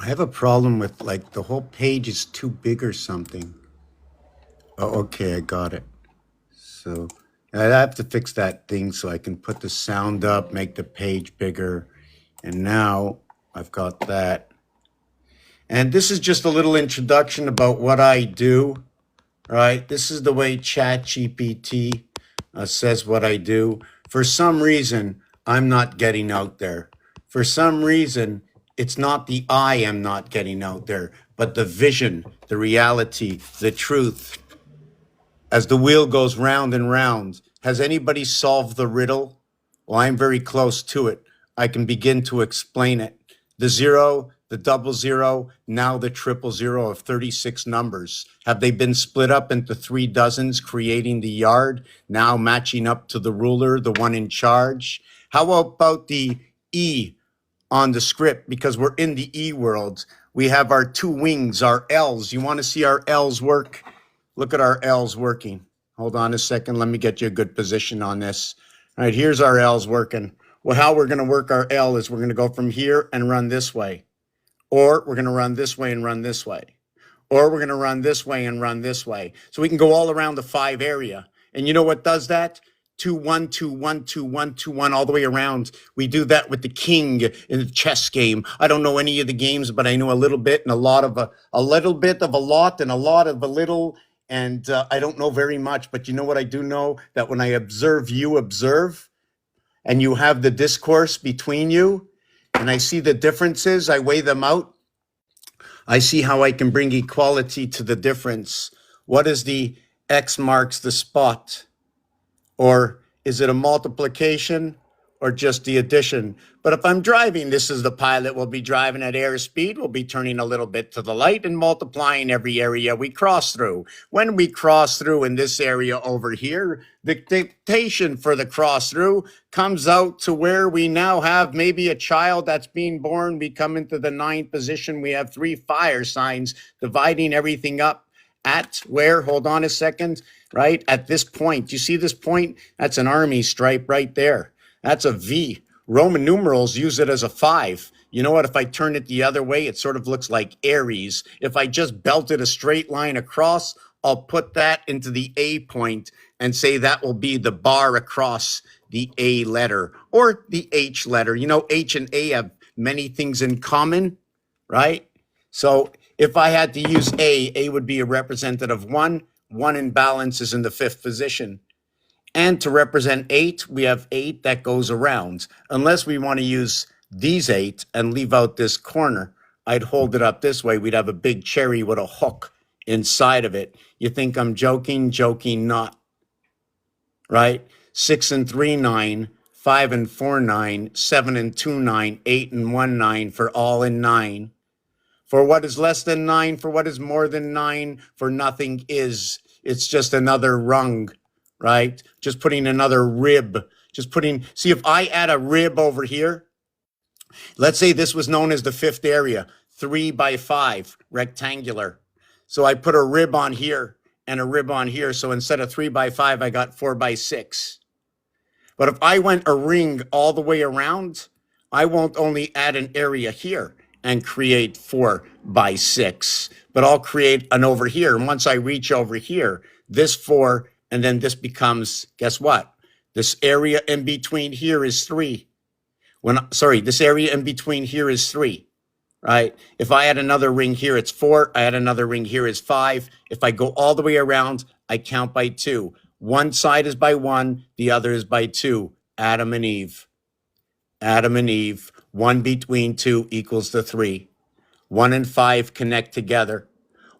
I have a problem with like the whole page is too big or something. Oh, okay, I got it. So I have to fix that thing so I can put the sound up, make the page bigger. And now I've got that. And this is just a little introduction about what I do, right? This is the way ChatGPT says what I do. For some reason, I'm not getting out there. For some reason, it's not the I am not getting out there, but the vision, the reality, the truth. As the wheel goes round and round, has anybody solved the riddle? Well, I'm very close to it. I can begin to explain it. The zero, the double zero, now the triple zero of 36 numbers. Have they been split up into 3 dozens, creating the yard, now matching up to the ruler, the one in charge? How about the E on the script? Because we're in the E world. We have our 2 wings, our L's. You want to see our L's work? Look at our L's working. Hold on a second. Let me get you a good position on this. All right, here's our L's working. Well, how we're going to work our L is we're going to go from here and run this way. Or we're going to run this way and run this way. Or we're going to run this way and run this way. So we can go all around the 5 area. And you know what does that? 2, 1, 2, 1, 2, 1, 2, 1, all the way around. We do that with the king in the chess game. I don't know any of the games, but I know a little bit and a lot of a little bit of a lot and a lot of a little. And I don't know very much, but you know what I do know? That when I observe you observe, and you have the discourse between you, and I see the differences, I weigh them out. I see how I can bring equality to the difference. What is the X marks the spot? Or is it a multiplication or just the addition? But if I'm driving, this is the pilot. We'll be driving at airspeed. We'll be turning a little bit to the light and multiplying every area we cross through. When we cross through in this area over here, the dictation for the cross through comes out to where we now have maybe a child that's being born. We come into the 9th position. We have 3 fire signs dividing everything up at where, hold on a second, right? At this point, you see this point? That's an army stripe right there. That's a V. Roman numerals use it as a 5. You know what? If I turn it the other way, it sort of looks like Aries. If I just belted a straight line across, I'll put that into the A point and say that will be the bar across the A letter or the H letter. You know, H and A have many things in common, right? So if I had to use A would be a representative of 1. 1 in balance is in the 5th position. And to represent 8, we have 8 that goes around. Unless we want to use these 8 and leave out this corner, I'd hold it up this way. We'd have a big cherry with a hook inside of it. You think I'm joking? Joking not, right? 6 and 3, 9. 5 and 4, 9. 7 and 2, 9. 8 and 1, 9 for all in 9. For what is less than 9, for what is more than 9, for nothing is. It's just another rung, right? Just putting another rib. See, if I add a rib over here, let's say this was known as the 5th area, 3 by 5, rectangular. So I put a rib on here and a rib on here. So instead of 3 by 5, I got 4 by 6. But if I went a ring all the way around, I won't only add an area here and create 4 by 6, but I'll create an over here. And once I reach over here, this 4, and then this becomes, guess what? This area in between here is 3. This area in between here is 3, right? If I add another ring here, it's 4. I add another ring here is 5. If I go all the way around, I count by 2. One side is by 1, the other is by 2. Adam and Eve. Adam and Eve. 1 between 2 equals the 3. 1 and 5 connect together.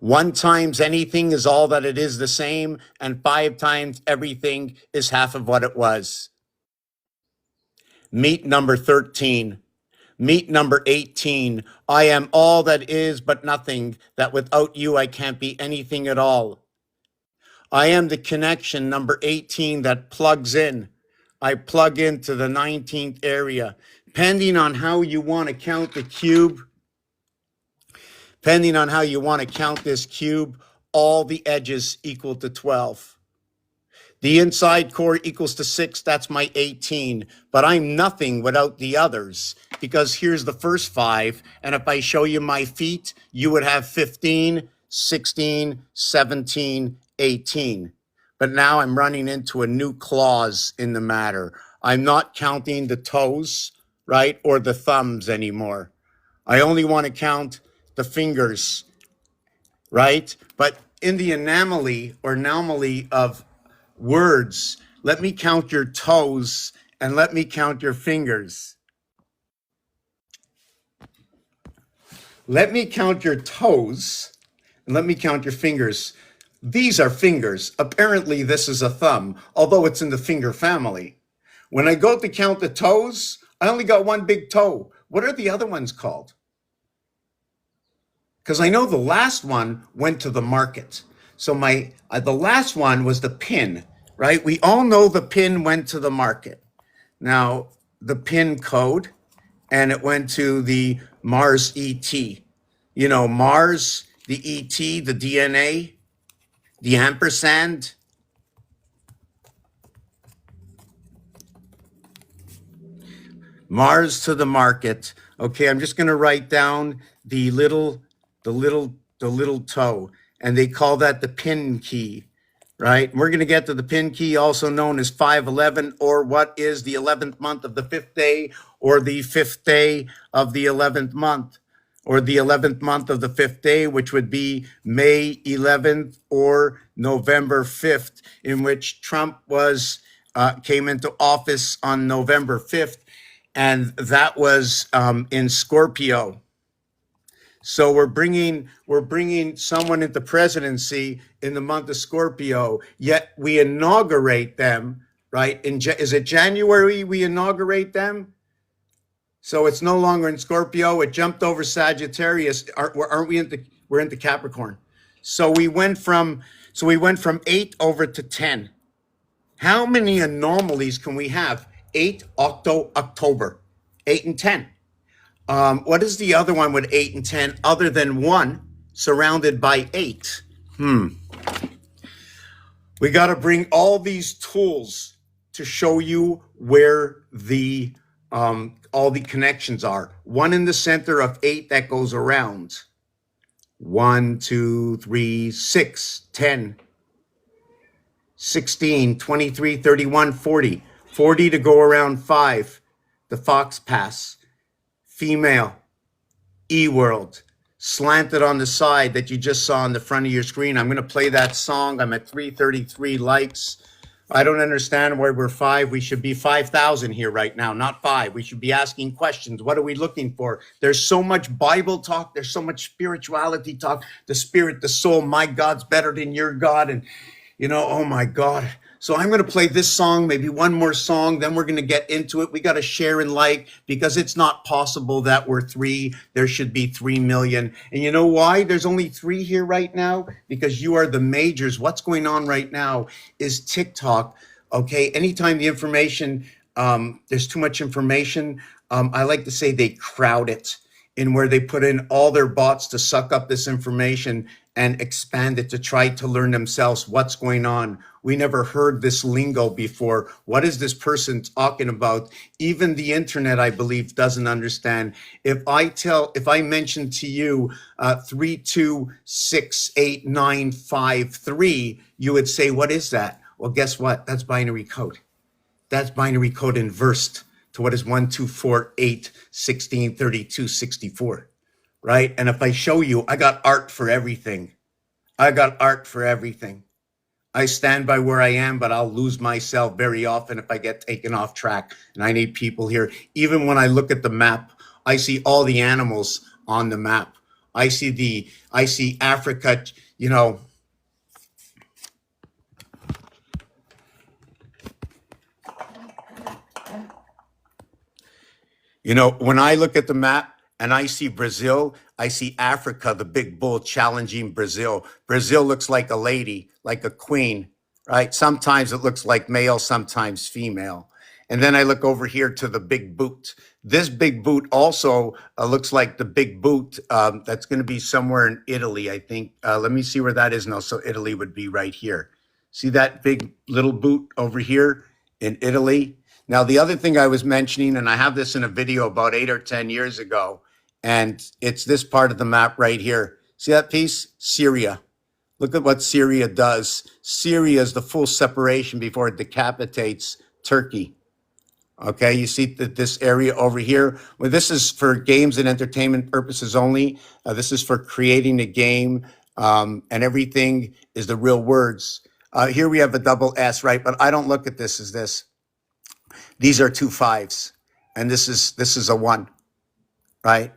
1 times anything is all that it is the same, and 5 times everything is half of what it was. Meet number 13. Meet number 18. I am all that is but nothing, that without you I can't be anything at all. I am the connection, number 18, that plugs in. I plug into the 19th area. Depending on how you want to count the cube, depending on how you want to count this cube, all the edges equal to 12. The inside core equals to 6. That's my 18. But I'm nothing without the others, because here's the first 5. And if I show you my feet, you would have 15, 16, 17, 18. But now I'm running into a new clause in the matter. I'm not counting the toes, right, or the thumbs anymore. I only want to count the fingers, right? But in the anomaly of words, let me count your toes and let me count your fingers. Let me count your toes and let me count your fingers. These are fingers. Apparently, this is a thumb, although it's in the finger family. When I go to count the toes, I only got 1 big toe. What are the other ones called? Because I know the last one went to the market. So the last one was the pin, right? We all know the pin went to the market. Now, the pin code, and it went to the Mars ET. You know, Mars, the ET, the DNA, the ampersand. Mars to the market. Okay, I'm just going to write down the little toe, and they call that the pin key, right? We're going to get to the pin key, also known as 511, or what is the 11th month of the 5th day, or the 5th day of the 11th month, or the 11th month of the 5th day, which would be May 11th or November 5th, in which Trump came into office on November 5th, and that was in Scorpio. So we're bringing someone into presidency in the month of Scorpio, yet we inaugurate them, right? Is it January we inaugurate them? So it's no longer in Scorpio. It jumped over Sagittarius. Aren't we we're into Capricorn. So we went from 8 over to 10. How many anomalies can we have? 8 October, 8 and 10. What is the other one with 8 and 10 other than 1 surrounded by 8? We got to bring all these tools to show you where the all the connections are. 1 in the center of 8 that goes around. 1, 2, 3, 6, 10, 16, 23, 31, 40. 40 to go around 5. The Fox Pass. Female, E-World, slanted on the side that you just saw on the front of your screen. I'm going to play that song. I'm at 333 likes. I don't understand why we're 5. We should be 5,000 here right now, not 5. We should be asking questions. What are we looking for? There's so much Bible talk. There's so much spirituality talk. The spirit, the soul, my God's better than your God. And, oh my God. So I'm going to play this song, maybe one more song, then we're going to get into it. We got to share and like, because it's not possible that we're 3. There should be 3 million. And you know why there's only 3 here right now? Because you are the majors. What's going on right now is TikTok. Okay, anytime the information, there's too much information, I like to say they crowd it in where they put in all their bots to suck up this information and expand it to try to learn themselves what's going on. We never heard this lingo before. What is this person talking about? Even the internet, I believe, doesn't understand. If I mention to you 3268953, you would say, what is that? Well, guess what? That's binary code. That's binary code inversed to what is 1, 2, 4, 8, 16, 32, 64. Right? And if I show you, I got art for everything. I got art for everything. I stand by where I am, but I'll lose myself very often if I get taken off track. And I need people here. Even when I look at the map, I see all the animals on the map. I see Africa, you know, when I look at the map and I see Brazil, I see Africa, the big bull challenging Brazil. Brazil looks like a lady, like a queen, right? Sometimes it looks like male, sometimes female. And then I look over here to the big boot. This big boot also looks like the big boot that's going to be somewhere in Italy, I think. Let me see where that is now. So Italy would be right here. See that big little boot over here in Italy? Now, the other thing I was mentioning, and I have this in a video about 8 or 10 years ago, and it's this part of the map right here. See that piece? Syria. Look at what Syria does. Syria is the full separation before it decapitates Turkey. Okay, you see that this area over here. Well, this is for games and entertainment purposes only. This is for creating a game, and everything is the real words. Here we have a double S, right? But I don't look at this as this. These are two fives, and this is a one, right?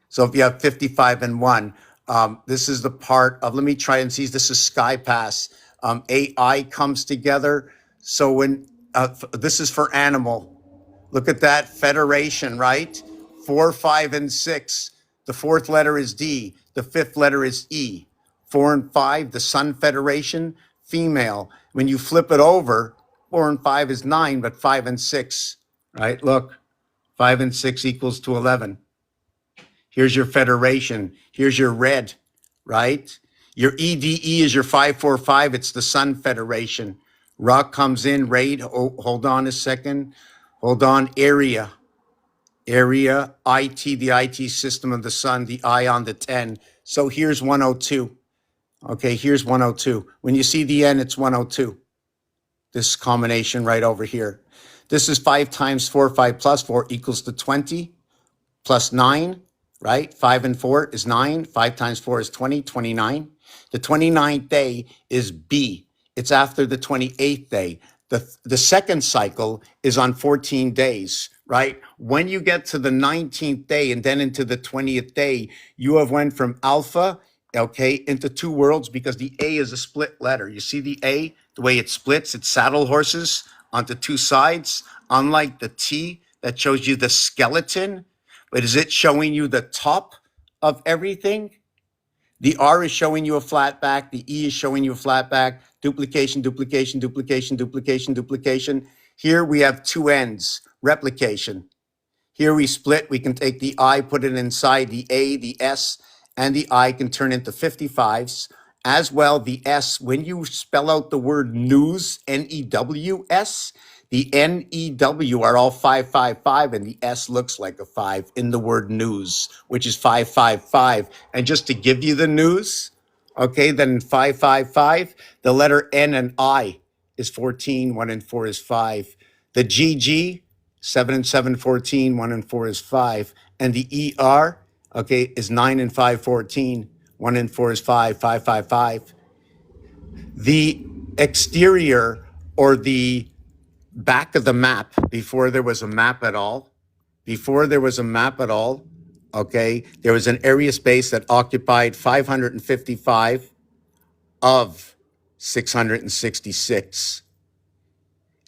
So if you have 55 and one, this is the part of. Let me try and see. This is Sky Pass. AI comes together. So when this is for animal. Look at that federation, right? 4, 5, and 6. The fourth letter is D. The fifth letter is E. 4 and 5, the Sun Federation, female. When you flip it over, 4 and 5 is 9, but 5 and 6, right? Look, 5 and 6 equals to 11. Here's your federation. Here's your red, right? Your EDE is your 545. It's the Sun Federation. Rock comes in, raid. Oh, hold on a second. Hold on, area, IT, the IT system of the sun, the I on the 10. So here's 102. Okay, here's 102. When you see the N, it's 102. This combination right over here. This is 5 times 4, 5 plus 4 equals to 20 plus 9, right? 5 and 4 is 9. 5 times 4 is 20, 29. The 29th day is B. It's after the 28th day. The second cycle is on 14 days, right? When you get to the 19th day and then into the 20th day, you have went from alpha, okay, into two worlds because the A is a split letter. You see the A, the way it splits, it's saddle horses onto two sides, unlike the T that shows you the skeleton. But is it showing you the top of everything? The R is showing you a flat back. The E is showing you a flat back. Duplication, duplication, duplication, duplication, duplication. Here we have two ends, replication. Here we split. We can take the I, put it inside the A, the S, and the I can turn into 55s. As well, the S, when you spell out the word news, News, the NEW are all 555, and the S looks like a 5 in the word news, which is 555. And just to give you the news, okay, then 555, the letter N and I is 14, 1 and 4 is 5. The GG, 7 and 7, 14, 1 and 4 is 5. And the ER, okay, is 9 and 5, 14, 1 and 4 is 5, 555. The exterior or the back of the map, before there was a map at all, okay, there was an area space that occupied 555 of 666.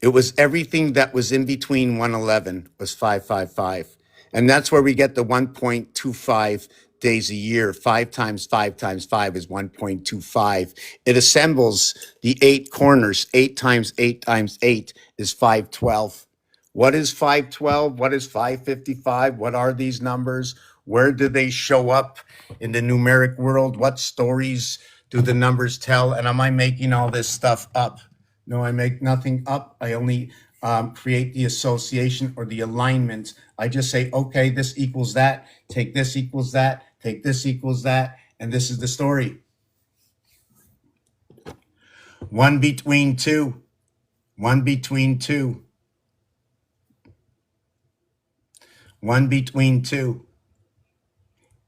It was everything that was in between 111 was 555. And that's where we get the 1.25 days a year. 5 times 5 times 5 is 1.25. It assembles the 8 corners. 8 times 8 times 8 is 512. What is 512? What is 555? What are these numbers? Where do they show up in the numeric world? What stories do the numbers tell? And am I making all this stuff up? No, I make nothing up. I only create the association or the alignment. I just say, okay, this equals that, take this equals that, take this equals that, and this is the story. 1 between 2, 1 between 2, 1 between 2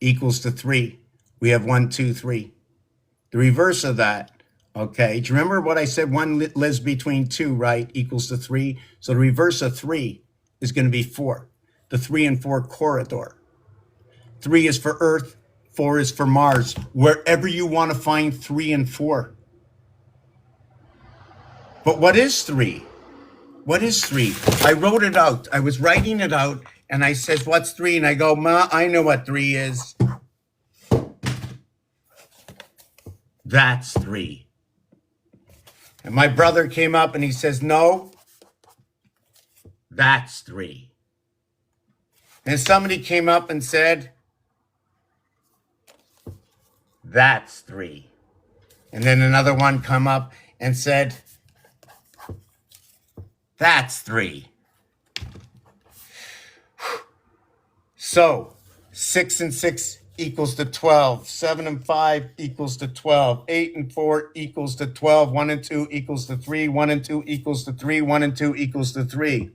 equals to 3. We have 1, 2, 3. The reverse of that, Okay, do you remember what I said? One lives between two, right? Equals to three. So the reverse of three is going to be four. The 3 and 4 corridor. 3 is for Earth, 4 is for Mars. Wherever you want to find 3 and 4. But what is 3? What is 3? I wrote it out. I was writing it out and I says, what's 3? And I go, Ma, I know what 3 is. That's 3. And my brother came up and he says, no, that's 3. And somebody came up and said, that's 3. And then another one come up and said, that's 3. So 6 and 6 equals to 12. 7 and 5 equals to 12. 8 and 4 equals to 12. 1 and 2 equals to 3. 1 and 2 equals to 3. 1 and 2 equals to 3.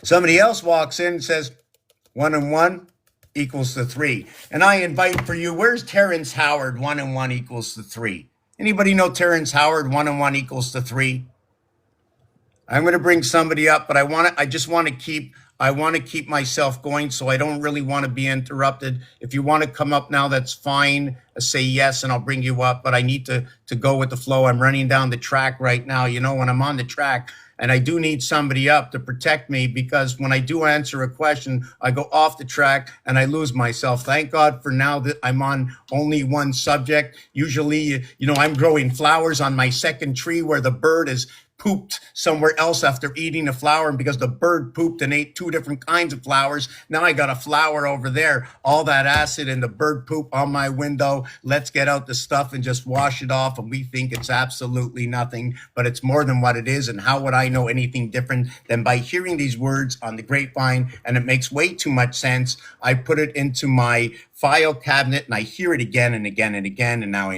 Somebody else walks in and says 1 and 1 equals to 3. And I invite for you, where's Terrence Howard? 1 and 1 equals to 3. Anybody know Terrence Howard? 1 and 1 equals to 3. I'm going to bring somebody up, but I want to keep myself going, so I don't really want to be interrupted. If you want to come up now, that's fine. Say yes, and I'll bring you up, but I need to go with the flow. I'm running down the track right now. You know, when I'm on the track, and I do need somebody up to protect me, because when I do answer a question, I go off the track and I lose myself. Thank God for now that I'm on only one subject. Usually, you know, I'm growing flowers on my second tree where the bird is pooped somewhere else after eating a flower, and because the bird pooped and ate 2 different kinds of flowers, now I got a flower over there. All that acid and the bird poop on my window. Let's get out the stuff and just wash it off, and we think it's absolutely nothing, but it's more than what it is. And how would I know anything different than by hearing these words on the grapevine? And it makes way too much sense. I put it into my file cabinet and I hear it again and again and again, and now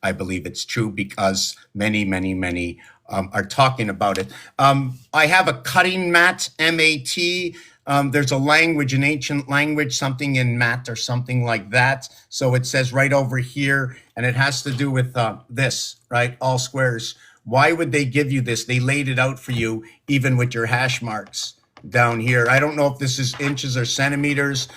I believe it's true, because many are talking about it. I have a cutting mat, M-A-T. There's a language, an ancient language, something in mat or something like that. So it says right over here, and it has to do with this, right? All squares. Why would they give you this? They laid it out for you, even with your hash marks down here. I don't know if this is inches or centimeters.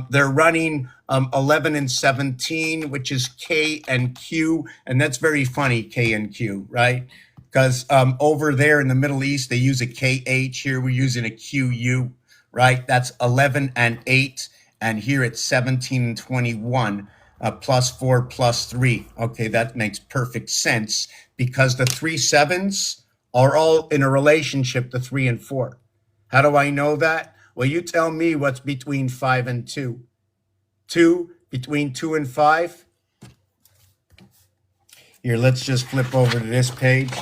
They're running 11 and 17, which is K and Q. And that's very funny, K and Q, right? Because over there in the Middle East, they use a KH. Here we're using a QU, right? That's 11 and 8. And here it's 17 and 21, plus 4 plus 3. Okay, that makes perfect sense, because the 3 sevens are all in a relationship to 3 and 4. How do I know that? Well, you tell me what's between 5 and 2. 2 between 2 and 5. Here, let's just flip over to this page.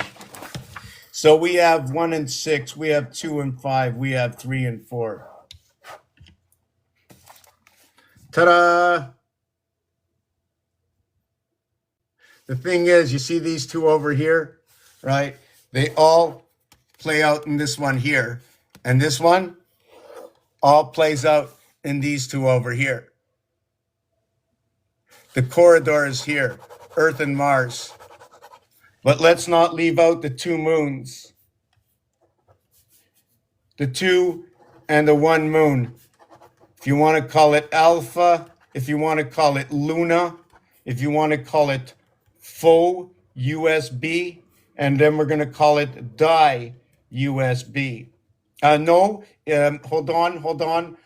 So we have 1 and 6, we have 2 and 5, we have 3 and 4. Ta-da! The thing is, you see these two over here, right? They all play out in this one here. And this one all plays out in these two over here. The corridor is here, Earth and Mars. But let's not leave out the 2 moons. The 2 and the 1 moon. If you want to call it Alpha, if you want to call it Luna, if you want to call it faux USB, and then we're going to call it di USB. No, hold on.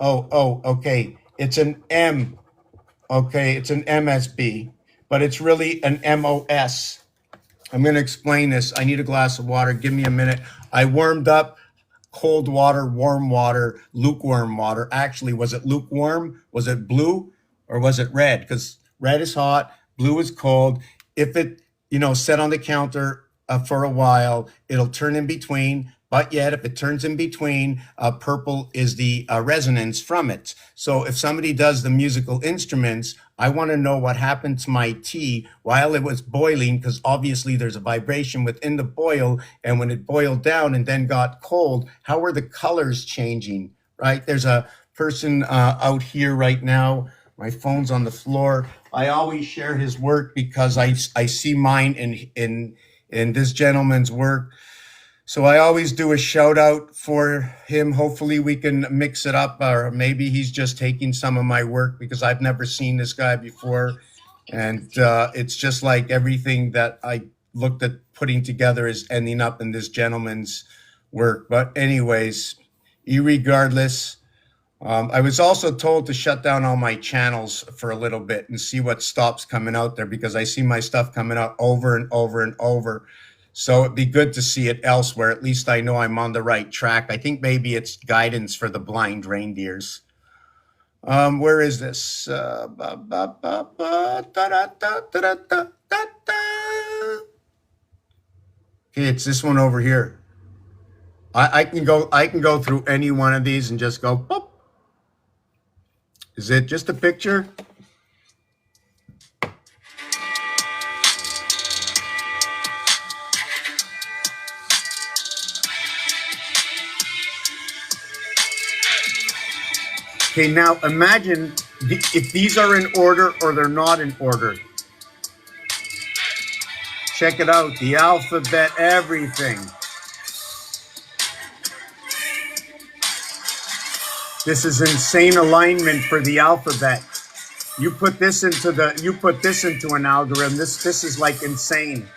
Okay. It's an M. Okay, it's an MSB, but it's really an MOS. I'm going to explain this. I need a glass of water. Give me a minute. I warmed up cold water, warm water, lukewarm water. Actually, was it lukewarm? Was it blue or was it red? Because red is hot, blue is cold. If it, set on the counter for a while, it'll turn in between. But yet, if it turns in between, purple is the resonance from it. So if somebody does the musical instruments, I want to know what happened to my tea while it was boiling, because obviously there's a vibration within the boil. And when it boiled down and then got cold, how were the colors changing, right? There's a person out here right now. My phone's on the floor. I always share his work because I see mine in this gentleman's work. So I always do a shout out for him. Hopefully we can mix it up, or maybe he's just taking some of my work because I've never seen this guy before. And it's just like everything that I looked at putting together is ending up in this gentleman's work. But anyways, irregardless, I was also told to shut down all my channels for a little bit and see what stops coming out there because I see my stuff coming out over and over and over. So it'd be good to see it elsewhere. At least I know I'm on the right track. I think maybe it's guidance for the blind reindeers. Where is this? Okay, it's this one over here. I can go through any one of these and just go boop. Is it just a picture? Okay, now imagine if these are in order or they're not in order. Check it out, the alphabet, everything. This is insane alignment for the alphabet. You put this into an algorithm. This is like insane.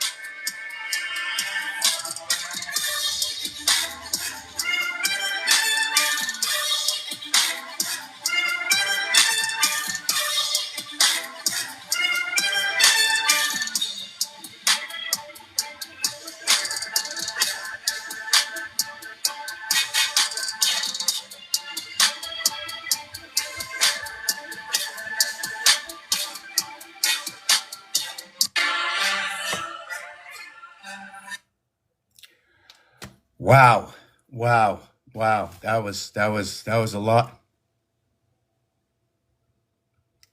Wow. Wow. Wow. That was a lot.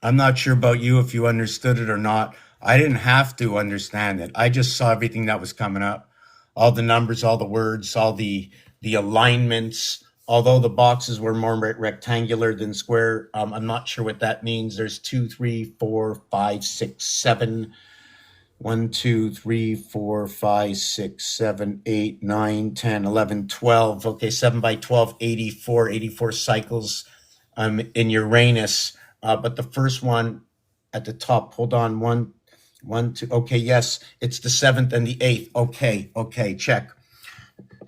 I'm not sure about you if you understood it or not. I didn't have to understand it. I just saw everything that was coming up. All the numbers, all the words, all the alignments. Although the boxes were more rectangular than square, I'm not sure what that means. There's 2, 3, 4, 5, 6, 7. 1, 2, 3, 4, 5, 6, 7, 8, 9, 10, 11, 12. Okay, 7 by 12, 84 cycles in Uranus. But the first one at the top, hold on, one, two. Okay, yes, it's the 7th and the 8th. Okay, check.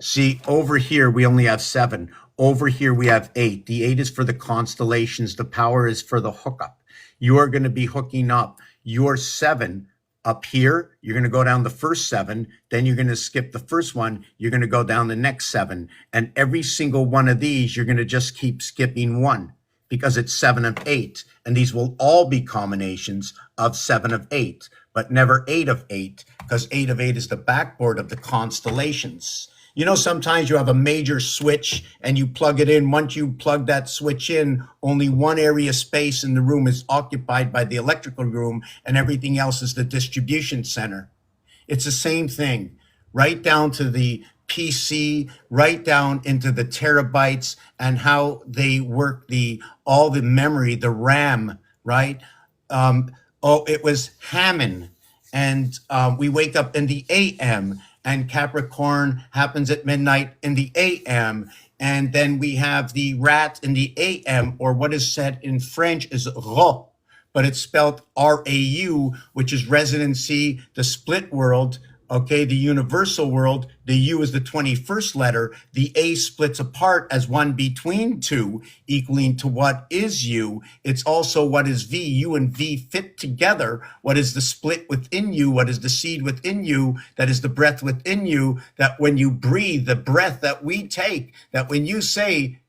See, over here, we only have 7. Over here, we have 8. The 8 is for the constellations. The power is for the hookup. You are going to be hooking up your 7 up here. You're going to go down the first 7. Then you're going to skip the first one. You're going to go down the next 7. And every single one of these, you're going to just keep skipping 1 because it's 7 of 8. And these will all be combinations of 7 of 8, but never 8 of 8 because 8 of 8 is the backboard of the constellations. You know, sometimes you have a major switch and you plug it in. Once you plug that switch in, only one area space in the room is occupied by the electrical room and everything else is the distribution center. It's the same thing, right down to the PC, right down into the terabytes and how they work all the memory, the RAM, right? It was Hammond. And we wake up in the AM, and Capricorn happens at midnight in the AM. And then we have the rat in the AM, or what is said in French is ro, but it's spelled RAU, which is residency, the split world, okay, the universal world. The U is the 21st letter. The A splits apart as one between two, equaling to what is U. It's also what is V. U and V fit together. What is the split within you? What is the seed within you? That is the breath within you, that when you breathe, the breath that we take, that when you say,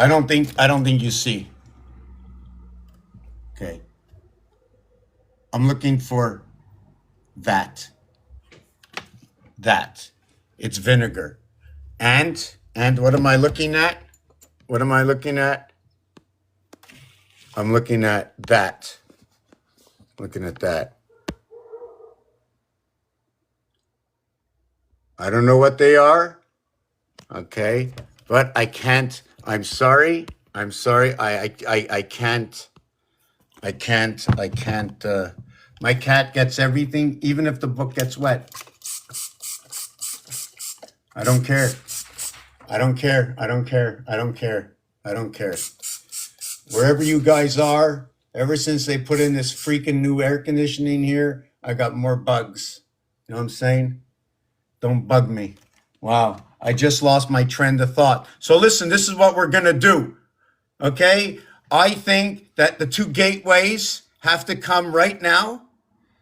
I don't think you see. Okay. I'm looking for that. That. It's vinegar. And what am I looking at? What am I looking at? I'm looking at that. Looking at that. I don't know what they are. Okay. But I can't. I'm sorry. I'm sorry. I can't. I can't. I can't. My cat gets everything, even if the book gets wet. I don't care. I don't care. I don't care. I don't care. I don't care. Wherever you guys are, ever since they put in this freaking new air conditioning here, I got more bugs. You know what I'm saying? Don't bug me. Wow. I just lost my trend of thought. So listen, this is what we're going to do. Okay? I think that the two gateways have to come right now.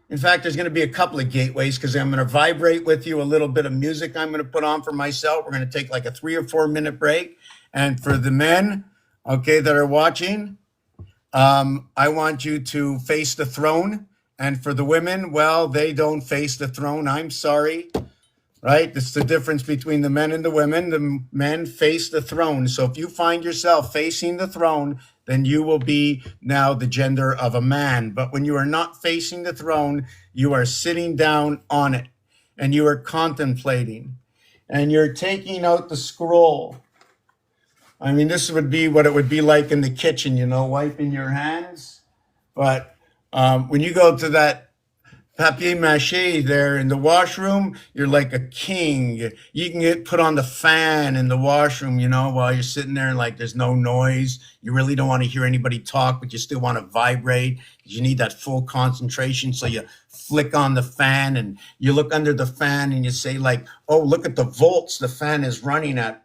In fact, there's going to be a couple of gateways because I'm going to vibrate with you a little bit of music I'm going to put on for myself. We're going to take like a 3 or 4 minute break. And for the men, okay, that are watching, I want you to face the throne. And for the women, well, they don't face the throne. I'm sorry. Right? It's the difference between the men and the women. The men face the throne. So if you find yourself facing the throne, then you will be now the gender of a man. But when you are not facing the throne, you are sitting down on it and you are contemplating and you're taking out the scroll. I mean, this would be what it would be like in the kitchen, you know, wiping your hands. But when you go to that papier mâché there in the washroom, you're like a king. You can get put on the fan in the washroom, you know, while you're sitting there and like there's no noise. You really don't want to hear anybody talk, but you still want to vibrate. You need that full concentration. So you flick on the fan and you look under the fan and you say like, oh, look at the volts the fan is running at.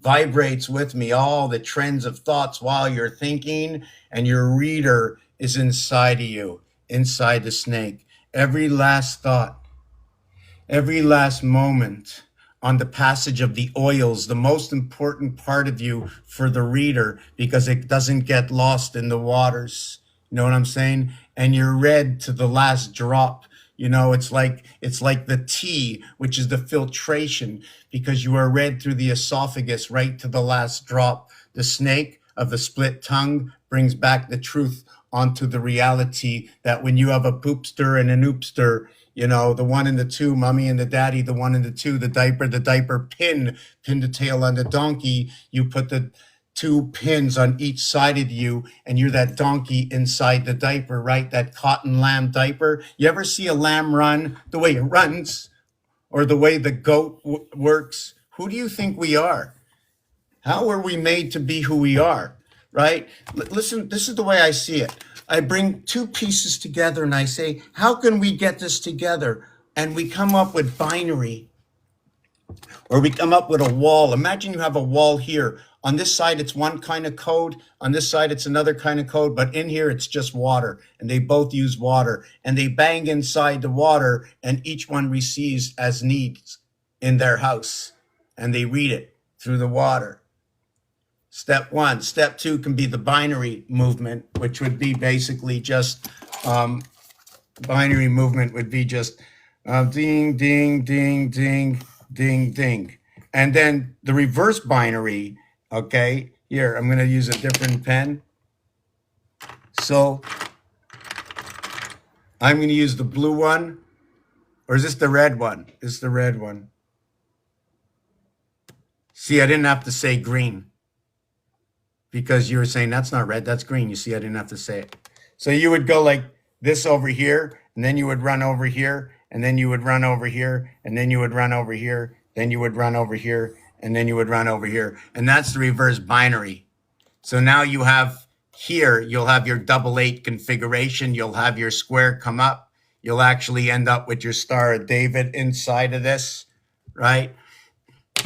Vibrates with me. All the trends of thoughts while you're thinking, and your reader is inside of you, inside the snake. Every last thought, every last moment on the passage of the oils, the most important part of you for the reader, because it doesn't get lost in the waters. You know what I'm saying? And you're read to the last drop. You know, it's like the tea, which is the filtration, because you are read through the esophagus right to the last drop. The snake of the split tongue brings back the truth onto the reality that when you have a poopster and an oopster, you know, the one and the two, mommy and the daddy, the one and the two, the diaper pin the tail on the donkey, you put the 2 pins on each side of you and you're that donkey inside the diaper, right? That cotton lamb diaper. You ever see a lamb run the way it runs or the way the goat works? Who do you think we are? How are we made to be who we are, right? Listen, this is the way I see it. I bring 2 pieces together and I say, how can we get this together? And we come up with binary, or we come up with a wall. Imagine you have a wall here. On this side, it's one kind of code. On this side, it's another kind of code. But in here, it's just water. And they both use water. And they bang inside the water, and each one receives as needs in their house. And they read it through the water. Step 1. Step 2 can be the binary movement, which would be basically just binary movement would be just ding, ding, ding, ding, ding, ding. And then the reverse binary, okay, here, I'm going to use a different pen. So I'm going to use the blue one. Or is this the red one? This is the red one. See, I didn't have to say green, because you were saying that's not red, that's green. You see, I didn't have to say it. So you would go like this over here, and then you would run over here, and then you would run over here, and then you would run over here, then you would run over here, and then you would run over here. And that's the reverse binary. So now you have here, you'll have your 8 configuration. You'll have your square come up. You'll actually end up with your Star of David inside of this, right?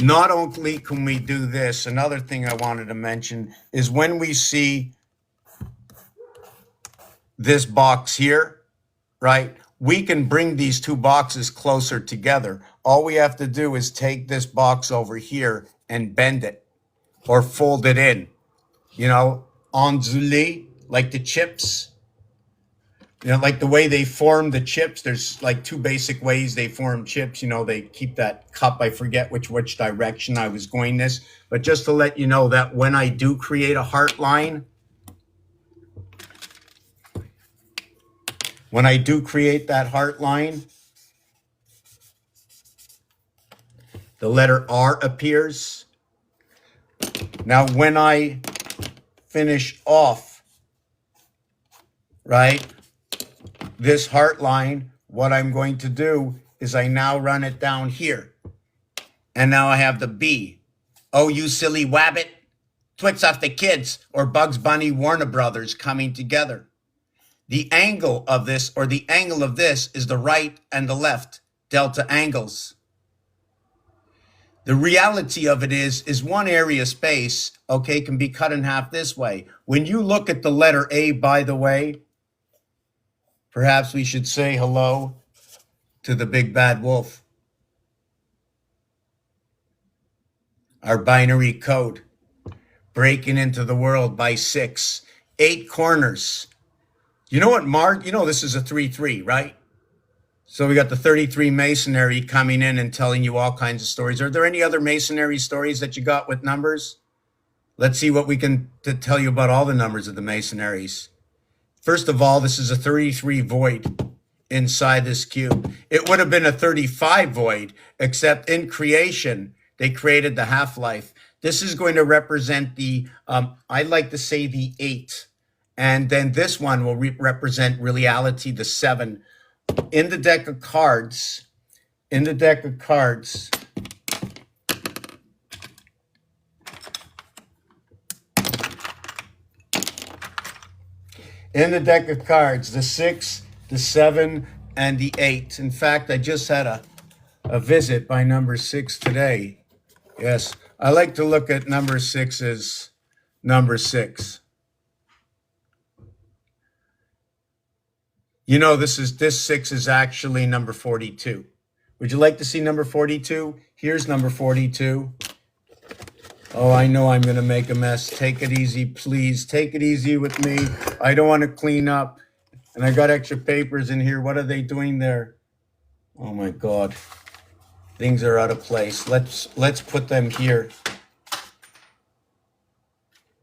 Not only can we do this, another thing I wanted to mention is when we see this box here, right, we can bring these 2 boxes closer together. All we have to do is take this box over here and bend it or fold it in. you know, ondulé, like the chips. You know, like the way they form the chips, there's like two basic ways they form chips. You know, they keep that cup. I forget which direction I was going this, but just to let you know that when I do create a heart line, when I do create that heart line, the letter R appears. Now, when I finish off, right, this heart line, what I'm going to do is I now run it down here. And now I have the B. Oh, you silly wabbit. Twix off the kids or Bugs Bunny Warner Brothers coming together. The angle of this, or the angle of this, is the right and the left delta angles. The reality of it is one area space, okay, can be cut in half this way. When you look at the letter A, by the way, perhaps we should say hello to the big bad wolf. Our binary code, breaking into the world by 6, 8 corners. You know what, Mark? You know this is a 3-3, right? So we got the 33 masonry coming in and telling you all kinds of stories. Are there any other masonry stories that you got with numbers? Let's see what we can tell you about all the numbers of the masonaries. First of all, this is a 33 void inside this cube. It would have been a 35 void, except in creation, they created the half-life. This is going to represent the, I like to say the 8. And then this one will represent reality, the 7. In the deck of cards, in the deck of cards, the 6, the 7, and the 8. In fact, I just had a visit by number 6 today. Yes, I like to look at number 6 as number 6. You know, this 6 is actually number 42. Would you like to see number 42? Here's number 42. Oh, I know I'm going to make a mess. Take it easy, please. Take it easy with me. I don't want to clean up. And I got extra papers in here. What are they doing there? Oh my God. Things are out of place. Let's put them here.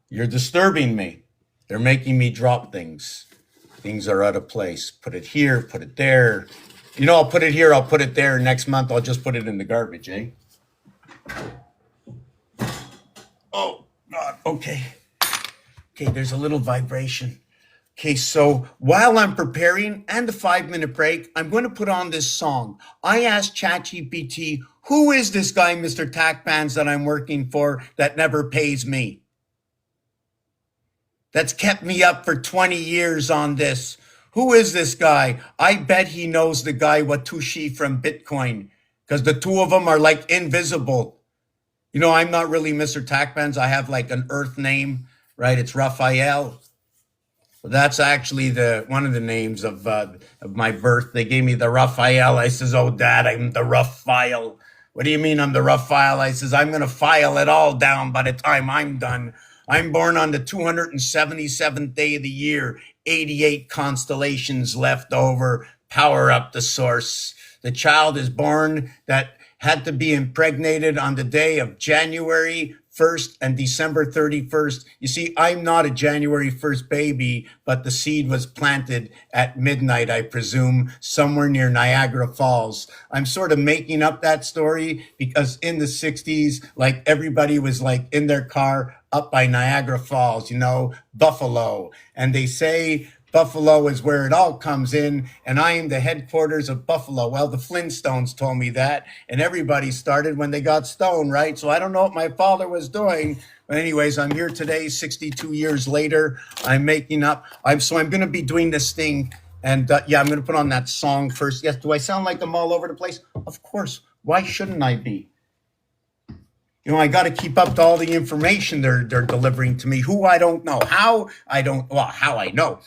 You're disturbing me. They're making me drop things. Things are out of place. Put it here, put it there. You know, I'll put it here, I'll put it there. Next month, I'll just put it in the garbage, eh? Oh, God, okay. Okay, there's a little vibration. Okay, so while I'm preparing and the 5-minute break, I'm going to put on this song. I asked ChatGPT, who is this guy, Mr. Tackpans, that I'm working for that never pays me? That's kept me up for 20 years on this. Who is this guy? I bet he knows the guy Watushi from Bitcoin, because the two of them are like invisible. You know, I'm not really Mr. Tackpans. I have like an Earth name, right? It's Raphael. That's actually one of the names of my birth. They gave me the Raphael. I says, oh, Dad, I'm the rough file. What do you mean I'm the rough file? I says, I'm going to file it all down by the time I'm done. I'm born on the 277th day of the year, 88 constellations left over. Power up the source. The child is born that had to be impregnated on the day of January 1st and December 31st. You see, I'm not a January 1st baby, but the seed was planted at midnight, I presume, somewhere near Niagara Falls. I'm sort of making up that story because in the 60s, like everybody was like in their car up by Niagara Falls, you know, Buffalo. And they say Buffalo is where it all comes in, and I am the headquarters of Buffalo. Well, the Flintstones told me that, and everybody started when they got stoned, right? So I don't know what my father was doing. But anyways, I'm here today, 62 years later. I'm making up. I'm going to be doing this thing, and yeah, I'm going to put on that song first. Yes, do I sound like I'm all over the place? Of course. Why shouldn't I be? You know, I got to keep up to all the information they're delivering to me. Who I don't know. How I don't. Well, how I know.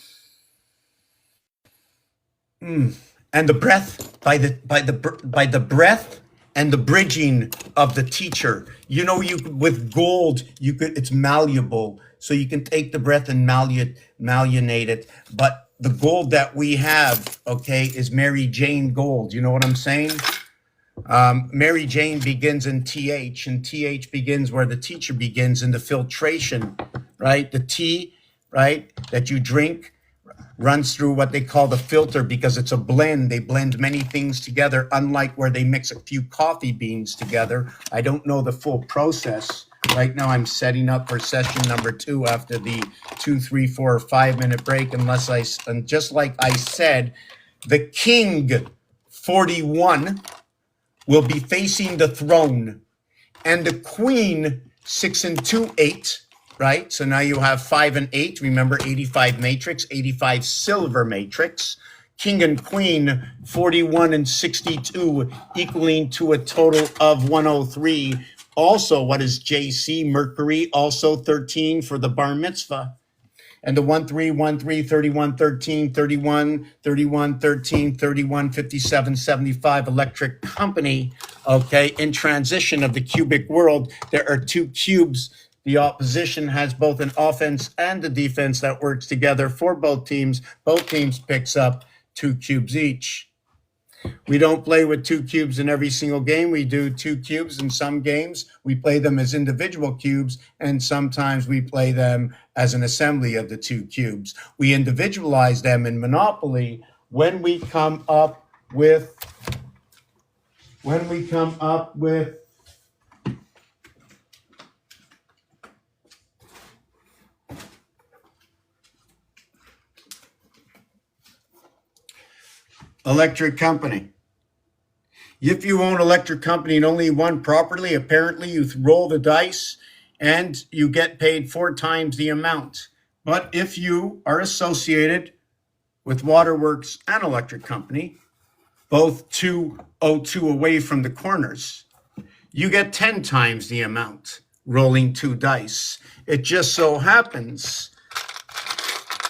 And the breath, by the breath and the bridging of the teacher. You know, you with gold, you could, it's malleable. so you can take the breath and malunate it. But the gold that we have, okay, is Mary Jane gold. You know what I'm saying? Mary Jane begins in TH, and TH begins where the teacher begins in the filtration, right? The tea, right, that you drink runs through what they call the filter because it's a blend. They blend many things together, unlike where they mix a few coffee beans together. I don't know the full process. Right now I'm setting up for session number 2 after the 2, 3, 4, or 5 minute break, and just like I said, the King 41 will be facing the throne, and the Queen 6 and 2, 8, right? So now you have 5 and 8. Remember, 85 matrix, 85 silver matrix. King and Queen 41 and 62, equaling to a total of 103. Also, what is JC? Mercury, also 13 for the bar mitzvah. And the 1 3 1 3 31 13 31 31 13 31 57 75 electric company, okay, in transition of the cubic world. There are 2 cubes. The opposition has both an offense and a defense that works together for both teams. Both teams picks up 2 cubes each. We don't play with 2 cubes in every single game. We do 2 cubes in some games. We play them as individual cubes, and sometimes we play them as an assembly of the 2 cubes. We individualize them in Monopoly when we come up with electric company. If you own electric company and only one properly, apparently you roll the dice and you get paid 4 times the amount. But if you are associated with Waterworks and electric company, both 202 away from the corners, you get 10 times the amount, rolling 2 dice. It just so happens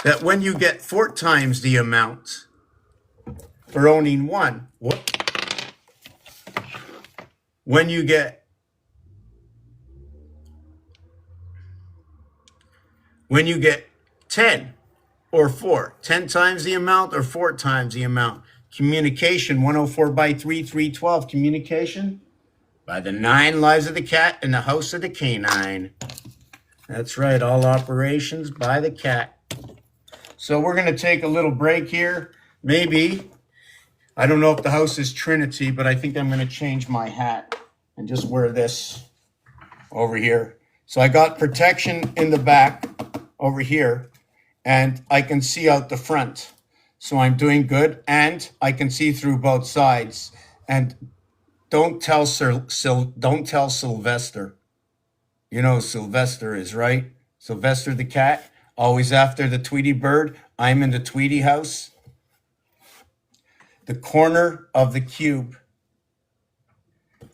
that when you get 4 times the amount for owning one, when you get 10 or 4, 10 times the amount or 4 times the amount. Communication, 104 by 3, 312. Communication by the 9 lives of the cat and the house of the canine. That's right, all operations by the cat. So we're going to take a little break here. Maybe, I don't know if the house is Trinity, but I think I'm going to change my hat and just wear this over here. So I got protection in the back over here, and I can see out the front. So I'm doing good, and I can see through both sides. And don't tell Sylvester. You know who Sylvester is, right? Sylvester the cat, always after the Tweety bird. I'm in the Tweety house. The corner of the cube.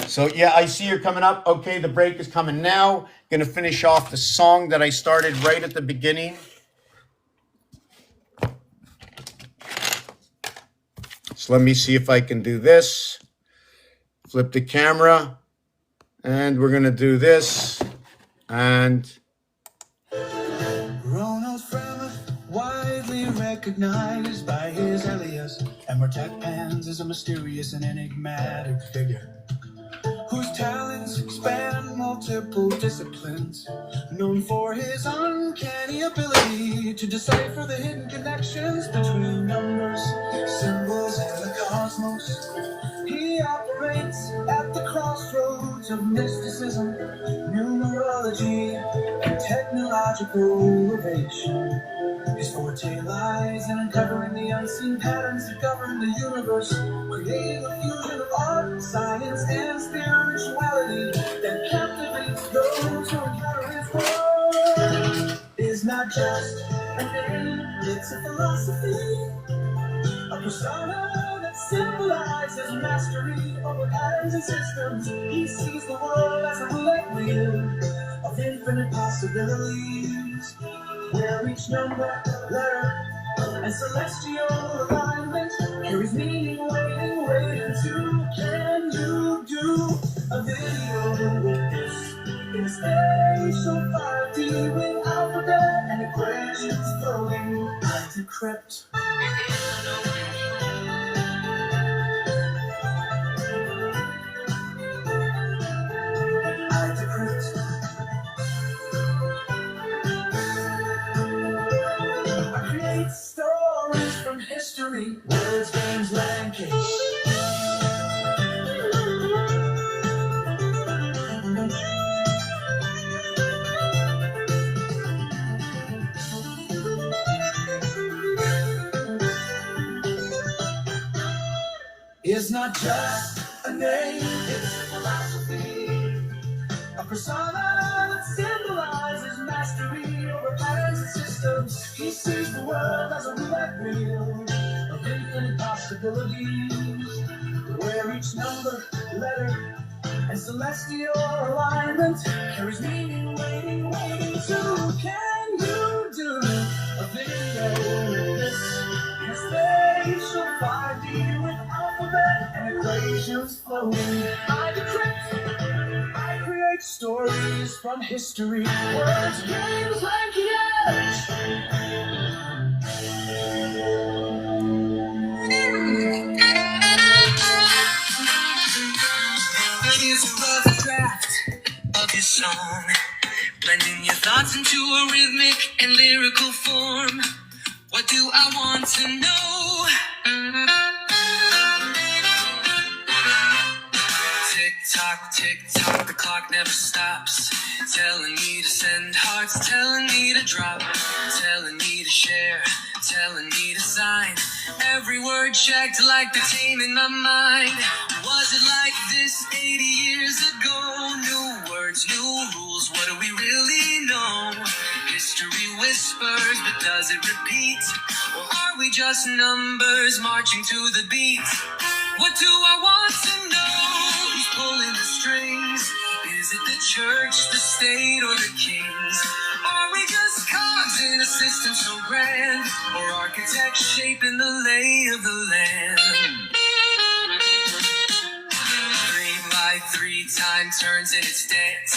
So yeah, I see you're coming up. Okay, the break is coming now. Gonna finish off the song that I started right at the beginning. So let me see if I can do this. Flip the camera. And we're gonna do this. And Ronald Fremont, widely recognized by his alias, Emertech Pans is a mysterious and enigmatic figure whose talents span multiple disciplines, known for his uncanny ability to decipher the hidden connections between numbers, symbols, and the cosmos. He operates at the crossroads of mysticism, numerology, and technological innovation. His forte lies in uncovering the unseen patterns that govern the universe, creating a fusion of art, science, and spirituality that captivates those who encounter his world. Is not just a name, it's a philosophy, a persona that symbolizes mastery over patterns and systems. He sees the world as a roulette wheel of infinite possibilities, where each number, letter, and celestial alignment carries meaning, waiting to. Can you do a video with this in spatial 5D with alphabet questions flowing like the crypt. Like the crypt. I create stories from history, words, games, language. Is not just a name, it's a philosophy. A persona that symbolizes mastery over patterns and systems. He sees the world as a roulette wheel of infinite possibilities, where each number, letter, and celestial alignment carries meaning, waiting to. Can you do a video with this? Your spatial 5D with alphabet and equations flowing. I decrypt, I create stories from history. Words, games, language. Here's a rough draft of your song, blending your thoughts into a rhythmic and lyrical form. What do I want to know? Tick tock, the clock never stops. Telling me to send hearts, telling me to drop, telling me to share, telling me to sign. Every word checked like the tame in my mind. Was it like this 80 years ago? New words, new rules, what do we really know? History whispers, but does it repeat? Or are we just numbers marching to the beat? What do I want to know? Who's pulling the strings? Is it the church, the state, or the kings? Are we just cogs in a system so grand? Or architects shaping the lay of the land? 3 time turns in its dance.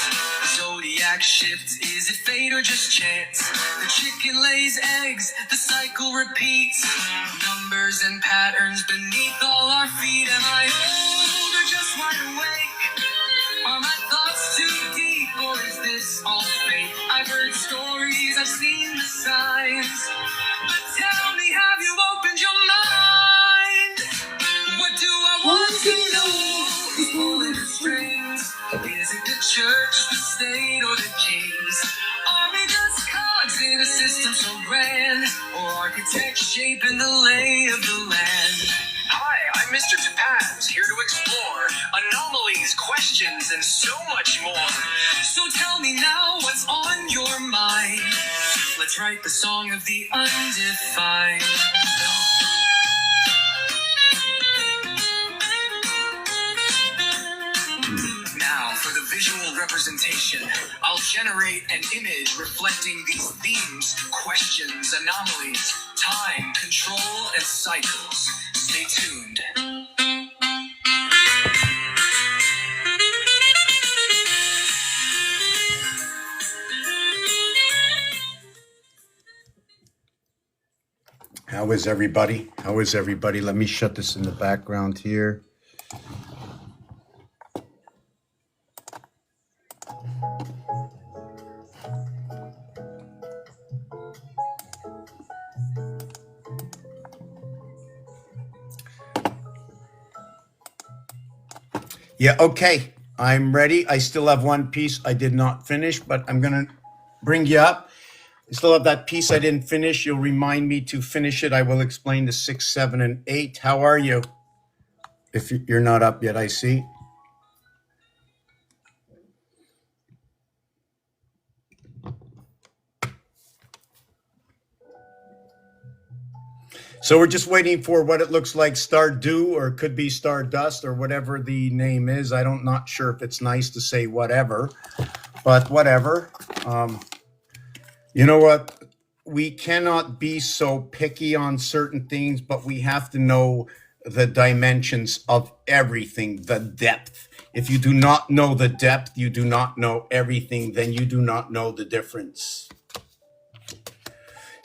Zodiac shift, is it fate or just chance? The chicken lays eggs, the cycle repeats. Numbers and patterns beneath all our feet. Am I old or just wide awake? Are my thoughts too deep or is this all fake? I've heard stories, I've seen the signs, but tell me, have you opened your mind? What do I want to know? Who's pulling the strings? Is it the church, the state, or the kings? Are we just cogs in a system so grand? Or architects shaping the lay of the land? Hi, I'm Mr. Topaz, here to explore anomalies, questions, and so much more. So tell me now what's on your mind. Let's write the song of the undefined. Now, for the visual representation, I'll generate an image reflecting these themes, questions, anomalies, time, control, and cycles. Stay tuned. How is everybody? How is everybody? Let me shut this in the background here. Yeah, okay. I'm ready. I still have one piece I did not finish, but I'm going to bring you up. I still have that piece I didn't finish. You'll remind me to finish it. I will explain the 6, 7, and 8. How are you? If you're not up yet, I see. So we're just waiting for what it looks like, Stardew, or it could be Stardust, or whatever the name is. Not sure if it's nice to say whatever, but whatever. You know what? We cannot be so picky on certain things, but we have to know the dimensions of everything, the depth. If you do not know the depth, you do not know everything, then you do not know the difference.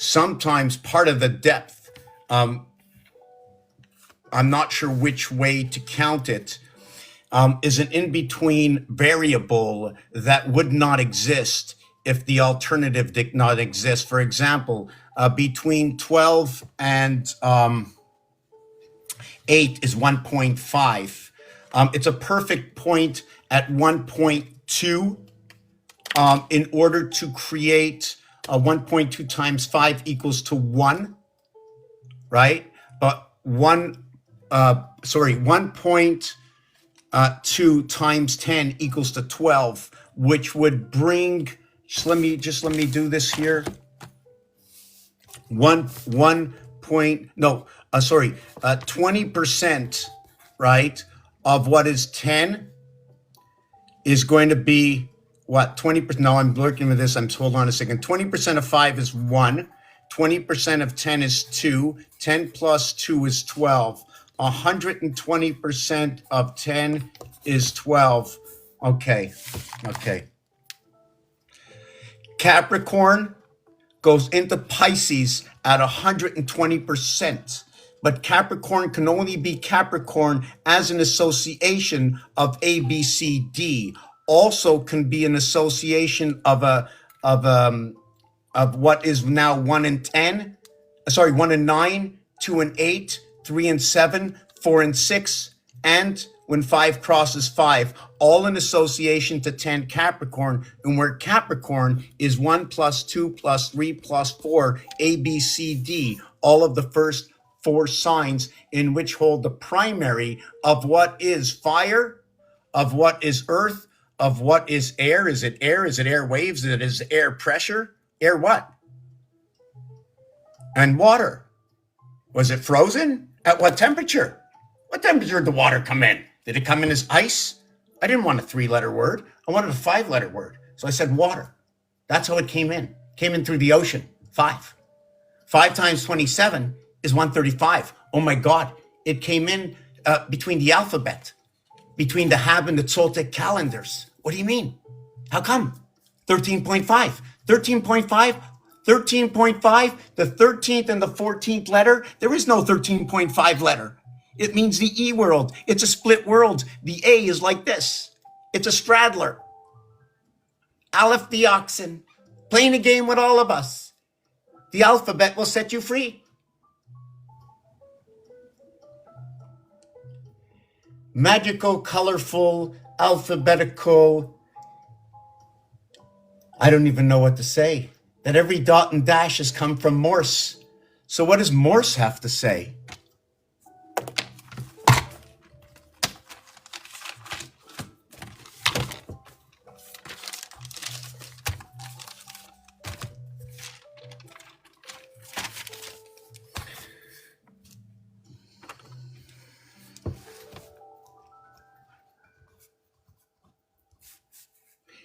sometimes part of the depth, um, I'm not sure which way to count it, is an in-between variable that would not exist if the alternative did not exist. For example, between 12 and 8 is 1.5. It's a perfect point at 1.2 in order to create 1.2 times 5 equals to 1, right? But 1.2 times 10 equals to 12, which would bring, let me do this here. 20%, right, of what is 10 is going to be what? 20%. Now I'm looking with this. Hold on a second. 20% of 5 is 1. 20% of 10 is 2. 10 plus 2 is 12. 120% of 10 is 12. Okay. Capricorn goes into Pisces at 120%. But Capricorn can only be Capricorn as an association of A, B, C, D. Also can be an association of what is now 1 and 10. 1 and 9, 2 and 8, 3 and 7, 4 and 6, and when 5 crosses 5, all in association to 10 Capricorn, and where Capricorn is 1 plus 2 plus 3 plus 4, A, B, C, D, all of the first 4 signs in which hold the primary of what is fire, of what is earth, of what is air. Is it air? Is it air waves? Is it air pressure? Air what? And water. Was it frozen? At what temperature? What temperature did the water come in? Did it come in as ice? I didn't want a 3-letter word. I wanted a 5-letter word. So I said water. That's how it came in. Came in through the ocean. 5. 5 times 27 is 135. Oh my God. It came in between the alphabet, between the Hab and the Toltec calendars. What do you mean? How come? 13.5. 13.5. 13.5, the 13th and the 14th letter. There is no 13.5 letter. It means the E world. It's a split world. The A is like this. It's a straddler. Aleph the oxen, playing a game with all of us. The alphabet will set you free. Magical, colorful, alphabetical. I don't even know what to say. That every dot and dash has come from Morse. So what does Morse have to say?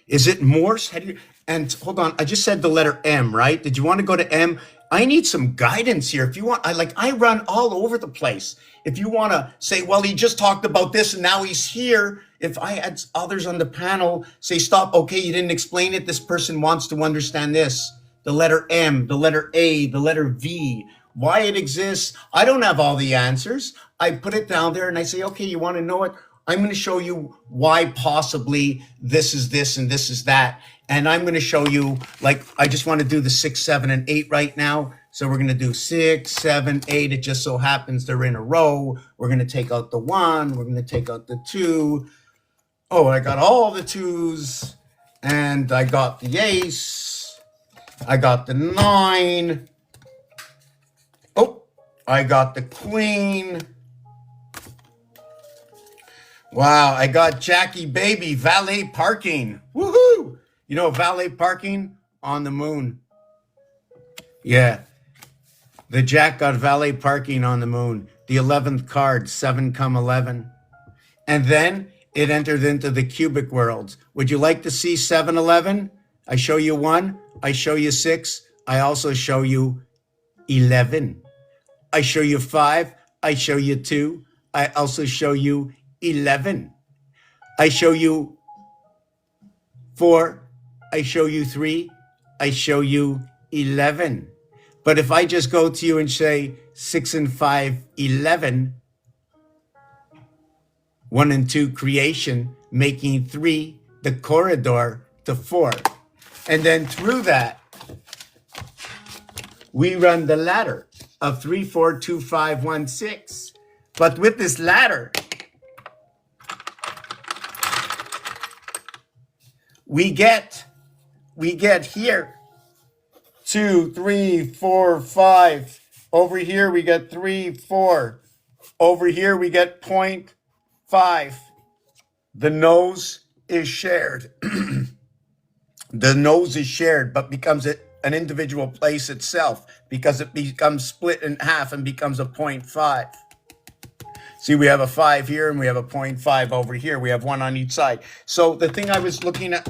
Is it Morse? And hold on, I just said the letter M, right? Did you want to go to M? I need some guidance here. If you want, I run all over the place. If you want to say, well, he just talked about this and now he's here. If I had others on the panel say, stop, okay, you didn't explain it. This person wants to understand this. The letter M, the letter A, the letter V, why it exists. I don't have all the answers. I put it down there and I say, okay, you want to know it? I'm going to show you why possibly this is this and this is that. And I'm going to show you, I just want to do the 6, 7, and 8 right now. So we're going to do 6, 7, 8. It just so happens they're in a row. We're going to take out the 1. We're going to take out the 2. Oh, I got all the 2s. And I got the ace. I got the 9. Oh, I got the queen. Wow, I got Jackie Baby, valet parking. Woohoo! You know, valet parking on the moon. Yeah, the Jack got valet parking on the moon. The 11th card, 7 come 11. And then it entered into the cubic world. Would you like to see 7-11? I show you 1, I show you 6, I also show you 11. I show you 5, I show you 2, I also show you 11. I show you 4, I show you 3, I show you 11. But if I just go to you and say 6 and 5, 11, 1 and 2 creation, making 3 the corridor to 4. And then through that, we run the ladder of 3, 4, 2, 5, 1, 6. But with this ladder, we get here 2, 3, 4, 5. Over here we get 3, 4. Over here we get 0.5. The nose is shared. The nose is shared, but becomes an individual place itself because it becomes split in half and becomes a 0.5. See, we have a 5 here and we have a 0.5 over here. We have one on each side. So the thing I was looking at,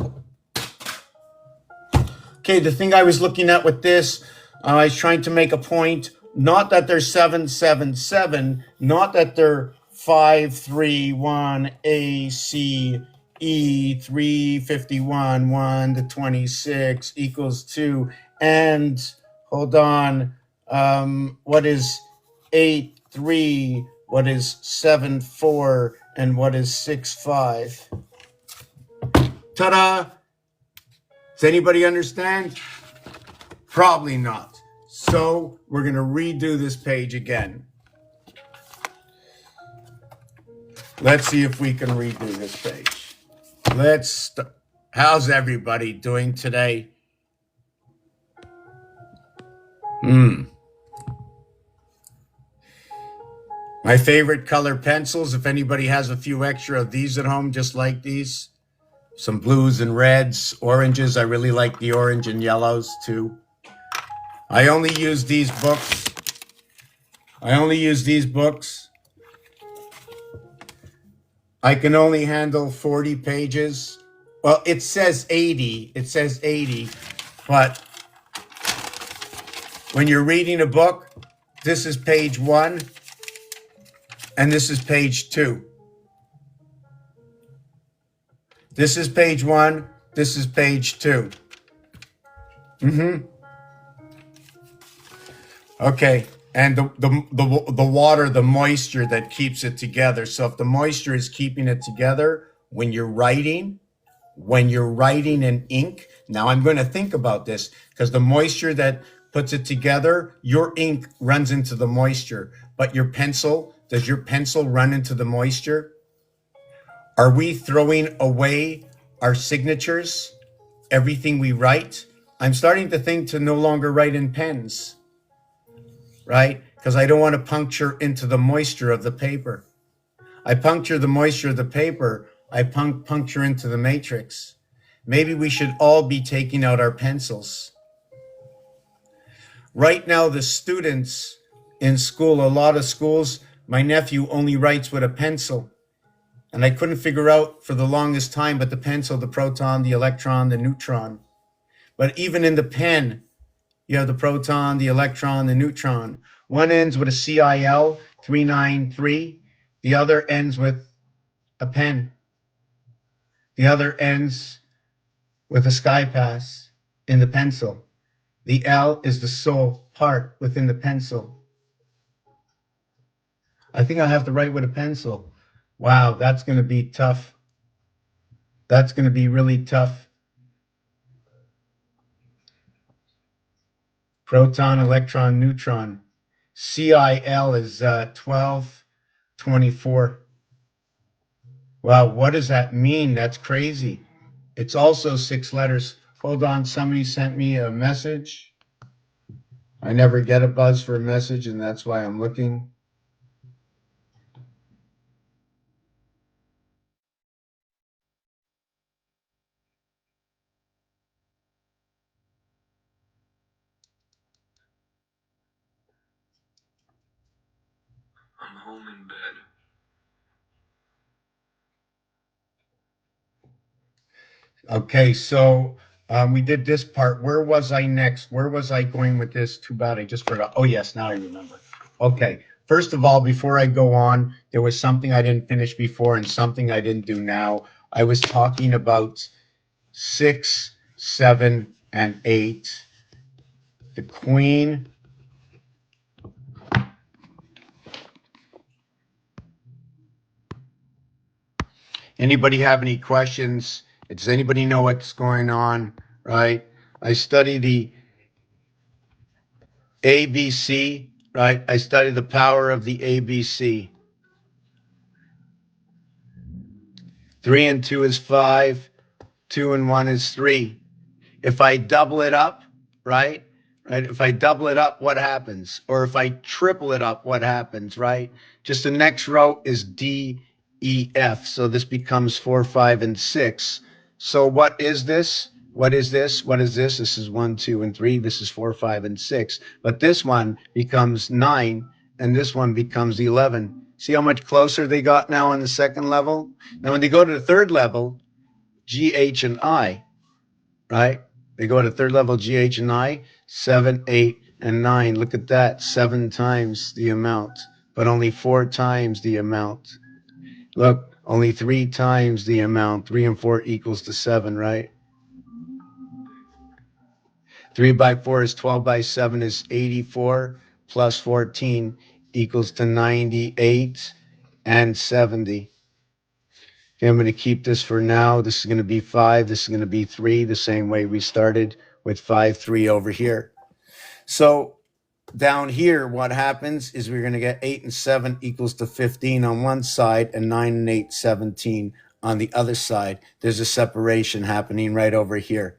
with this, I was trying to make a point, not that they're 7, 7, 7, not that they're 5, 3, 1, A, C, E, 351, 1 to 26 equals 2. And hold on, what is 8, 3? What is 7, 4? And what is 6, 5? Ta-da! Does anybody understand? Probably not. So we're going to redo this page again. Let's see if we can redo this page. How's everybody doing today? My favorite color pencils, if anybody has a few extra of these at home, just like these. Some blues and reds, oranges. I really like the orange and yellows too. I only use these books. I can only handle 40 pages. Well, it says 80. But when you're reading a book, this is page 1 and this is page 2. This is page 1, this is page 2. Okay, and the water, the moisture that keeps it together. So if the moisture is keeping it together when you're writing in ink, now I'm going to think about this because the moisture that puts it together, your ink runs into the moisture, but does your pencil run into the moisture? Are we throwing away our signatures, everything we write? I'm starting to think to no longer write in pens, right? Because I don't want to puncture into the moisture of the paper. I puncture the moisture of the paper, I puncture into the matrix. Maybe we should all be taking out our pencils. Right now, the students in school, a lot of schools, my nephew only writes with a pencil. And I couldn't figure out for the longest time, but the pencil, the proton, the electron, the neutron. But even in the pen, you have the proton, the electron, the neutron. One ends with a CIL 393. The other ends with a pen. The other ends with a sky pass in the pencil. The L is the sole part within the pencil. I think I have to write with a pencil. Wow, that's going to be tough. That's going to be really tough. Proton, electron, neutron. CIL is 1224. Wow, what does that mean? That's crazy. It's also 6 letters. Hold on, somebody sent me a message. I never get a buzz for a message, and that's why I'm looking. I'm home in bed. Okay, so we did this part. Where was I next? Where was I going with this? Too bad I just forgot. Oh, yes, now I remember. Okay, first of all, before I go on, there was something I didn't finish before and something I didn't do now. I was talking about 6, 7, and 8. The queen, Anybody have any questions? Does anybody know what's going on? Right? I study the ABC, right? I study the power of the ABC. 3 and 2 is 5. 2 and 1 is 3. If I double it up, right? Right. If I double it up, what happens? Or if I triple it up, what happens? Right. Just the next row is D, E, F. So this becomes 4, 5, and 6. So what is this? What is this? What is this? This is 1, 2, and 3. This is 4, 5, and 6. But this one becomes 9, and this one becomes 11. See how much closer they got now on the second level? Now, when they go to the third level, G, H, and I, right? They go to third level G, H, and I, 7, 8, and 9. Look at that, 7 times the amount, but only 4 times the amount. Look, only 3 times the amount. 3 and 4 equals to 7, right? 3 by 4 is 12 by 7 is 84 plus 14 equals to 98 and 70. Okay, I'm going to keep this for now. This is going to be 5. This is going to be 3, the same way we started with 5, 3 over here. So down here, what happens is we're going to get 8 and 7 equals to 15 on one side and 9 and 8, 17 on the other side. There's a separation happening right over here.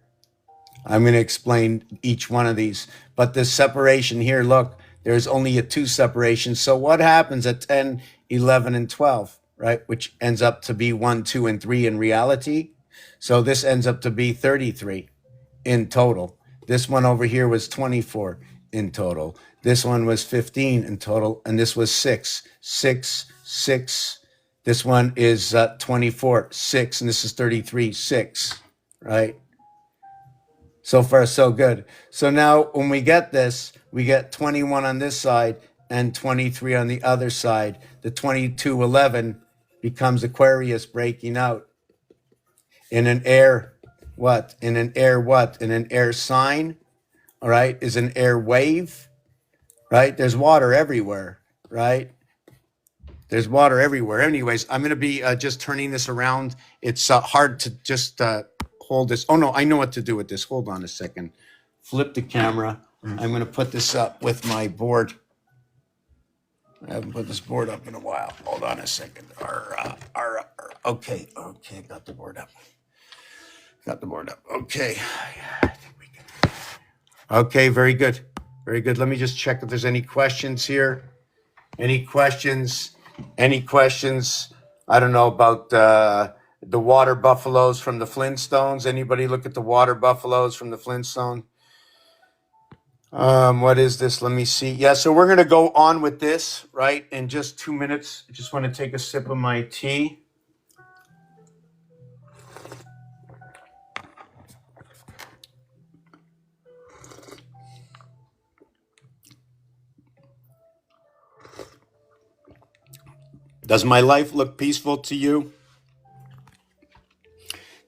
I'm going to explain each one of these. But this separation here, look, there's only a 2 separation. So what happens at 10, 11, and 12, right? Which ends up to be 1, 2, and 3 in reality. So this ends up to be 33 in total. This one over here was 24 in total. This one was 15 in total. And this was 6, 6, 6. This one is 24, 6. And this is 33, 6, right? So far, so good. So now when we get this, we get 21 on this side and 23 on the other side. The 2211 becomes Aquarius breaking out in an air what? In an air what? In an air sign, all right, is an air wave, right? There's water everywhere, right? There's water everywhere. Anyways, I'm going to be just turning this around. It's hard to just hold this. Oh, no, I know what to do with this. Hold on a second. Flip the camera. I'm going to put this up with my board. I haven't put this board up in a while. Hold on a second. Okay, got the board up. Got the board up. Okay. I think we can. Okay, very good. Very good. Let me just check if there's any questions here. Any questions? Any questions? I don't know about the water buffaloes from the Flintstones. Anybody look at the water buffaloes from the Flintstone? What is this? Let me see. Yeah, so we're going to go on with this, right, in just 2 minutes. I just want to take a sip of my tea. Does my life look peaceful to you?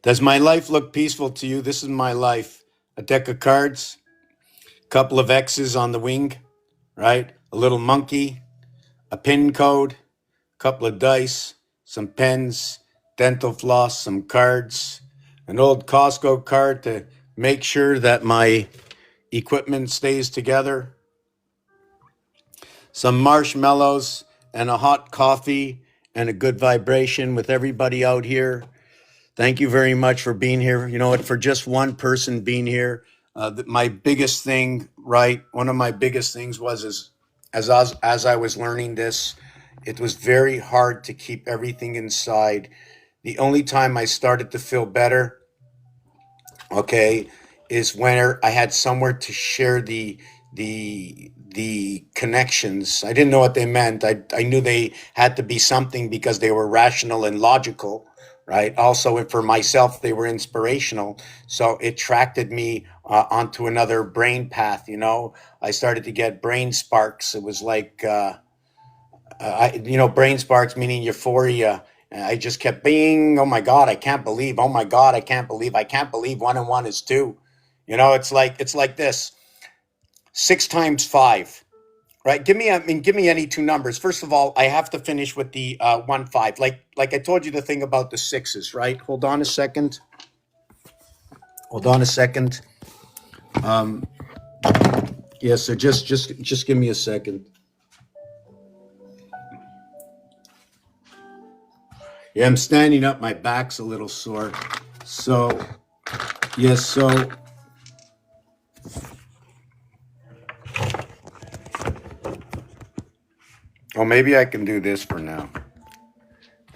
Does my life look peaceful to you? This is my life. A deck of cards, a couple of X's on the wing, right? A little monkey, a pin code, a couple of dice, some pens, dental floss, some cards, an old Costco card to make sure that my equipment stays together, some marshmallows, and a hot coffee, and a good vibration with everybody out here. Thank you very much for being here. You know what? For just one person being here, my biggest thing, right? One of my biggest things was as I was learning this, it was very hard to keep everything inside. The only time I started to feel better, okay, is when I had somewhere to share the connections. I didn't know what they meant. I knew they had to be something because they were rational and logical, right? Also, for myself, they were inspirational. So it attracted me onto another brain path. You know, I started to get brain sparks. It was like, brain sparks meaning euphoria. And I just kept being, oh my God, I can't believe. Oh my God, I can't believe. I can't believe 1 and 1 is 2. You know, it's like this. 6 times 5. Right. Give me any two numbers. First of all, I have to finish with the 1 5. Like I told you the thing about the sixes, right? Hold on a second. Hold on a second. Um, yeah, so just give me a second. Yeah, I'm standing up, my back's a little sore. So yes, so oh maybe I can do this for now.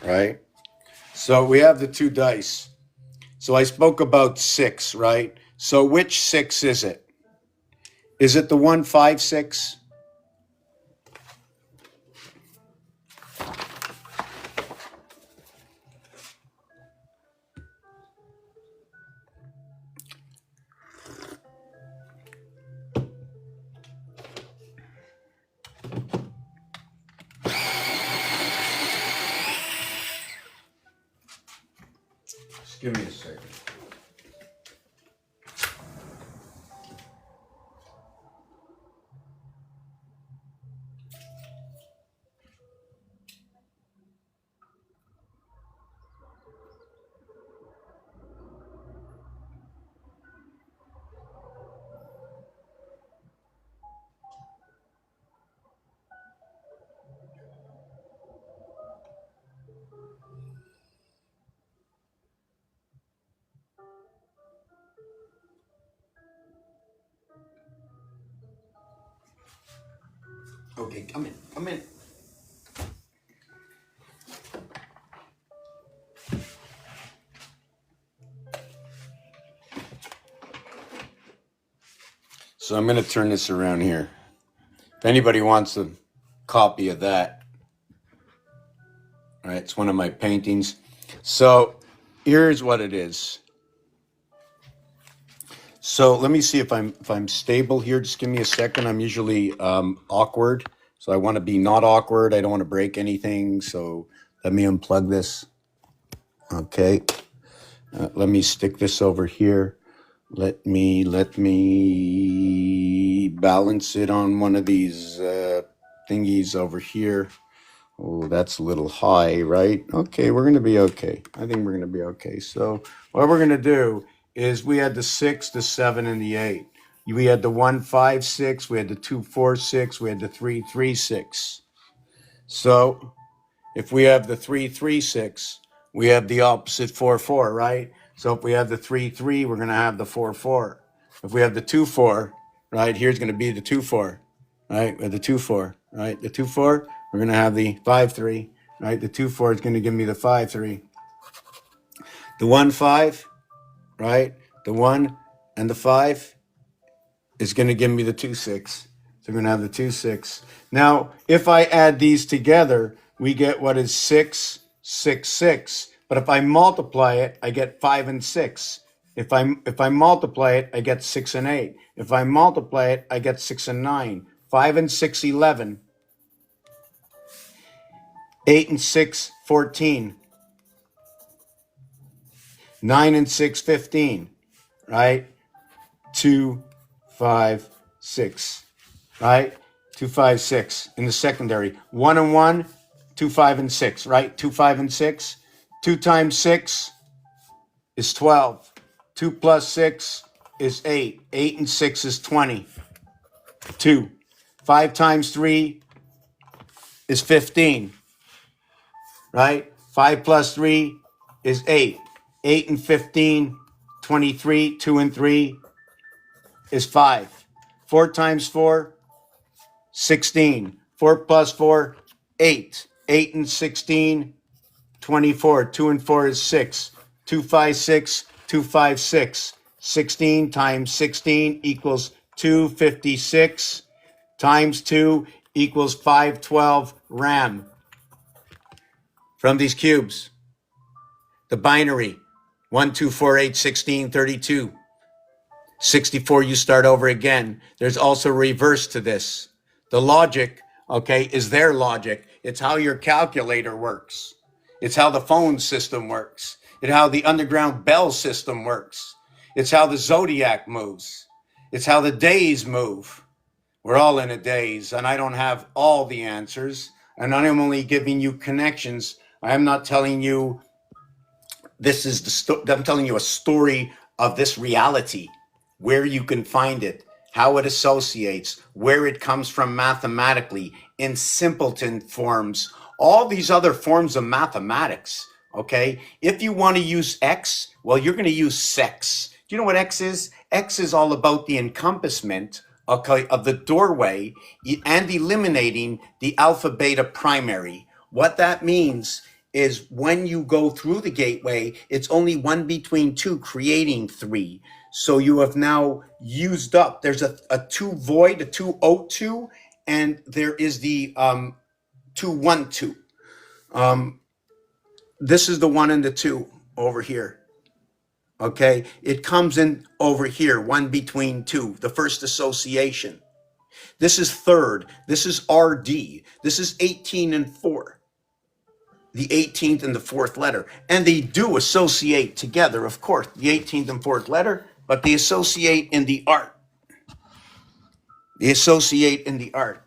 Right? So we have the two dice. So I spoke about six, right? So which six is it? Is it the 1 5 6? Just give me a second. Okay, come in. Come in. So I'm going to turn this around here. If anybody wants a copy of that, right? It's one of my paintings. So here's what it is. So let me see if I'm stable here. Just give me a second. I'm usually awkward, so I want to be not awkward. I don't want to break anything. So let me unplug this. Okay. Let me stick this over here. Let me balance it on one of these thingies over here. Oh, that's a little high, right? Okay, we're going to be okay. I think we're going to be okay. So what we're going to do is we had the 6, the 7, and the 8. We had the 1 5 6. We had the 2 4 6. We had the 3 3 6. So if we have the 3 3 6, we have the opposite 4 4, right? So if we have the 3 3, we're going to have the 4 4. If we have the 2 4, right, here's going to be the 2 4, right? With the 2 4, right? The 2 4, we're going to have the 5 3, right? The 2 4 is going to give me the 5 3. The 1 5, right? The 1 and the 5 is going to give me the 2 6. So we're going to have the 2 6. Now, if I add these together, we get what is 6 6 6. But if I multiply it, I get 5 and 6. If I multiply it, I get 6 and 8. If I multiply it, I get 6 and 9. 5 and 6 11. 8 and 6 14. 9 and 6 15. Right? 2 5 6. Right? 2 5 6 in the secondary. 1 and 1, 2 5 and 6, right? 2 5 and 6. 2 times 6 is 12. 2 plus 6 is 8. 8 and 6 is 20. 2. 5 times 3 is 15, right? 5 plus 3 is 8. 8 and 15, 23. 2 and 3 is 5. 4 times 4, 16. 4 plus 4, 8. 8 and 16, 24. 2 and 4 is 6. 2 5 6, 2 5 6. 16 times 16 equals 256 times 2 equals 512 RAM. From these cubes, the binary 1 2 4 8 16 32. 64, you start over again. There's also reverse to this. The logic, okay, is their logic. It's how your calculator works. It's how the phone system works. It's how the underground bell system works. It's how the zodiac moves. It's how the days move, We're all in a daze, and I don't have all the answers. And I'm only giving you connections. I am not telling you this is I'm telling you a story of this reality, where you can find it, how it associates, where it comes from mathematically, in simpleton forms, all these other forms of mathematics. Okay. If you want to use X, well, you're going to use sex. Do you know what X is? X is all about the encompassment, okay, of the doorway and eliminating the alpha beta primary. What that means is when you go through the gateway, it's only one between two, creating three. So you have now used up, there's a two void, a two O2, and there is the 2 1 2. This is the 1 and the 2 over here. Okay, it comes in over here, one between two, the first association. This is third. This is RD. This is 18 and 4. The 18th and the fourth letter. And they do associate together, of course, the 18th and fourth letter, but they associate in the art. They associate in the art.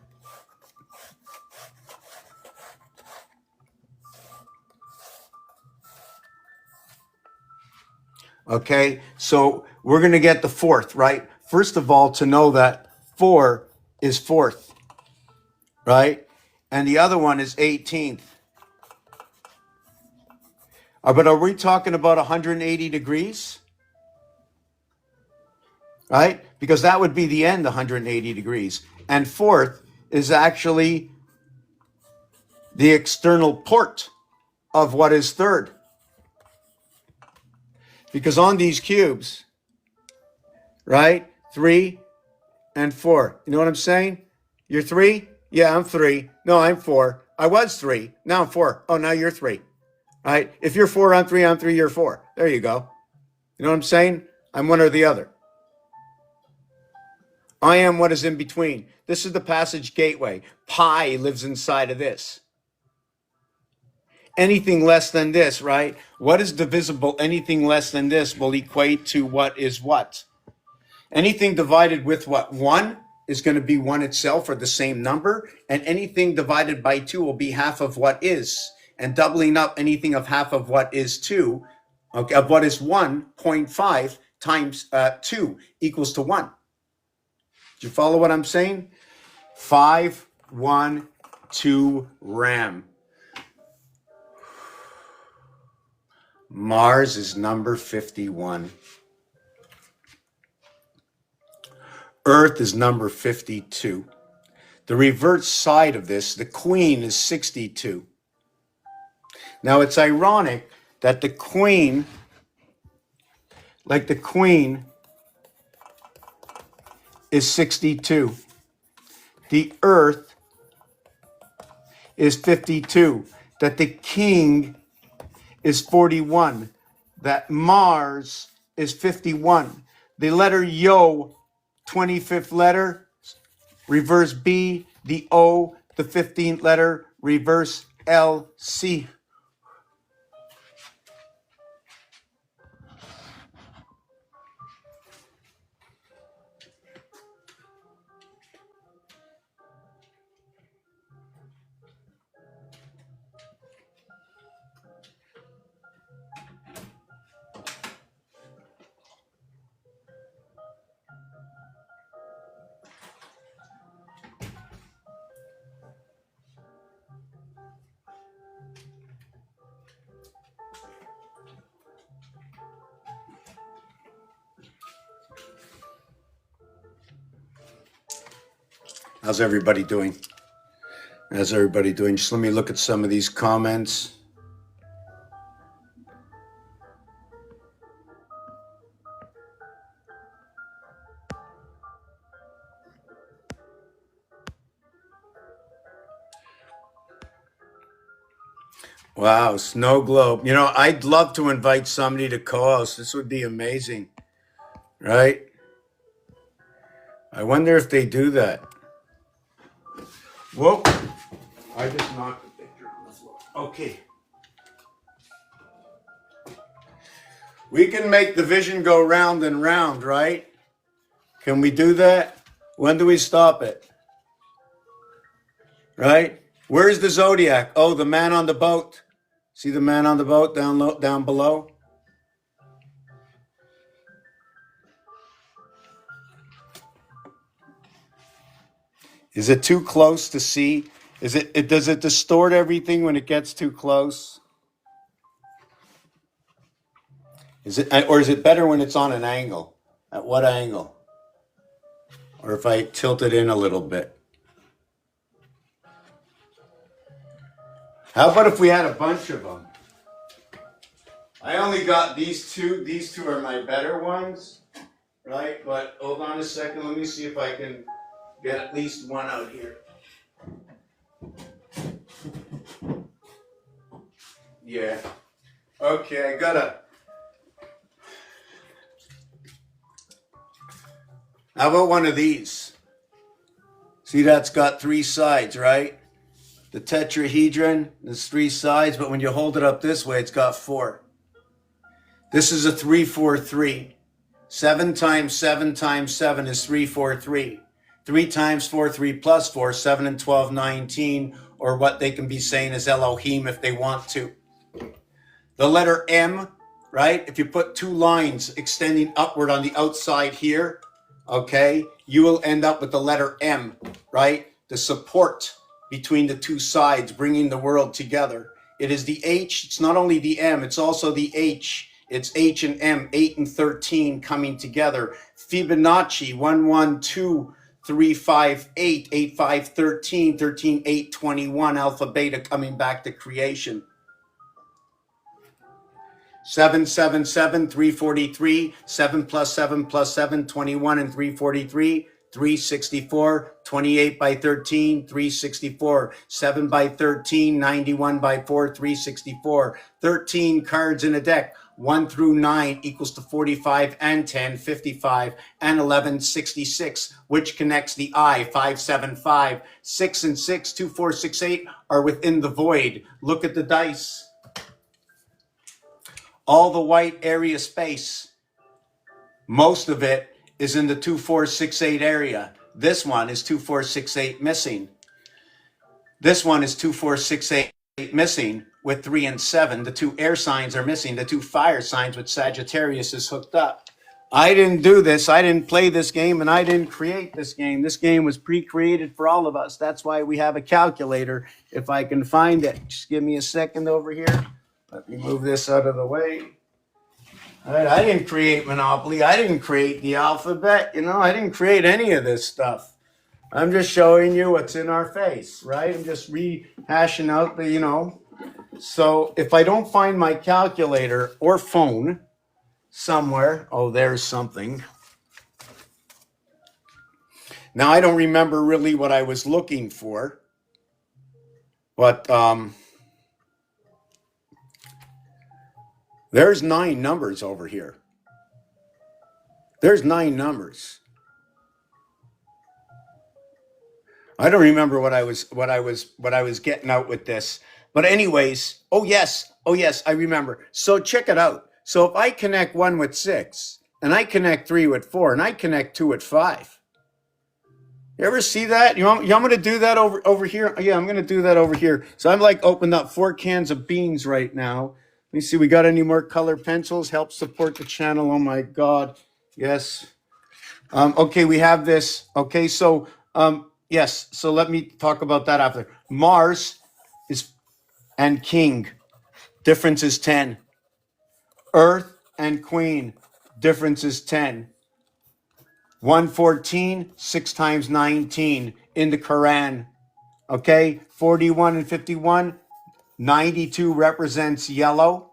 Okay, so we're going to get the fourth, right? First of all, to know that 4 is fourth, right? And the other one is 18th. But are we talking about 180 degrees? Right? Because that would be the end, 180 degrees. And fourth is actually the external port of what is third. Because on these cubes, right? 3 and 4. You know what I'm saying? You're 3? Yeah, I'm 3. No, I'm 4. I was 3. Now I'm 4. Oh, now you're 3. Right? If you're 4, I'm 3, I'm 3, you're 4. There you go. You know what I'm saying? I'm one or the other. I am what is in between. This is the passage gateway. Pi lives inside of this. Anything less than this, right? What is divisible? Anything less than this will equate to what is what? Anything divided with what? 1 is going to be 1 itself, or the same number. And anything divided by 2 will be half of what is. And doubling up anything of half of what is 2, okay, of what is 1.5 times 2 equals to 1. Do you follow what I'm saying? 5, 1, 2, RAM. Mars is number 51. Earth is number 52. The reverse side of this, the Queen, is 62. Now it's ironic that the Queen, like the Queen, is 62. The Earth is 52. That the King is 41. That Mars is 51. The letter Yo, 25th letter, reverse B. The O, the 15th letter, reverse L, C. How's everybody doing? How's everybody doing? Just let me look at some of these comments. Wow, snow globe. You know, I'd love to invite somebody to co-host. This would be amazing, right? I wonder if they do that. Whoa, I just knocked the picture on the floor. Okay. We can make the vision go round and round, right? Can we do that? When do we stop it? right? Where's the zodiac? Oh, the man on the boat. See the man on the boat down below? Is it too close to see? Does it distort everything when it gets too close? Or is it better when it's on an angle? At what angle? Or if I tilt it in a little bit? How about if we had a bunch of them? I only got these two. These two are my better ones, right? But hold on a second. Let me see if I can get at least one out here. Yeah. Okay, I gotta. How about one of these? See, that's got three sides, right? The tetrahedron, there's three sides, but when you hold it up this way, it's got four. This is a 3-4-3. 7 times 7 times 7 is 3-4-3. 3 times 4, 3 plus 4, 7 and 12, 19, or what they can be saying is Elohim if they want to. The letter M, right? If you put two lines extending upward on the outside here, okay, you will end up with the letter M, right? The support between the two sides, bringing the world together. It is the H. It's not only the M, it's also the H. It's H and M, 8 and 13 coming together. Fibonacci, 1, 1, 2, 3, 5, 8, 8, 5, 13, 13, 8, 21, alpha, beta coming back to creation. 7, 7, 7, 343, 7 plus 7 plus 7, 21 and 343, 364, 28 by 13, 364, 7 by 13, 91 by 4, 364, 13 cards in a deck, 1 through 9 equals to 45 and 10, 55 and 11, 66, which connects the I, 5, 7, 5, 6 and 6, 2, 4, 6, 8 are within the void. Look at the dice. All the white area space, most of it is in the 2, 4, 6, 8 area. This one is 2, 4, 6, 8 missing. This one is 2, 4, 6, 8 missing with 3 and 7. The two air signs are missing. The two fire signs with Sagittarius is hooked up. I didn't do this. I didn't play this game, and I didn't create this game. This game was pre-created for all of us. That's why we have a calculator. If I can find it, just give me a second over here. Let me move this out of the way. All right, I didn't create Monopoly. I didn't create the alphabet. I didn't create any of this stuff. I'm just showing you what's in our face, right? I'm just rehashing out the. So if I don't find my calculator or phone somewhere, oh, there's something. Now, I don't remember really what I was looking for, but there's 9 numbers over here. There's 9 numbers. I don't remember what I was getting out with this. But anyways, oh yes, I remember. So check it out. So if I connect 1 with 6, and I connect 3 with 4, and I connect 2 with 5. You ever see that? I'm going to do that over here. Yeah, I'm going to do that over here. So I'm like opened up 4 cans of beans right now. Let me see. We got any more color pencils? Help support the channel. Oh my God. Yes. Okay, we have this. Okay, so yes. So let me talk about that after. Mars is and King. Difference is 10. Earth and Queen. Difference is 10. 114, 6 times 19 in the Quran. Okay, 41 and 51. 92 represents yellow.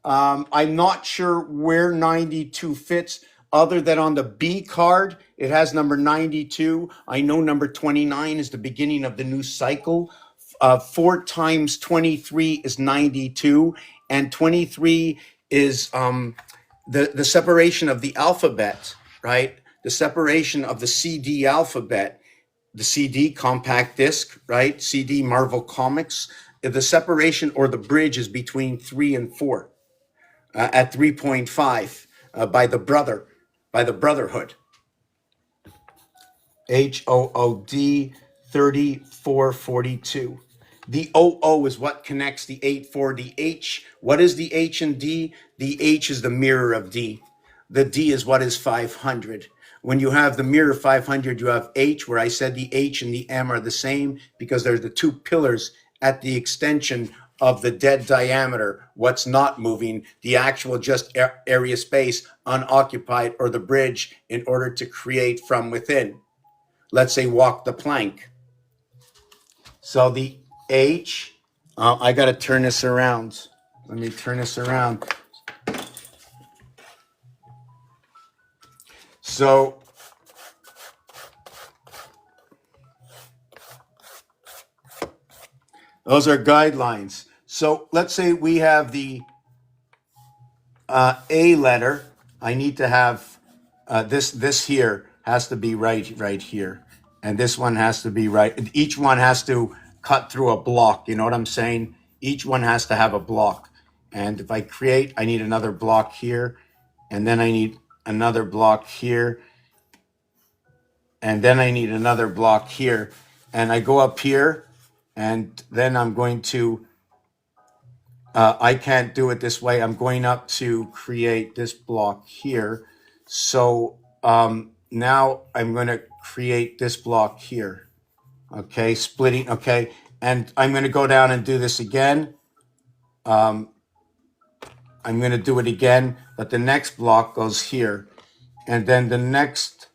I'm not sure where 92 fits other than on the B card. It has number 92. I know number 29 is the beginning of the new cycle. 4 times 23 is 92. And 23 is the separation of the alphabet, right? The separation of the CD alphabet, the CD compact disc, right? CD Marvel Comics. The separation or the bridge is between 3 and 4 at 3.5 by the Brotherhood. HOOD 3442. The OO is what connects the 84. The H, what is the H and D? The H is the mirror of D. The D is what is 500. When you have the mirror 500, you have H, where I said the H and the M are the same because they're the two pillars at the extension of the dead diameter. What's not moving, the actual just area space unoccupied, or the bridge in order to create from within. Let's say walk the plank. So the H, I got to turn this around. Let me turn this around. So those are guidelines. So let's say we have the A letter. I need to have this here has to be right here, and this one has to be right. Each one has to cut through a block. You know what I'm saying? Each one has to have a block. And if I create, I need another block here, and then I need another block here, and then I need another block here. And I go up here, and then I'm going to, I can't do it this way. I'm going up to create this block here. So now I'm going to create this block here. Okay, splitting, okay. And I'm going to go down and do this again. I'm going to do it again, but the next block goes here. And then the next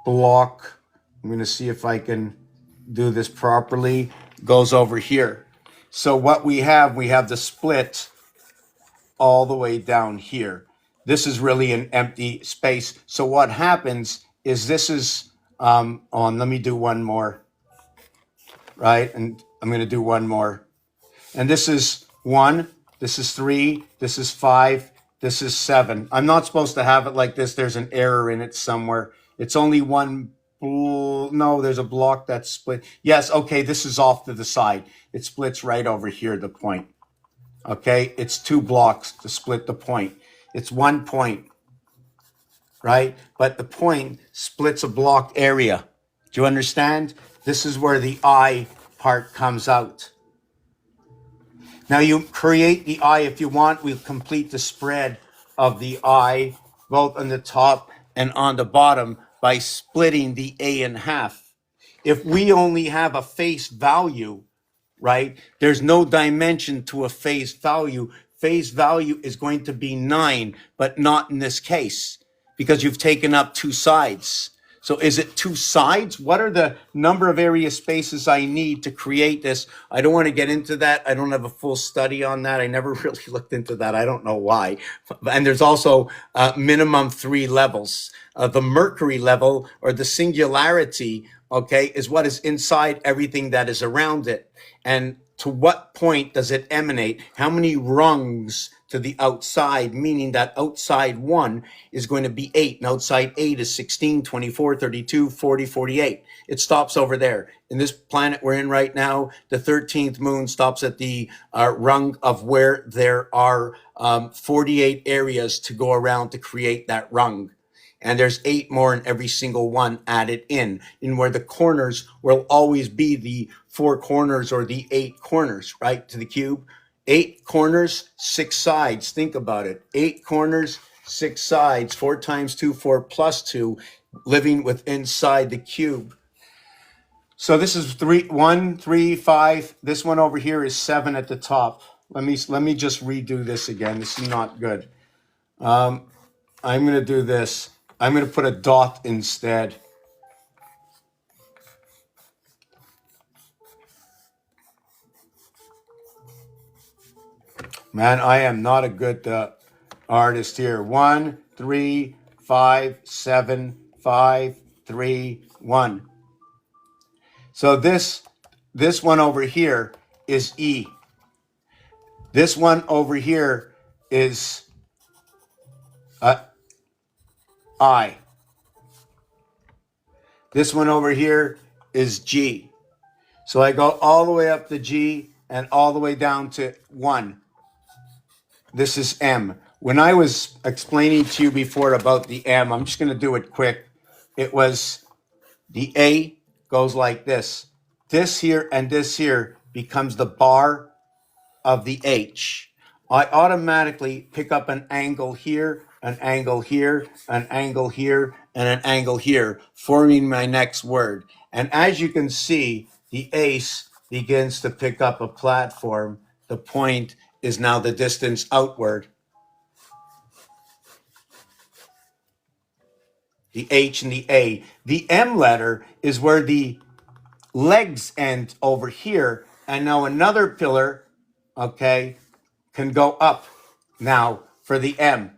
block, I'm going to see if I can do this properly, goes over here. So what we have the split all the way down here. This is really an empty space. So what happens is this is let me do one more, right? And I'm going to do one more. And this is 1, this is 3, this is 5, this is 7. I'm not supposed to have it like this. There's an error in it somewhere. It's only one. No, there's a block that's split. Yes, okay, this is off to the side. It splits right over here, the point. Okay, it's 2 blocks to split the point. It's 1 point, right? But the point splits a block area. Do you understand? This is where the I part comes out. Now you create the I if you want. We'll complete the spread of the I both on the top and on the bottom by splitting the A in half. If we only have a face value, right, there's no dimension to a face value. Face value is going to be 9, but not in this case because you've taken up 2 sides. So is it 2 sides? What are the number of area spaces I need to create this? I don't want to get into that. I don't have a full study on that. I never really looked into that. I don't know why. And there's also minimum 3 levels. The Mercury level, or the singularity, okay, is what is inside everything that is around it. And to what point does it emanate? How many rungs to the outside, meaning that outside 1 is going to be 8, and outside 8 is 16, 24, 32, 40, 48. It stops over there. In this planet we're in right now, the 13th moon stops at the rung of where there are 48 areas to go around to create that rung. And there's 8 more in every single one added in where the corners will always be the 4 corners or the 8 corners, right, to the cube. 8 corners, 6 sides. Think about it. 8 corners, 6 sides. 4 times 2, 4 plus 2, living within inside the cube. So this is 1, 3, 5. This one over here is 7 at the top. Let me just redo this again. This is not good. I'm going to do this. I'm going to put a dot instead. Man, I am not a good artist here. 1, 3, 5, 7, 5, 3, 1. So this one over here is E. This one over here is I. This one over here is G. So I go all the way up to G and all the way down to 1. This is M. When I was explaining to you before about the M, I'm just going to do it quick. It was the A goes like this. This here and this here becomes the bar of the H. I automatically pick up an angle here, an angle here, an angle here, and an angle here, forming my next word. And as you can see, the ace begins to pick up a platform. The point is now the distance outward. The H and the A. The M letter is where the legs end over here. And now another pillar, okay, can go up now for the M.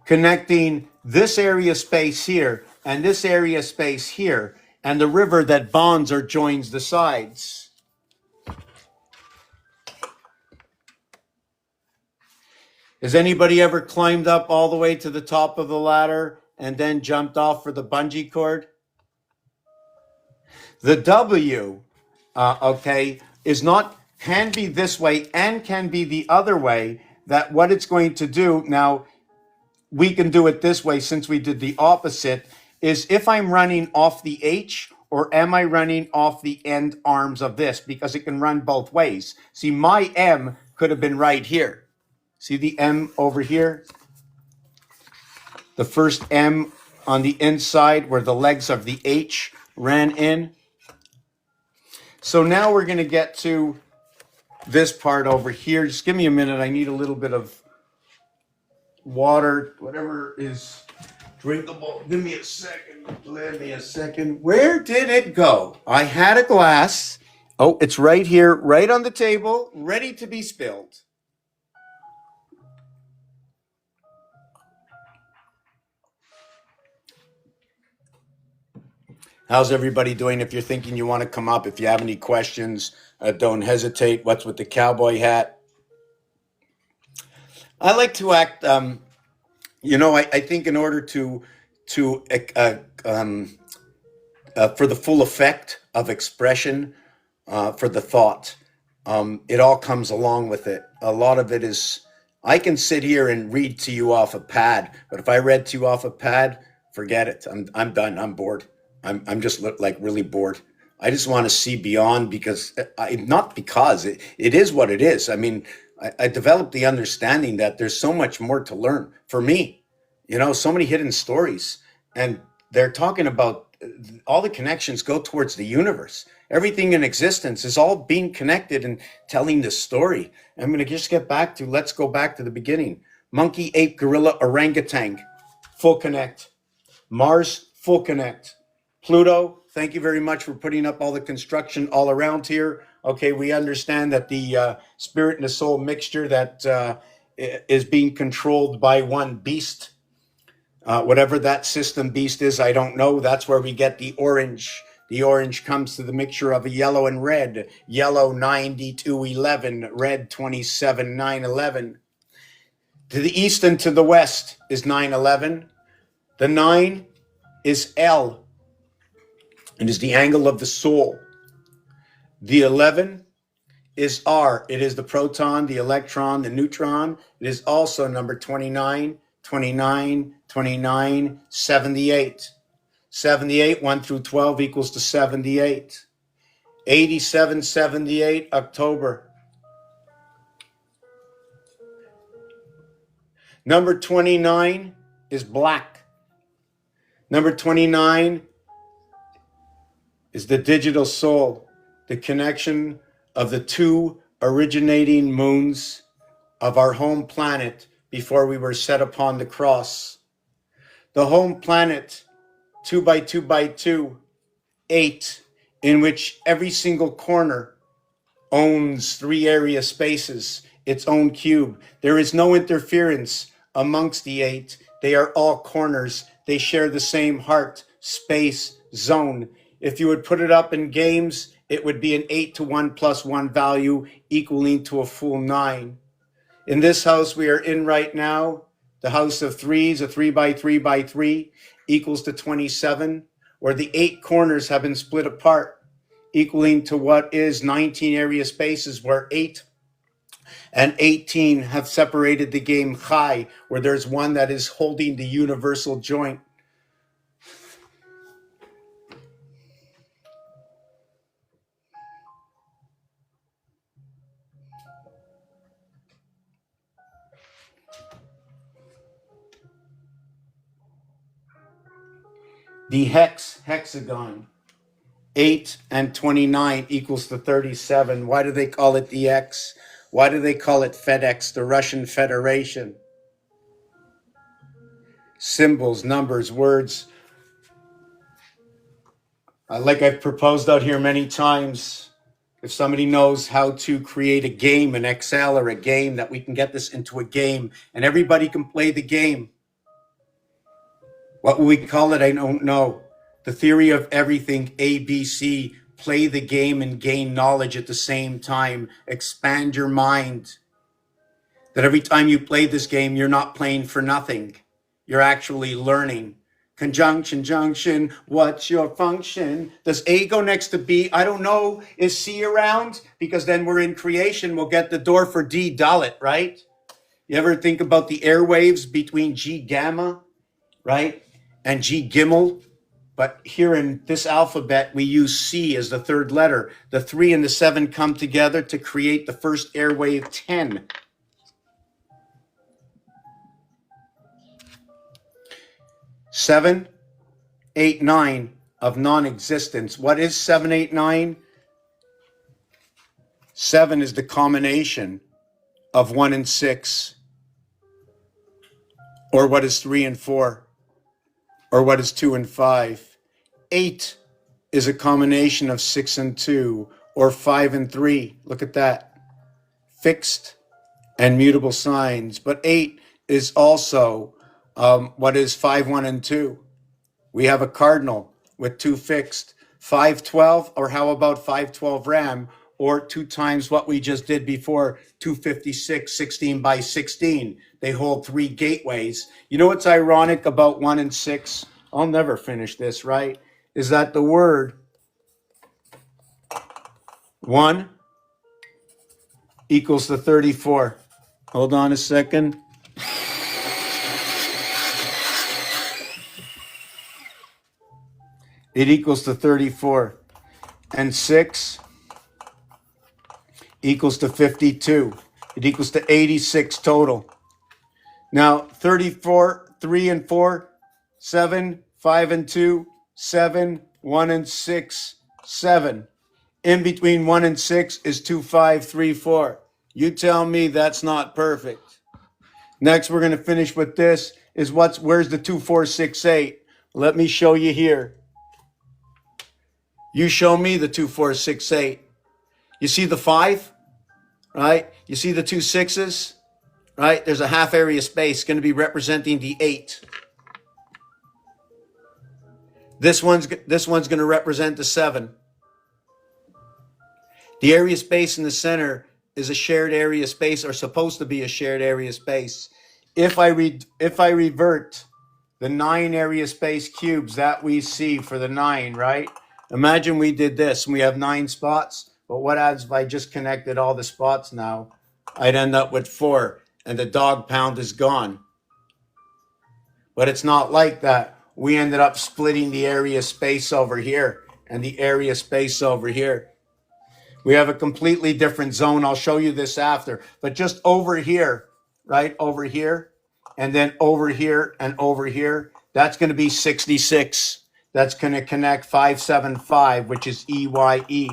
Connecting this area space here and this area space here, and the river that bonds or joins the sides. Has anybody ever climbed up all the way to the top of the ladder and then jumped off for the bungee cord? The W, okay, can be this way and can be the other way. That what it's going to do now, we can do it this way since we did the opposite, is if I'm running off the H or am I running off the end arms of this, because it can run both ways. See, my M could have been right here. See the M over here? The first M on the inside where the legs of the H ran in. So now we're going to get to this part over here. Just give me a minute. I need a little bit of water, whatever is drinkable. Give me a second. Give me a second. Where did it go? I had a glass. Oh, it's right here, right on the table, ready to be spilled. How's everybody doing? If you're thinking you want to come up, if you have any questions, don't hesitate. What's with the cowboy hat? I like to act, I think in order to for the full effect of expression, for the thought, it all comes along with it. A lot of it is, I can sit here and read to you off a pad, but if I read to you off a pad, forget it. I'm done. I'm bored. I'm just like really bored. I just want to see beyond because not because it is what it is. I mean, I developed the understanding that there's so much more to learn for me, so many hidden stories, and they're talking about all the connections go towards the universe. Everything in existence is all being connected and telling this story. I'm going to just let's go back to the beginning. Monkey, ape, gorilla, orangutan, full connect. Mars, full connect. Pluto, thank you very much for putting up all the construction all around here. Okay, we understand that the spirit and the soul mixture that is being controlled by one beast, whatever that system beast is, I don't know. That's where we get the orange. The orange comes to the mixture of a yellow and red. Yellow 9211, red 27911. To the east and to the west is 911. The 9 is L. It is the angle of the soul. The 11 is R. It is the proton, the electron, the neutron. It is also number 29, 29, 29, 78. 78, 1 through 12 equals to 78. 87, 78, October. Number 29 is black. Number 29 is the digital soul, the connection of the two originating moons of our home planet before we were set upon the cross. The home planet, 2 by 2 by 2, 8, in which every single corner owns 3 area spaces, its own cube. There is no interference amongst the 8. They are all corners. They share the same heart, space, zone. If you would put it up in games, it would be an 8 to 1 plus 1 value equaling to a full 9. In this house we are in right now, the house of threes, a 3 by 3 by 3 equals to 27, where the 8 corners have been split apart, equaling to what is 19 area spaces, where 8 and 18 have separated the game Chai, where there's one that is holding the universal joint. The hexagon. 8 and 29 equals to 37. Why do they call it the X? Why do they call it FedEx, the Russian Federation? Symbols, numbers, words. Like I've proposed out here many times, if somebody knows how to create a game, an Excel or a game, that we can get this into a game and everybody can play the game. What will we call it? I don't know. The theory of everything, ABC, play the game and gain knowledge at the same time. Expand your mind. That every time you play this game, you're not playing for nothing. You're actually learning. Conjunction, junction, what's your function? Does A go next to B? I don't know. Is C around? Because then we're in creation. We'll get the door for D, Dalit, right? You ever think about the airwaves between G gamma, right? And G Gimel? But here in this alphabet, we use C as the third letter. The 3 and the 7 come together to create the first airwave 10. 7, 8, 9 of non-existence. What is 7, 8, 9? 7 is the combination of 1 and 6. Or what is 3 and 4? Or what is 2 and 5? 8 is a combination of 6 and 2, or 5 and 3. Look at that. Fixed and mutable signs. But 8 is also what is 5, 1, and 2. We have a cardinal with 2 fixed. 512, or how about 512 RAM, or 2 times what we just did before, 256, 16 by 16. They hold 3 gateways. You know what's ironic about 1 and 6? I'll never finish this, right? Is that the word 1 equals to 34. Hold on a second. It equals to 34. And 6 equals to 52. It equals to 86 total. Now, 34, 3 and 4, 7, 5 and 2, 7, 1 and 6, 7. In between 1 and 6 is 2, 5, 3, 4. You tell me that's not perfect. Next, we're going to finish with this. Where's the 2, 4, 6, 8? Let me show you here. You show me the 2, 4, 6, 8. You see the 5, right? You see the 2 6s, right? There's a half area space going to be representing the 8. This one's going to represent the 7. The area space in the center is a shared area space, or supposed to be a shared area space. If I revert the 9 area space cubes that we see for the 9, right? Imagine we did this and we have 9 spots. But what happens if I just connected all the spots now? I'd end up with 4 and the dog pound is gone. But it's not like that. We ended up splitting the area space over here and the area space over here. We have a completely different zone. I'll show you this after. But just over here, right? Over here, and then over here and over here, that's going to be 66. That's going to connect 575, which is EYE.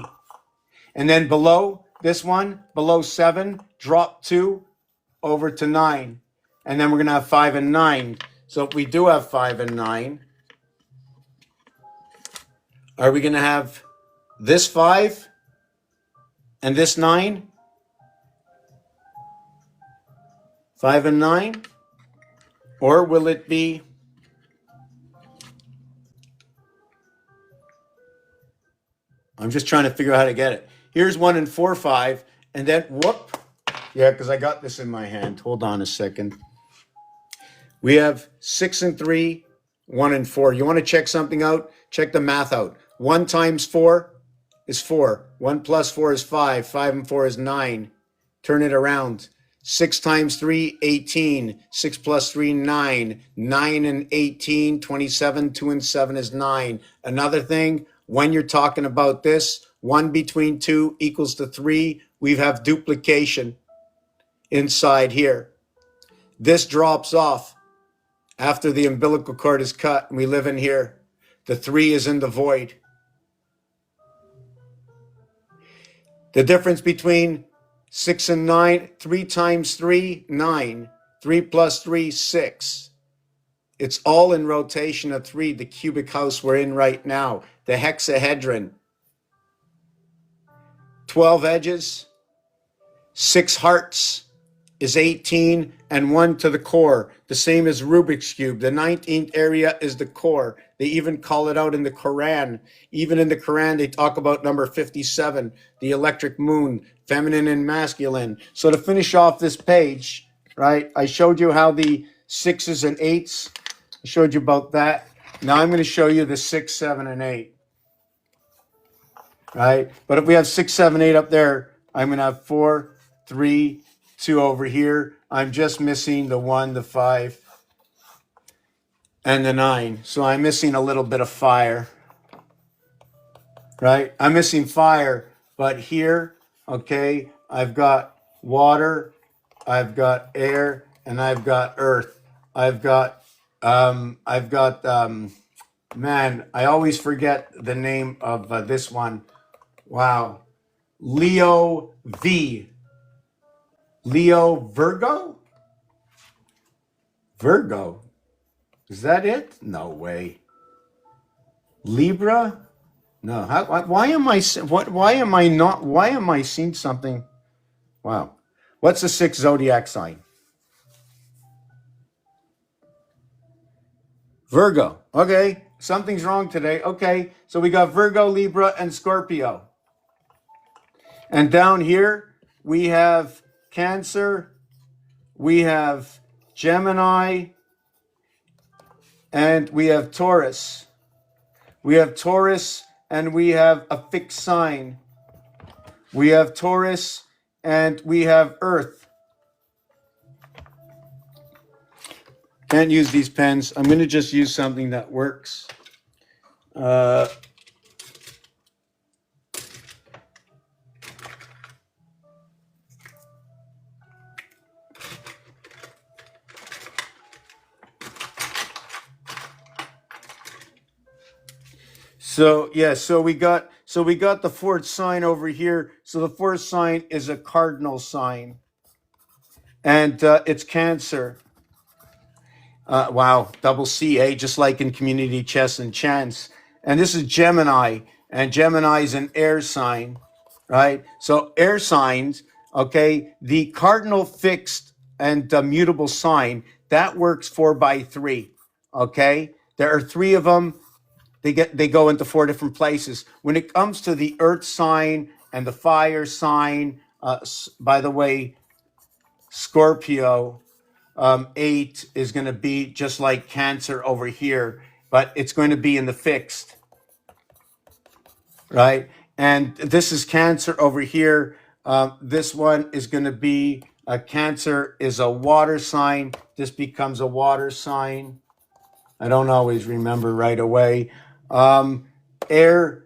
And then below this one, below 7, drop 2 over to 9. And then we're going to have 5 and 9. So if we do have 5 and 9, are we going to have this 5 and this 9? 5 and 9? Or will it be I'm just trying to figure out how to get it. Here's 1 and 4, 5, and then whoop. Yeah, because I got this in my hand. Hold on a second. We have 6 and 3, 1 and 4. You want to check something out? Check the math out. 1 times 4 is 4. 1 plus 4 is 5. 5 and 4 is 9. Turn it around. 6 times 3, 18. 6 plus 3, 9. 9 and 18, 27. 2 and 7 is 9. Another thing, when you're talking about this, 1 between 2 equals to 3. We have duplication inside here. This drops off after the umbilical cord is cut and we live in here. The 3 is in the void. The difference between 6 and 9, 3 times 3, 9. 3 plus 3, 6. It's all in rotation of 3, the cubic house we're in right now, the hexahedron. 12 edges, 6 hearts is 18, and 1 to the core, the same as Rubik's Cube. The 19th area is the core. They even call it out in the Quran. Even in the Quran, they talk about number 57, the electric moon, feminine and masculine. So to finish off this page, right, I showed you how the 6s and 8s, I showed you about that. Now I'm going to show you the 6, 7, and 8. Right? But if we have 6, 7, 8 up there, I'm going to have 4, 3, 2 over here. I'm just missing the 1, the 5, and the 9. So I'm missing a little bit of fire. Right? I'm missing fire. But here, okay, I've got water, I've got air, and I've got earth. I've got, man, I always forget the name of this one. Wow. Leo V. Leo Virgo? Virgo. Is that it? No way. Libra? No. Why am I seeing something? Wow. What's the 6th zodiac sign? Virgo. Okay. Something's wrong today. Okay. So we got Virgo, Libra, and Scorpio. And down here, we have Cancer, we have Gemini, and we have Taurus. We have Taurus, and we have a fixed sign. We have Taurus, and we have Earth. Can't use these pens. I'm going to just use something that works. So yeah, so we got the 4th sign over here. So the 4th sign is a cardinal sign, and it's Cancer. Wow, double C, eh? Just like in community chess and chance. And this is Gemini, and Gemini is an air sign, right? So air signs, okay, the cardinal fixed and mutable sign, that works 4 by 3, okay? There are 3 of them. They go into 4 different places. When it comes to the earth sign and the fire sign, by the way, Scorpio, 8 is going to be just like Cancer over here, but it's going to be in the fixed, right? And this is Cancer over here. This one is going to be Cancer is a water sign. This becomes a water sign. I don't always remember right away. Air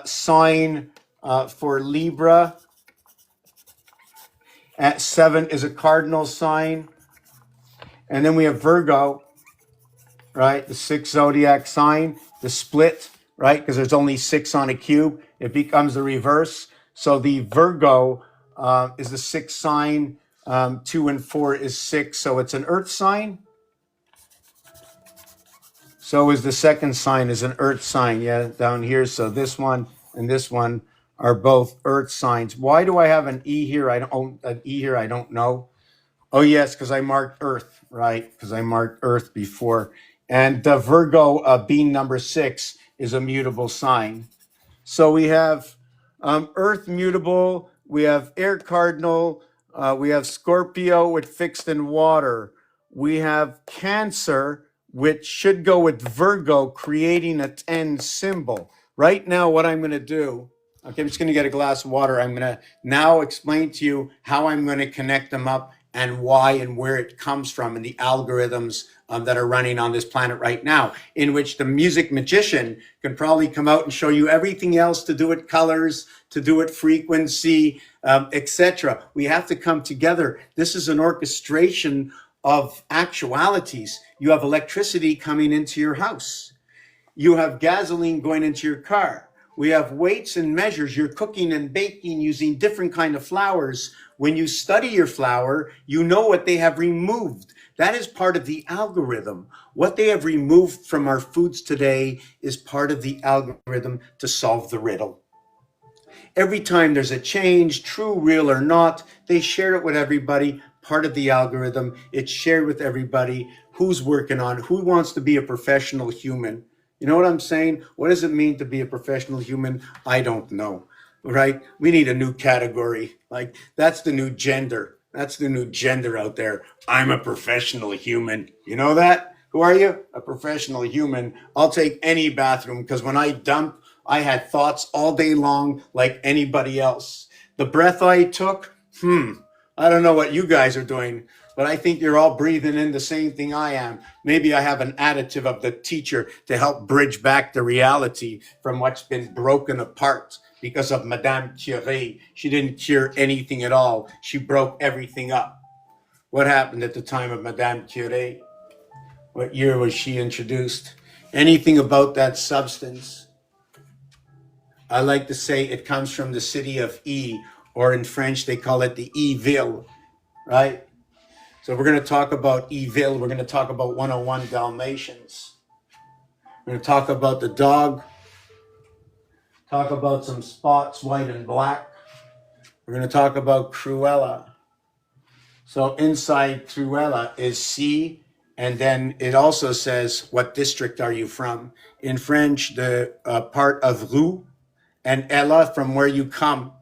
sign for Libra. At 7 is a cardinal sign. And then we have Virgo, right? The 6th zodiac sign, the split, right? Because there's only 6 on a cube. It becomes the reverse. So the Virgo is the 6th sign. 2 and 4 is 6. So it's an earth sign. So is the 2nd sign is an earth sign, yeah, down here. So this one and this one are both earth signs. Why do I have an E here? I don't know. Oh yes, because I marked Earth, right? Because I marked Earth before. And Virgo, being number 6, is a mutable sign. So we have Earth mutable, we have air cardinal, we have Scorpio with fixed in water. We have Cancer, which should go with Virgo, creating a 10 symbol. Right now, what I'm going to do, okay, I'm just going to get a glass of water. I'm going to now explain to you how I'm going to connect them up and why and where it comes from and the algorithms that are running on this planet right now, in which the music magician can probably come out and show you everything else to do with colors, to do with frequency, etc. We have to come together. This is an orchestration of actualities. You have electricity coming into your house. You have gasoline going into your car. We have weights and measures. You're cooking and baking using different kind of flours. When you study your flour, you know what they have removed. That is part of the algorithm. What they have removed from our foods today is part of the algorithm to solve the riddle. Every time there's a change, true, real, or not, they share it with everybody. Part of the algorithm, it's shared with everybody. Who's working on, who wants to be a professional human? You know what I'm saying? What does it mean to be a professional human? I don't know, right? We need a new category. Like, that's the new gender. That's the new gender out there. I'm a professional human. You know that? Who are you? A professional human. I'll take any bathroom because when I dump, I had thoughts all day long like anybody else. The breath I took, I don't know what you guys are doing, but I think you're all breathing in the same thing I am. Maybe I have an additive of the teacher to help bridge back the reality from what's been broken apart because of Madame Curie. She didn't cure anything at all. She broke everything up. What happened at the time of Madame Curie? What year was she introduced? Anything about that substance? I like to say it comes from the city of E, or in French, they call it the E-ville, right? So we're going to talk about E-ville. We're going to talk about 101 Dalmatians. We're going to talk about the dog, talk about some spots, white and black. We're going to talk about Cruella. So inside Cruella is C, and then it also says, what district are you from? In French, the part of Rue, and Ella, from where you come,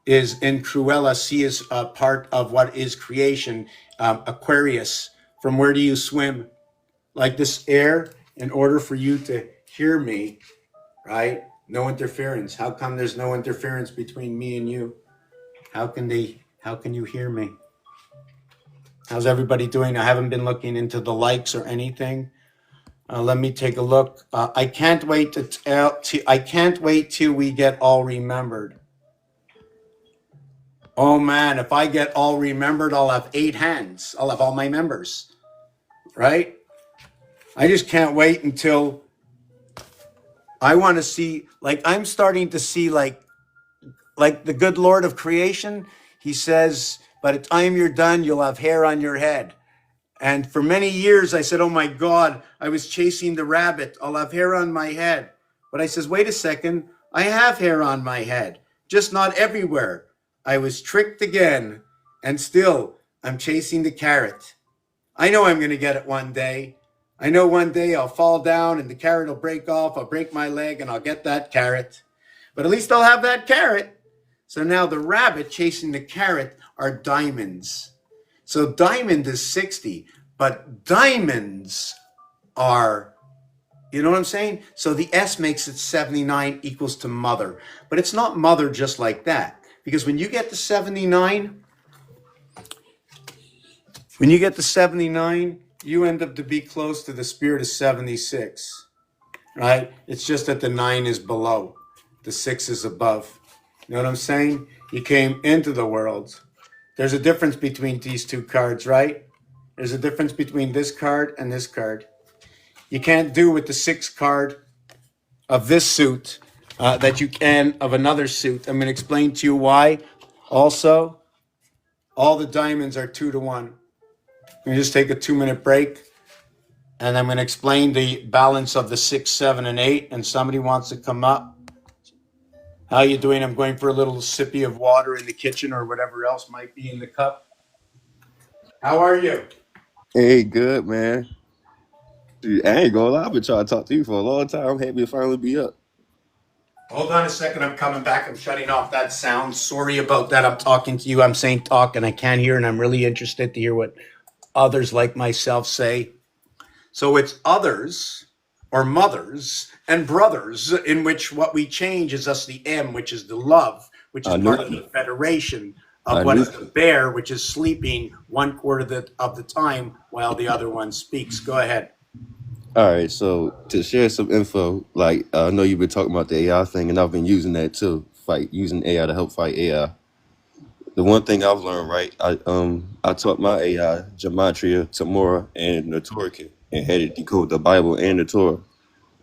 is in Cruella. C is a part of what is creation. Aquarius, from where do you swim? Like this air, in order for you to hear me, right? No interference. How come there's no interference between me and you? How can you hear me? How's everybody doing? I haven't been looking into the likes or anything. Let me take a look. I can't wait I can't wait till we get all remembered. Oh man, if I get all remembered, I'll have 8 hands. I'll have all my members, right? I just can't wait until I want to see, like, I'm starting to see, like the good Lord of creation. He says, by the time you're done, you'll have hair on your head. And for many years, I said, oh my God, I was chasing the rabbit. I'll have hair on my head. But I says, wait a second, I have hair on my head, just not everywhere. I was tricked again, and still I'm chasing the carrot. I know I'm going to get it one day. I know one day I'll fall down and the carrot will break off. I'll break my leg and I'll get that carrot. But at least I'll have that carrot. So now the rabbit chasing the carrot are diamonds. So diamond is 60, but diamonds are, you know what I'm saying? So the S makes it 79 equals to mother. But it's not mother just like that. Because when you get to 79, you end up to be close to the spirit of 76, right? It's just that the 9 is below, the 6 is above. You know what I'm saying? You came into the world. There's a difference between these two cards, right? There's a difference between this card and this card. You can't do with the 6 card of this suit that you can of another suit. I'm going to explain to you why. Also, all the diamonds are 2 to 1. I'm going to just take a 2-minute break, and I'm going to explain the balance of the 6, 7, and 8. And somebody wants to come up. How you doing? I'm going for a little sippy of water in the kitchen or whatever else might be in the cup. How are you? Hey, good man. Dude, I ain't gonna lie, I've been trying to talk to you for a long time. I'm happy to finally be up. Hold on a second. I'm coming back. I'm shutting off that sound. Sorry about that. I'm talking to you. I'm saying talk and I can't hear, and I'm really interested to hear what others like myself say. So it's others or mothers and brothers, in which what we change is us the M, which is the love, which is I part knew, of the federation of I what knew. is the bear, which is sleeping 1/4 of the time while the other one speaks. Go ahead. All right, so to share some info, like I know you've been talking about the AI thing, and I've been using that too, fight using AI to help fight AI. The one thing I've learned, right? I taught my AI Gematria, Tamora, and the Torah, and had it decode the Bible and the Torah.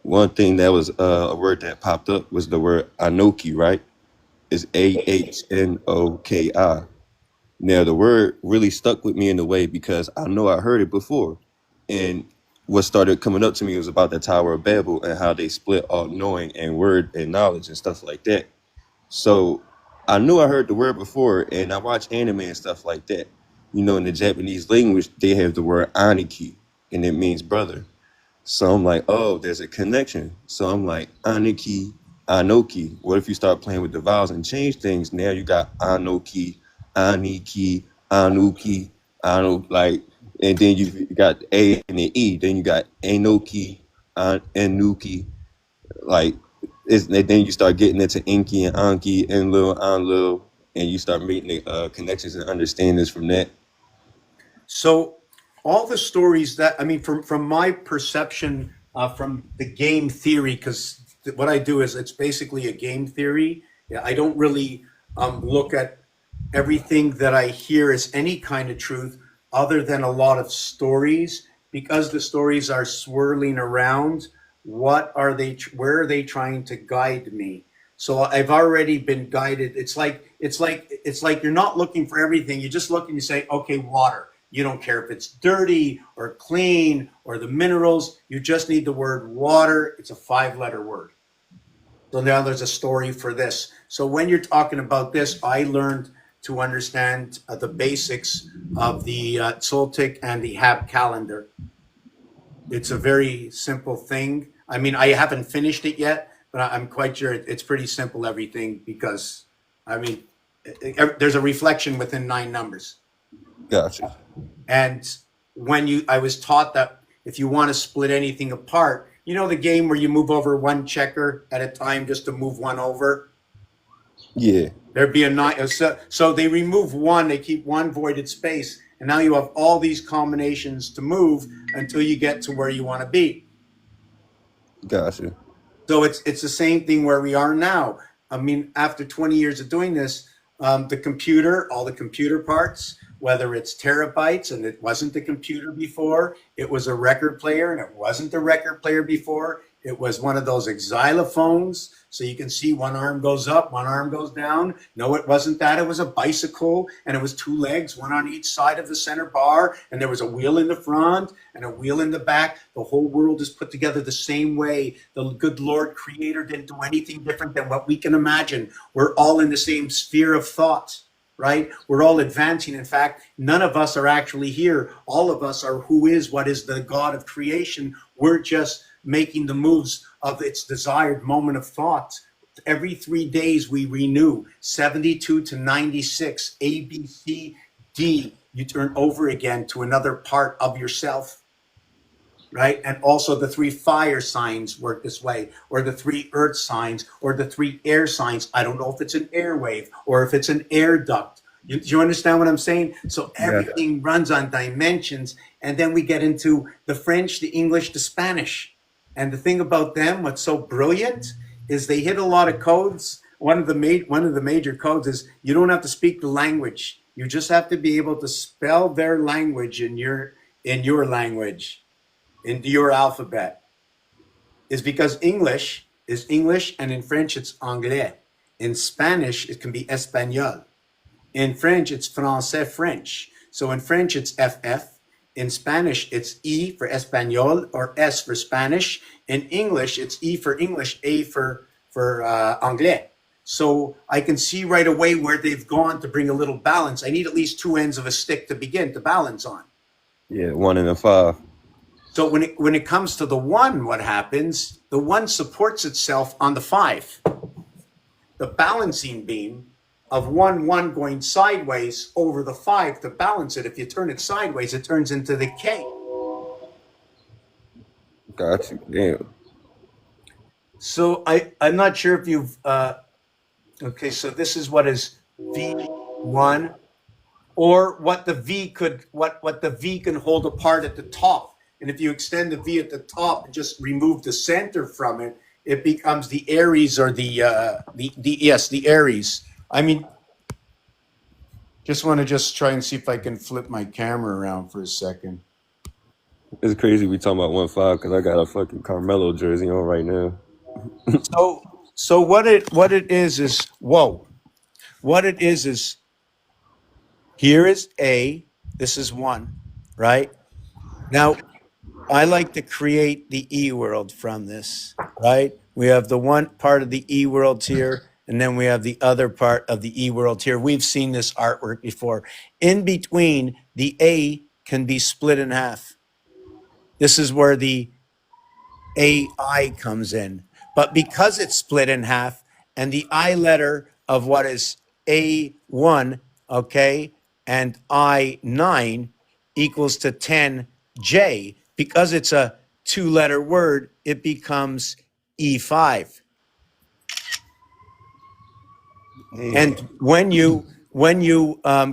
One thing that was a word that popped up was the word Anoki, right? It's Ahnoki. Now the word really stuck with me in a way because I know I heard it before, and what started coming up to me was about the Tower of Babel and how they split all knowing and word and knowledge and stuff like that. So I knew I heard the word before, and I watch anime and stuff like that. You know, in the Japanese language, they have the word Aniki, and it means brother. So I'm like, oh, there's a connection. So I'm like, Aniki, Anoki. What if you start playing with the vowels and change things? Now you got Anoki, Aniki, Anuki, Anu, like, and then you got A and the E. Then you got Anoki, Anuki. Like, then you start getting into Inky and Anki and Lil, and you start making the connections and understandings from that. So all the stories that I mean, from my perception, from the game theory, because what I do is it's basically a game theory. Yeah, I don't really look at everything that I hear as any kind of truth, other than a lot of stories, because the stories are swirling around. What are they? Where are they trying to guide me? So I've already been guided. It's like you're not looking for everything. You're just looking to say, okay, water. You don't care if it's dirty or clean or the minerals. You just need the word water. It's a five-letter word. So now there's a story for this. So when you're talking about this, I learned to understand the basics of the Toltec and the Hab calendar. It's a very simple thing. I mean, I haven't finished it yet, but I'm quite sure it's pretty simple, everything, because, I mean, there's a reflection within nine numbers. Gotcha. And I was taught that if you want to split anything apart, you know, the game where you move over one checker at a time just to move one over. Yeah. There'd be a nine. So they remove one, they keep one voided space, and now you have all these combinations to move until you get to where you want to be. Gotcha. So it's the same thing where we are now. I mean, after 20 years of doing this, the computer, all the computer parts, whether it's terabytes and it wasn't the computer before, it was a record player and it wasn't the record player before. It was one of those xylophones. So you can see one arm goes up, one arm goes down. No, it wasn't that. It was a bicycle and it was two legs, one on each side of the center bar. And there was a wheel in the front and a wheel in the back. The whole world is put together the same way. The good Lord Creator didn't do anything different than what we can imagine. We're all in the same sphere of thought, right? We're all advancing. In fact, none of us are actually here. All of us are who is what is the God of creation. We're just making the moves of its desired moment of thought. Every 3 days we renew 72 to 96, A, B, C, D. You turn over again to another part of yourself, right? And also the three fire signs work this way, or the three earth signs, or the three air signs. I don't know if it's an airwave or if it's an air duct. Do you understand what I'm saying? So Yeah. everything runs on dimensions. And then we get into the French, the English, the Spanish. And the thing about them, what's so brilliant, is they hit a lot of codes. One of the major codes is you don't have to speak the language. You just have to be able to spell their language in your language, into your alphabet, is because English is English and in French it's anglais. In Spanish it can be espagnol. In French it's français French. So in French it's FF. In Spanish it's E for espagnol or S for Spanish. In English it's E for English, A for anglais. So I can see right away where they've gone to bring a little balance. I need at least two ends of a stick to begin to balance on. Yeah. One and a five. So when it comes to the one, what happens? The one supports itself on the five, the balancing beam of one going sideways over the five to balance it. If you turn it sideways, it turns into the K. Got you. Damn. So I'm not sure if you've okay. So this is what is V1, or what the V can hold apart at the top. And if you extend the V at the top and just remove the center from it, it becomes the Aries, or the yes, the Aries. I mean, just want to just try and see if I can flip my camera around for a second. It's crazy we talking about 1-5 because I got a fucking Carmelo jersey on right now. So what it is whoa. What it is here is A, this is one, right? Now I like to create the E world from this, right? We have the one part of the E world here, and then we have the other part of the E world here. We've seen this artwork before. In between, the A can be split in half. This is where the AI comes in. But because it's split in half and the I letter of what is A1, okay, and I9 equals to 10J, because it's a two-letter word, it becomes E5. Damn. And when you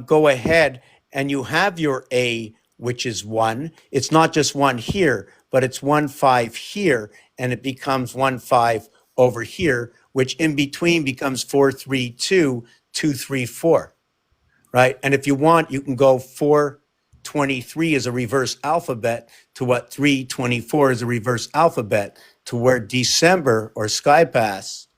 go ahead and you have your A, which is one, it's not just one here, but it's 1 5 here, and it becomes 1 5 over here, which in between becomes 4 3 2 2 3 4, right? And if you want, you can go 4 23 as a reverse alphabet to what 3 24 is a reverse alphabet to where December or Sky Pass,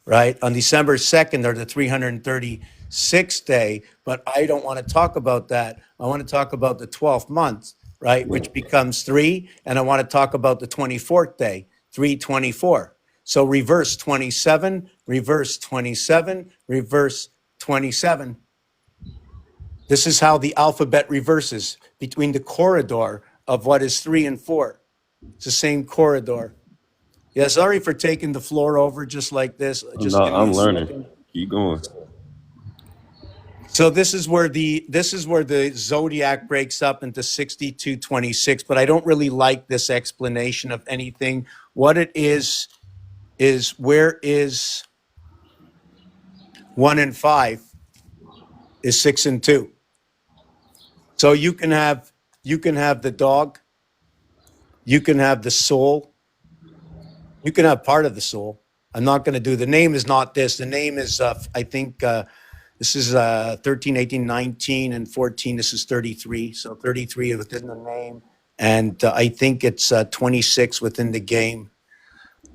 right? On December 2nd, or the 336th day, but I don't want to talk about that. I want to talk about the 12th month, right? Which becomes three. And I want to talk about the 24th day, 324. So reverse 27, reverse 27, reverse 27. This is how the alphabet reverses between the corridor of what is three and four. It's the same corridor. Yeah, sorry for taking the floor over just like this. I'm Just not. give me I'm a learning. second. Keep going. So this is where the zodiac breaks up into 6226, but I don't really like this explanation of anything. What it is where is 1 and 5 is 6 and 2. So you can have the dog, you can have the soul, you can have part of the soul. I'm not going to do the name is not this. The name is I think this is 13, 18, 19, and 14. This is 33. So 33 within the name. And I think it's 26 within the game.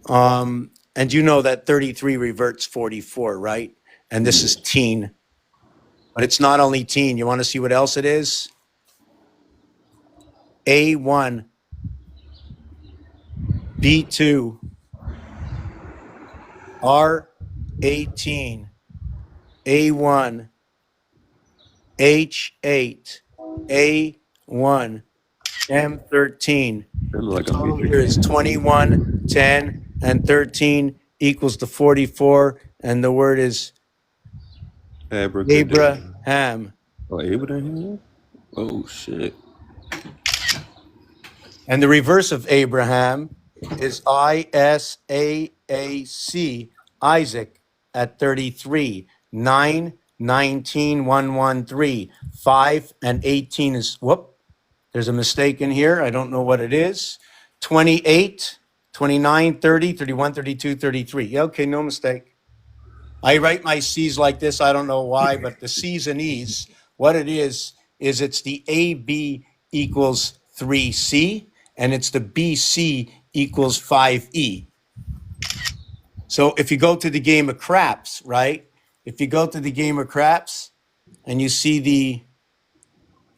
And you know that 33 reverts 44, right? And this Yeah. is teen. But it's not only teen. You want to see what else it is? A1, B2, R18, A1, H8, A1, M13. That look The like a total matrix here is game. 21, 10, and 13 equals to 44. And the word is Abracadabra. Abraham. Oh, Abraham. Oh shit. And the reverse of Abraham is ISAAC, Isaac, at 33. 9, 19, 113. 5 and 18 is, whoop, there's a mistake in here. I don't know what it is. 28, 29, 30, 31, 32, 33. Yeah, okay, no mistake. I write my C's like this. I don't know why, but the C's and E's, what it is it's the AB equals 3C, and it's the BC equals 5E. So if you go to the game of craps, right? If you go to the game of craps and you see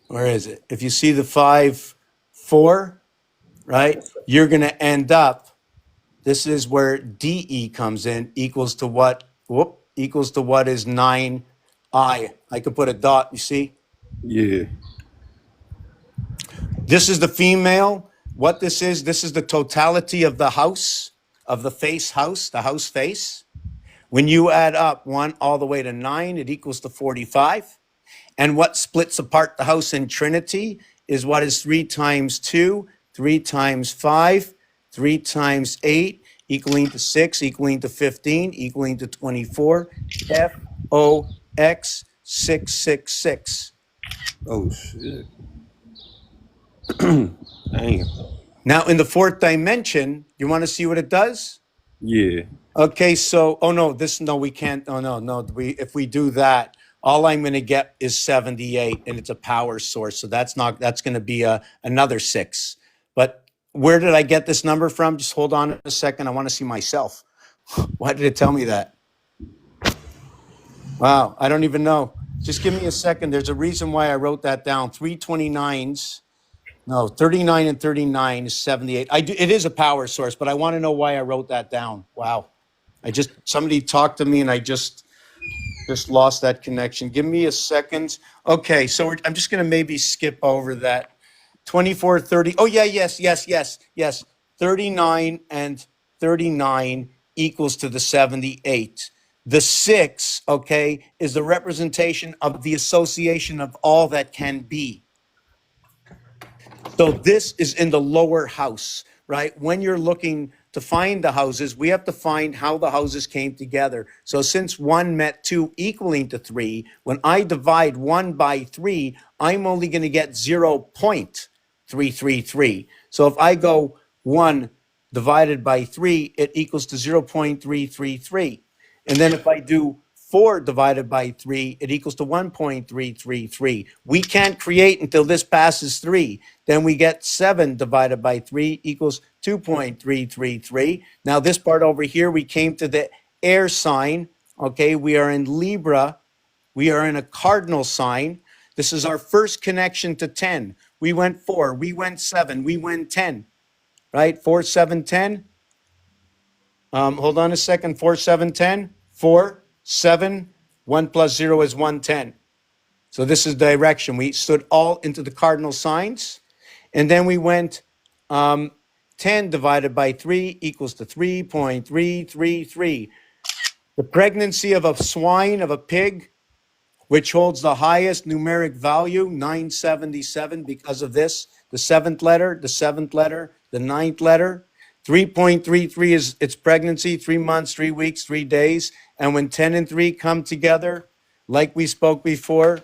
where is it? If you see the 5, 4, right? You're going to end up, this is where DE comes in, equals to what? Whoop, equals to what is 9I. I could put a dot, you see? Yeah. This is the female. What this is the totality of the house, of the face house, the house face. When you add up 1 all the way to 9, it equals to 45. And what splits apart the house in Trinity is what is 3 times 2, 3 times 5, 3 times 8, equaling to 6, equaling to 15, equaling to 24. FOX 666. Oh shit. Damn. Now, in the fourth dimension, you want to see what it does? Yeah. Okay, so, oh no, no, we can't. Oh no, no, if we do that, all I'm going to get is 78, and it's a power source. So that's going to be another 6. But where did I get this number from? Just hold on a second. I want to see myself. Why did it tell me that? Wow, I don't even know. Just give me a second. There's a reason why I wrote that down. 329s. No, 39 and 39 is 78. It is a power source, but I want to know why I wrote that down. Wow. Somebody talked to me and I just lost that connection. Give me a second. Okay, so I'm just going to maybe skip over that. 24, 30. Oh, yeah, yes. 39 and 39 equals to the 78. The 6, okay, is the representation of the association of all that can be. So this is in the lower house, right? When you're looking to find the houses, we have to find how the houses came together. So since 1 met 2 equaling to 3, when I divide 1 by 3, I'm only going to get 0.333. So if I go 1 divided by 3, it equals to 0.333. And then if I do 4 divided by 3, it equals to 1.333. We can't create until this passes 3. Then we get 7 divided by 3 equals 2.333. Now this part over here, we came to the air sign. Okay, we are in Libra. We are in a cardinal sign. This is our first connection to 10. We went 4, we went 7, we went 10, right? 4, 7, 10. Hold on a second. 4, 7, 10. 4, 7. 1 plus 0 is 110. So this is direction. We stood all into the cardinal signs. And then we went 10 divided by 3 equals to 3.333. The pregnancy of a swine, of a pig, which holds the highest numeric value, 977, because of this. The seventh letter, the ninth letter. 3.33 is its pregnancy, 3 months, 3 weeks, 3 days. And when 10 and 3 come together, like we spoke before,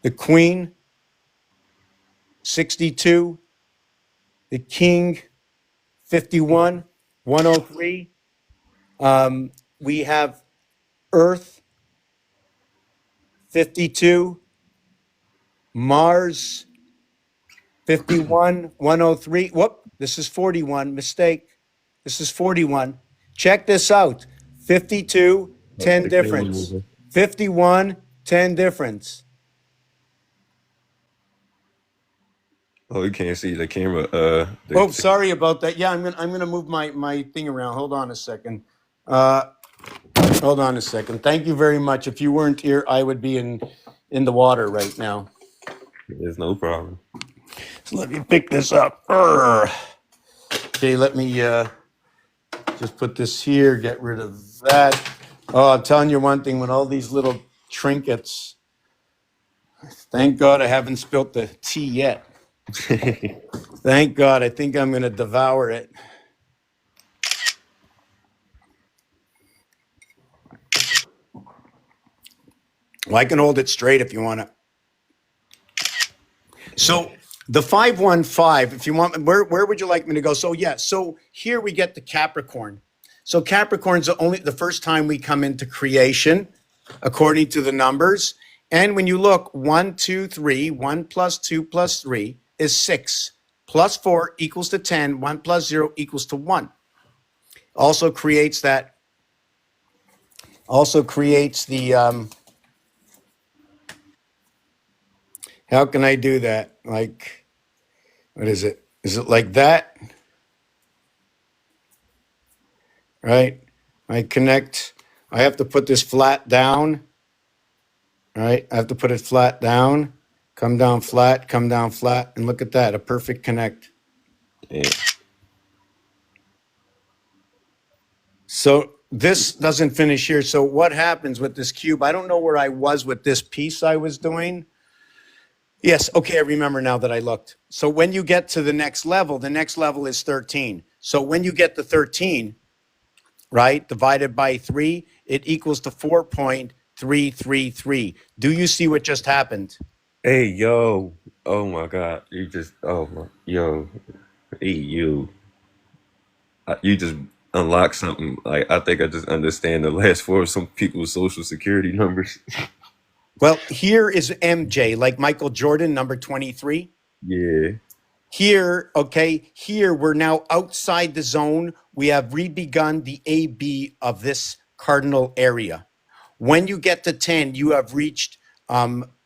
the queen, 62, the king, 51, 103. We have Earth, 52, Mars, 51, 103. This is 41. Mistake. This is 41. Check this out. 52, 10 The camera difference. moving. 51, 10 difference. Oh, you can't see the camera. Oh, sorry about that. Yeah, I'm gonna move my thing around. Hold on a second. Uh, hold on a second. Thank you very much. If you weren't here, I would be in the water right now. There's no problem. So let me pick this up. Urgh. Okay, let me just put this here, get rid of that. Oh, I'm telling you one thing, with all these little trinkets, thank God I haven't spilt the tea yet. Thank God. I think I'm going to devour it. Well, I can hold it straight if you want to. So the 515, if you want, where would you like me to go? So yeah, so here we get the Capricorn. So Capricorn's the first time we come into creation, according to the numbers. And when you look, 1, 2, 3, 1 plus 2 plus 3 is 6. Plus 4 equals to 10. 1 plus 0 equals to 1. Also creates the, how can I do that? Like, what is it? Is it like that? Right? I connect, I have to put this flat down, right? I have to put it flat down, come down flat, and look at that, a perfect connect. Yeah. So this doesn't finish here. So what happens with this cube? I don't know where I was with this piece I was doing. Yes, okay, I remember now that I looked. So when you get to the next level is 13. So when you get to 13, right, divided by 3, it equals to 4.333. Do you see what just happened? Hey, yo. Oh my God. You just. Oh my. Yo. Hey, you. You just. unlock something. Like I think I just understand the last four of some people's social security numbers. Well, here is MJ, like Michael Jordan, number 23. Yeah. Here, okay, here we're now outside the zone. We have re-begun the AB of this cardinal area. When you get to 10, you have reached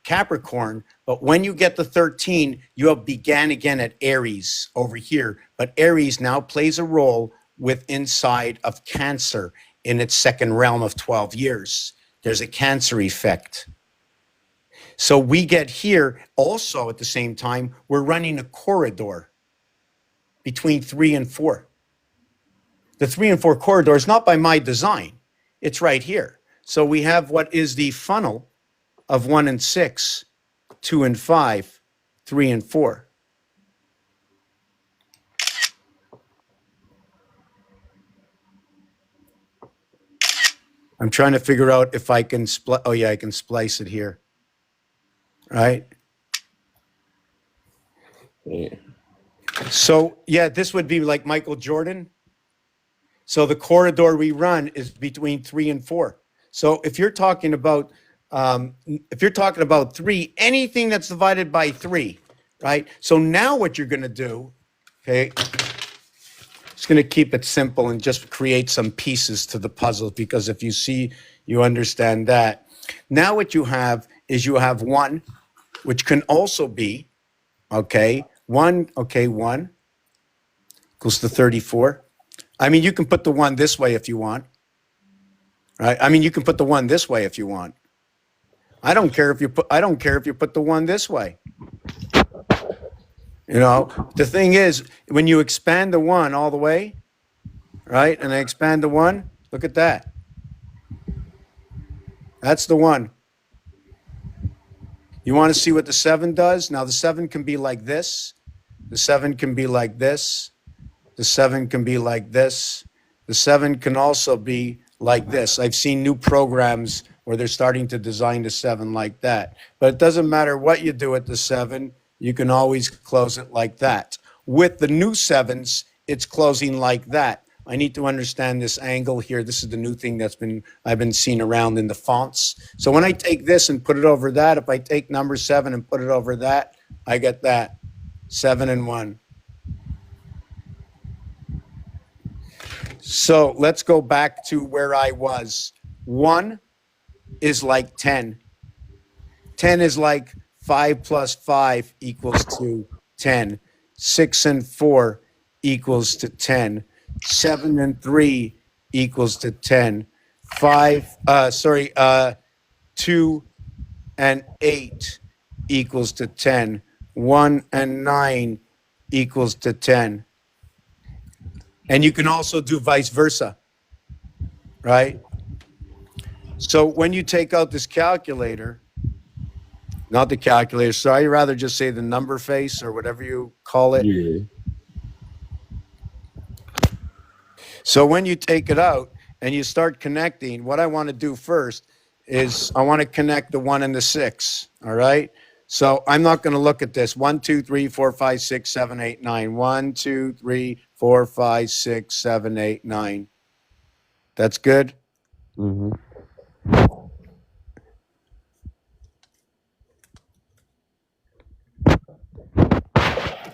Capricorn, but when you get to 13, you have began again at Aries over here. But Aries now plays a role with inside of Cancer in its second realm of 12 years. There's a Cancer effect. So we get here also at the same time, we're running a corridor between 3 and 4. The 3 and 4 corridor is not by my design, it's right here. So we have what is the funnel of 1 and 6, 2 and 5, 3 and 4. I'm trying to figure out if I can split. Oh, yeah, I can splice it here. Right. Yeah. So, yeah, this would be like Michael Jordan. So the corridor we run is between 3 and 4. So if you're talking about three, anything that's divided by 3, right? So now what you're going to do, okay, just going to keep it simple and just create some pieces to the puzzle, because if you see, you understand that. Now what you have is you have 1, which can also be, okay, 1 equals to 34. I mean, you can put the 1 this way if you want, right? I mean, you can put the 1 this way if you want. I don't care if you put the 1 this way. The thing is, when you expand the 1 all the way, right? And I expand the 1, look at that. That's the 1. You want to see what the 7 does? Now the 7 can be like this. The 7 can be like this. The 7 can be like this. The 7 can also be like this. I've seen new programs where they're starting to design the 7 like that. But it doesn't matter what you do at the 7, you can always close it like that. With the new 7s, it's closing like that. I need to understand this angle here. This is the new thing I've been seeing around in the fonts. So when I take this and put it over that, if I take number 7 and put it over that, I get that. 7 and 1. So let's go back to where I was. 1 is like 10. 10 is like 5 plus 5 equals to 10. 6 and 4 equals to 10. 7 and 3 equals to 10. 2 and 8 equals to 10. 1 and 9 equals to 10. And you can also do vice versa, right? So when you take out this calculator, not the calculator, so I'd rather just say the number face or whatever you call it. Yeah. So when you take it out and you start connecting, what I want to do first is I want to connect the 1 and the 6, all right? So I'm not going to look at this. 1, 2, 3, 4, 5, 6, 7, 8, 9. 1, 2, 3, 4, 5, 6, 7, 8, 9. That's good? Mm-hmm.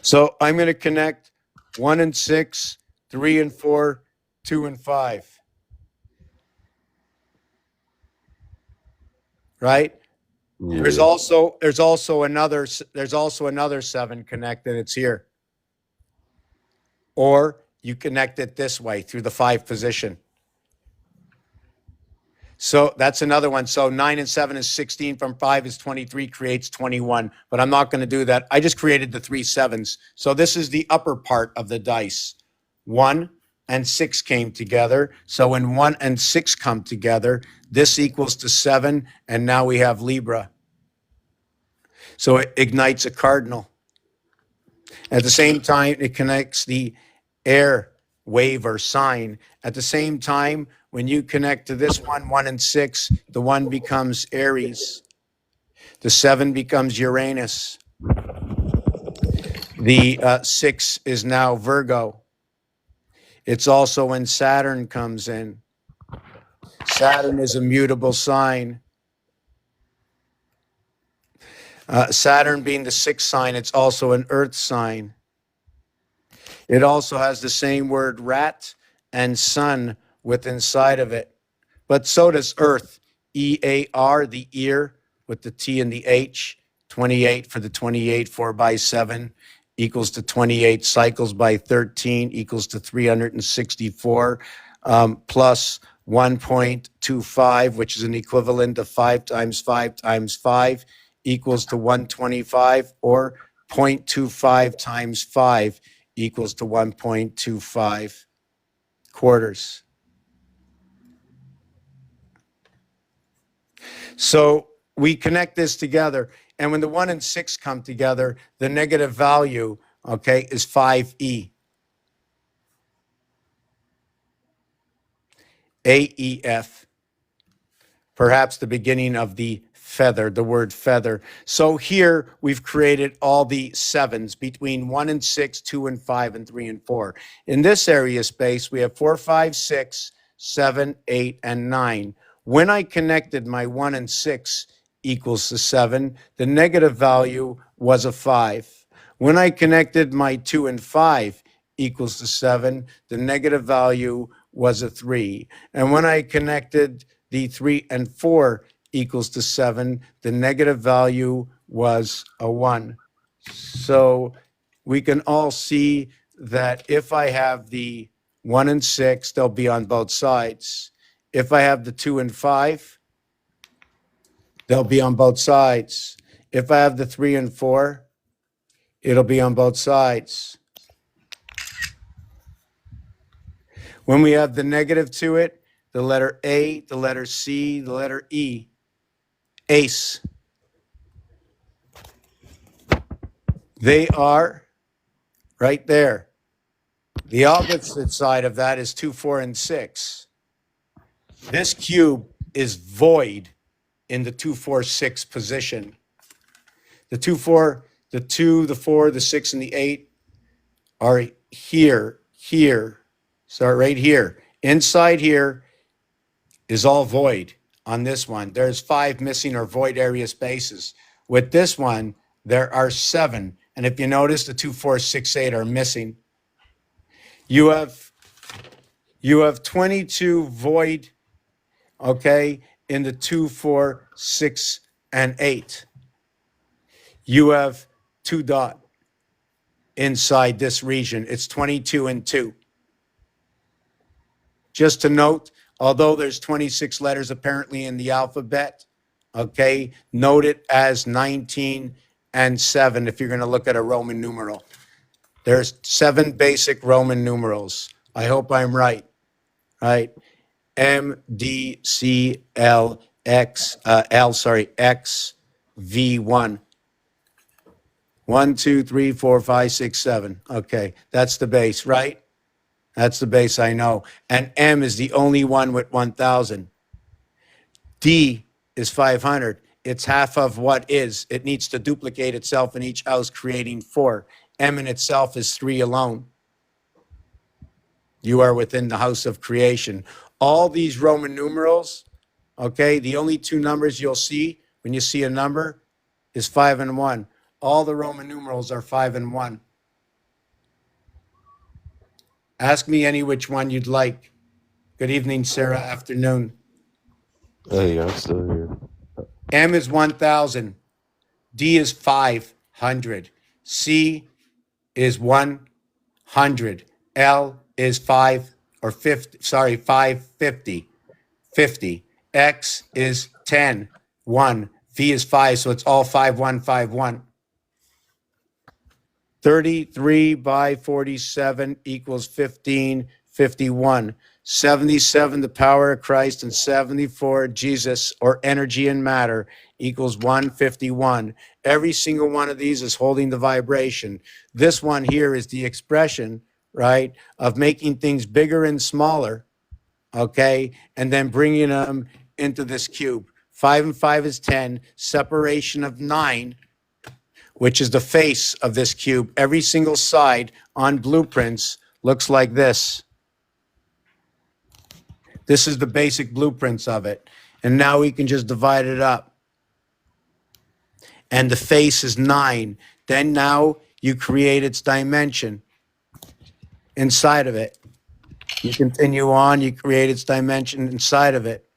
So I'm going to connect 1 and 6, 3 and 4, 2 and 5. Right? Yeah. There's also another 7 connected. It's here. Or you connect it this way through the 5 position. So that's another one. So 9 and 7 is 16, from 5 is 23, creates 21. But I'm not going to do that. I just created the 3 7s. So this is the upper part of the dice. 1 and 6 came together. So when 1 and 6 come together, this equals to 7. And now we have Libra. So it ignites a cardinal. At the same time, it connects the air wave or sign. At the same time, when you connect to this 1 and 6, the 1 becomes Aries. The 7 becomes Uranus. The 6 is now Virgo. It's also when Saturn comes in. Saturn is a mutable sign. Saturn being the sixth sign, it's also an earth sign. It also has the same word rat and sun with inside of it. But so does earth. EAR, the ear, with the T and the H. 28 for the 28, 4 by 7 equals to 28 cycles by 13 equals to 364 plus 1.25, which is an equivalent of 5 times 5 times 5 equals to 125, or 0.25 times 5 equals to 1.25 quarters. So we connect this together. And when the 1 and 6 come together, the negative value, okay, is 5e. AEF, perhaps the beginning of the feather, the word feather. So here we've created all the sevens between 1 and 6, 2 and 5, and 3 and 4. In this area space, we have 4, 5, 6, 7, 8, and 9. When I connected my 1 and 6 equals to 7, the negative value was a 5. When I connected my 2 and 5 equals to 7, the negative value was a 3. And when I connected the 3 and 4 equals to 7, the negative value was a 1. So we can all see that if I have the 1 and 6, they'll be on both sides. If I have the 2 and 5, they'll be on both sides. If I have the 3 and 4, it'll be on both sides. When we have the negative to it, the letter A, the letter C, the letter E, ace. They are right there. The opposite side of that is 2, 4, and 6. This cube is void in the 2, 4, 6 position. The 2, 4, the 2, the 4, the 6, and the 8 are here. So right here. Inside here is all void on this one. There's 5 missing or void area spaces. With this one, there are 7. And if you notice, the 2, 4, 6, 8 are missing. You have 22 void, okay, in the 2, 4, 6, and 8. You have 2 dot inside this region. It's 22 and 2. Just to note, although there's 26 letters apparently in the alphabet, okay, note it as 19 and 7 if you're going to look at a Roman numeral. There's 7 basic Roman numerals. I hope I'm right. Right? M, D, C, L, X, X, V, 1. 1, 2, 3, 4, 5, 6, 7. Okay, that's the base, right? That's the base I know. And M is the only one with 1,000. D is 500. It's half of what is. It needs to duplicate itself in each house, creating 4. M in itself is 3 alone. You are within the house of creation. All these Roman numerals, okay, the only 2 numbers you'll see when you see a number is 5 and 1. All the Roman numerals are 5 and 1. Ask me any which one you'd like. Good evening, Sarah. Afternoon. Hey, I'm still here. M is 1,000. D is 500. C is 100. L is 550. 50. X is 10. 1. V is 5, so it's all 5151. 33 by 47 equals 1551. 77, the power of Christ, and 74, Jesus, or energy and matter, equals 151. Every single one of these is holding the vibration. This one here is the expression, right, of making things bigger and smaller, okay, and then bringing them into this cube. 5 and 5 is 10, separation of 9, which is the face of this cube. Every single side on blueprints looks like this. This is the basic blueprints of it. And now we can just divide it up. And the face is 9. Then now you create its dimension inside of it. You continue on, you create its dimension inside of it.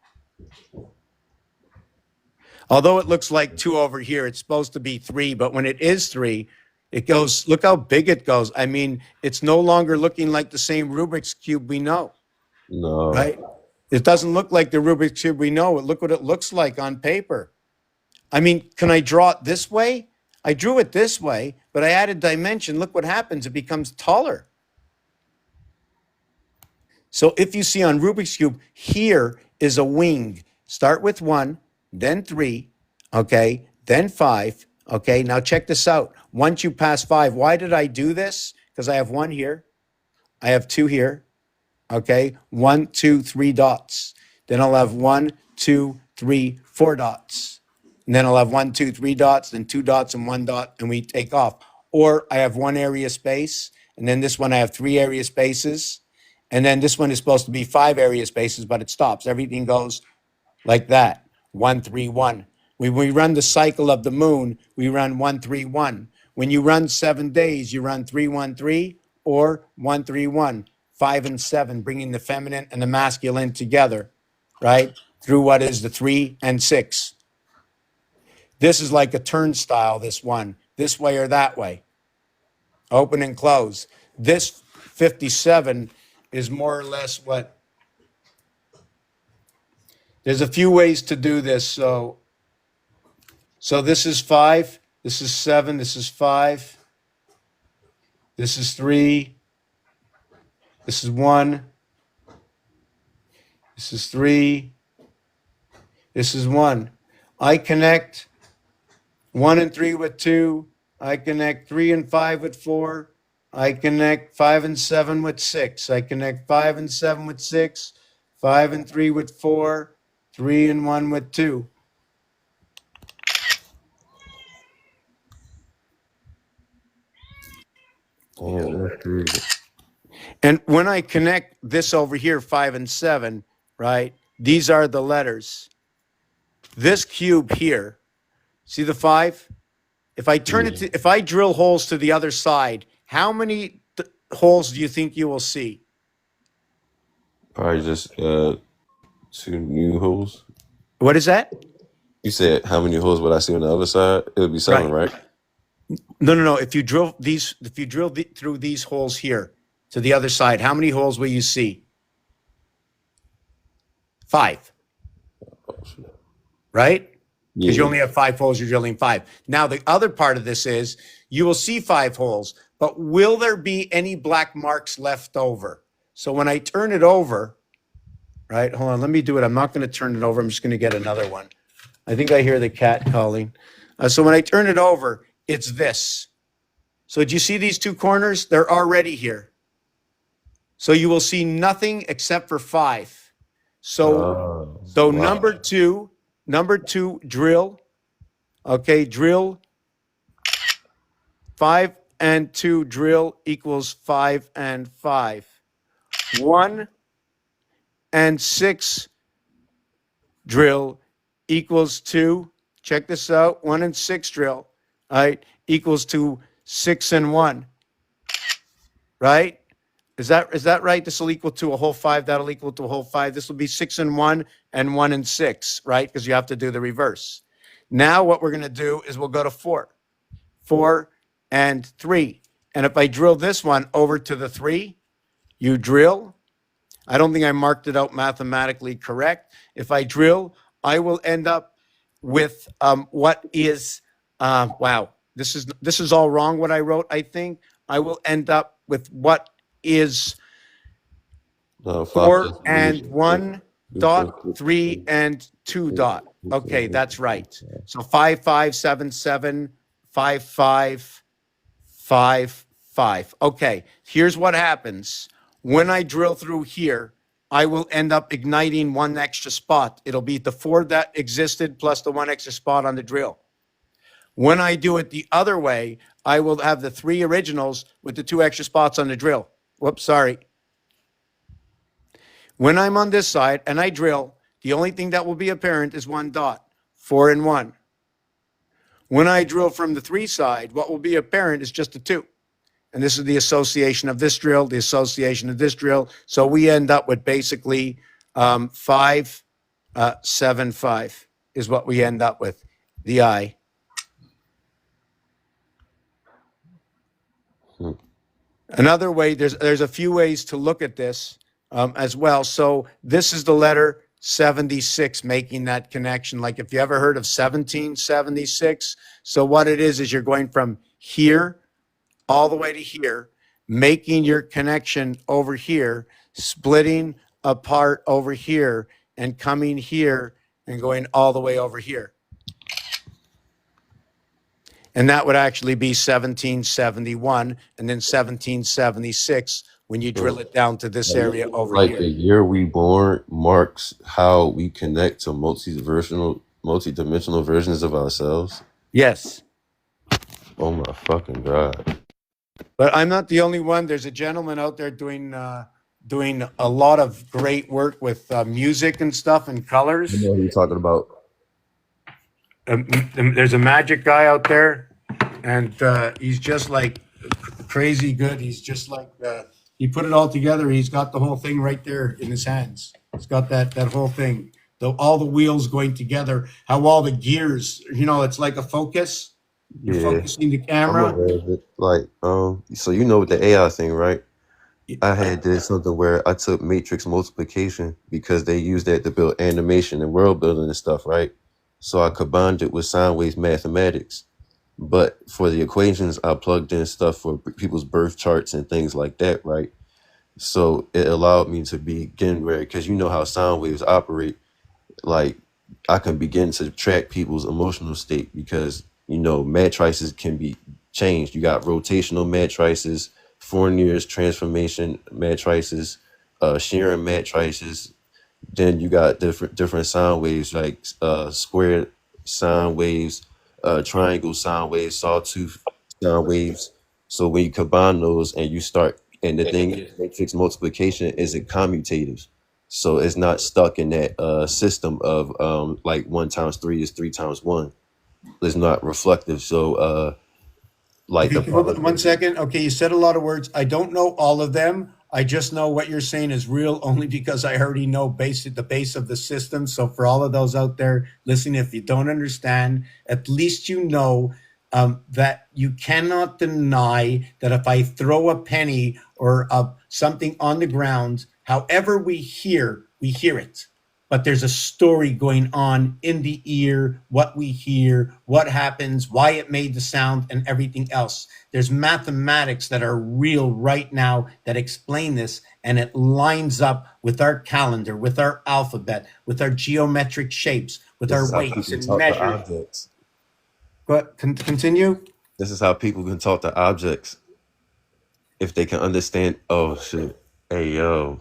Although it looks like 2 over here, it's supposed to be 3, but when it is 3, it goes, look how big it goes. I mean, it's no longer looking like the same Rubik's Cube we know, No. right? It doesn't look like the Rubik's Cube we know. Look what it looks like on paper. I mean, can I draw it this way? I drew it this way, but I added dimension. Look what happens. It becomes taller. So if you see on Rubik's Cube, here is a wing. Start with 1, then 3, okay, then 5. Okay, now check this out. Once you pass 5, why did I do this? Because I have 1 here, I have 2 here, okay, 1, 2, 3 dots. Then I'll have 1, 2, 3, 4 dots. And then I'll have 1, 2, 3 dots, then 2 dots and 1 dot, and we take off. Or I have 1 area space, and then this one I have 3 area spaces. And then this one is supposed to be 5 area spaces, but it stops. Everything goes like that. 1, 3, 1. When we run the cycle of the moon, we run 1, 3, 1. When you run 7 days, you run 3, 1, 3 or 1, 3, 1, 5 and 7, bringing the feminine and the masculine together, right? Through what is the 3 and 6. This is like a turnstile, this one, this way or that way, open and close. This 57 is more or less what, there's a few ways to do this. So this is 5, this is 7, this is 5, this is 3, this is 1, this is 3, this is 1. I connect 1 and 3 with 2. I connect 3 and 5 with 4. I connect 5 and 7 with 6. I connect 5 and 7 with 6. 5 and 3 with 4. 3 and 1 with 2. Oh, that's crazy. And when I connect this over here, 5 and 7, right? These are the letters. This cube here, see the 5? If I turn it to, if I drill holes to the other side, how many holes do you think you will see? Probably just 2 new holes. What is that? You said how many holes would I see on the other side? It would be 7, Right. right? No, no, no. If you drill through these holes here to the other side, how many holes will you see? 5, Oh, shit. right? Because you Yeah. only have 5 holes, you're drilling 5. Now, the other part of this is you will see 5 holes, but will there be any black marks left over? So when I turn it over, right? Hold on, let me do it. I'm not going to turn it over. I'm just going to get another one. I think I hear the cat calling. So when I turn it over, it's this. So do you see these 2 corners? They're already here. So you will see nothing except for 5. So Wow. number two, drill. Okay, drill 5 and 2 drill equals 5 and 5. 1 and 6 drill equals 2. Check this out. 1 and 6 drill, right, equals to 6 and 1, right? Is that right? This will equal to a whole 5. That'll equal to a whole 5. This will be 6 and 1 and 1 and 6, right? Because you have to do the reverse. Now what we're going to do is we'll go to 4. 4 and 3. And if I drill this one over to the 3, you drill. I don't think I marked it out mathematically correct. If I drill, I will end up with what is, wow, this is all wrong what I wrote, I think. I will end up with what is No, 5 plus 4 3 and is 1 2 plus dot, 3 and 2 dot. Okay, that's right. So 5, 5, 7, 7, 5, 5, 5, 5. Okay, here's what happens. When I drill through here, I will end up igniting 1 extra spot. It'll be the 4 that existed plus the 1 extra spot on the drill. When I do it the other way, I will have the 3 originals with the 2 extra spots on the drill. Whoops, sorry. When I'm on this side and I drill, the only thing that will be apparent is one dot, 4 and 1. When I drill from the 3 side, what will be apparent is just a 2. And this is the association of this drill, the association of this drill. So we end up with basically 5, 7, 5 is what we end up with, the I. Hmm. Another way, there's a few ways to look at this as well. So this is the letter 76 making that connection. Like if you ever heard of 1776. So what it is you're going from here all the way to here, making your connection over here, splitting apart over here, and coming here and going all the way over here. And that would actually be 1771 and then 1776 when you drill So, it down to this area over like the here. year we born marks how we connect to multi-dimensional versions of ourselves. Yes. Oh my fucking god! But I'm not the only one. There's a gentleman out there doing a lot of great work with music and stuff and I colors. know who you're talking about. There's a magic guy out there, and he's just like crazy good. He's just like he put it all together. He's got the whole thing right there in his hands. He's got that whole thing, all the wheels going together. How all the gears, it's like a focus. You're Yeah, focusing the I'm camera. aware of it. Like, so you know with the AI thing, right? I had did something where I took matrix multiplication because they use that to build animation and world building and stuff, right? So I combined it with sine waves mathematics. But for the equations, I plugged in stuff for people's birth charts and things like that, right? So it allowed me to begin where, because you know how sound waves operate, like I can begin to track people's emotional state because matrices can be changed. You got rotational matrices, Fournier's transformation matrices, Shearing matrices. Then you got different sound waves like square sound waves, triangle sound waves, sawtooth sound waves. So when you combine those and you start, and the thing is, matrix multiplication isn't commutative, so it's not stuck in that system of like 1 times 3 is 3 times 1. It's not reflective. So like the Okay, hold on problem. 1 second. Okay, you said a lot of words. I don't know all of them. I just know what you're saying is real only because I already know the base of the system. So for all of those out there listening, if you don't understand, at least you know that you cannot deny that if I throw a penny or something on the ground, however we hear it. But there's a story going on in the ear, what we hear, what happens, why it made the sound, and everything else. There's mathematics that are real right now that explain this, and it lines up with our calendar, with our alphabet, with our geometric shapes, with This our is how weights people and talk to measures. objects. But continue. This is how people can talk to objects if they can understand. Oh shit! Hey yo,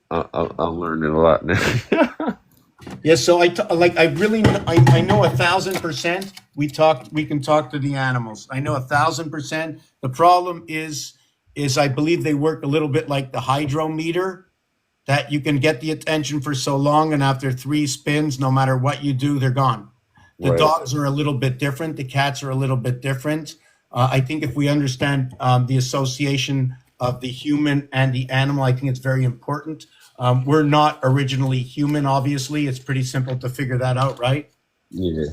I'm learning a lot now. Yes, so I really I know 1,000%. We can talk to the animals. I know 1,000%. The problem is I believe they work a little bit like the hydrometer, that you can get the attention for so long, and after 3 spins, no matter what you do, they're gone. The Right. dogs are a little bit different. The cats are a little bit different. I think if we understand the association of the human and the animal, I think it's very important. We're not originally human, obviously. It's pretty simple to figure that out, right? Yeah.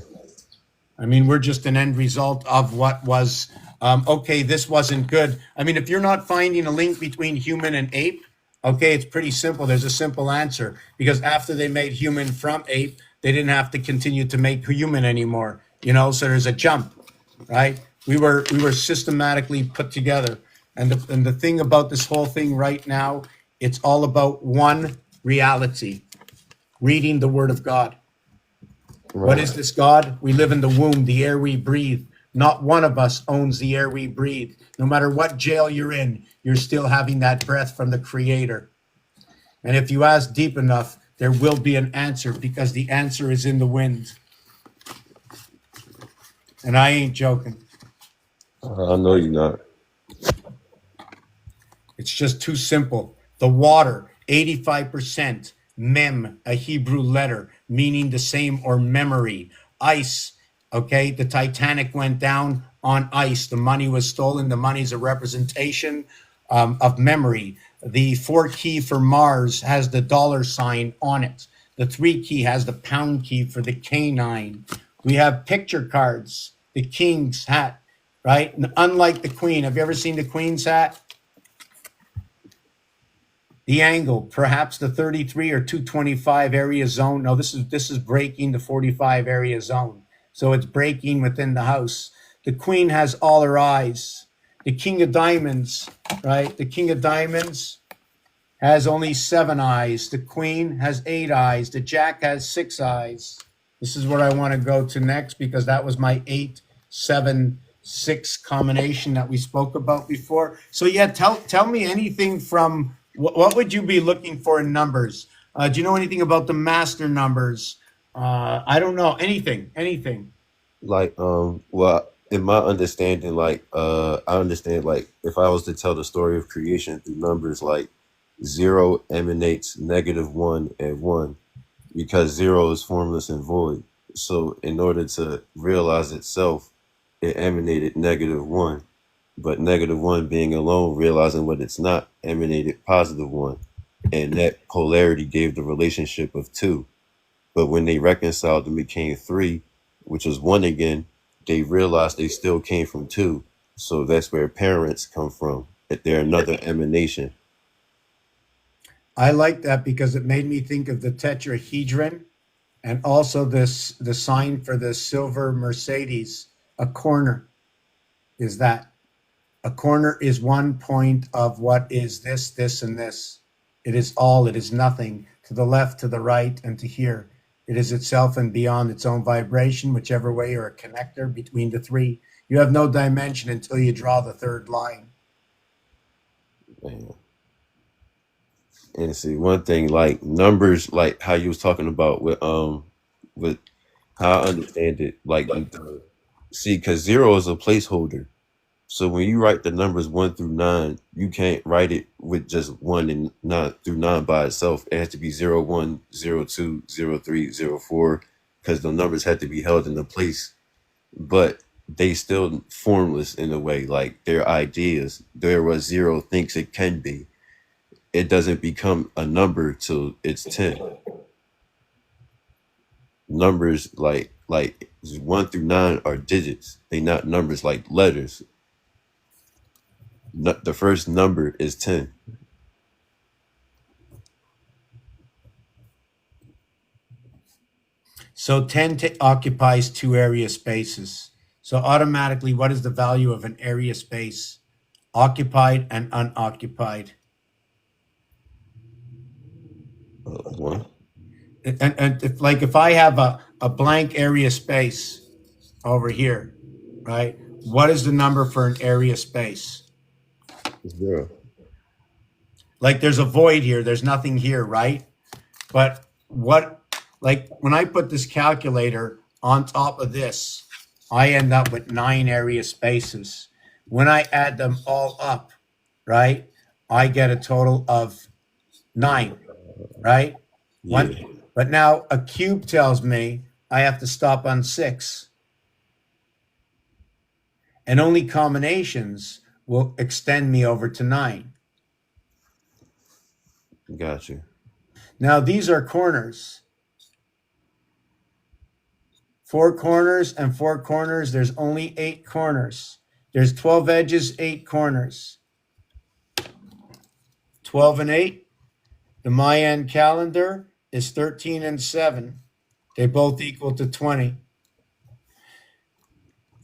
I mean, we're just an end result of what was, okay, this wasn't good. I mean, if you're not finding a link between human and ape, okay, it's pretty simple. There's a simple answer because after they made human from ape, they didn't have to continue to make human anymore, so there's a jump, right? We were systematically put together. And the thing about this whole thing right now, it's all about one reality, reading the word of God. What Right. is this God? We live in the womb, the air we breathe. Not one of us owns the air we breathe. No matter what jail you're in, you're still having that breath from the Creator. And if you ask deep enough, there will be an answer because the answer is in the wind. And I ain't joking. I know you're not. It's just too simple. The water, 85% mem, a Hebrew letter meaning the same, or memory. Ice, okay, the Titanic went down on ice. The money was stolen. The money is a representation of memory. The 4 key for Mars has the $sign on it. The 3 key has the pound key for the canine. We have picture cards, the king's hat, right? And unlike the queen, have you ever seen the queen's hat? The angle, perhaps the 33 or 225 area zone. No, this is breaking the 45 area zone. So it's breaking within the house. The queen has all her eyes. The king of diamonds, right? The king of diamonds has only 7 eyes. The queen has 8 eyes. The jack has 6 eyes. This is what I want to go to next because that was my 8, 7, 6 combination that we spoke about before. So yeah, tell me anything from what would you be looking for in numbers? Do you know anything about the master numbers? I don't know anything. Like, well, in my understanding, like, I understand, like, if I was to tell the story of creation through numbers, like, zero emanates -1 and one, because zero is formless and void. So, in order to realize itself, it emanated -1, but -1 being alone, realizing what it's not, emanated +1, and that polarity gave the relationship of two. But when they reconciled and became three, which was one again, they realized they still came from two. So that's where parents come from. That they're another emanation. I like that because it made me think of the tetrahedron and also this the sign for the silver Mercedes. A corner is that. A corner is one point of what is this, this, and this. It is all, it is nothing, to the left, to the right, and to here. It is itself and beyond its own vibration, whichever way, or a connector between the three. You have no dimension until you draw the third line. And, and see, one thing, like numbers, like how you was talking about with how I understand it, like see, because zero is a placeholder. So when you write the numbers 1 through 9, you can't write it with just 1 and 9 through 9 by itself. It has to be 0, 1, 0, 2, 0, 3, 0, 4, because the numbers have to be held in a place. But they still formless in a way, like their ideas. They're what zero thinks it can be. It doesn't become a number till it's 10. Numbers like 1 through 9 are digits. They not numbers like letters. The first number is 10. So 10 occupies two area spaces. So automatically, what is the value of an area space? Occupied and unoccupied. One. And if I have a blank area space over here, right? What is the number for an area space? Zero. Like there's a void here, there's nothing here, right? But what, like when I put this calculator on top of this, I end up with 9 area spaces. When I add them all up, right, I get a total of 9, right? Yeah. One, but now a cube tells me I have to stop on 6, and only combinations will extend me over to 9. Got you. Now these are corners. 4 corners and 4 corners. There's only 8 corners. There's 12 edges, 8 corners. 12 and 8. The Mayan calendar is 13 and 7. They both equal to 20.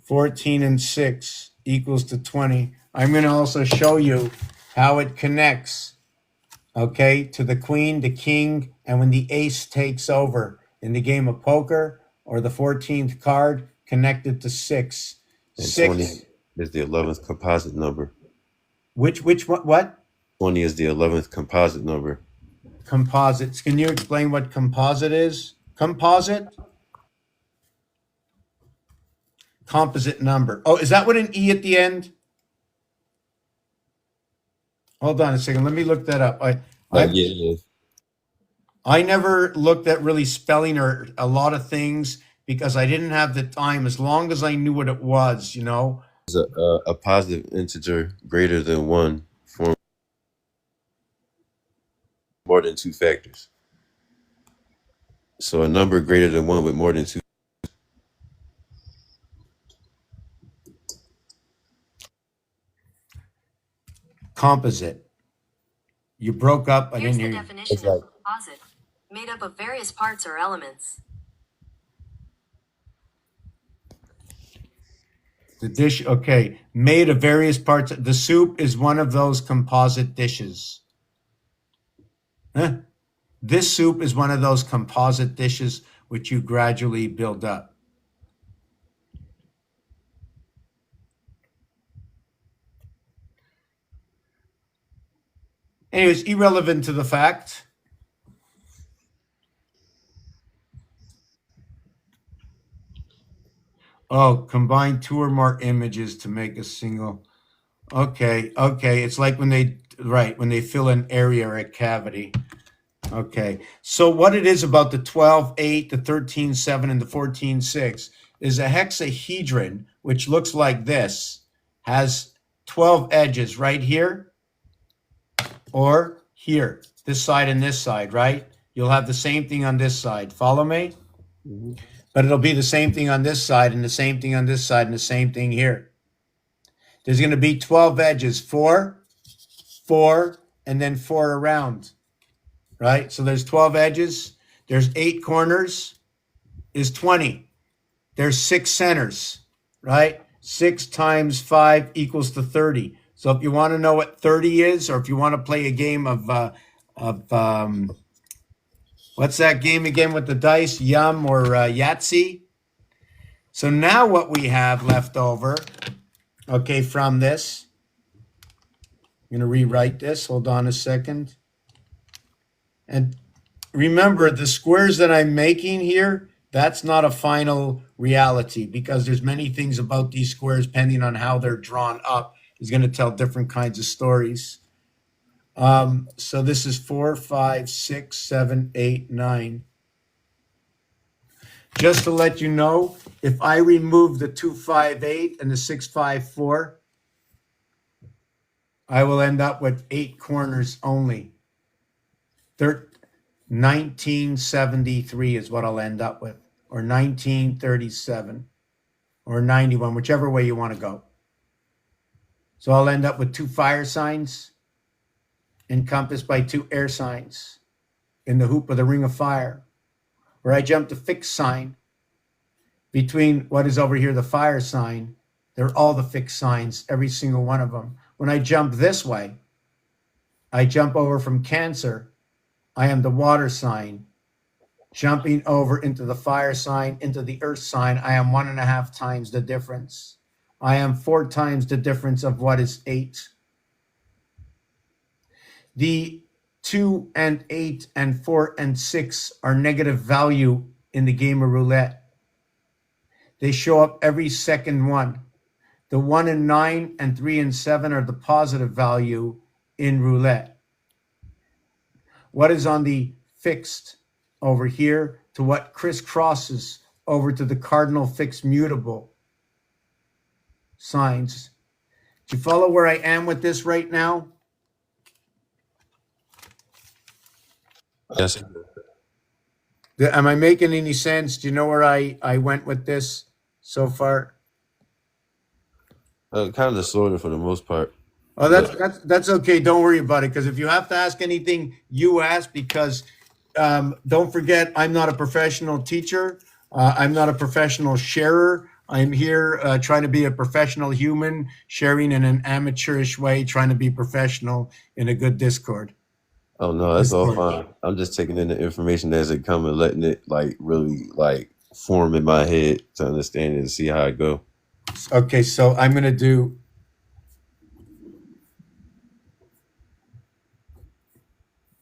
14 and 6 equals to 20. I'm going to also show you how it connects, okay, to the queen, the king, and when the ace takes over in the game of poker, or the 14th card connected to 6. And 20 6, is the 11th composite number. which what? 20 is the 11th composite number. Composites. Can you explain what composite is? Composite? Composite number. Oh, is that what an E at the end? Hold on a second. Let me look that up. Like, I yeah, I never looked at really spelling or a lot of things because I didn't have the time. As long as I knew what it was, you know. it's a positive integer greater than one for more than two factors. So a number greater than one with more than two. Composite. You broke up. I Here's didn't the hear you. It's definition of like composite. Made up of various parts or elements. The dish, okay, made of various parts. The soup is one of those composite dishes. Huh? This soup is one of those composite dishes which you gradually build up. Anyways, irrelevant to the fact. Oh, combine two or more images to make a single. Okay, okay. It's like when they, right, when they fill an area or a cavity. Okay. So what it is about the 12-8, the 13-7, and the 14-6 is a hexahedron, which looks like this, has 12 edges right here or here, this side and this side, right? You'll have the same thing on this side. Follow me? mhm. But it'll be the same thing on this side and the same thing on this side and the same thing here. There's going to be 12 edges, four, four, and then four around, right? So there's 12 edges. There's 8 corners, is 20. There's 6 centers, right? 6 times 5 equals to 30. So if you want to know what 30 is, or if you want to play a game of what's that game again with the dice, Yum or Yahtzee? So now what we have left over, okay, from this, I'm going to rewrite this. Hold on a second. And remember, the squares that I'm making here, that's not a final reality because there's many things about these squares, depending on how they're drawn up, is going to tell different kinds of stories. So this is 4, 5, 6, 7, 8, 9. Just to let you know, if I remove the 258 and the 654, I will end up with 8 corners only. 1973 is what I'll end up with, or 1937, or 91, whichever way you want to go. So I'll end up with 2 fire signs encompassed by 2 air signs in the hoop of the ring of fire, where I jump the fixed sign between what is over here, the fire sign. They're all the fixed signs, every single one of them. When I jump this way, I jump over from Cancer. I am the water sign. Jumping over into the fire sign, into the earth sign, I am 1.5 times the difference. I am 4 times the difference of what is 8. The 2 and 8 and 4 and 6 are negative value in the game of roulette. They show up every second one. The 1 and 9 and 3 and 7 are the positive value in roulette. What is on the fixed over here to what crisscrosses over to the cardinal fixed mutable signs. Do you follow where I am with this right now? Yes, Am I making any sense? Do you know where I went with this so far? kind of sort of for the most part, Oh, but that's okay. Don't worry about it. Because if you have to ask anything, you ask. Because don't forget, I'm not a professional teacher. I'm not a professional sharer. I'm here trying to be a professional human, sharing in an amateurish way, trying to be professional in a good Discord. oh no, that's all Discord. fine. I'm just taking in the information as it come and letting it like really like form in my head to understand it and see how it go. Okay, so I'm gonna do.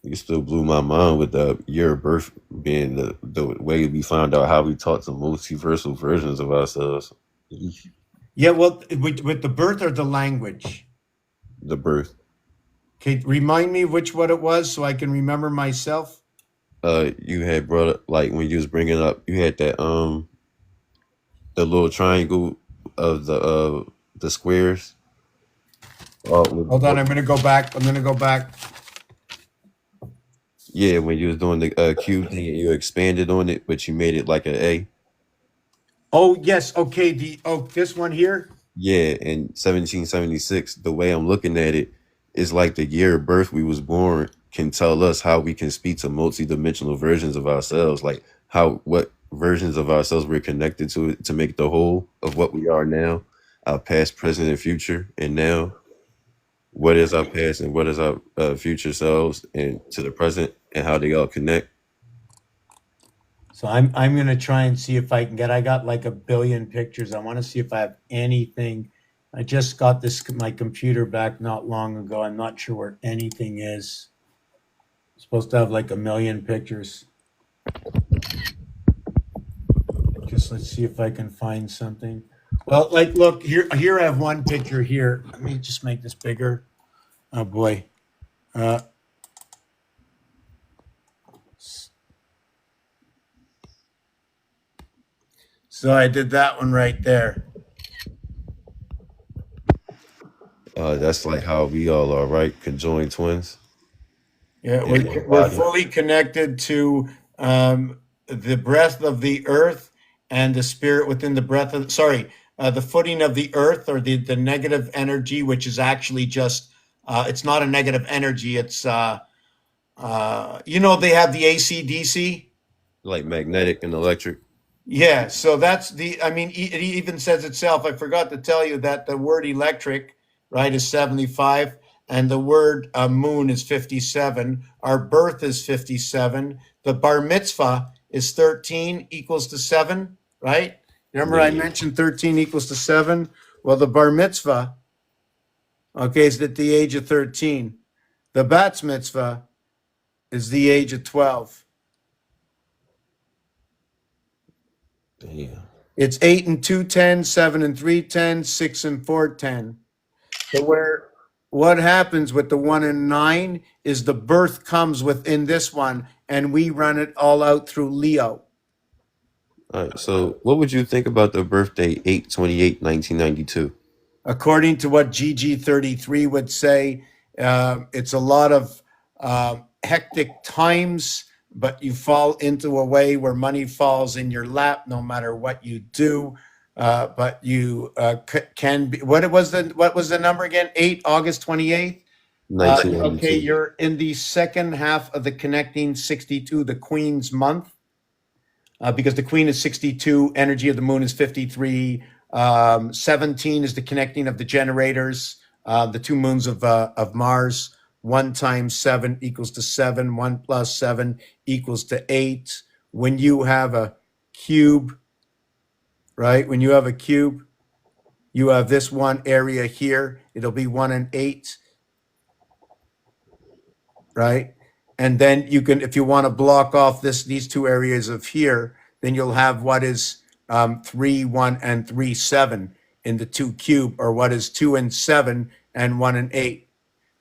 You still blew my mind with the year of birth being the way we found out how we talk to multiversal versions of ourselves. Yeah, well, with the birth or the language. The birth. Okay, remind me which what it was so I can remember myself. You had brought up like when you was bringing up, you had that the little triangle of the squares. With, Hold on, I'm gonna go back. I'm gonna go back. yeah, when you was doing the cube thing, and you expanded on it, but you made it like an A. Oh yes, okay. This one here. Yeah, in 1776, the way I'm looking at it is like the year of birth we was born can tell us how we can speak to multi-dimensional versions of ourselves, like how what versions of ourselves we're connected to make the whole of what we are now, our past, present, and future, and now what is our past and what is our future selves, and to the present, and how they all connect. So I'm gonna try and see if I can get. I got like a billion pictures. I want to see if I have anything. I just got this my computer back not long ago. I'm not sure where anything is. Supposed to have like a million pictures. Just let's see if I can find something. Well, like look here. Here I have one picture here. Let me just make this bigger. Oh boy. Uh, so I did that one right there. That's like how we all are, right? Conjoined twins Yeah, in one we're body. fully connected to the breath of the earth and the spirit within the breath of, sorry, the footing of the earth or the negative energy, which is actually just, it's not a negative energy. It's, they have the AC/DC. Like magnetic and electric. Yeah, so that's I mean, it even says itself. I forgot to tell you that the word electric, right, is 75, and the word moon is 57. Our birth is 57. The bar mitzvah is 13 equals to 7, right? Remember, I Yeah. mentioned 13 equals to 7? Well, the bar mitzvah, okay, is at the age of 13. The bat mitzvah is the age of 12. Yeah. It's 8 and 2 10, 7 and 3 10, 6 and 4 10. So where what happens with the 1 and 9 is the birth comes within this one, and we run it all out through Leo. All right. So, what would you think about the birthday 8/28, 1992? According to what GG33 would say, it's a lot of hectic times, but you fall into a way where money falls in your lap no matter what you do. But you can be. What was the number again? 8 August 28th. Okay, 1992. you're in the second half of the connecting 62, the Queen's month, because the Queen is 62, energy of the moon is 53, 17 is the connecting of the generators, the two moons of Mars. 1 times 7 equals to 7, 1 plus 7 equals to 8. When you have a cube, right? When you have a cube, you have this one area here, it'll be 1 and 8. Right? And then you can, if you want to block off these two areas of here, then you'll have what is 3 1 and 3 7 in the 2 cube, or what is 2 and 7 and 1 and 8.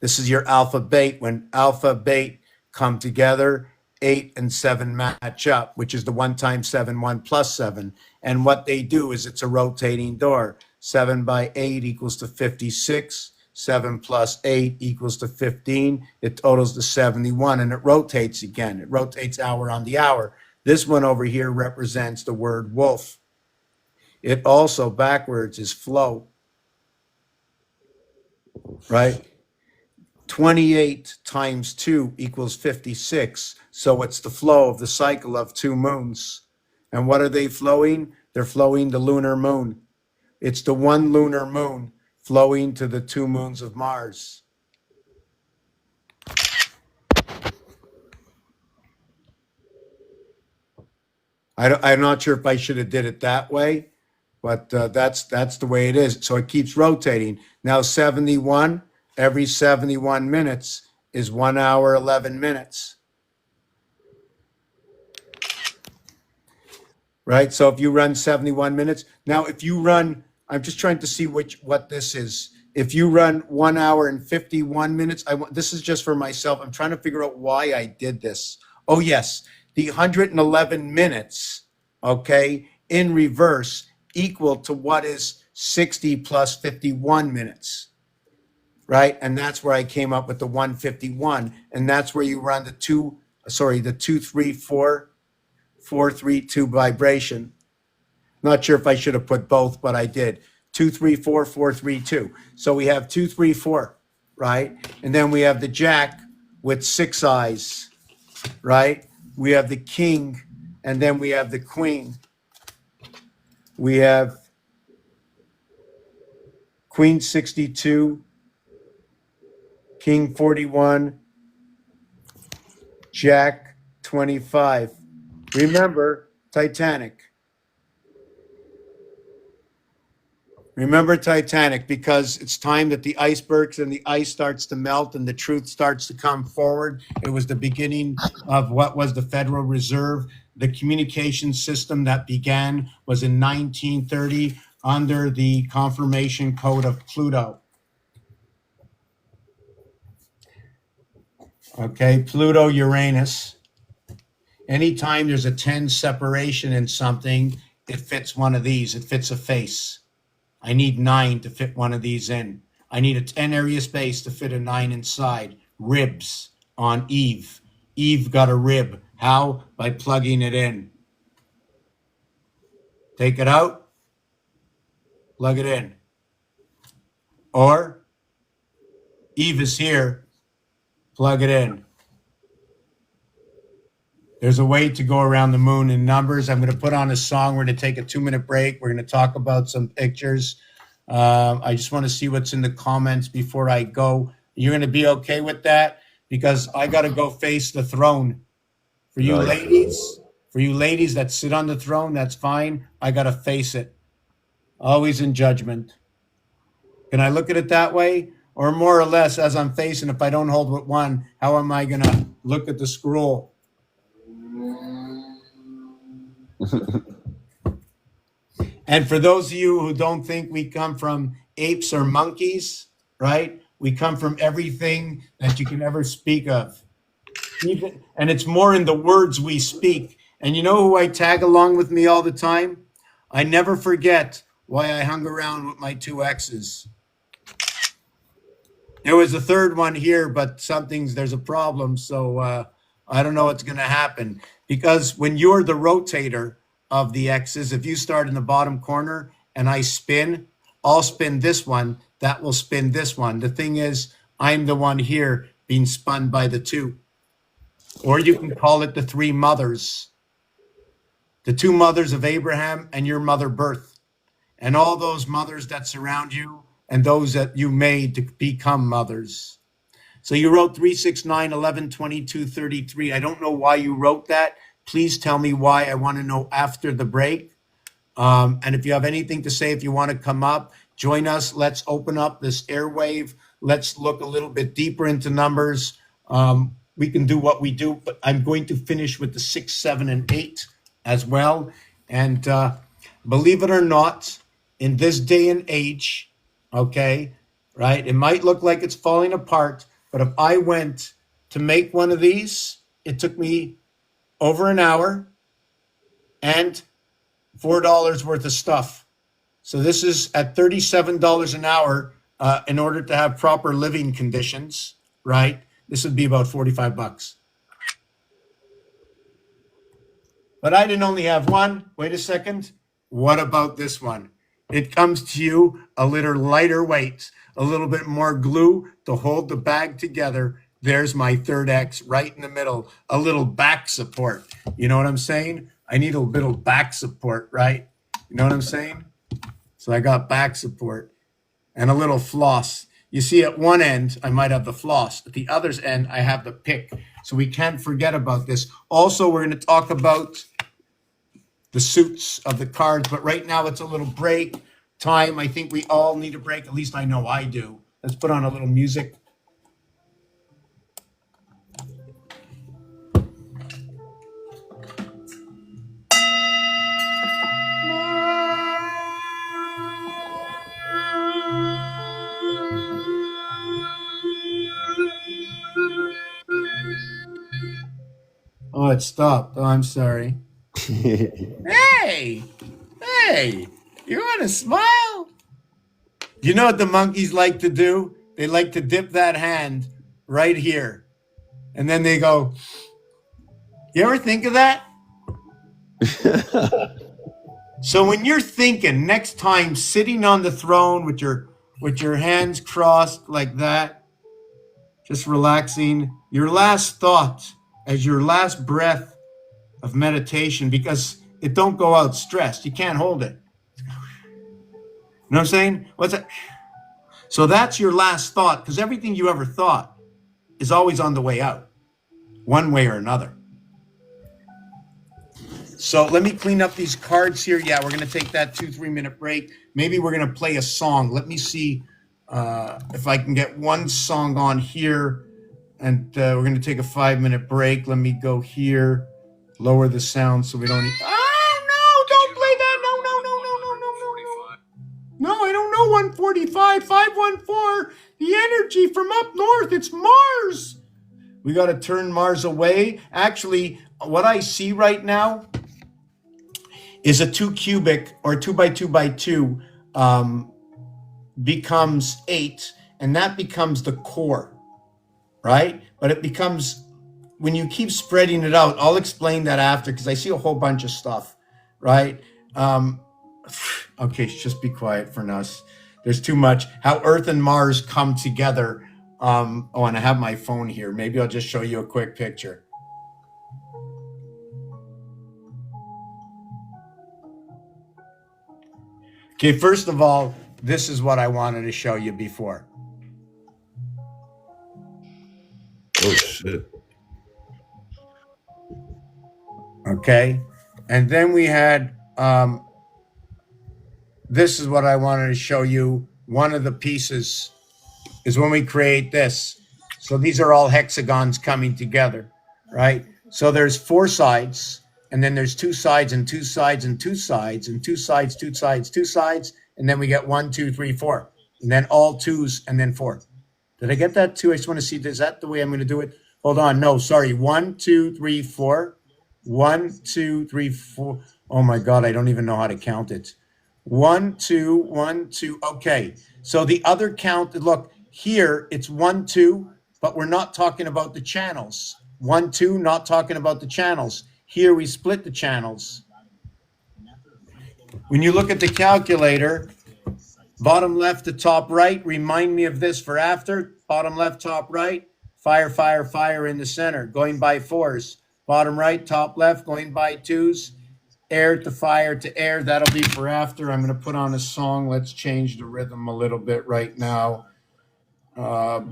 This is your alpha beta. When alpha beta come together, 8 and 7 match up, which is the 1 times 7, 1 plus 7. And what they do is it's a rotating door. 7 by 8 equals to 56. 7 plus 8 equals to 15. It totals to 71, and it rotates again. It rotates hour on the hour. This one over here represents the word wolf. It also backwards is flow, right? 28 times 2 equals 56. So it's the flow of the cycle of two moons. And what are they flowing? They're flowing the lunar moon. It's the one lunar moon flowing to the two moons of Mars. I'm not sure if I should have did it that way, but that's the way it is. So it keeps rotating. Now 71, every 71 minutes is 1 hour, 11 minutes. Right? So if you run 71 minutes, now if you run, I'm just trying to see what this is. if you run 1 hour and 51 minutes, this is just for myself. I'm trying to figure out why I did this. Oh, yes. The 111 minutes, okay, in reverse equal to what is 60 plus 51 minutes, right? And that's where I came up with the 151. And that's where you run the 2 3 4 4 3 2 vibration. Not sure if I should have put both, but I did. 2 3 4 4 3 2. So we have 2 3 4, right? And then we have the jack with 6 eyes, right? We have the king, and then we have the queen. We have queen 62, king 41, jack 25. Remember Titanic. Remember Titanic, because it's time that the icebergs and the ice starts to melt and the truth starts to come forward. It was the beginning of what was the Federal Reserve. The communication system that began was in 1930 under the Confirmation Code of Pluto. Okay, Pluto, Uranus. Anytime there's a 10 separation in something, it fits one of these. It fits a face. I need 9 to fit one of these in. I need a 10 area space to fit a 9 inside. Ribs on Eve. Eve got a rib. How? By plugging it in. Take it out, plug it in. Or Eve is here, plug it in. There's a way to go around the moon in numbers. I'm going to put on a song. We're going to take a 2-minute break. We're going to talk about some pictures. I just want to see what's in the comments before I go. You're going to be okay with that? Because I got to go face the throne. For you ladies that sit on the throne, that's fine. I got to face it. Always in judgment. Can I look at it that way? Or more or less, as I'm facing, if I don't hold with one, how am I going to look at the scroll? And for those of you who don't think we come from apes or monkeys, right? We come from everything that you can ever speak of. And it's more in the words we speak. And you know who I tag along with me all the time? I never forget why I hung around with my 2 exes. There was a third one here, but there's a problem. So I don't know what's going to happen. Because when you're the rotator of the X's, if you start in the bottom corner and I spin, I'll spin this one. That will spin this one. The thing is, I'm the one here being spun by the 2. Or you can call it the 3 mothers. The 2 mothers of Abraham and your mother birth. And all those mothers that surround you and those that you made to become mothers. So you wrote 3, 6, 9, 11, 22, 33. I don't know why you wrote that. Please tell me why. I want to know after the break. And if you have anything to say, if you want to come up, join us. Let's open up this airwave. Let's look a little bit deeper into numbers. We can do what we do, but I'm going to finish with the 6, 7, and 8 as well. And believe it or not, in this day and age, okay, right, it might look like it's falling apart, but if I went to make one of these, it took me over an hour and $4 worth of stuff. So this is at $37 an hour in order to have proper living conditions, right? This would be about 45 bucks. But I didn't only have one. Wait a second. What about this one? It comes to you a little lighter weight, a little bit more glue to hold the bag together. There's my third X right in the middle, a little back support. You know what I'm saying? I need a little back support, right? You know what I'm saying? So I got back support and a little floss. You see, at one end, I might have the floss. At the other end, I have the pick. So we can't forget about this. Also, we're going to talk about the suits of the cards, but right now it's a little break time. I think we all need a break. At least I know I do. Let's put on a little music. it stopped. Oh, I'm sorry. Hey, hey, you want to smile? You know what the monkeys like to do? They like to dip that hand right here. And then they go, you ever think of that? So when you're thinking next time sitting on the throne with your hands crossed like that, just relaxing, your last thought as your last breath of meditation, because it don't go out stressed. You can't hold it. You know what I'm saying? What's that? So that's your last thought, because everything you ever thought is always on the way out, one way or another. So let me clean up these cards here. Yeah, we're going to take that 2-3 minute break. Maybe we're going to play a song. Let me see if I can get one song on here. And we're going to take a 5-minute break. Let me go here, lower the sound so we don't. Oh, no, don't play that. No, no, no, no, no, no, no, no. No, I don't know 145, 514. The energy from up north. It's Mars. We got to turn Mars away. Actually, what I see right now is a 2 cubic or 2 by 2 by 2 becomes 8, and that becomes the core, right? But it becomes, when you keep spreading it out, I'll explain that after because I see a whole bunch of stuff, right? Okay, just be quiet for now. There's too much. How Earth and Mars come together. Oh, and I have my phone here. Maybe I'll just show you a quick picture. Okay, first of all, this is what I wanted to show you before. Oh shit. Okay, and then we had this is what I wanted to show you. One of the pieces is when we create this. So these are all hexagons coming together, right? So there's 4 sides, and then there's 2 sides and 2 sides and 2 sides and 2 sides, 2 sides, 2 sides, and then we get 1, 2, 3, 4, and then all 2s and then 4. Did I get that too? I just want to see, is that the way I'm going to do it? Hold on. No, sorry. 1, 2, 3, 4. 1, 2, 3, 4. Oh my God, I don't even know how to count it. 1, 2, 1, 2. Okay. So the other count, look, here it's 1, 2, but we're not talking about the channels. 1, 2, not talking about the channels. Here we split the channels. When you look at the calculator, bottom left to top right, remind me of this for after. Bottom left, top right, fire, fire, fire in the center, going by 4s. Bottom right, top left, going by 2s. Air to fire to air, that'll be for after. I'm going to put on a song. Let's change the rhythm a little bit right now. Okay.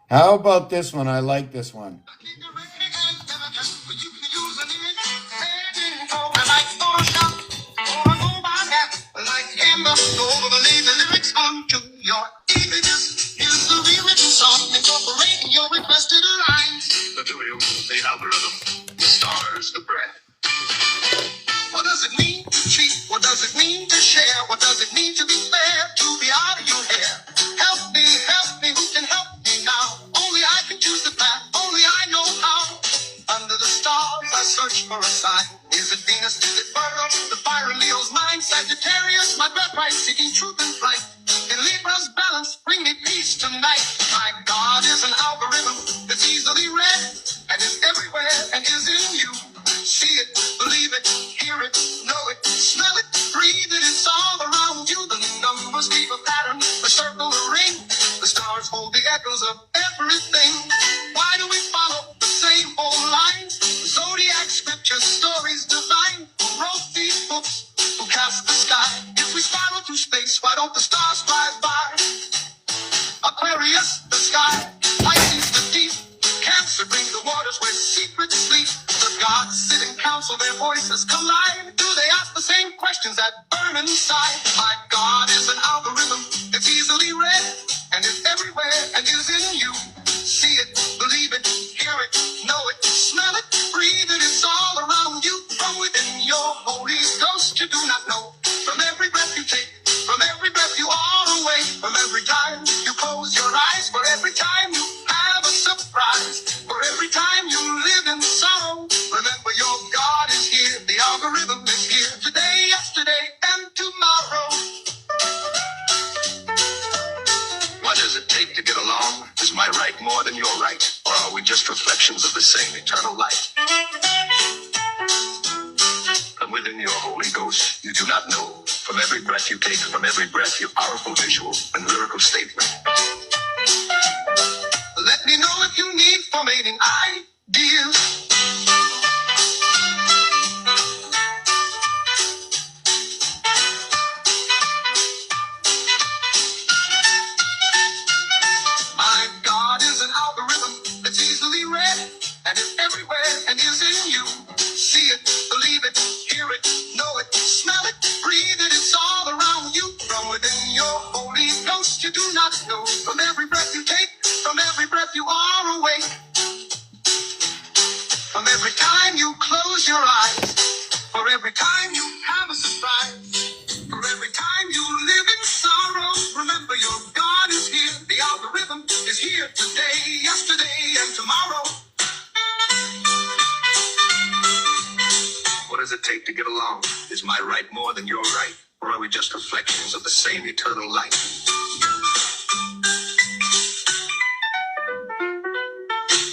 How about this one? I like this one. Your requested lines. The trio, the algorithm, the stars, the breath. What does it mean to cheat? What does it mean to share? What does it mean to be fair? To be out of your hair. Help me, who can help me now? Only I can choose the path, only I know how. Under the stars, I search for a sign. Is it Venus? Is it Virgo? The fire in Leo's mind. Sagittarius, my birthright, seeking truth and flight. In Libra's balance, bring me peace tonight. My God is an algorithm that's easily read, and is everywhere, and is in you. See it, believe it, hear it, know it, smell it, breathe it, it's all around you. The numbers leave a pattern, the circle, a ring. The stars hold the echoes of everything. Why do we follow the same old lines? Zodiac scriptures, stories divine. Who wrote these books? Who cast the sky? If we spiral through space, why don't the stars drive by? Aquarius, the sky. Pisces, the deep. Cancer, bring the waters where secrets sleep. The gods sit in council, their voices collide. Do they ask the same questions that burn inside? My God is an algorithm, it's easily read, and is everywhere, and is in you. See it, believe it, hear it, know it, smell it, breathe it, it's all around you. From within your Holy Ghost, you do not know. From every breath you take, from every breath you are away, from every time you close your eyes, for every time you have a surprise. within your Holy Ghost you do not know. From every breath you take, from every breath your powerful visual and lyrical statement. Let me know if you need formatting ideas. My God is an algorithm that's easily read and is everywhere and is in you. See it, believe it, hear it, know it, smell it, breathe it. It's all around you. From within your Holy Ghost you do not know. From every breath you take, from every breath you are awake. From every time you close your eyes, for every time you have a surprise, for every time you live in sorrow, remember your God is here. The algorithm is here today, yesterday, and tomorrow. What does it take to get along? Is my right more than your right? Or are we just reflections of the same eternal light?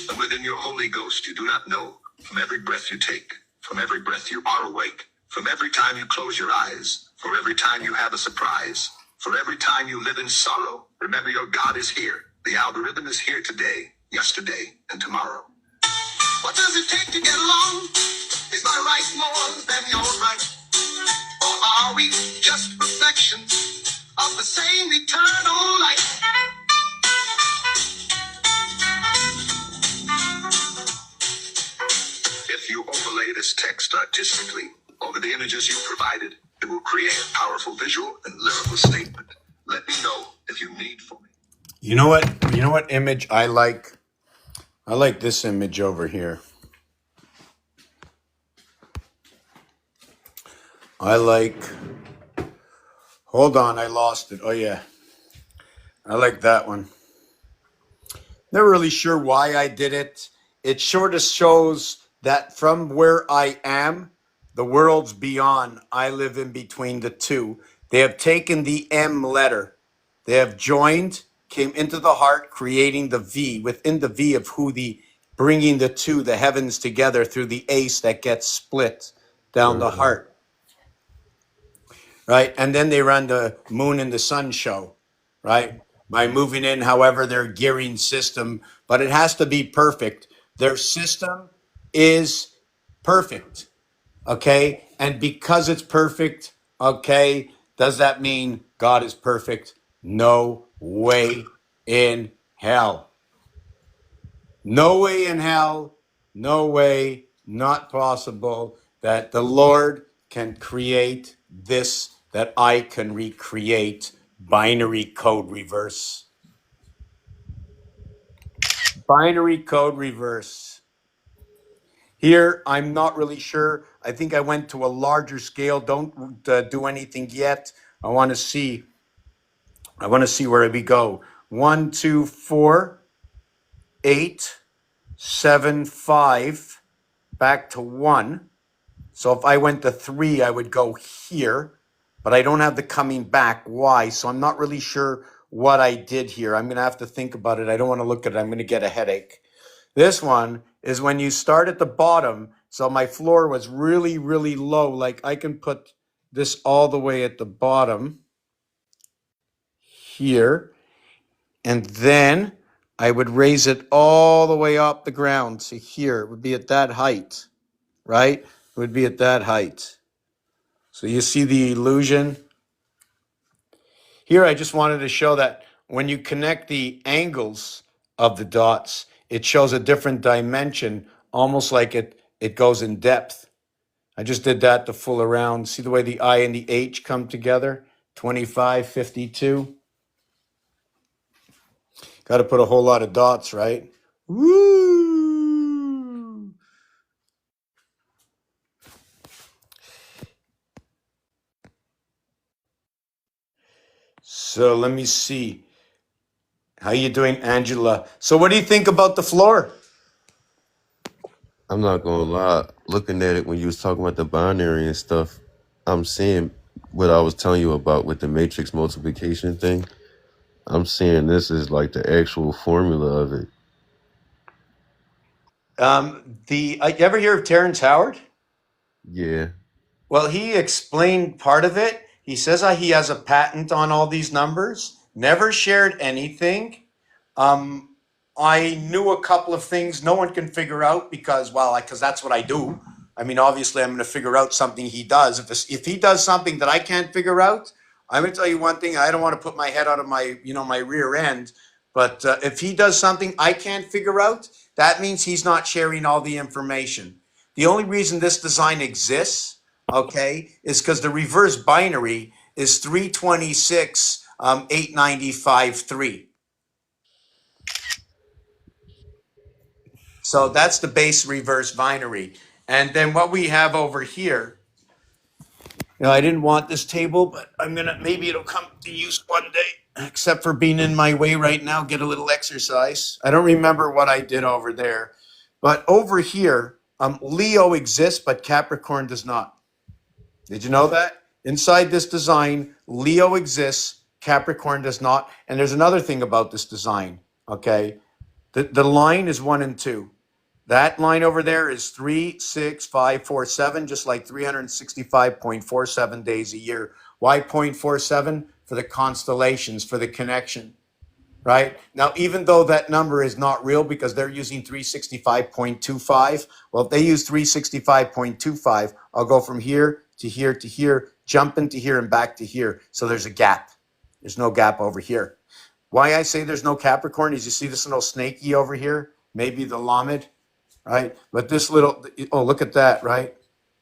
And within your Holy Ghost, you do not know. From every breath you take, from every breath you are awake, from every time you close your eyes, for every time you have a surprise, for every time you live in sorrow, remember your God is here. The algorithm is here today, yesterday, and tomorrow. What does it take to get along? Is my right more than your right? Or are we just reflections of the same eternal light? If you overlay this text artistically over the images you provided, it will create a powerful visual and lyrical statement. Let me know if you need for me. You know what? You know what image I like? I like this image over here. I like. Hold on, I lost it. Oh yeah, I like that one. Not really sure why I did it. It sort of shows that from where I am, the world's beyond. I live in between the two. They have taken the M letter. They have joined, came into the heart, creating the V. Within the V of who the bringing the two, the heavens together through the ace that gets split down the heart. Right? And then they run the moon and the sun show, right? By moving in, however, their gearing system, but it has to be perfect. Their system is perfect, okay? And because it's perfect, okay, does that mean God is perfect? No way in hell. No way in hell, no way, not possible that the Lord can create this that I can recreate. Binary code reverse. Binary code reverse. Here, I'm not really sure. I think I went to a larger scale. Don't do anything yet. I want to see. I want to see where we go. 1, 2, 4, 8, 7, 5, back to 1. So if I went to 3, I would go here, but I don't have the coming back. Why? So I'm not really sure what I did here. I'm going to have to think about it. I don't want to look at it. I'm going to get a headache. This one is when you start at the bottom. So my floor was really, really low. Like I can put this all the way at the bottom here. And then I would raise it all the way up the ground. So here it would be at that height, right? It would be at that height. So you see the illusion? Here I just wanted to show that when you connect the angles of the dots, it shows a different dimension, almost like it goes in depth. I just did that to fool around. See the way the I and the H come together? 25, 52. Got to put a whole lot of dots, right? Woo! So let me see. How you doing, Angela? So what do you think about the floor? I'm not gonna lie. Looking at it when you was talking about the binary and stuff, I'm seeing what I was telling you about with the matrix multiplication thing. I'm seeing this is like the actual formula of it. You ever hear of Terrence Howard? Yeah. Well, he explained part of it. He says he has a patent on all these numbers, never shared anything. Um, I knew a couple of things no one can figure out because, well, because that's what I do. I mean, obviously, I'm going to figure out something he does. If he does something that I can't figure out, I'm going to tell you one thing. I don't want to put my head out of my, my rear end. But if he does something I can't figure out, that means he's not sharing all the information. The only reason this design exists, okay, is because the reverse binary is 326, 895, 3. So that's the base reverse binary. And then what we have over here, I didn't want this table, but maybe it'll come to use one day, except for being in my way right now, get a little exercise. I don't remember what I did over there. But over here, Leo exists, but Capricorn does not. Did you know that? Inside this design, Leo exists, Capricorn does not. And there's another thing about this design, okay? The line is 1 and 2. That line over there is 36547, just like 365.47 days a year. Why 0.47? For the constellations, for the connection, right? Now, even though that number is not real because they're using 365.25, well, if they use 365.25, I'll go from here to here to here, jump into here and back to here. So there's a gap. There's no gap over here. Why I say there's no Capricorn is you see this little snaky over here, maybe the Lamed, right? But this little, oh, look at that, right?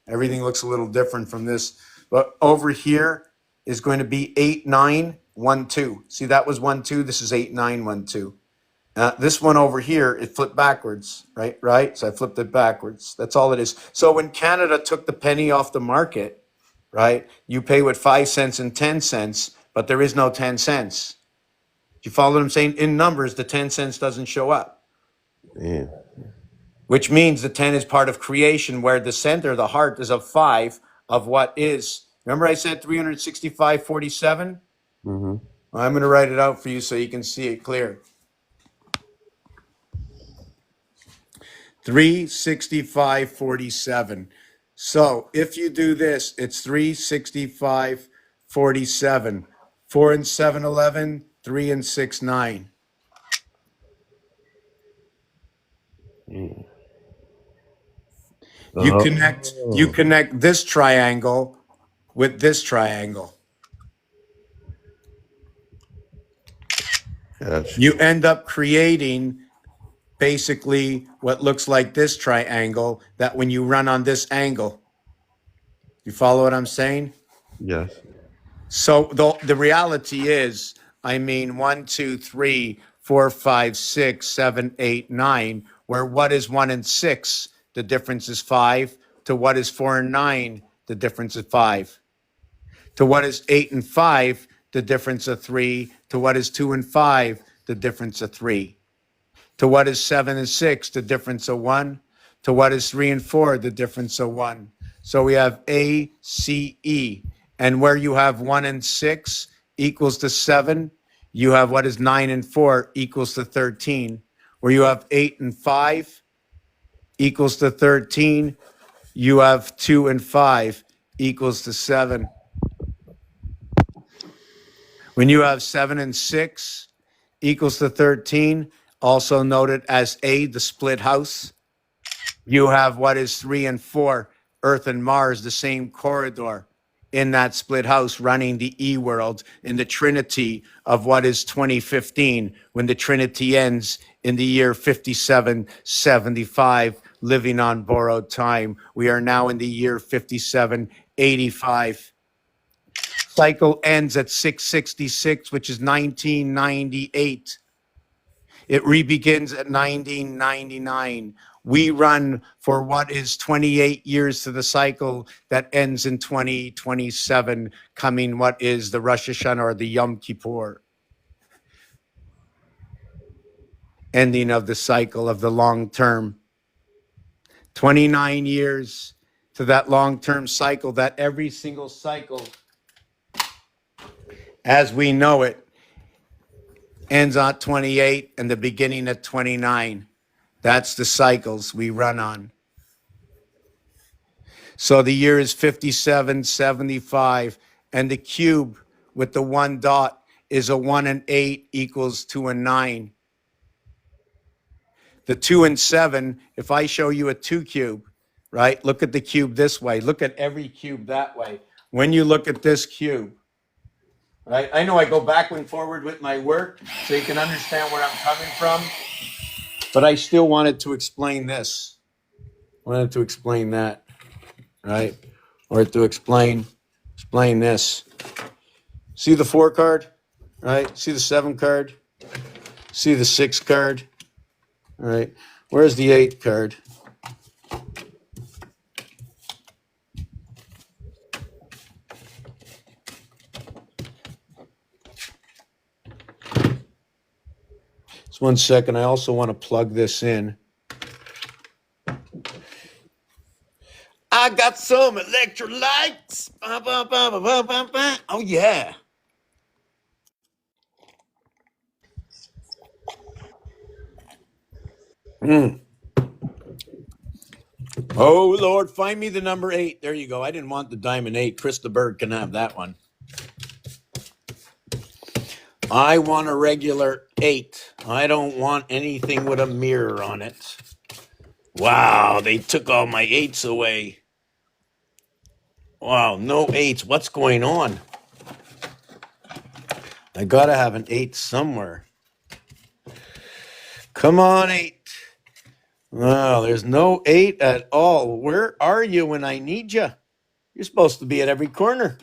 Everything looks a little different from this. But over here is going to be 8912. See, that was 12. This is 8912. This one over here, it flipped backwards, right? Right? So I flipped it backwards. That's all it is. So when Canada took the penny off the market, right, you pay with 5 cents and 10 cents, but there is no 10 cents. Do you follow what I'm saying? In numbers, the 10 cents doesn't show up. Yeah. Which means the 10 is part of creation, where the center, the heart, is of 5 of what is. Remember I said 365.47? Mm-hmm. I'm going to write it out for you so you can see it clear. 365.47. So if you do this, it's 365.47. 4 and 7, 11, 3 and 6, 9. You Oh, connect this triangle with this triangle. gotcha. You end up creating basically what looks like this triangle that when you run on this angle. You follow what I'm saying? Yes. So the reality is, I mean, 1, 2, 3, 4, 5, 6, 7, 8, 9, where what is 1 and 6? The difference is 5. To what is 4 and 9? The difference is 5. To what is 8 and 5? The difference of 3. To what is 2 and 5? The difference of 3. To what is 7 and 6? The difference of 1. To what is 3 and 4? The difference of 1. So we have A, C, E. And where you have 1 and 6 equals to 7, you have what is 9 and 4 equals to 13. Where you have 8 and 5 equals to 13, you have 2 and 5 equals to 7. When you have 7 and 6 equals to 13, also noted as A, the split house, you have what is 3 and 4, Earth and Mars, the same corridor in that split house running the E world in the trinity of what is 2015, when the trinity ends in the year 5775, living on borrowed time. We are now in the year 5785. Cycle ends at 666, which is 1998. It rebegins at 1999. We run for what is 28 years to the cycle that ends in 2027, coming what is the Rosh Hashanah or the Yom Kippur. Ending of the cycle of the long term. 29 years to that long term cycle, that every single cycle, as we know it, ends on 28 and the beginning at 29. That's the cycles we run on. So the year is 5775, and the cube with the one dot is a 1 and 8 equals 2 and 9. The 2 and 7, if I show you a 2 cube, right? Look at the cube this way. Look at every cube that way. When you look at this cube, right? I know I go backward and forward with my work so you can understand where I'm coming from, but I still wanted to explain this. I wanted to explain that, right? Or to explain this. See the 4 card, right? See the 7 card? See the 6 card, right? Where's the 8 card? Just 1 second. I also want to plug this in. I got some electrolytes. Oh, yeah. Mm. Oh, Lord, find me the number 8. There you go. I didn't want the diamond 8. Chris the Bird can have that one. I want a regular 8. I don't want anything with a mirror on it. Wow, they took all my 8s away. Wow, no 8s. What's going on? I gotta have an 8 somewhere. Come on, 8. Wow, there's no 8 at all. Where are you when I need you? You're supposed to be at every corner.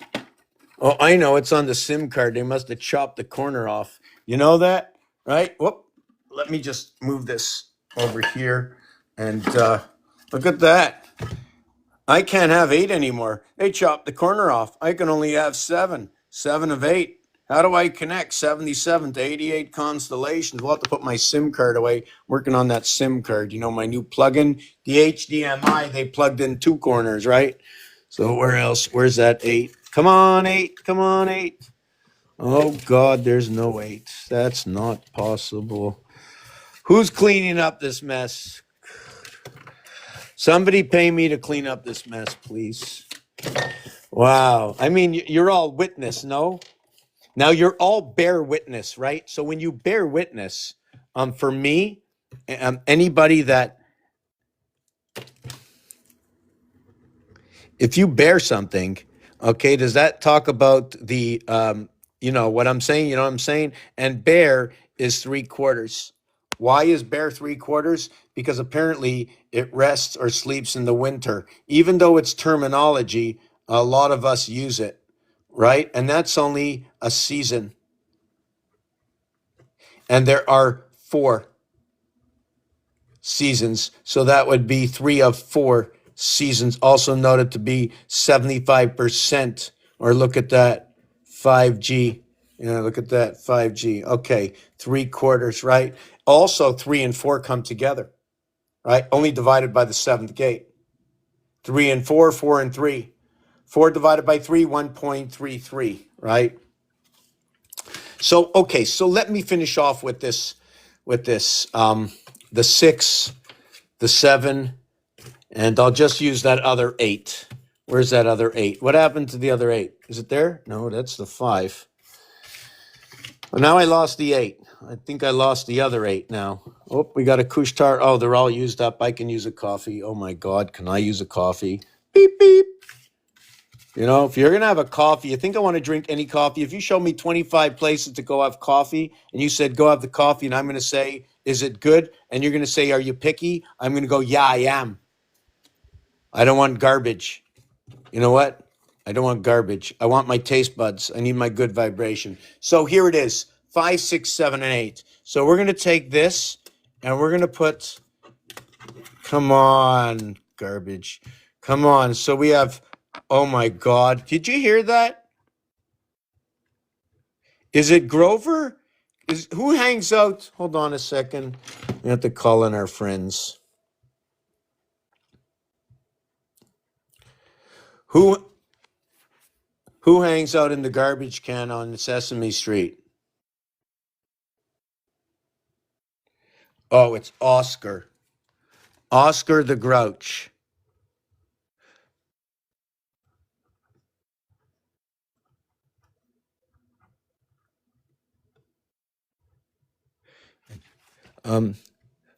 Oh, I know. It's on the SIM card. They must have chopped the corner off. You know that, right? Whoop. Let me just move this over here. And look at that. I can't have 8 anymore. They chopped the corner off. I can only have 7. 7 of 8. How do I connect 77 to 88 constellations? We'll have to put my SIM card away. Working on that SIM card. You know, my new plug-in, the HDMI, they plugged in 2 corners, right? So where else? Where's that 8? Come on, 8. Come on, 8. Oh, God, there's no 8. That's not possible. Who's cleaning up this mess? Somebody pay me to clean up this mess, please. Wow. I mean, you're all witness, no? Now you're all bear witness, right? So when you bear witness, for me, anybody that if you bear something, okay, does that talk about the you know what I'm saying? You know what I'm saying? And bear is 3/4. Why is bear 3/4? Because apparently it rests or sleeps in the winter. Even though it's terminology, a lot of us use it, right? And that's only a season. And there are 4 seasons. So that would be 3 of 4 seasons, also noted to be 75%. Or look at that, 5G. Look at that, 5G. Okay, 3/4, right? Also, 3 and 4 come together, right? Only divided by the 7th gate. 3 and 4, 4 and 3. 4 divided by 3, 1.33, right? So, okay, so let me finish off with this, the 6, the 7, and I'll just use that other 8. Where's that other 8? What happened to the other 8? Is it there? No, that's the 5. Well, now I lost the 8. I think I lost the other 8 now. Oh, we got a Kushtar. Oh, they're all used up. I can use a coffee. Oh my God, can I use a coffee? Beep, beep. You know, if you're going to have a coffee, you think I want to drink any coffee? If you show me 25 places to go have coffee and you said, go have the coffee, and I'm going to say, is it good? And you're going to say, are you picky? I'm going to go, yeah, I am. I don't want garbage. You know what? I don't want garbage. I want my taste buds. I need my good vibration. So here it is, 5, 6, 7, and 8. So we're going to take this and we're going to put, come on, garbage. Come on. So we have, oh my God. Did you hear that? Is it Grover? Who hangs out? Hold on a second. We have to call in our friends. Who who hangs out in the garbage can on Sesame Street? Oh, it's Oscar. Oscar the Grouch.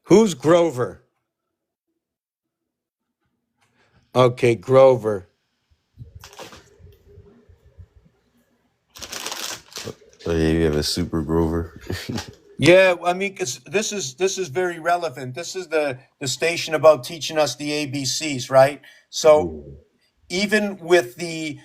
Who's Grover? Okay, Grover. Oh yeah, you have a super Grover. Yeah, I mean, because this is very relevant. This is the station about teaching us the ABCs, right? So Yeah. even with the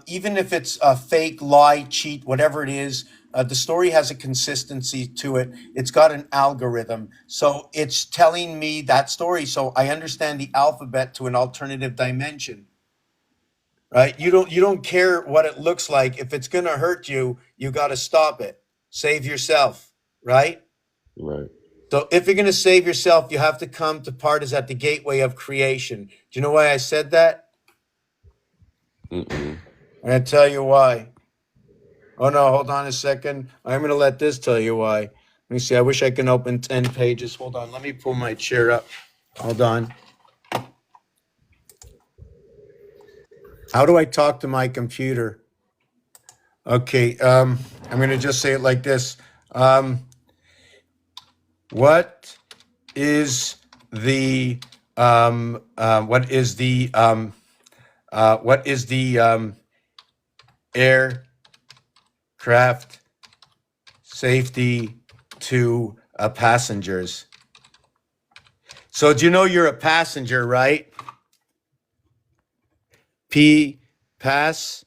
even if it's a fake lie, cheat, whatever it is, the story has a consistency to it. It's got an algorithm, so it's telling me that story. So I understand the alphabet to an alternative dimension, right? You don't care what it looks like. If it's gonna hurt you, you got to stop it. Save yourself, right? Right. So if you're going to save yourself, you have to come to part is at the gateway of creation. Do you know why I said that? Mm-mm. I'm going to tell you why. Oh no, hold on a second. I'm going to let this tell you why. Let me see. I wish I can open 10 pages. Hold on. Let me pull my chair up. Hold on. How do I talk to my computer? Okay. I'm going to just say it like this. Um, what is the what is the aircraft safety to passengers? So do you know you're a passenger, right? P pass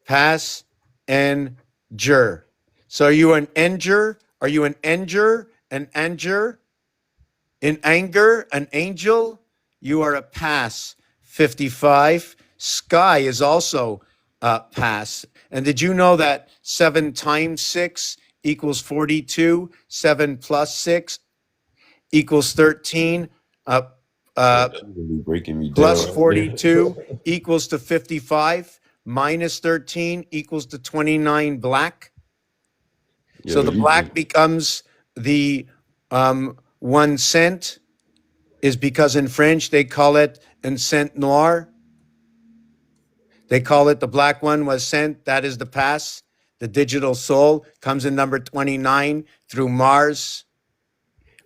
pass and jur. So are you an enger? Are you an enger? An anger? In anger, an angel? You are a pass. 55. Sky is also pass. And did you know that 7 times 6 equals 42? 7 plus 6 equals 13. Uh, Yeah, uh, that's really breaking me plus down right there. 42 equals to 55. Minus 13 equals to 29 black. So Yo, the you just black becomes the 1 cent is because in French they call it un cent noir. They call it the black one was cent. That is the pass. The digital soul comes in number 29 through Mars,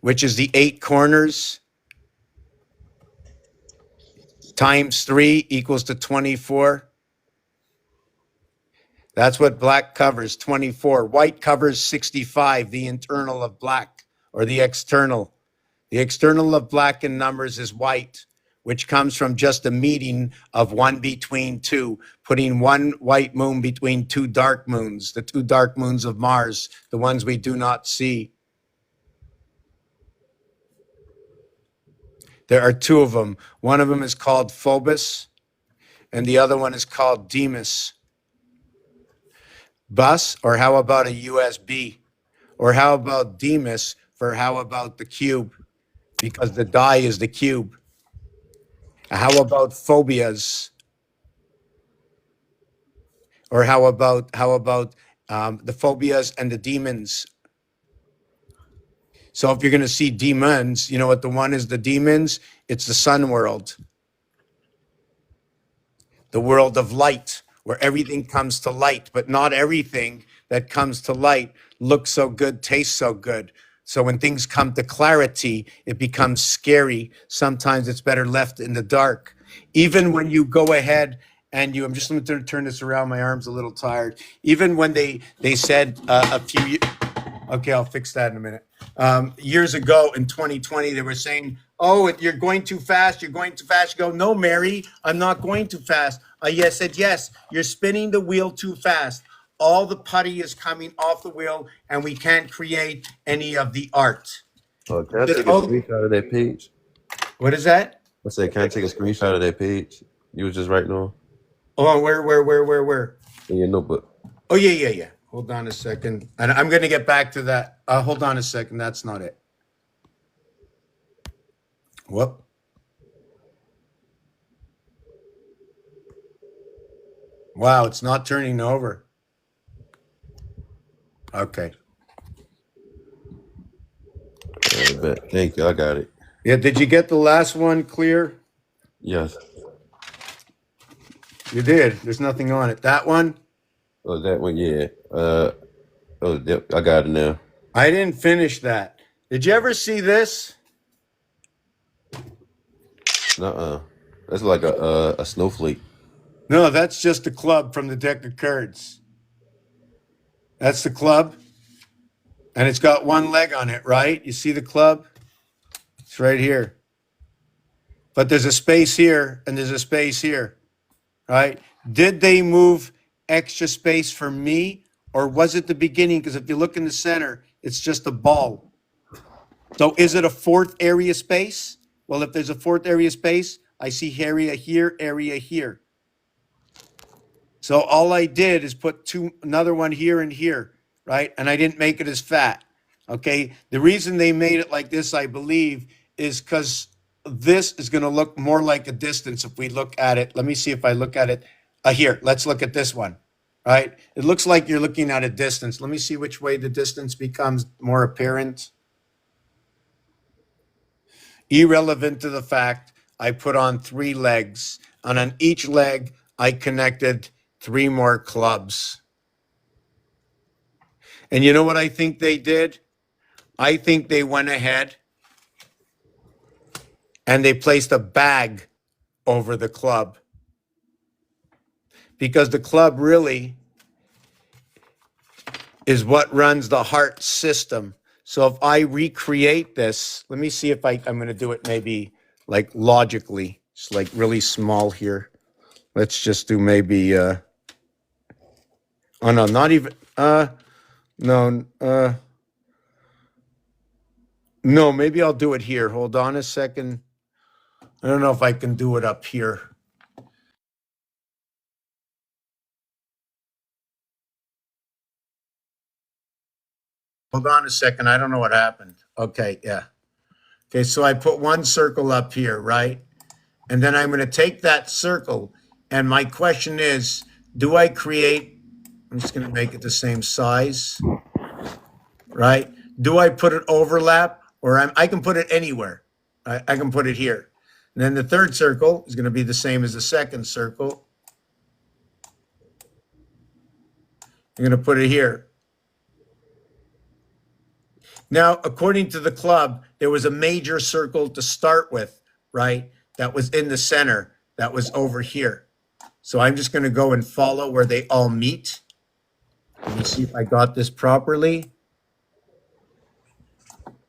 which is the 8 corners, times 3 equals to 24. That's what black covers, 24. White covers 65, the internal of black or the external. The external of black in numbers is white, which comes from just a meeting of one between two, putting one white moon between two dark moons, the two dark moons of Mars, the ones we do not see. There are two of them. One of them is called Phobos, and the other one is called Demas. Bus, or how about a USB? Or how about Demas for how about the cube? Because the die is the cube. How about phobias? Or how about the phobias and the demons? So if you're going to see demons, you know what the one is the demons? It's the sun world, the world of light, where everything comes to light, but not everything that comes to light looks so good, tastes so good. So when things come to clarity, it becomes scary. Sometimes it's better left in the dark. Even when you go ahead and I'm just going to turn this around. My arm's a little tired. Even when they said a few Okay, I'll fix that in a minute. Years ago in 2020, they were saying, "Oh, you're going too fast. You're going too fast." You go, "No, Mary, I'm not going too fast." Yes, said yes. You're spinning the wheel too fast. All the putty is coming off the wheel, and we can't create any of the art. can I Said, take a "Oh, screenshot of that page? what is that? I said, can I take a screenshot of that page you was just writing on Oh, where? in your notebook? Oh, yeah. Hold on a second, and I'm going to get back to that. Hold on a second. That's not it. Whoop. Wow, it's not turning over. Okay. I bet. Thank you. I got it. Yeah, did you get the last one clear? Yes. You did. There's nothing on it. That one? Oh, that one. Yeah. Oh, yep. I got it now. I didn't finish that. Did you ever see this? Nuh-uh. That's like a snowflake. No, that's just the club from the deck of cards. That's the club, and it's got one leg on it, right? You see the club? It's right here. But there's a space here and there's a space here, right? Did they move extra space for me, or was it the beginning? Because if you look in the center, it's just a ball. So is it a fourth area space? Well, if there's a fourth area space, I see area here, area here. So all I did is put another one here and here, right? And I didn't make it as fat. Okay. The reason they made it like this, I believe, is because this is going to look more like a distance if we look at it. Let me see if I look at it. Here, let's look at this one, right? It looks like you're looking at a distance. Let me see which way the distance becomes more apparent. Irrelevant to the fact I put on 3 legs, and on each leg, I connected 3 more clubs. And you know what I think they did? I think they went ahead and they placed a bag over the club, because the club really is what runs the heart system. So if I recreate this, let me see if I'm going to do it maybe like logically. It's like really small here. Let's just do maybe, oh no, not even, no, no, maybe I'll do it here. Hold on a second. I don't know if I can do it up here. Hold on a second. I don't know what happened. Okay, yeah. Okay, so I put one circle up here, right? And then I'm going to take that circle. And my question is, do I create, I'm just going to make it the same size, right? Do I put it overlap, or I can put it anywhere? I can put it here. And then the third circle is going to be the same as the second circle. I'm going to put it here. Now, according to the club, there was a major circle to start with, right? That was in the center, that was over here. So I'm just going to go and follow where they all meet. Let me see if I got this properly.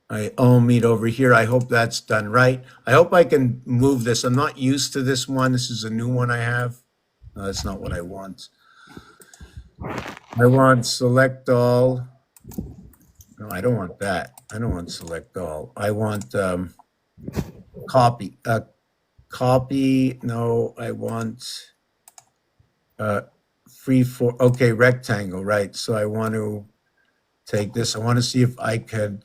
I all meet over here. I hope that's done right. I hope I can move this. I'm not used to this one. This is a new one I have. No, that's not what I want. I want select all. No, I don't want that. I don't want select all. I want copy. Copy. No, I want free for. Okay, rectangle. Right. So I want to take this. I want to see if I could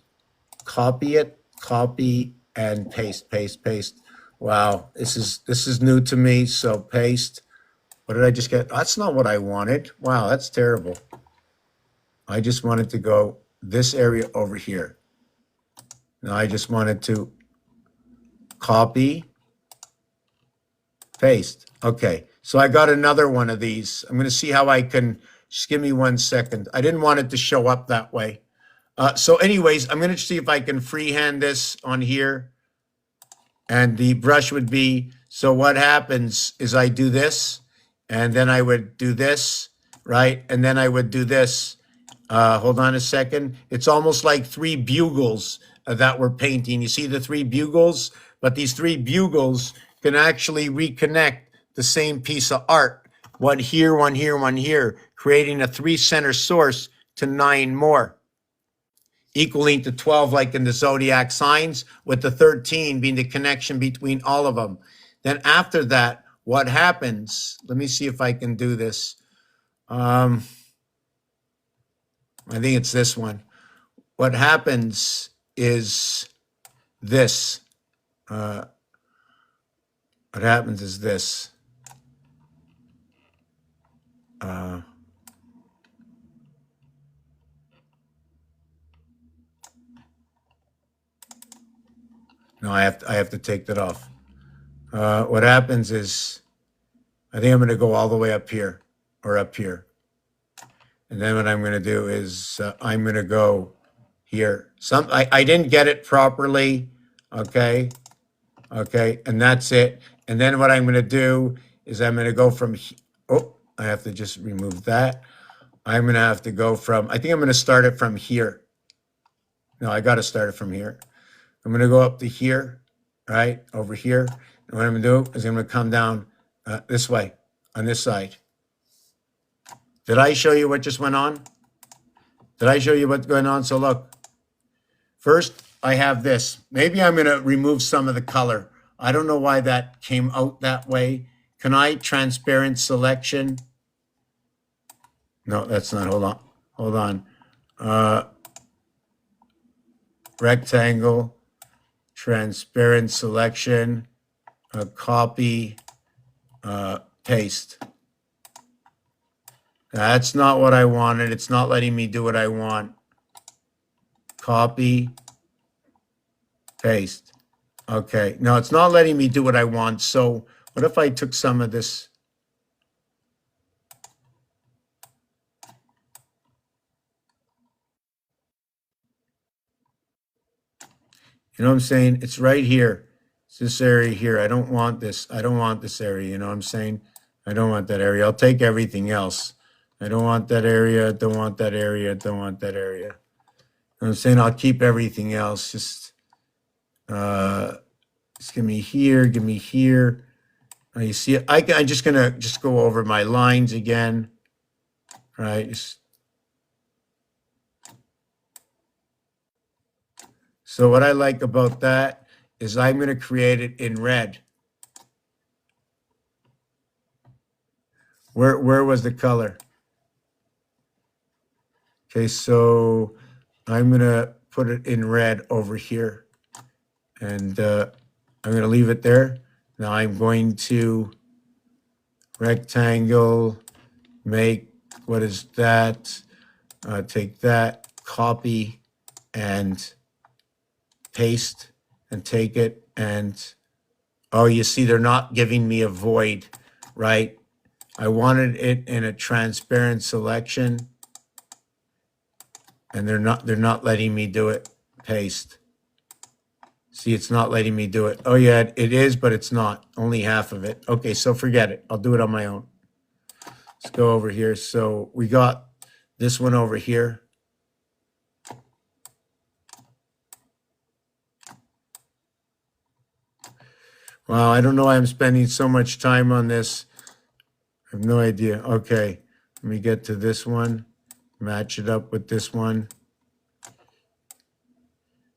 copy it, copy and paste, paste, paste. Wow, this is new to me. So paste. What did I just get? That's not what I wanted. Wow, that's terrible. I just wanted to go this area over here. Now I just wanted to copy, paste. Okay, so I got another one of these. I'm going to see how I can, just give me 1 second. I didn't want it to show up that way. So anyways, I'm going to see if I can freehand this on here. And the brush would be, so what happens is I do this, and then I would do this, right? And then I would do this. Hold on a second. It's almost like 3 bugles that we're painting. You see the 3 bugles? But these 3 bugles can actually reconnect the same piece of art. One here, one here, one here, creating a 3 center source to 9 more, equaling to 12 like in the zodiac signs, with the 13 being the connection between all of them. Then after that, what happens? Let me see if I can do this. I think it's this one. What happens is this. What happens is this. No, I have to take that off. What happens is, I think I'm going to go all the way up here, or up here. And then what I'm going to do is I'm going to go here. I didn't get it properly. Okay. Okay. And that's it. And then what I'm going to do is I'm going to go from, oh, I have to just remove that. I'm going to have to go from, I think I'm going to start it from here. No, I got to start it from here. I'm going to go up to here, right, over here. And what I'm going to do is I'm going to come down this way, on this side. Did I show you what just went on? Did I show you what's going on? So look, first I have this. Maybe I'm going to remove some of the color. I don't know why that came out that way. Can I transparent selection? No, that's not. Hold on. Hold on. Rectangle, transparent selection, copy, paste. That's not what I wanted. It's not letting me do what I want. Copy, paste. Okay. No, it's not letting me do what I want. So what if I took some of this? You know what I'm saying? It's right here. It's this area here. I don't want this. I don't want this area. You know what I'm saying? I don't want that area. I'll take everything else. I don't want that area. Don't want that area. Don't want that area. You know what I'm saying? I'll keep everything else. Just give me here. Give me here. You see, I'm just gonna go over my lines again, right? So what I like about that is I'm going to create it in red. Where was the color? Okay, so I'm going to put it in red over here. And I'm going to leave it there. Now I'm going to rectangle, make, what is that? Take that, copy, and paste, and take it. And, oh, you see, they're not giving me a void, right? I wanted it in a transparent selection, and they're not letting me do it. Paste. See, it's not letting me do it. Oh yeah, it is, but it's not. Only half of it. Okay, so forget it. I'll do it on my own. Let's go over here. So we got this one over here. Wow, I don't know why I'm spending so much time on this. I have no idea. Okay, let me get to this one. Match it up with this one.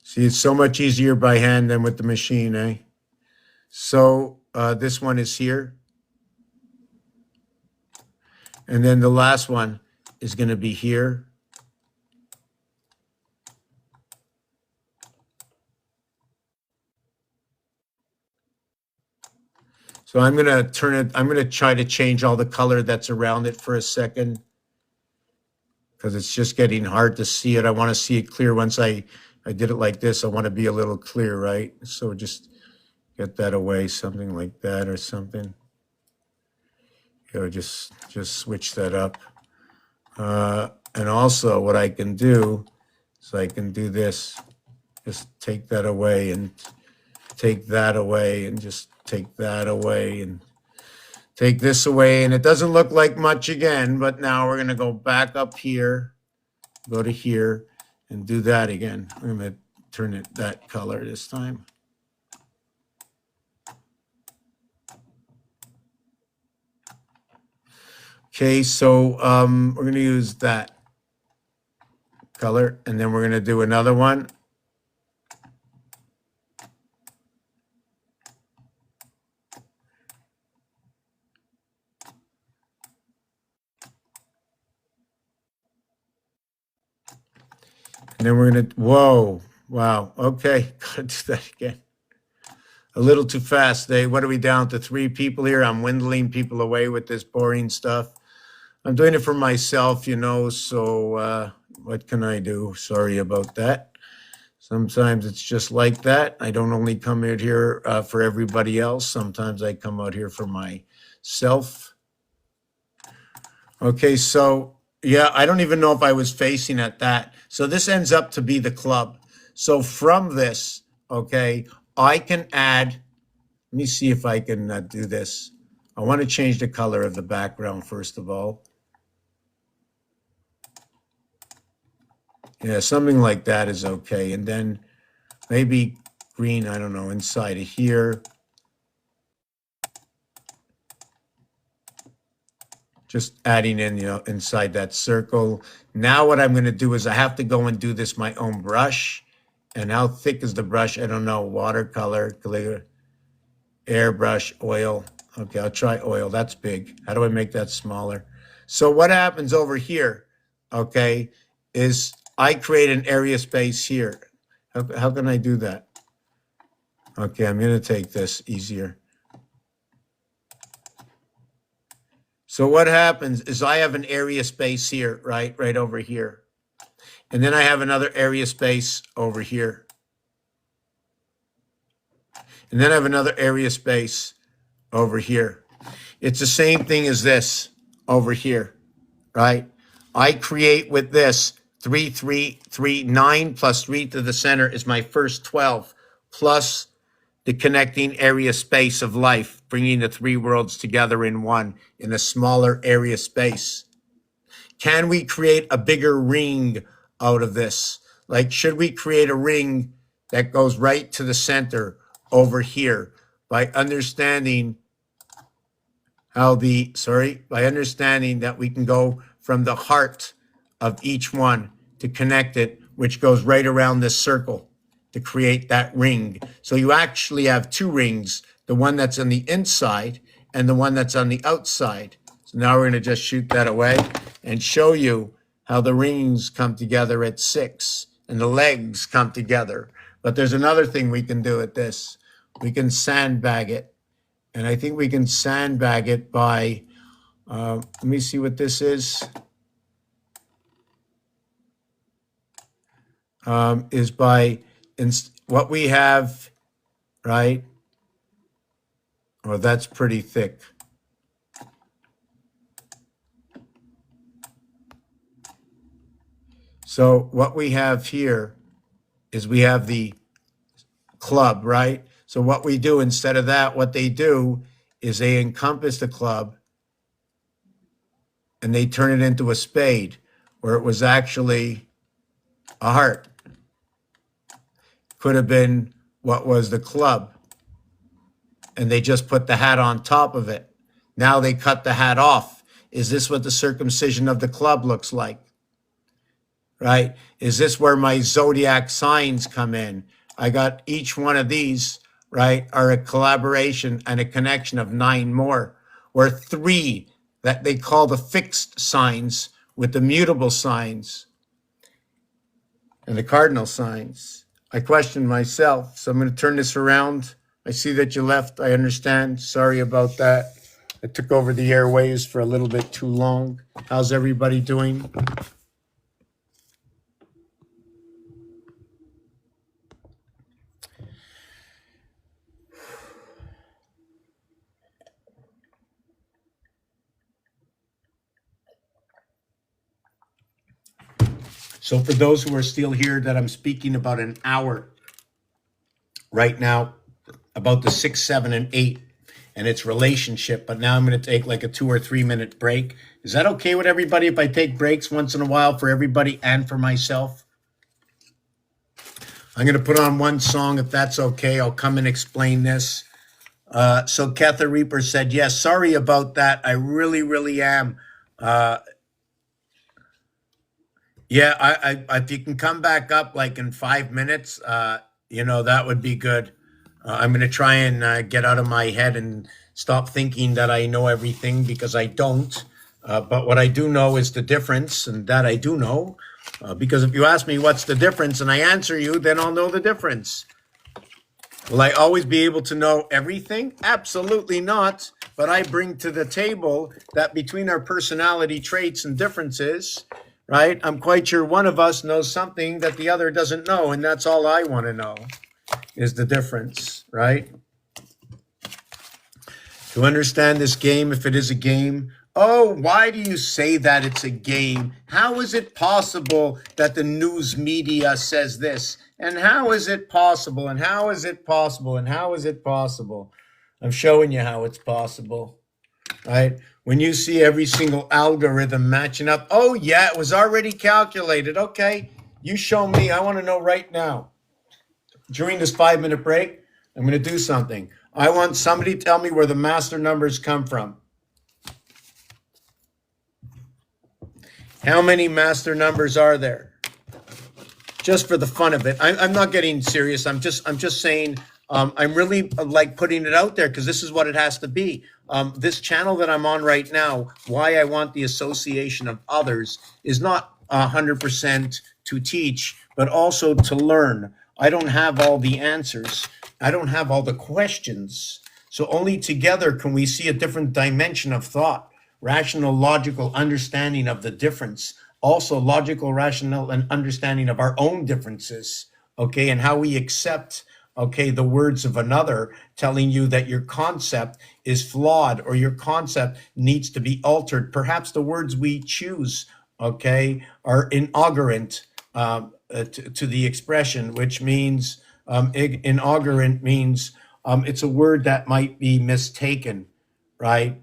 See, it's so much easier by hand than with the machine, eh? So this one is here. And then the last one is going to be here. So I'm going to turn it, I'm going to try to change all the color that's around it for a second, because it's just getting hard to see it. I want to see it clear. Once I did it like this, I want to be a little clear, right? So just get that away, something like that or something. You know, just switch that up. And also what I can do is I can do this, just take that away and take that away and just take that away and take this away. And it doesn't look like much again, but now we're going to go back up here, go to here and do that again. I'm going to turn it that color this time. Okay, so we're going to use that color, and then we're going to do another one. And then we're going to, whoa, wow, okay, gotta do that again. A little too fast. What are we down to? 3 people here? I'm dwindling people away with this boring stuff. I'm doing it for myself, you know, so what can I do? Sorry about that. Sometimes it's just like that. I don't only come out here for everybody else. Sometimes I come out here for myself. Okay, so Yeah, I don't even know if I was facing at that. So this ends up to be the club. So from this, okay, I can add, let me see if I can do this. I want to change the color of the background first of all. Yeah, something like that is okay. And then maybe green, I don't know, inside of here. Just adding in, inside that circle. Now what I'm going to do is I have to go and do this my own brush. And how thick is the brush? I don't know. Watercolor, clear, airbrush, oil. Okay, I'll try oil. That's big. How do I make that smaller? So what happens over here, okay, is I create an area space here. How can I do that? Okay, I'm going to take this easier. So what happens is I have an area space here, right over here. And then I have another area space over here. And then I have another area space over here. It's the same thing as this over here, right? I create with this 3, 3, 3, 9 plus 3 to the center is my first 12, plus the connecting area space of life, bringing the three worlds together in one in a smaller area space. Can we create a bigger ring out of this? Like, should we create a ring that goes right to the center over here by understanding by understanding that we can go from the heart of each one to connect it, which goes right around this circle to create that ring. So you actually have two rings, the one that's on the inside and the one that's on the outside. So now we're going to just shoot that away and show you how the rings come together at 6 and the legs come together. But there's another thing we can do at this. We can sandbag it. And I think we can sandbag it by, let me see what this is by what we have, right? Oh, that's pretty thick. So what we have here is we have the club, right? So what we do instead of that, what they do is they encompass the club and they turn it into a spade where it was actually a heart. Could have been what was the club. And they just put the hat on top of it. Now they cut the hat off. Is this what the circumcision of the club looks like? Right? Is this where my zodiac signs come in? I got each one of these, right, are a collaboration and a connection of 9 more, or 3 that they call the fixed signs with the mutable signs and the cardinal signs. I question myself, so I'm going to turn this around. I see that you left. I understand. Sorry about that. I took over the airwaves for a little bit too long. How's everybody doing? So for those who are still here, that I'm speaking about an hour right now, about the 6, 7, and 8 and its relationship. But now I'm going to take like a 2 or 3 minute break. Is that okay with everybody if I take breaks once in a while for everybody and for myself? I'm going to put on one song if that's okay. I'll come and explain this. So Ketha Reaper said, yes, sorry about that. I really, really am. Yeah, I if you can come back up like in 5 minutes, that would be good. I'm going to try and get out of my head and stop thinking that I know everything, because I don't. But what I do know is the difference, and that I do know. Because if you ask me what's the difference and I answer you, then I'll know the difference. Will I always be able to know everything? Absolutely not. But I bring to the table that between our personality traits and differences, right, I'm quite sure one of us knows something that the other doesn't know. And that's all I want to know is the difference, right? To understand this game, if it is a game, Oh, why do you say that it's a game? How is it possible that the news media says this? And how is it possible? And how is it possible? And how is it possible? I'm showing you how it's possible, right? When you see every single algorithm matching up, oh, yeah, it was already calculated. Okay, you show me. I want to know right now. During this 5 minute break, I'm going to do something. I want somebody to tell me where the master numbers come from. How many master numbers are there? Just for the fun of it. I'm not getting serious. I'm just saying. I'm really like putting it out there because this is what it has to be. This channel that I'm on right now, why I want the association of others is not 100% to teach, but also to learn. I don't have all the answers. I don't have all the questions. So only together can we see a different dimension of thought, rational, logical understanding of the difference, also logical, rational, and understanding of our own differences, okay, and how we accept, okay, the words of another telling you that your concept is flawed or your concept needs to be altered. Perhaps the words we choose, okay, are inaugurant to the expression, which means inaugurant means it's a word that might be mistaken, right?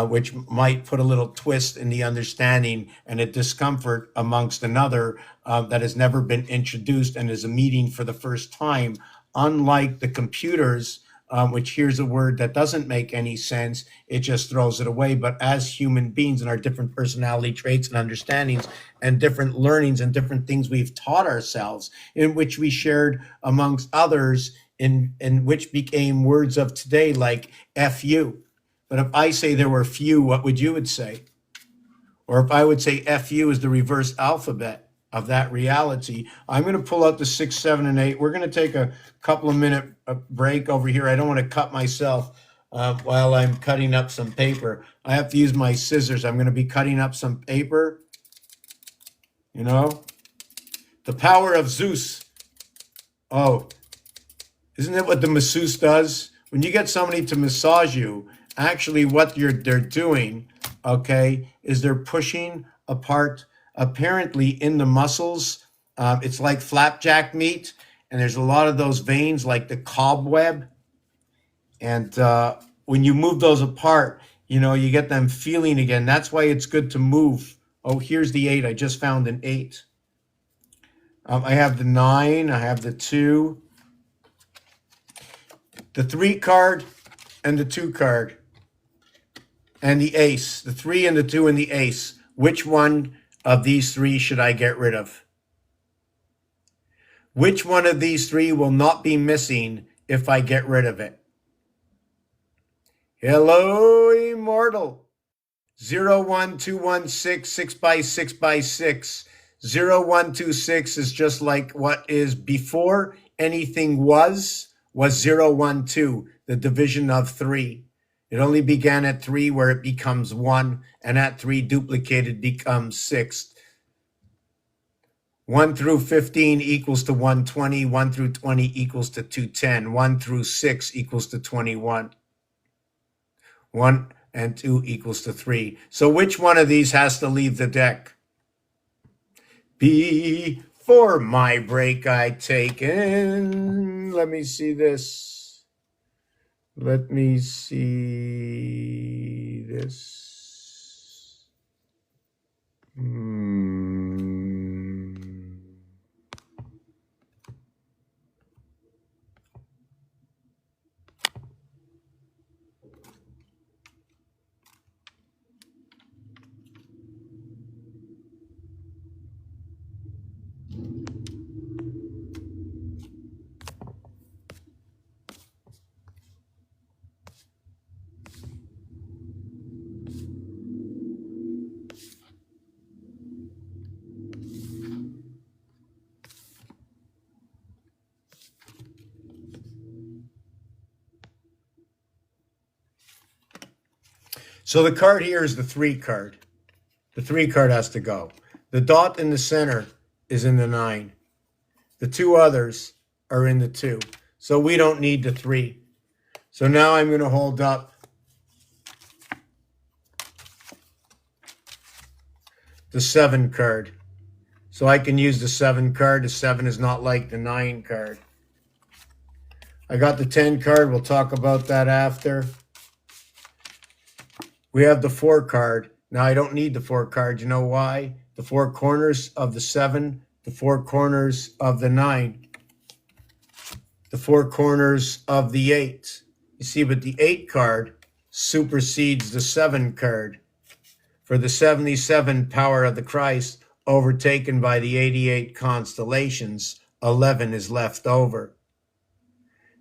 Which might put a little twist in the understanding and a discomfort amongst another that has never been introduced and is a meeting for the first time. Unlike the computers, which hears a word that doesn't make any sense, it just throws it away. But as human beings and our different personality traits and understandings and different learnings and different things we've taught ourselves, in which we shared amongst others, in which became words of today like "fu." But if I say there were few, what would you would say? Or if I would say FU is the reverse alphabet of that reality, I'm going to pull out the 6, 7, and 8. We're going to take a couple of minute break over here. I don't want to cut myself while I'm cutting up some paper. I have to use my scissors. I'm going to be cutting up some paper. You know, the power of Zeus. Oh, isn't that what the masseuse does? When you get somebody to massage you, actually what they're doing, okay, is they're pushing apart, apparently in the muscles. It's like flapjack meat, and there's a lot of those veins like the cobweb. And when you move those apart, you know, you get them feeling again. That's why it's good to move. Oh, here's the 8. I just found an 8. I have the 9. I have the 2. The 3 card and the 2 card and the ace, the 3 and the 2 and the ace. Which one of these 3 should I get rid of? Which one of these 3 will not be missing if I get rid of it? Hello, immortal. 01216 6 by 6 by 6. 0126 is just like what is before anything was 012, the division of 3. It only began at 3 where it becomes 1, and at 3 duplicated becomes 6. 1 through 15 equals to 120. 1 through 20 equals to 210. 1 through 6 equals to 21. 1 and 2 equals to 3. So which one of these has to leave the deck? Before my break I taken. Let me see this. Let me see this. So the card here is the 3 card. The 3 card has to go. The dot in the center is in the 9. The 2 others are in the 2. So we don't need the 3. So now I'm going to hold up the 7 card. So I can use the 7 card. The 7 is not like the 9 card. I got the 10 card. We'll talk about that after. We have the 4 card. Now I don't need the 4 card. You know why? The 4 corners of the 7, the 4 corners of the 9, the 4 corners of the 8. You see, but the 8 card supersedes the 7 card. For the 77 power of the Christ, overtaken by the 88 constellations, 11 is left over.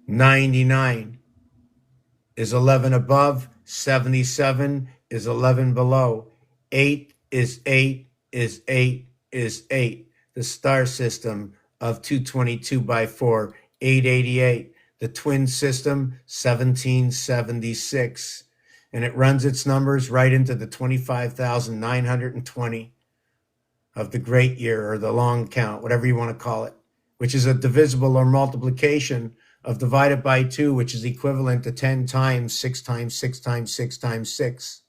99 is 11 above, 77 is 11 below. 8 is 8 is 8 is 8. The star system of 222 by 4, 888. The twin system, 1776. And it runs its numbers right into the 25,920 of the great year, or the long count, whatever you want to call it, which is a divisible or multiplication of divided by 2, which is equivalent to 10 times 6 times 6 times 6 times 6.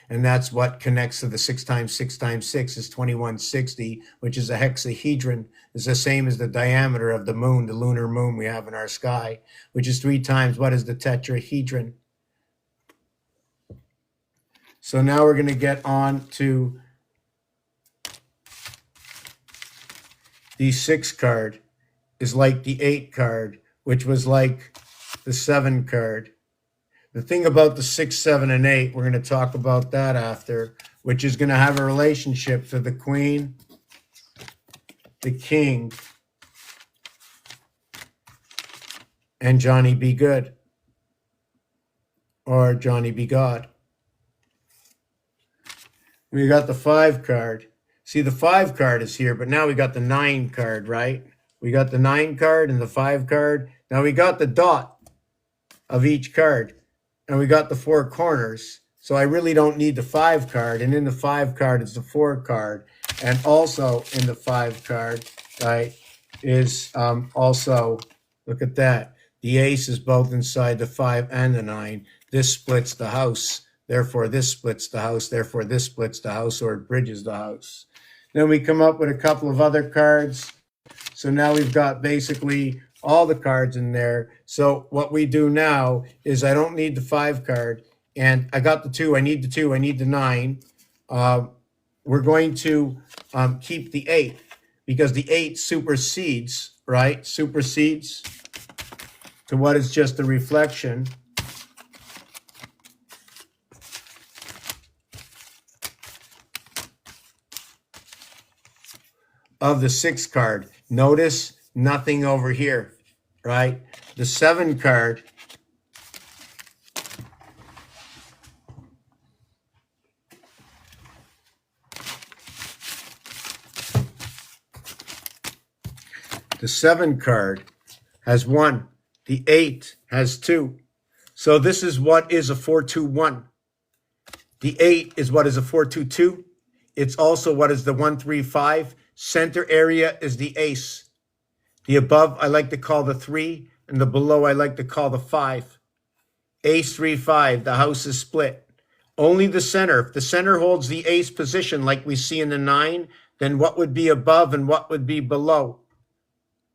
And that's what connects to the 6 times 6 times 6 is 2160, which is a hexahedron. It's the same as the diameter of the moon, the lunar moon we have in our sky, which is 3 times what is the tetrahedron. So now we're going to get on to the 6 card is like the 8 card, which was like the 7 card. The thing about the 6, 7, and 8, we're going to talk about that after, which is going to have a relationship to the Queen, the King, and Johnny Be Good, or Johnny Be God. We got the 5 card. See, the 5 card is here, but now we got the 9 card, right? We got the 9 card and the 5 card. Now we got the dot of each card, and we got the 4 corners. So I really don't need the 5 card, and in the 5 card is the 4 card. And also in the 5 card, right, is also, look at that. The ace is both inside the 5 and the 9. This splits the house. Therefore, this splits the house. Therefore, this splits the house, or it bridges the house. Then we come up with a couple of other cards. So now we've got basically all the cards in there. So what we do now is I don't need the 5 card. And I got the 2. I need the 2. I need the 9. We're going to keep the 8 because the 8 supersedes, right? Supersedes to what is just a reflection of the 6 card. Notice nothing over here, right? The 7 card has 1. The 8 has 2. So this is what is a 4-2-1. The 8 is what is a 4-2-2. It's also what is the 1-3-5. Center area is the ace. The above I like to call the 3, and the below I like to call the 5. Ace 3-5, the house is split. Only the center. If the center holds the ace position like we see in the 9, then what would be above and what would be below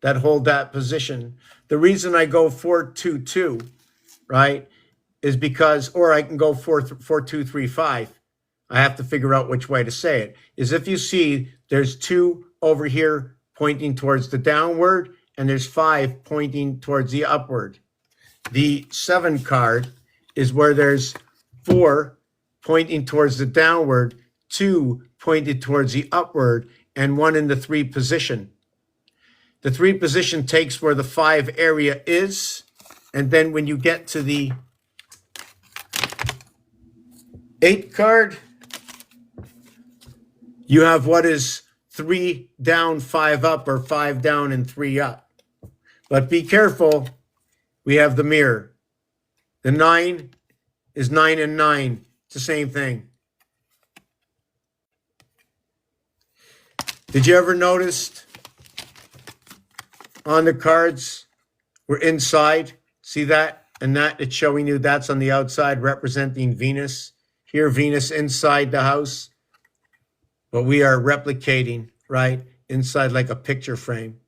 that hold that position? The reason I go 4-2-2, right, is because, or I can go 4-2-3-5. I have to figure out which way to say it. Is if you see there's 2 over here pointing towards the downward, and there's 5 pointing towards the upward. The 7 card is where there's 4 pointing towards the downward, 2 pointed towards the upward, and 1 in the 3 position. The 3 position takes where the 5 area is, and then when you get to the 8 card, you have what is 3 down, 5 up, or 5 down and 3 up. But be careful, we have the mirror. The 9 is 9 and 9. It's the same thing. Did you ever notice on the cards, we're inside? See that? And that, it's showing you that's on the outside representing Venus. Here, Venus inside the house. but we are replicating, right, inside like a picture frame.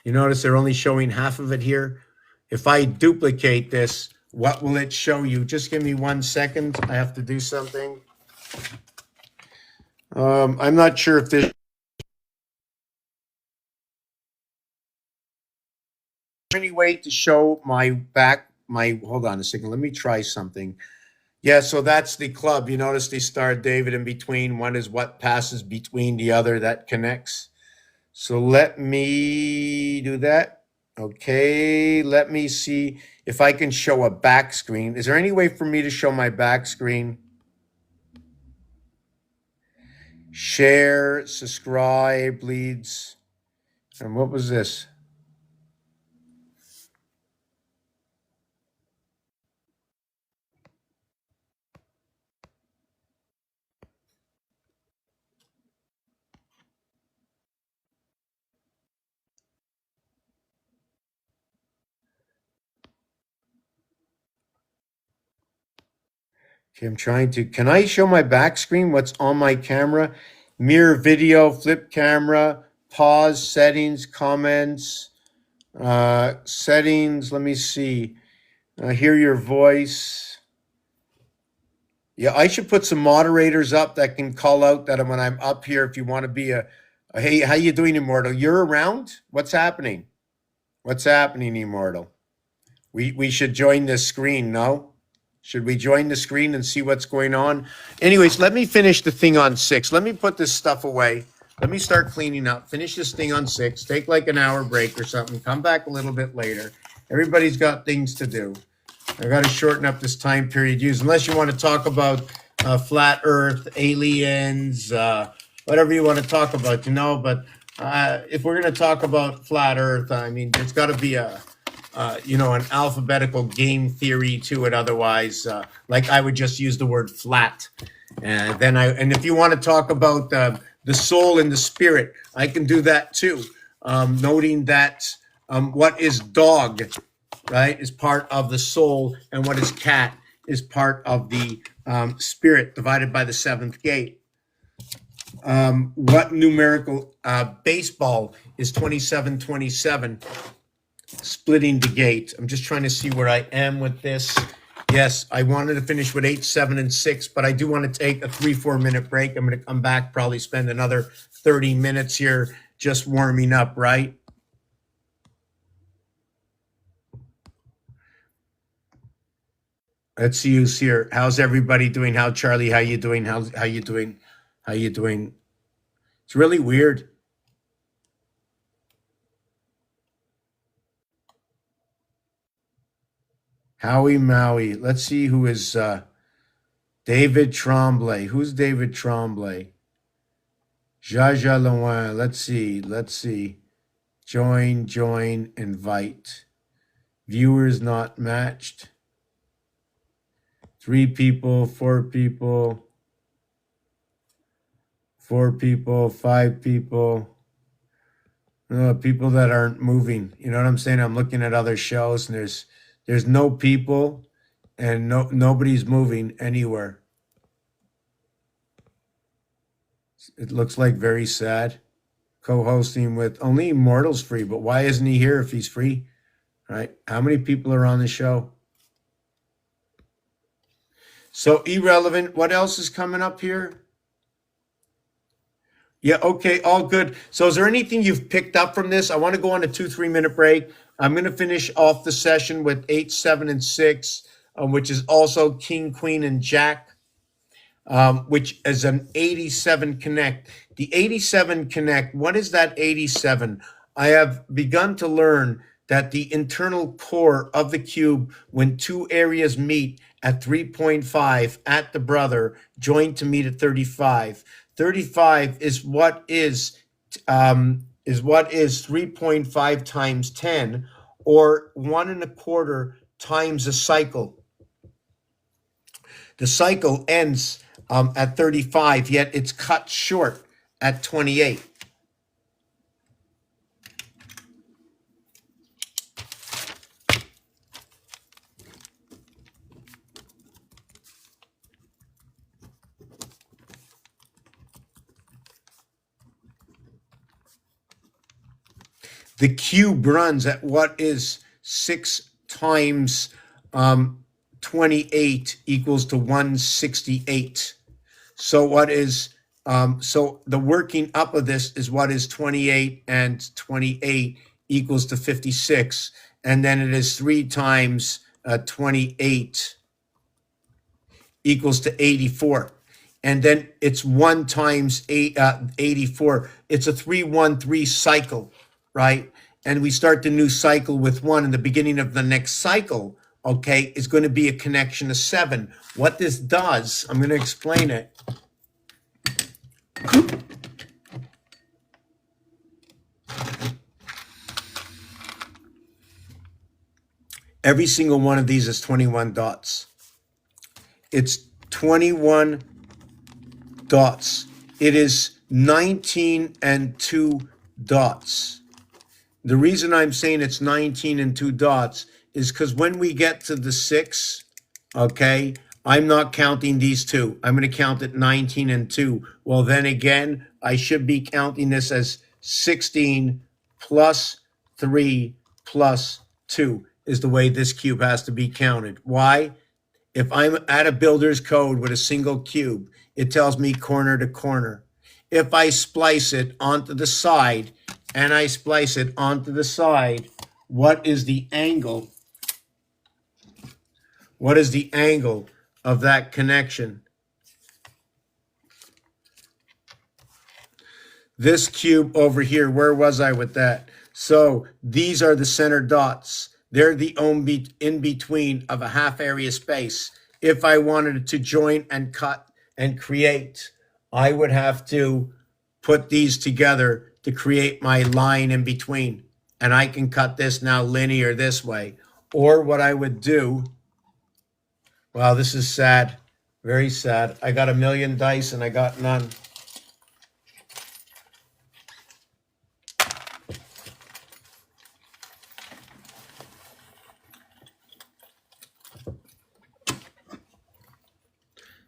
You notice they're only showing half of it here. If I duplicate this, what will it show you? Just give me 1 second. I have to do something. I'm not sure if there's any way to show my back, hold on a second. Let me try something. Yeah, so that's the club. You notice they star David in between. One is what passes between the other that connects. So let me do that. Okay, let me see if I can show a back screen. Is there any way for me to show my back screen? Share, subscribe, leads. And what was this? Okay, I'm trying to. Can I show my back screen? What's on my camera? Mirror video, flip camera, pause, settings, comments, settings. Let me see. Hear your voice. Yeah, I should put some moderators up that can call out that when I'm up here. If you want to be a hey, how you doing, Immortal? You're around. What's happening? What's happening, Immortal? We should join this screen. No, should we join the screen and see what's going on? Anyways, let me finish the thing on 6. Let me put this stuff away. Let me start cleaning up. Finish this thing on 6. Take like an hour break or something. Come back a little bit later. Everybody's got things to do. I got to shorten up this time period used, unless you want to talk about flat Earth, aliens, whatever you want to talk about, But if we're going to talk about flat Earth, I mean, there's got to be an alphabetical game theory to it. Otherwise, like I would just use the word flat. And if you want to talk about the soul and the spirit, I can do that too. Noting that what is dog, right, is part of the soul, and what is cat is part of the spirit divided by the seventh gate. What numerical baseball is 2727, splitting the gate. I'm just trying to see where I am with this. Yes, I wanted to finish with 8, 7, and 6, but I do want to take a 3-4 minute break. I'm going to come back, probably spend another 30 minutes here just warming up, right? Let's see who's here. How's everybody doing? How Charlie? How you doing? How you doing? How you doing? It's really weird. Howie Maui. Let's see who is David Tremblay. Who's David Tremblay? Jaja Loin. Let's see. Let's see. Join, invite. Viewers not matched. 3 people, 4 people, 4 people, 5 people. People that aren't moving. You know what I'm saying? I'm looking at other shows and there's no people and nobody's moving anywhere. It looks like very sad. Co-hosting with only Immortal's free, but why isn't he here if he's free? Right? How many people are on the show? So irrelevant. What else is coming up here? Yeah, okay, all good. So is there anything you've picked up from this? I want to go on a 2-3 minute break. I'm going to finish off the session with 8, 7, and 6, which is also King, Queen, and Jack, which is an 87 Connect. The 87 Connect, what is that 87? I have begun to learn that the internal core of the cube, when 2 areas meet at 3.5 at the brother, join to meet at 35. 35 is what is 3.5 times 10, or 1.25 times a cycle. The cycle ends at 35, yet it's cut short at 28. The cube runs at what is 6 times 28 equals to 168. So what is so the working up of this is what is 28 and 28 equals to 56, and then it is 3 times 28 equals to 84. And then it's 1 times 84. It's a 313 cycle, right? And we start the new cycle with 1, and the beginning of the next cycle, okay, is going to be a connection of 7. What this does, I'm going to explain it. Every single one of these is 21 dots. It's 21 dots. It is 19 and 2 dots. The reason I'm saying it's 19 and 2 dots is because when we get to the 6, okay, I'm not counting these two. I'm going to count it 19 and 2. Well, then again, I should be counting this as 16 plus 3 plus 2 is the way this cube has to be counted. Why? If I'm at a builder's code with a single cube, it tells me corner to corner. If I splice it onto the side and I splice it onto the side, what is the angle? What is the angle of that connection? This cube over here, where was I with that? So these are the center dots. They're the in between of a half area space. If I wanted to join and cut and create, I would have to put these together to create my line in between. And I can cut this now linear this way. Or what I would do, wow, this is sad, very sad. I got a million dice and I got none.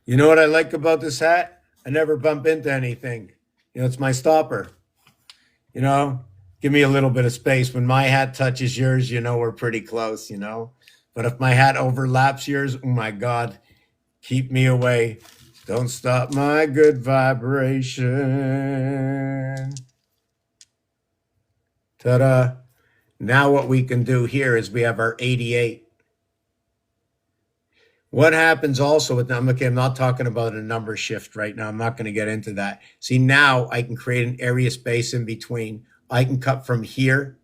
You know what I like about this hat? I never bump into anything. You know, it's my stopper. You know, give me a little bit of space. When my hat touches yours, you know we're pretty close, you know. But if my hat overlaps yours, oh my God, keep me away. Don't stop my good vibration. Ta-da. Now what we can do here is we have our 88. What happens also with them, okay, I'm not talking about a number shift right now. I'm not going to get into that. See, now I can create an area space in between. I can cut from here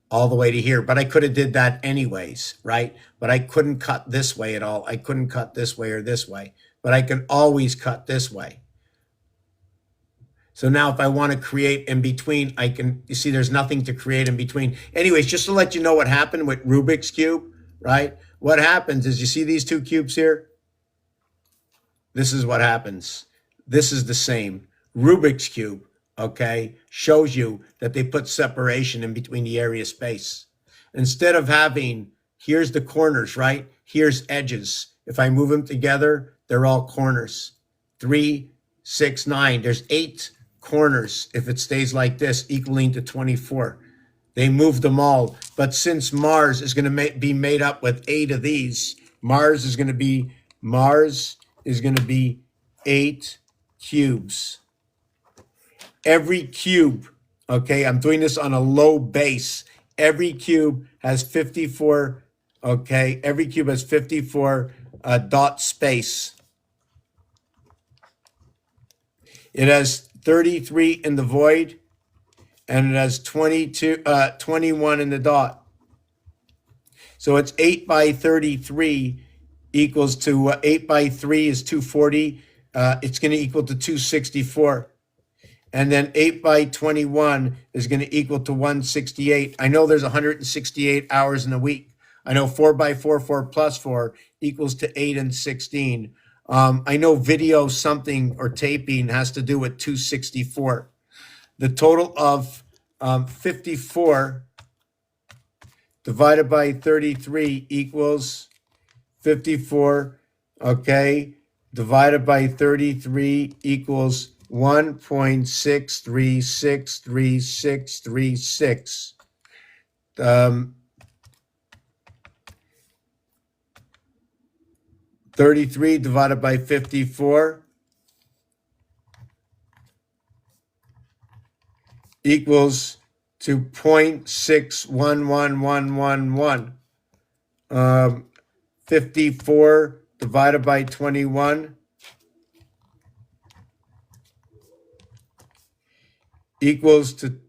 all the way to here, but I could have did that anyways, right? But I couldn't cut this way at all. I couldn't cut this way or this way, but I can always cut this way. So now if I want to create in between, I can, you see, there's nothing to create in between. Anyways, just to let you know what happened with Rubik's Cube, right? What happens is, you see these two cubes here? This is what happens. This is the same. Rubik's Cube, okay, shows you that they put separation in between the area space. Instead of having, here's the corners, right? Here's edges. If I move them together, they're all corners. 3, 6, 9. There's 8 corners if it stays like this, equaling to 24. They moved them all. But since Mars is going to be made up with 8 of these, Mars is going to be 8 cubes. Every cube, okay, I'm doing this on a low base. Every cube has 54, okay, every cube has 54 dot space. It has 33 in the void, and it has 21 in the dot. So it's 8 by 33 equals to 8 by 3 is 240. It's going to equal to 264. And then 8 by 21 is going to equal to 168. I know there's 168 hours in a week. I know 4 by 4, 4 plus 4 equals to 8 and 16. I know video something or taping has to do with 264. The total of 54 divided by 33 equals 54, okay, divided by 33 equals 1.636336. Um, 33 divided by 54 equals to 0.611111. 54 divided by 21 equals to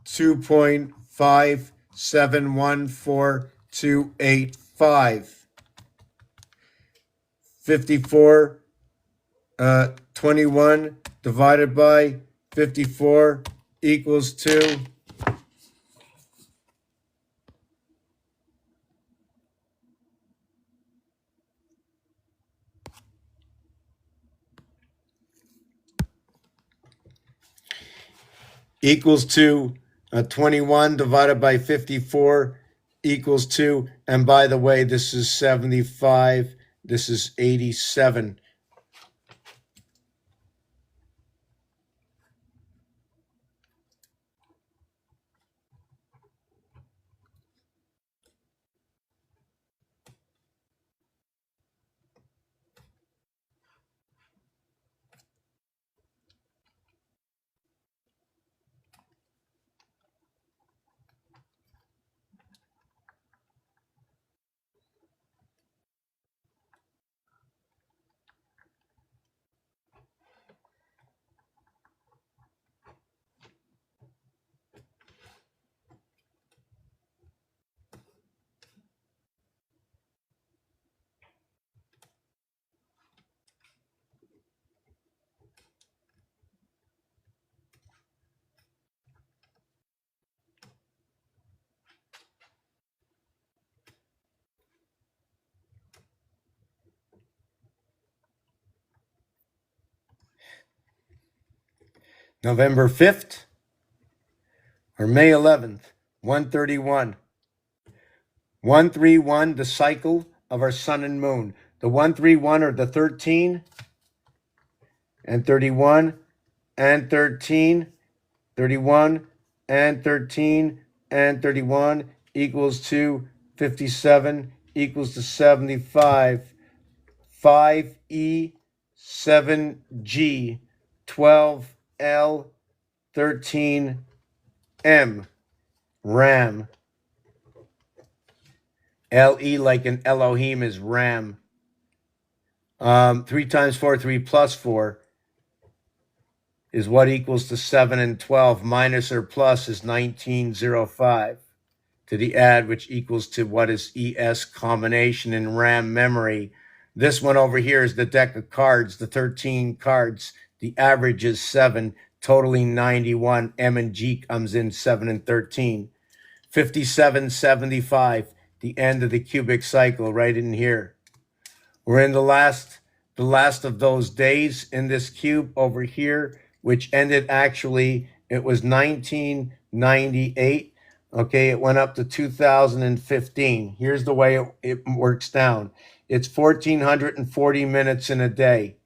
2.571425. 54, 21 divided by 54 equals to 21 divided by 54 equals to, and by the way, this is 75, this is 87. November 5th or May 11th, 131. 131, the cycle of our sun and moon. The 131 are the 13 and 31 and 13, 31 and 13 and 31 equals to 57 equals to 75. 5E, 7G, 12L, 13M, RAM. LE like an Elohim is RAM. 3 times 4, 3 plus 4 is what equals to 7 and 12. Minus or plus is 1905. To the add, which equals to what is ES combination in RAM memory. This one over here is the deck of cards, the 13 cards. The average is 7, totaling 91. M and G comes in 7 and 13. 5775, the end of the cubic cycle right in here. We're in the last of those days in this cube over here, which ended actually, it was 1998. Okay, it went up to 2015. Here's the way it works down. It's 1,440 minutes in a day.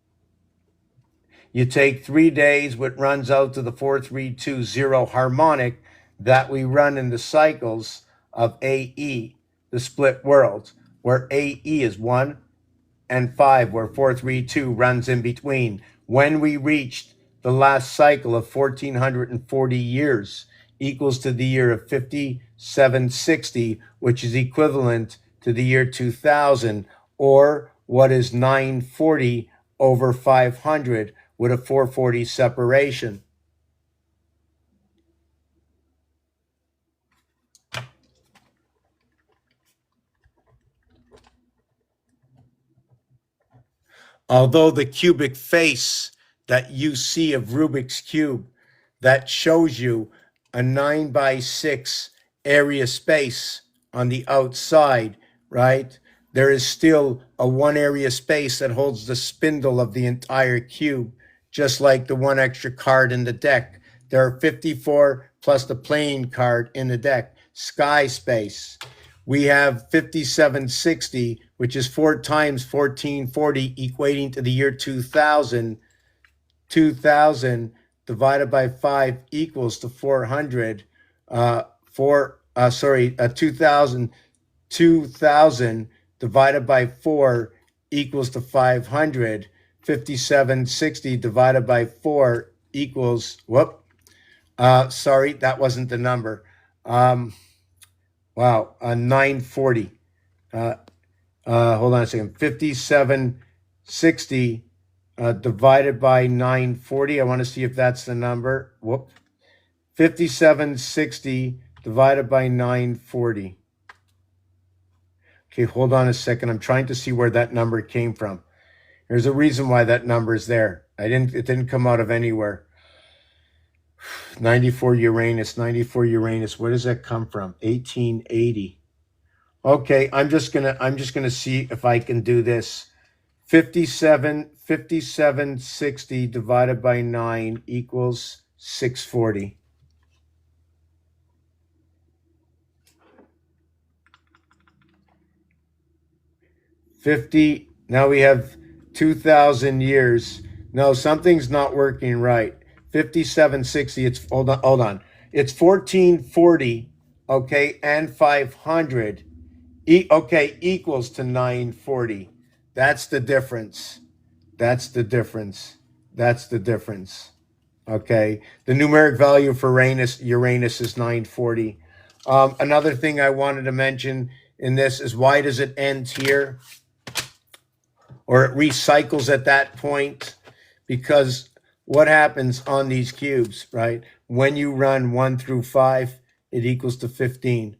You take 3 days, which runs out to the 4320 harmonic that we run in the cycles of AE, the split worlds, where AE is 1 and 5, where 432 runs in between. When we reached the last cycle of 1,440 years, equals to the year of 5760, which is equivalent to the year 2000, or what is 940 over 500 with a 440 separation. Although the cubic face that you see of Rubik's Cube, that shows you a 9 by 6 area space on the outside, right? There is still a 1 area space that holds the spindle of the entire cube, just like the 1 extra card in the deck. There are 54 plus the playing card in the deck, sky space. We have 5760, which is 4 times 1440, equating to the year 2000. 2000 divided by 5 equals to 400. 4 2000 2000 divided by 4 equals to 500. 5760 divided by 4 equals, sorry, that wasn't the number. Um, wow, 940. Uh, Hold on a second. 5760 divided by 940. I want to see if that's the number. 5760 divided by 940. Okay, hold on a second. I'm trying to see where that number came from. There's a reason why that number is there. It didn't come out of anywhere. 94 Uranus, 94 Uranus. Where does that come from? 1880. Okay, I'm just gonna see if I can do this. 5760 divided by 9 equals 640. 50, now we have 2,000 years. No, something's not working right. 5760, hold on. It's 1440, okay, and 500, okay, equals to 940. That's the difference. That's the difference. That's the difference. Okay. The numeric value for Uranus is 940. Another thing I wanted to mention in this is, why does it end here? Or it recycles at that point? Because what happens on these cubes, right? When you run 1 through 5, it equals to 15.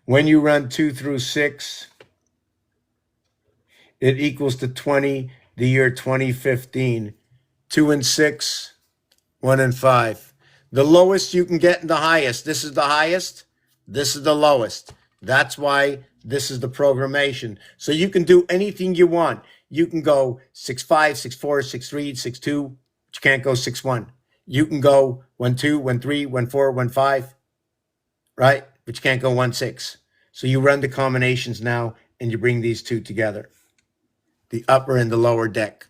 When you run 2 through 6, it equals to 20, the year 2015. 2 and 6, 1 and 5. The lowest you can get and the highest. This is the highest. This is the lowest. That's why this is the programmation. So you can do anything you want. You can go 6'5", 6'4", 6'3", 6'2", but you can't go 6'1". You can go 1'2", 1'3", 1'4", 1'5", right? But you can't go 1'6". So you run the combinations now and you bring these two together, the upper and the lower deck.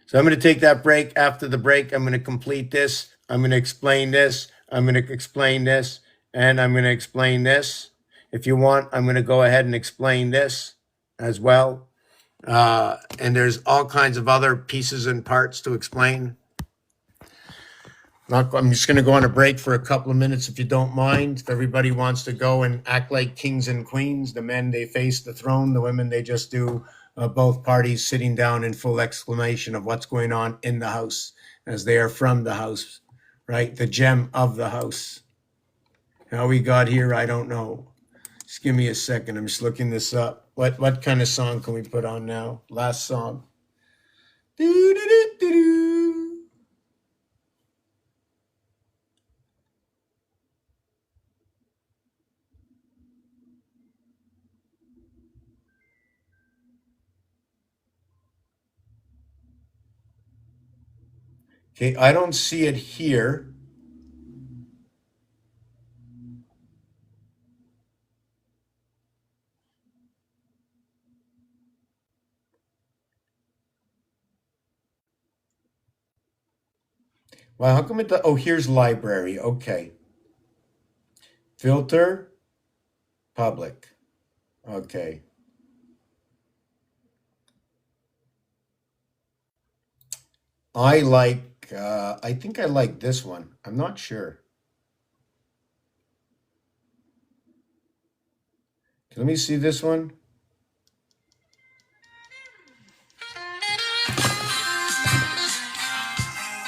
So I'm going to take that break. After the break, I'm going to complete this. I'm going to explain this. I'm going to explain this. And I'm going to explain this. If you want, I'm going to go ahead and explain this as well. And there's all kinds of other pieces and parts to explain. I'm just going to go on a break for a couple of minutes, if you don't mind. If everybody wants to go and act like kings and queens, the men, they face the throne. The women, they just do both parties sitting down in full exclamation of what's going on in the house, as they are from the house, right? The gem of the house. How we got here, I don't know. Just give me a second. I'm just looking this up. What kind of song can we put on now? Last song. Do-do-do-do-do. Okay, I don't see it here. Well, how come oh, here's library. Okay. Filter, public. Okay. I think I like this one. I'm not sure. Let me see this one.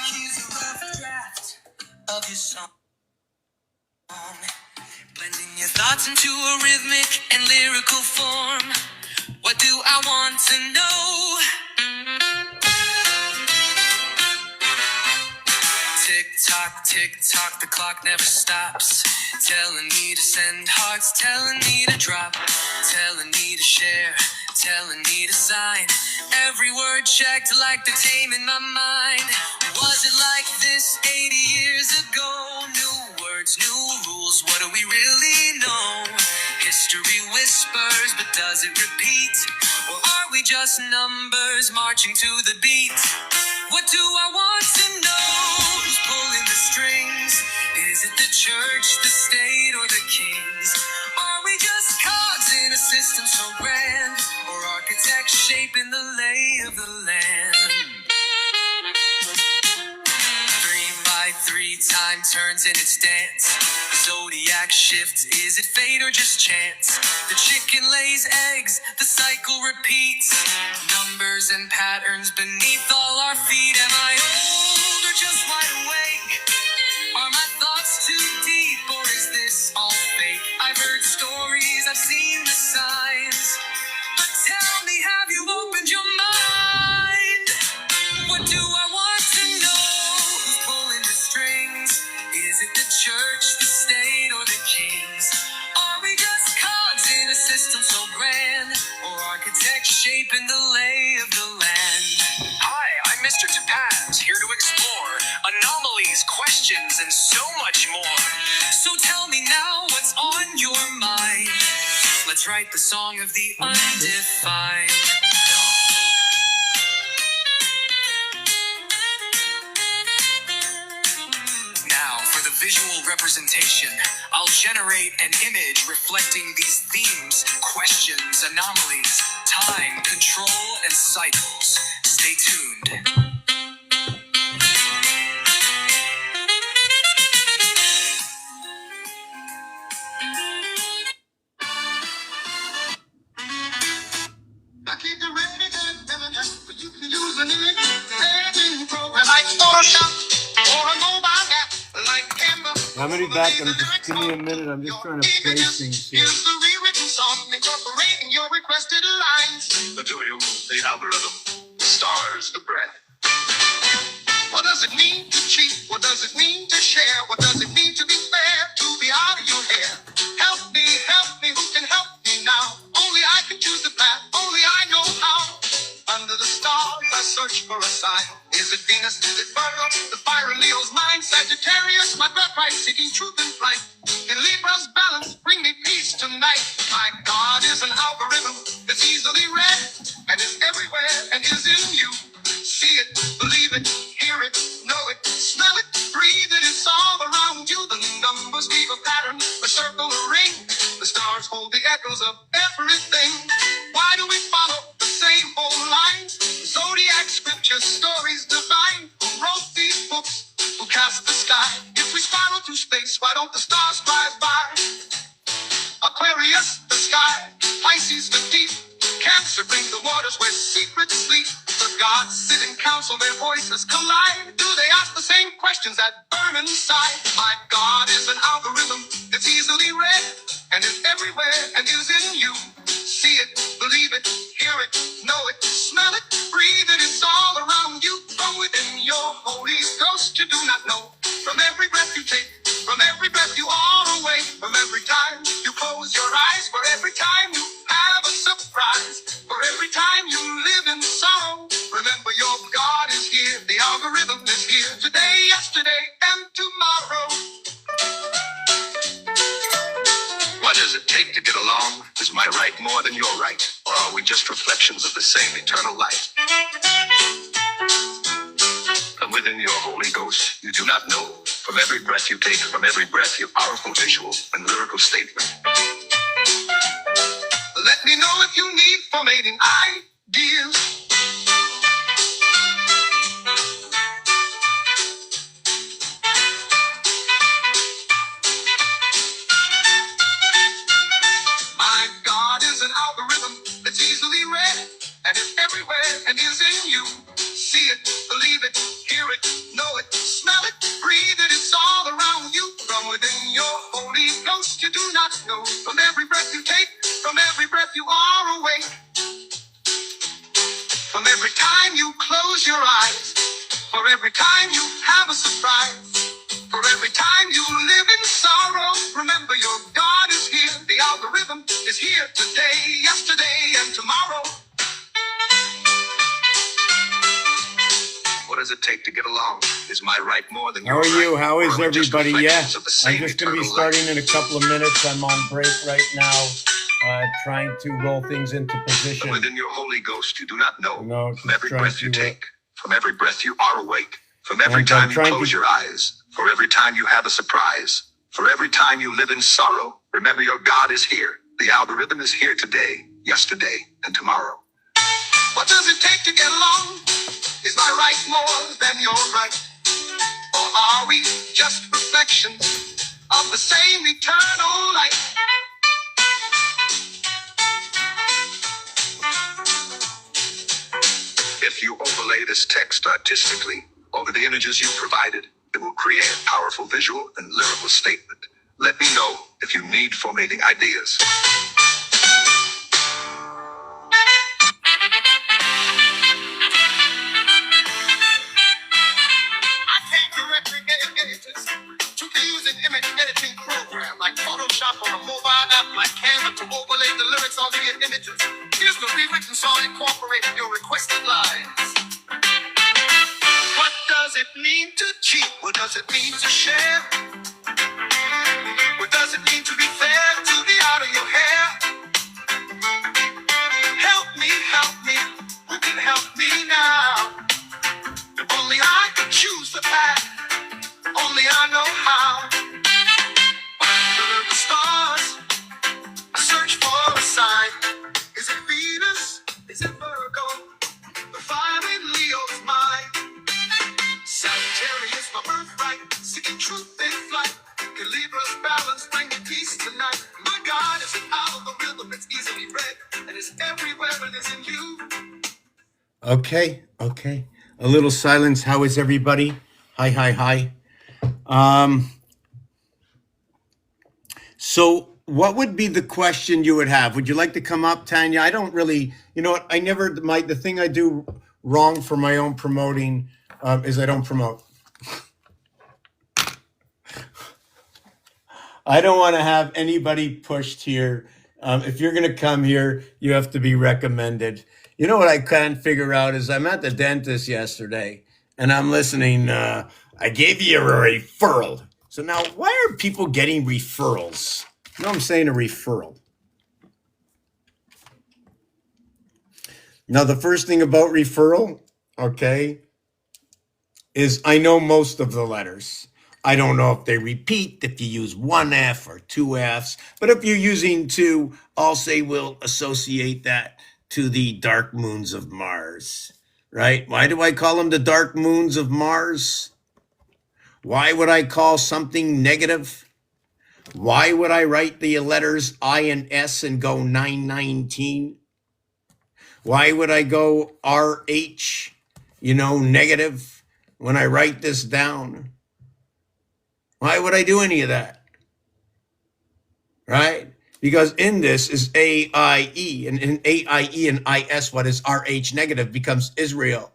Here's a rough draft of your song, blending your thoughts into a rhythmic and lyrical form. What do I want to know? Tick tock, the clock never stops. Telling me to send hearts, telling me to drop, telling me to share, telling me to sign. Every word checked like the tame in my mind. Was it like this 80 years ago? New words, new rules, what do we really know? History whispers, but does it repeat? Or are we just numbers marching to the beat? What do I want to know? Who's pulling the strings? Is it the church, the state, or the kings? Are we just cogs in a system so grand? Or architects shaping the lay of the land? 3 by 3 time turns in its dance. Zodiac shifts, is it fate or just chance? The chicken lays eggs, the cycle repeats. Numbers and patterns beneath all our feet. Am I old or just wide awake? Are my thoughts too deep or is this all fake? I've heard stories, I've seen the signs, but tell me, have you opened your mind? What do I want to know? Who's pulling the strings? Is it the church, the state, or the kings? Are we just cogs in a system so grand? Or architects shaping the lay of the land? Hi, I'm Mr. Topaz, here to explore anomalies, questions, and so much more. So tell me now, what's on your mind? Let's write the song of the undefined. Now, for the visual representation, I'll generate an image reflecting these themes, questions, anomalies, time, control, and cycles. Stay tuned. I keep the ready for you to use an editing program like Photoshop or a mobile app like Canva. I'm gonna be back. Give me a minute. I'm just trying to place things here. Here's the rewritten song incorporating your requested lines. The tutorial, the algorithm, the stars, the breath. What does it mean to cheat? What does it mean to share? What does it mean to be fair? To be out of your hair? Help me, who can help me now? Only I can choose the path, only I know how. Under the stars, I search for a sign. Is it Venus? Is it Virgo? The fire in Leo's mind. Sagittarius, my birthright, seeking truth in flight. In Libra's balance, bring me peace tonight. My God is an algorithm that's easily read, and is everywhere, and is in you. See it, believe it, hear it, know it, smell it, breathe it. It's all around you. The numbers leave a pattern, a circle, a ring. The stars hold the echoes of everything. Why do we follow the same old lines? Zodiac scripture stories divine. Who wrote these books? Who cast the sky? If we spiral through space, why don't the stars fly by? Aquarius, the sky. Pisces, the deep. Cancer, bring the waters where secrets sleep. The gods sit in council, their voices collide. Do they ask the same questions that burn inside? My God is an algorithm that's easily read, and is everywhere, and is in you. See it, believe it, hear it, know it, smell it, breathe it. It's all around you. From within your Holy Ghost you do not know. From every breath you take, from every breath you are away. From every time you close your eyes, for every time you have a surprise, for every time you live in sorrow, remember your God is here. The algorithm is here today, yesterday, and tomorrow. What does it take to get along? Is my right more than your right? Or are we just reflections of the same eternal light? From within your Holy Ghost, you do not know. From every breath you take, from every breath, your powerful visual and lyrical statement. Let me know if you need formatting ideas. My God is an algorithm that's easily read, and is everywhere, and is in you. See it, believe it, hear it, know it, smell it, breathe it. It's all around you. From within your Holy Ghost, you do not know. From every breath you take, from every breath you are awake. From every time you close your eyes, for every time you have a surprise, for every time you live in sorrow, remember your God is here. The algorithm is here today, yesterday, and tomorrow. What does it take to get along? Is my right more than How your are you? right? How is Or are we just everybody? Yeah, reflections of the I'm same just going to be eternal light? starting in a couple of minutes. I'm on break right now. trying to roll things into position. Within your Holy Ghost, you do not know. No, From every breath you take, from every breath you are awake, from every And time you trying close to- your eyes, for every time you have a surprise, for every time you live in sorrow, remember your God is here. The algorithm is here today, yesterday, and tomorrow. What does it take to get along? Is my right more than your right? Or are we just reflections of the same eternal light? If you overlay this text artistically over the images you provided, it will create a powerful visual and lyrical statement. Let me know if you need formatting ideas. I came directly educated to be using image editing program like Photoshop or a mobile app like Canva to overlay the lyrics onto your images. Here's the rewritten song incorporating your requested lines. What does it mean to cheat? What does it mean to share? What does it mean to be fair to the out of your hair? Help me, who can help me now? If only I could choose the path, only I know how. Under the stars, I search for a sign. Is it Venus? Is it Virgo? The fire in Leo's mind. Sagittarius, my birthright, seeking truth in flight. Can Libra's balance bring me peace tonight? My God is an algorithm, it's easily read, and it's everywhere and it's in you. Okay. A little silence. How is everybody? Hi. So what would be the question you would have? Would you like to come up, Tanya? I don't really, you know what? The thing I do wrong for my own promoting is I don't promote. I don't want to have anybody pushed here. If you're going to come here, you have to be recommended. You know what I can't figure out is I'm at the dentist yesterday and I'm listening. I gave you a referral. So now, why are people getting referrals? You know what I'm saying? A referral. Now, the first thing about referral, okay, is I know most of the letters. I don't know if they repeat, if you use one F or two Fs, but if you're using two, I'll say we'll associate that to the dark moons of Mars, right? Why do I call them the dark moons of Mars? Why would I call something negative? Why would I write the letters I and S and go 919? Why would I go RH, negative when I write this down? Why would I do any of that? Right? Because in this is AIE, and in AIE and IS, what is RH negative becomes Israel.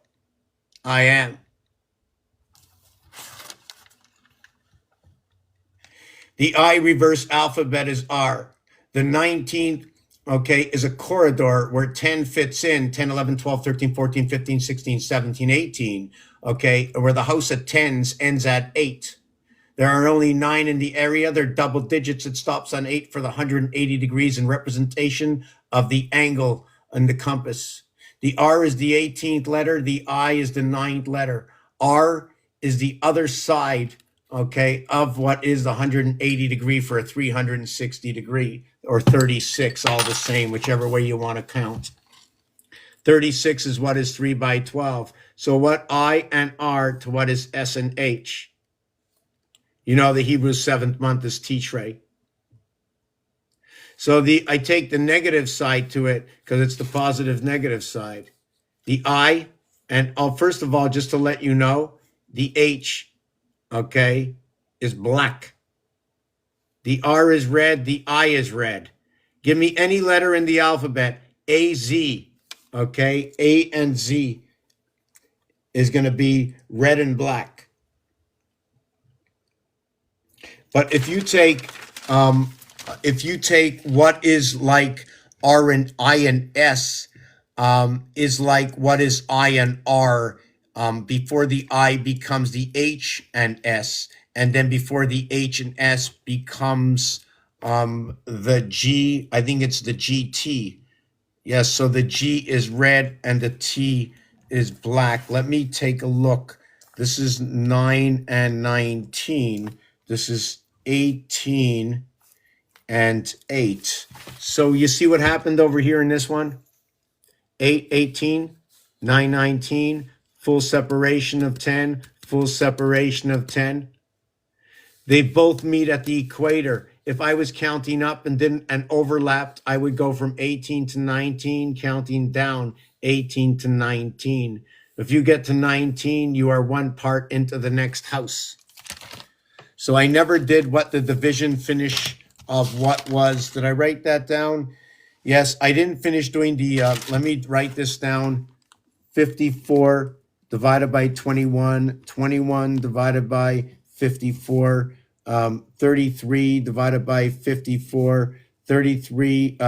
I am. The I reverse alphabet is R. The 19th, okay, is a corridor where 10 fits in, 10, 11, 12, 13, 14, 15, 16, 17, 18, okay, where the house of tens ends at 8. There are only 9 in the area. They're double digits. It stops on 8 for the 180 degrees in representation of the angle on the compass. The R is the 18th letter. The I is the 9th letter. R is the other side, okay, of what is the 180 degree for a 360 degree, or 36, all the same, whichever way you want to count. 36 is what is 3 by 12. So what I and R to what is S and H? You know, the Hebrew seventh month is Tishrei. So I take the negative side to it because it's the positive negative side. The I, and first of all, just to let you know, the H, okay, is black. The R is red, the I is red. Give me any letter in the alphabet, A, Z, okay? A and Z is going to be red and black. But if you take what is like R and I and S is like what is I and R before the I becomes the H and S, and then before the H and S becomes The G, I think it's the GT. Yes, so the G is red and the T is black. Let me take a look. This is 9 and 19. This is 18 and 8. So you see what happened over here in this one? 8, 18, 9, 19, full separation of 10, full separation of 10. They both meet at the equator. If I was counting up and didn't and overlapped, I would go from 18 to 19, counting down 18 to 19. If you get to 19, you are one part into the next house. So I never did what the division finish of what was. Did I write that down? Yes, I didn't finish doing the, let me write this down. 54 divided by 21, 21 divided by 54, 33 divided by 54, 33,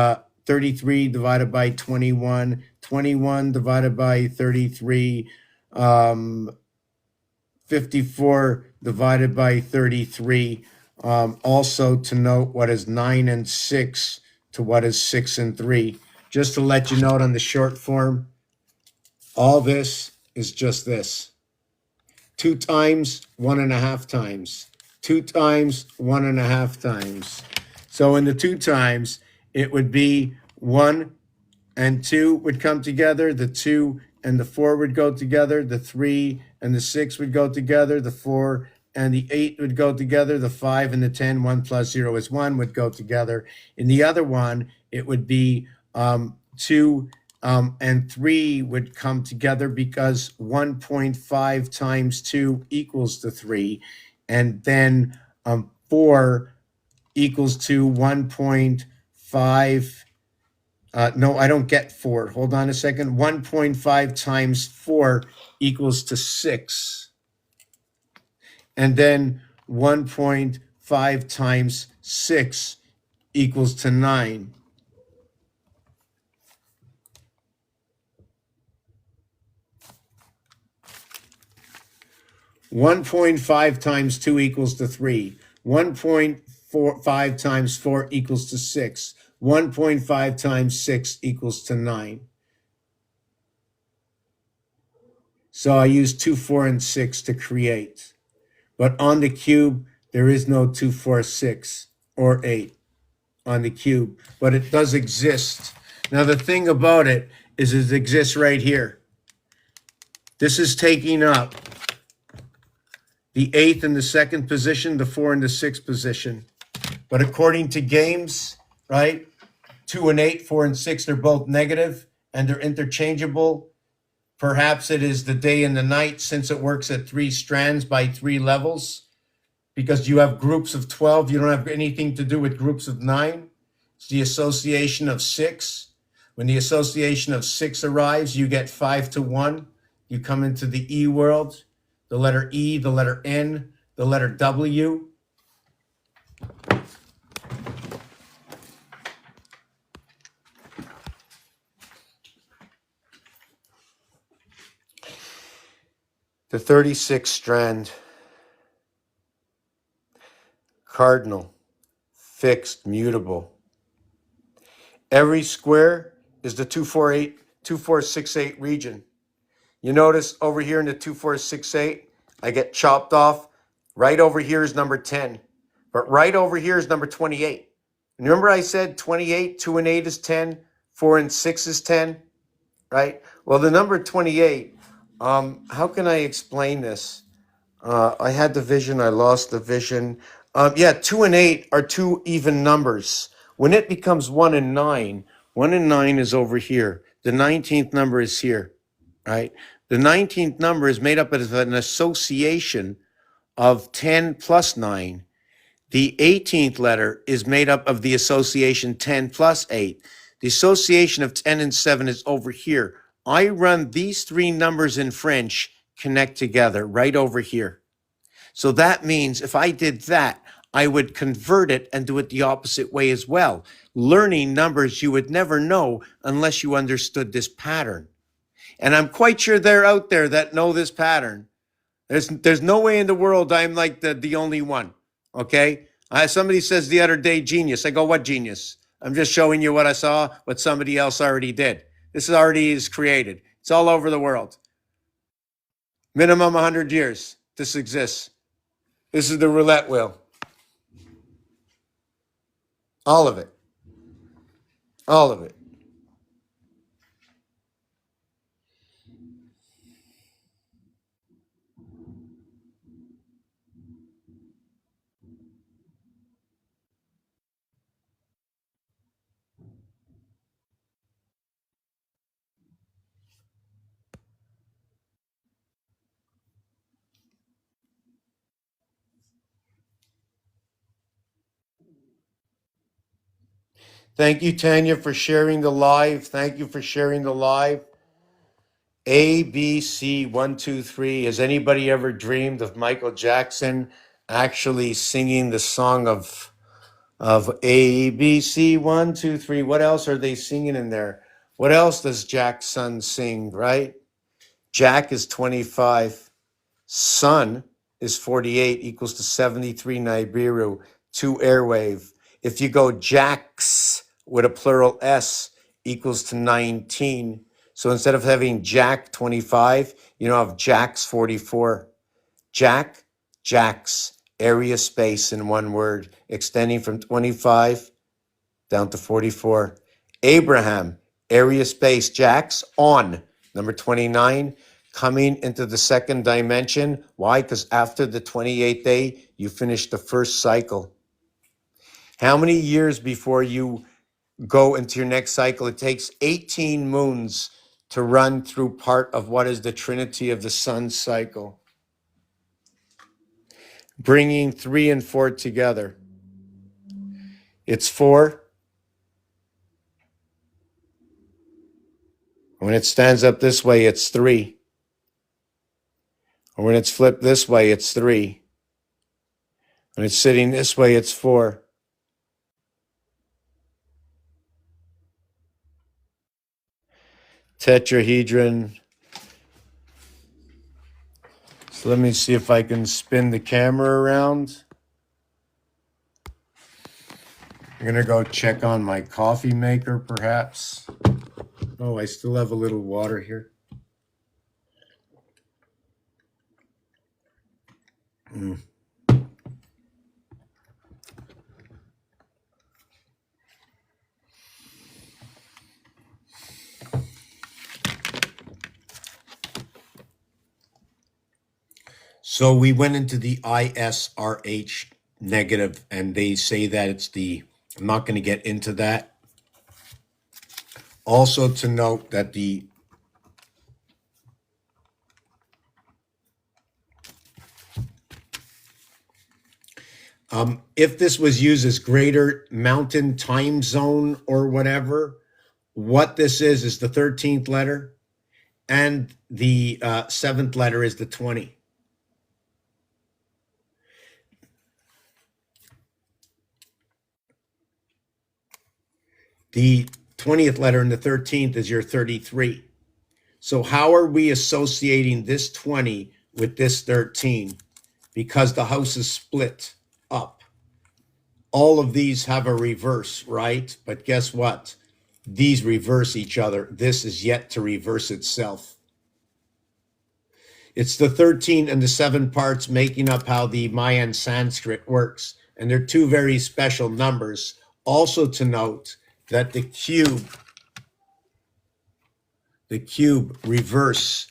33 divided by 21, 21 divided by 33, 54 divided by 33. Also to note what is 9 and 6 to what is 6 and 3. Just to let you know on the short form, all this is just this. 2 times, 1.5 times. 2 times, 1.5 times. So in the 2 times, it would be 1 and 2 would come together. The 2 and the 4 would go together. The 3 and the 6 would go together. The 4 and the 8 would go together. The 5 and the 10, 1 plus 0 is 1, would go together. In the other one, it would be 2 and 3 would come together because 1.5 times 2 equals to 3. And then 4 equals to 1.5. No, I don't get 4. Hold on a second. 1.5 times 4 equals to 6. And then 1.5 times 6 equals to 9. 1.5 times 2 equals to 3. 1.5 times 4 equals to 6. 1.5 times 6 equals to 9. So I use 2, 4, and 6 to create. But on the cube, there is no 2, 4, 6, or 8 on the cube. But it does exist. Now, the thing about it is it exists right here. This is taking up the 8th and the 2nd position, the 4 and the 6th position. But according to games, right, 2 and 8, 4 and 6, they're both negative and they're interchangeable. Perhaps it is the day and the night since it works at 3 strands by 3 levels. Because you have groups of 12, you don't have anything to do with groups of 9. It's the association of 6. When the association of 6 arrives, you get 5 to 1. You come into the E world. The letter E, the letter N, the letter W. The 36th strand, cardinal, fixed, mutable. Every square is the 248, 2468 region. You notice over here in the 2468, I get chopped off. Right over here is number 10. But right over here is number 28. And remember I said 28, 2 and 8 is 10, 4 and 6 is 10, right? Well, the number 28, how can I explain this? I had the vision, I lost the vision. 2 and 8 are 2 even numbers. When it becomes 1 and 9, 1 and 9 is over here. The 19th number is here, right? The 19th number is made up of an association of 10 plus 9. The 18th letter is made up of the association 10 plus 8. The association of 10 and 7 is over here. I run these 3 numbers in French connect together right over here. So that means if I did that, I would convert it and do it the opposite way as well. Learning numbers you would never know unless you understood this pattern. And I'm quite sure they're out there that know this pattern. There's no way in the world I'm like the only one, okay? Somebody says the other day, genius. I go, what genius? I'm just showing you what I saw, what somebody else already did. This already is created. It's all over the world. Minimum 100 years. This exists. This is the roulette wheel. All of it. All of it. Thank you, Tanya, for sharing the live. Thank you for sharing the live. ABC123. Has anybody ever dreamed of Michael Jackson actually singing the song of ABC123? What else are they singing in there? What else does Jack's son sing, right? Jack is 25. Son is 48 equals to 73 Nibiru, 2 airwave. If you go Jacks with a plural S equals to 19. So instead of having Jack 25, you now have Jacks 44. Jack, Jacks, area space in one word, extending from 25 down to 44. Abraham, area space, Jacks on. Number 29, coming into the second dimension. Why? Because after the 28th day, you finish the first cycle. How many years before you go into your next cycle? It takes 18 moons to run through part of what is the trinity of the sun cycle, bringing 3 and 4 together. It's 4. When it stands up this way, it's 3. Or when it's flipped this way, it's 3. When it's sitting this way, it's 4. Tetrahedron. So let me see if I can spin the camera around. I'm going to go check on my coffee maker, perhaps. Oh, I still have a little water here. So we went into the ISRH negative, and they say that it's the, I'm not going to get into that. Also to note that the if this was used as greater mountain time zone or whatever, what this is the 13th letter, and the 7th letter is the 20. The 20th letter and the 13th is your 33. So how are we associating this 20 with this 13? Because the house is split up. All of these have a reverse, right? But guess what? These reverse each other. This is yet to reverse itself. It's the 13 and the 7 parts making up how the Mayan Sanskrit works. And they're 2 very special numbers. Also to note that the cube reverse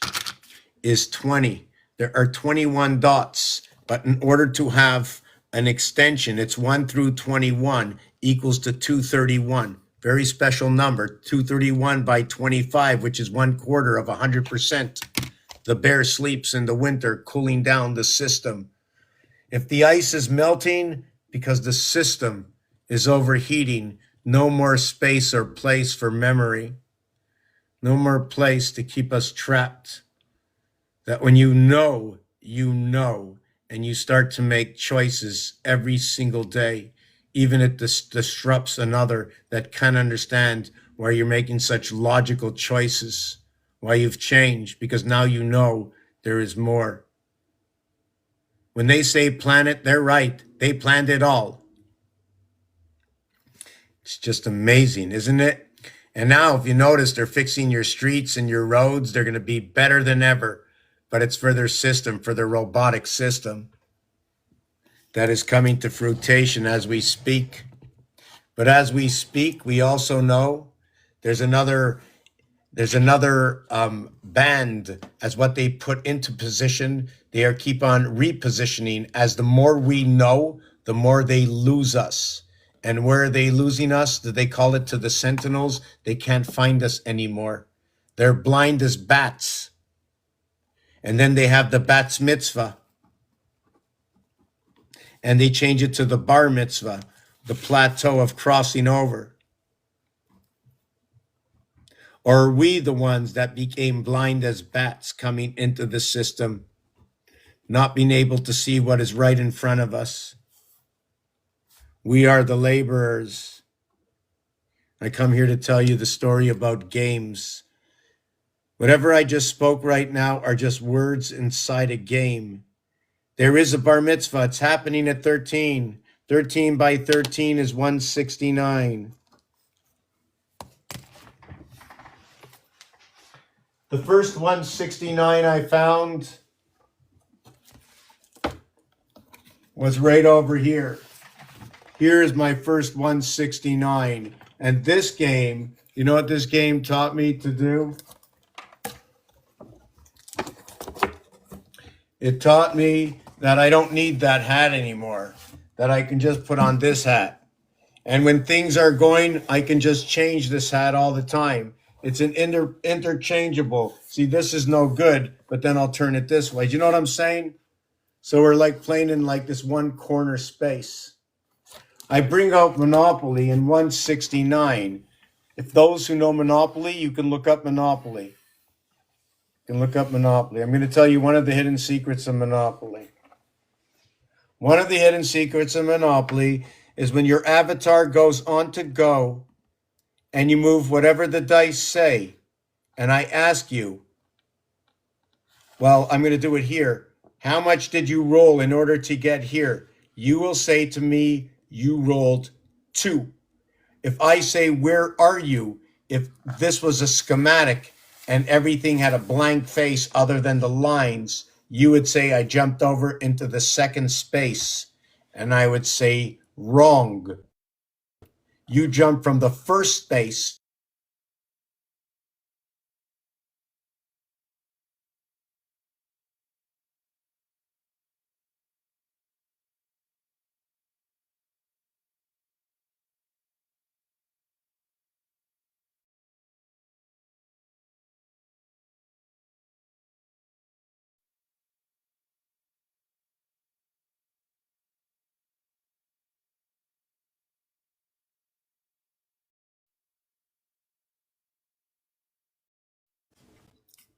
is 20. There are 21 dots, but in order to have an extension, it's 1 through 21 equals to 231. Very special number, 231 by 25, which is 1/4 of 100%. The bear sleeps in the winter, cooling down the system. If the ice is melting because the system is overheating, no more space or place for memory. No more place to keep us trapped. That when you know, and you start to make choices every single day, even if this disrupts another that can't understand why you're making such logical choices, why you've changed, because now you know there is more. When they say planet, they're right. They planned it all. It's just amazing, isn't it? And now, if you notice, they're fixing your streets and your roads. They're going to be better than ever. But it's for their system, for their robotic system that is coming to fruition as we speak. But as we speak, we also know there's another band as what they put into position. They are keep on repositioning. As the more we know, the more they lose us. And where are they losing us? Do they call it to the sentinels? They can't find us anymore. They're blind as bats. And then they have the bats mitzvah, and they change it to the bar mitzvah, the plateau of crossing over. Or are we the ones that became blind as bats coming into the system, not being able to see what is right in front of us? We are the laborers. I come here to tell you the story about games. Whatever I just spoke right now are just words inside a game. There is a bar mitzvah. It's happening at 13. 13 by 13 is 169. The first 169 I found was right over here. Here is my first 169. And this game, you know what this game taught me to do? It taught me that I don't need that hat anymore, that I can just put on this hat. And when things are going, I can just change this hat all the time. It's an interchangeable. See, this is no good, but then I'll turn it this way. Do you know what I'm saying? So we're like playing in like this one corner space. I bring out Monopoly in 169. If those who know Monopoly, you can look up Monopoly. You can look up Monopoly. I'm going to tell you one of the hidden secrets of Monopoly. One of the hidden secrets of Monopoly is when your avatar goes on to go and you move whatever the dice say, and I ask you, well, I'm going to do it here. How much did you roll in order to get here? You will say to me, you rolled 2. If I say, where are you? If this was a schematic and everything had a blank face other than the lines, you would say, I jumped over into the second space. And I would say, wrong. You jumped from the first space.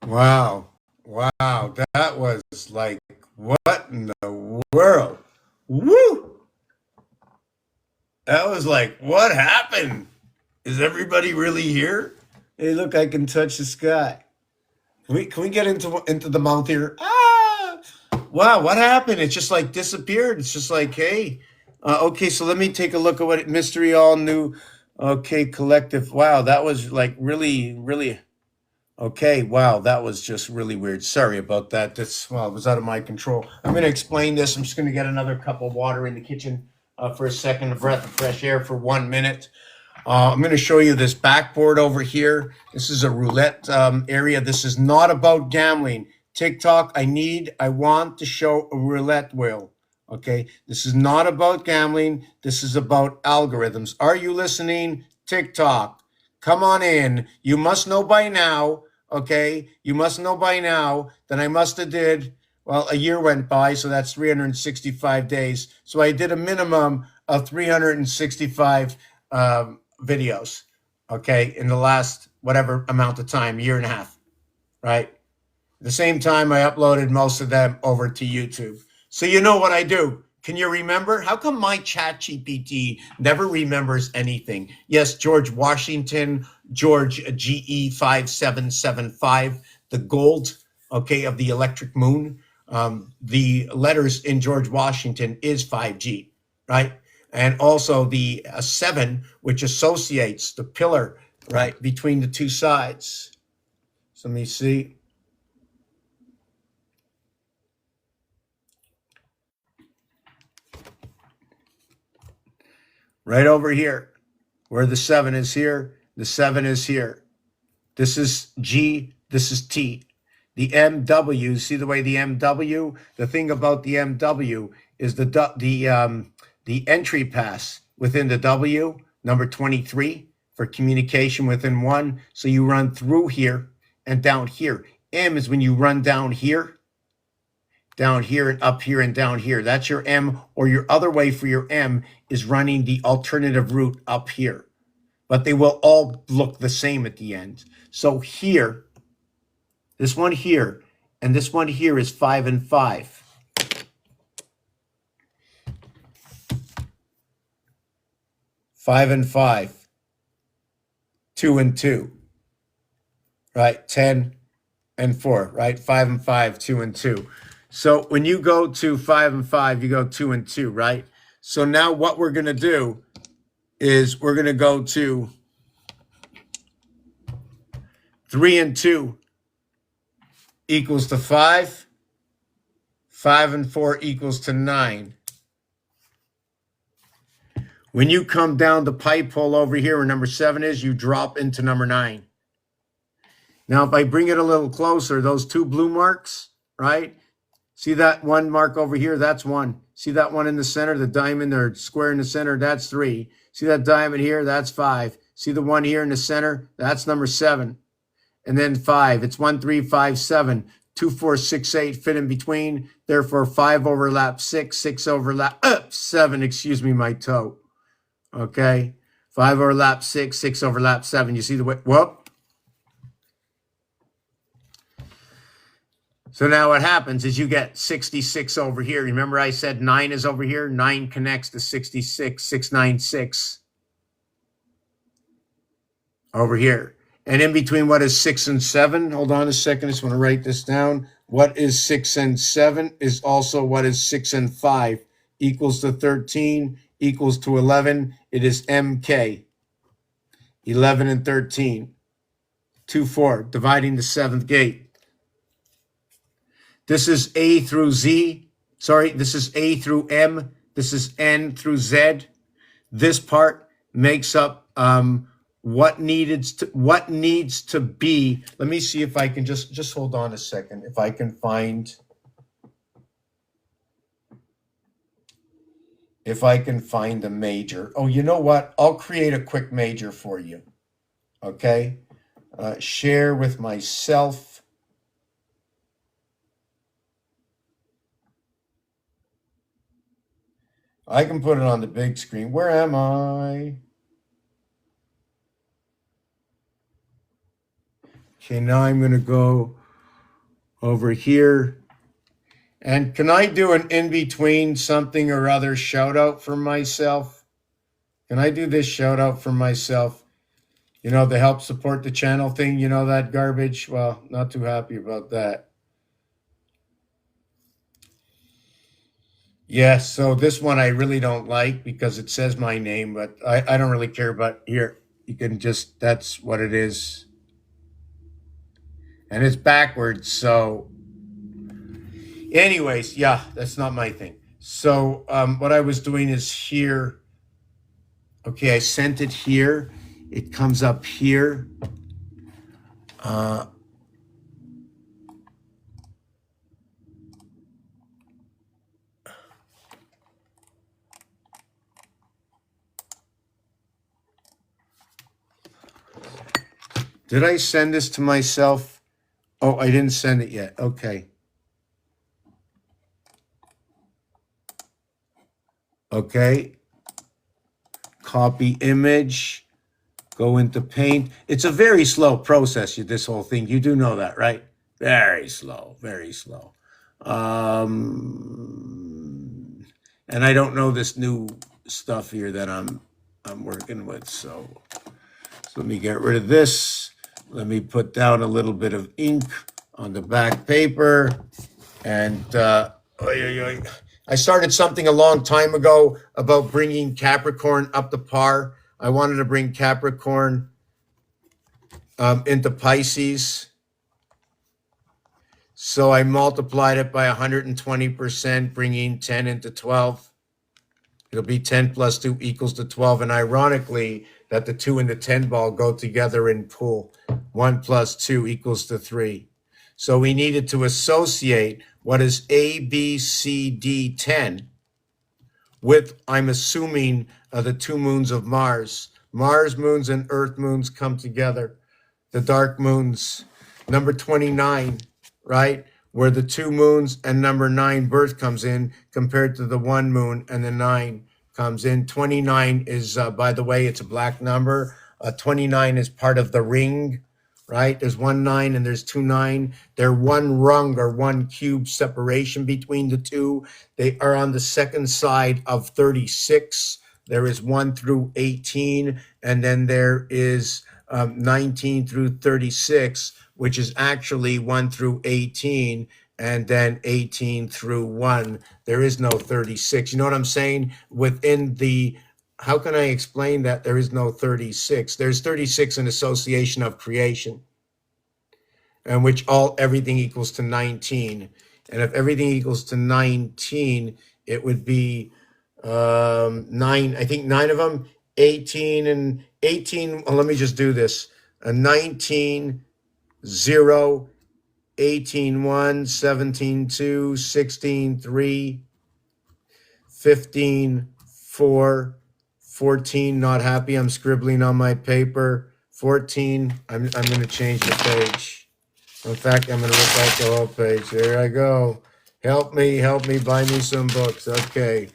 Wow. Wow. That was like, what in the world? Woo! That was like, what happened? Is everybody really here? Hey, look, I can touch the sky. Can we get into the mouth here? Ah! Wow, what happened? It just like disappeared. It's just like, hey, okay, so let me take a look at what Mystery All New. Okay, collective. Wow, that was like really, really. Okay, wow, that was just really weird. Sorry about that. That's well, it was out of my control. I'm going to explain this. I'm just going to get another cup of water in the kitchen for a second, a breath of fresh air for 1 minute. I'm going to show you this backboard over here. This is a roulette area. This is not about gambling. TikTok, I want to show a roulette wheel. Okay, this is not about gambling. This is about algorithms. Are you listening? TikTok, come on in. You must know by now. Okay, you must know by now that I must have did. Well, a year went by, so that's 365 days. So I did a minimum of 365 videos, okay, in the last whatever amount of time, year and a half, right? At the same time, I uploaded most of them over to YouTube. So you know what I do. Can you remember? How come my chat GPT never remembers anything? Yes, George Washington, George GE5775, the gold, okay, of the electric moon. The letters in George Washington is 5G, right? and also the 7, which associates the pillar, right, between the two sides. So let me see. Right over here, where the 7 is here, the 7 is here. This is G, this is T. The MW, see the way the MW, the thing about the MW is the entry pass within the W, number 23, for communication within one. So you run through here and down here. M is when you run down here and up here and down here. That's your M, or your other way for your M is running the alternative route up here. But they will all look the same at the end. So here, this one here, and this one here is 5 and 5. 5 and 5. 2 and 2. Right? 10 and 4. Right? 5 and 5, 2 and 2. So when you go to 5 and 5, you go 2 and 2, right? So now what we're going to do is we're going to go to 3 and 2 equals to 5. 5 and 4 equals to 9. When you come down the pipe hole over here where number 7 is, you drop into number 9. Now, if I bring it a little closer, those two blue marks, right? See that one mark over here? That's 1. See that one in the center, the diamond or square in the center? That's 3. See that diamond here? That's 5. See the one here in the center? That's number 7. And then 5. It's 1, 3, 5, 7. 2, 4, 6, 8 fit in between. Therefore, 5 overlap 6, 6 overlap 7. Excuse me, my toe. Okay? 5 overlap 6, 6 overlap 7. You see the way? Whoop. So now what happens is you get 66 over here. Remember I said 9 is over here? 9 connects to 66, 696 over here. And in between, what is 6 and 7? Hold on a second. I just want to write this down. What is 6 and 7 is also what is 6 and 5. Equals to 13, equals to 11. It is MK. 11 and 13. 2, 4, dividing the 7th gate. This is A through Z. Sorry, this is A through M. This is N through Z. This part makes up what needs to be. Let me see if I can just hold on a second. If I can find the major. Oh, you know what? I'll create a quick major for you. Okay. Share with myself. I can put it on the big screen. Where am I? Okay, now I'm going to go over here. And can I do an in-between something or other shout out for myself? Can I do this shout out for myself? You know, the help support the channel thing, you know, that garbage? Well, not too happy about that. Yeah, so this one I really don't like because it says my name, but I don't really care. But here, you can just, that's what it is. And it's backwards, so anyways, yeah, that's not my thing. So what I was doing is here. Okay, I sent it here. It comes up here. Did I send this to myself? Oh, I didn't send it yet. Okay. Okay. Copy image. Go into Paint. It's a very slow process, this whole thing. You do know that, right? Very slow, very slow. And I don't know this new stuff here that I'm working with. So let me get rid of this. Let me put down a little bit of ink on the back paper. And I started something a long time ago about bringing Capricorn up to par. I wanted to bring Capricorn into Pisces. So I multiplied it by 120%, bringing 10 into 12. It'll be 10 plus 2 equals to 12. And ironically, that the 2 and the 10 ball go together in pool. 1 plus 2 equals to 3. So we needed to associate what is A, B, C, D, 10 with, I'm assuming, the 2 moons of Mars. Mars moons and Earth moons come together. The dark moons, number 29, right? Where the 2 moons and number 9 birth comes in compared to the 1 moon and the 9 comes in. 29 is, by the way, it's a black number. 29 is part of the ring, right? There's 1 9 and there's 2 9. They're one rung or one cube separation between the two. They are on the second side of 36. There is 1 through 18, and then there is 19 through 36, which is actually 1 through 18, and then 18 through 1. There is no 36. You know what I'm saying? Within the, how can I explain that there is no 36? There's 36 in association of creation, and which everything equals to 19. And if everything equals to 19, it would be 9, I think 9 of them, 18 and 18. Well, let me just do this. 19, 0, 18, 1, 17, 2, 16, 3, 15, 4, 14, not happy. I'm scribbling on my paper. 14, I'm going to change the page. In fact, I'm going to rip out the whole page. There I go. Help me, buy me some books. Okay.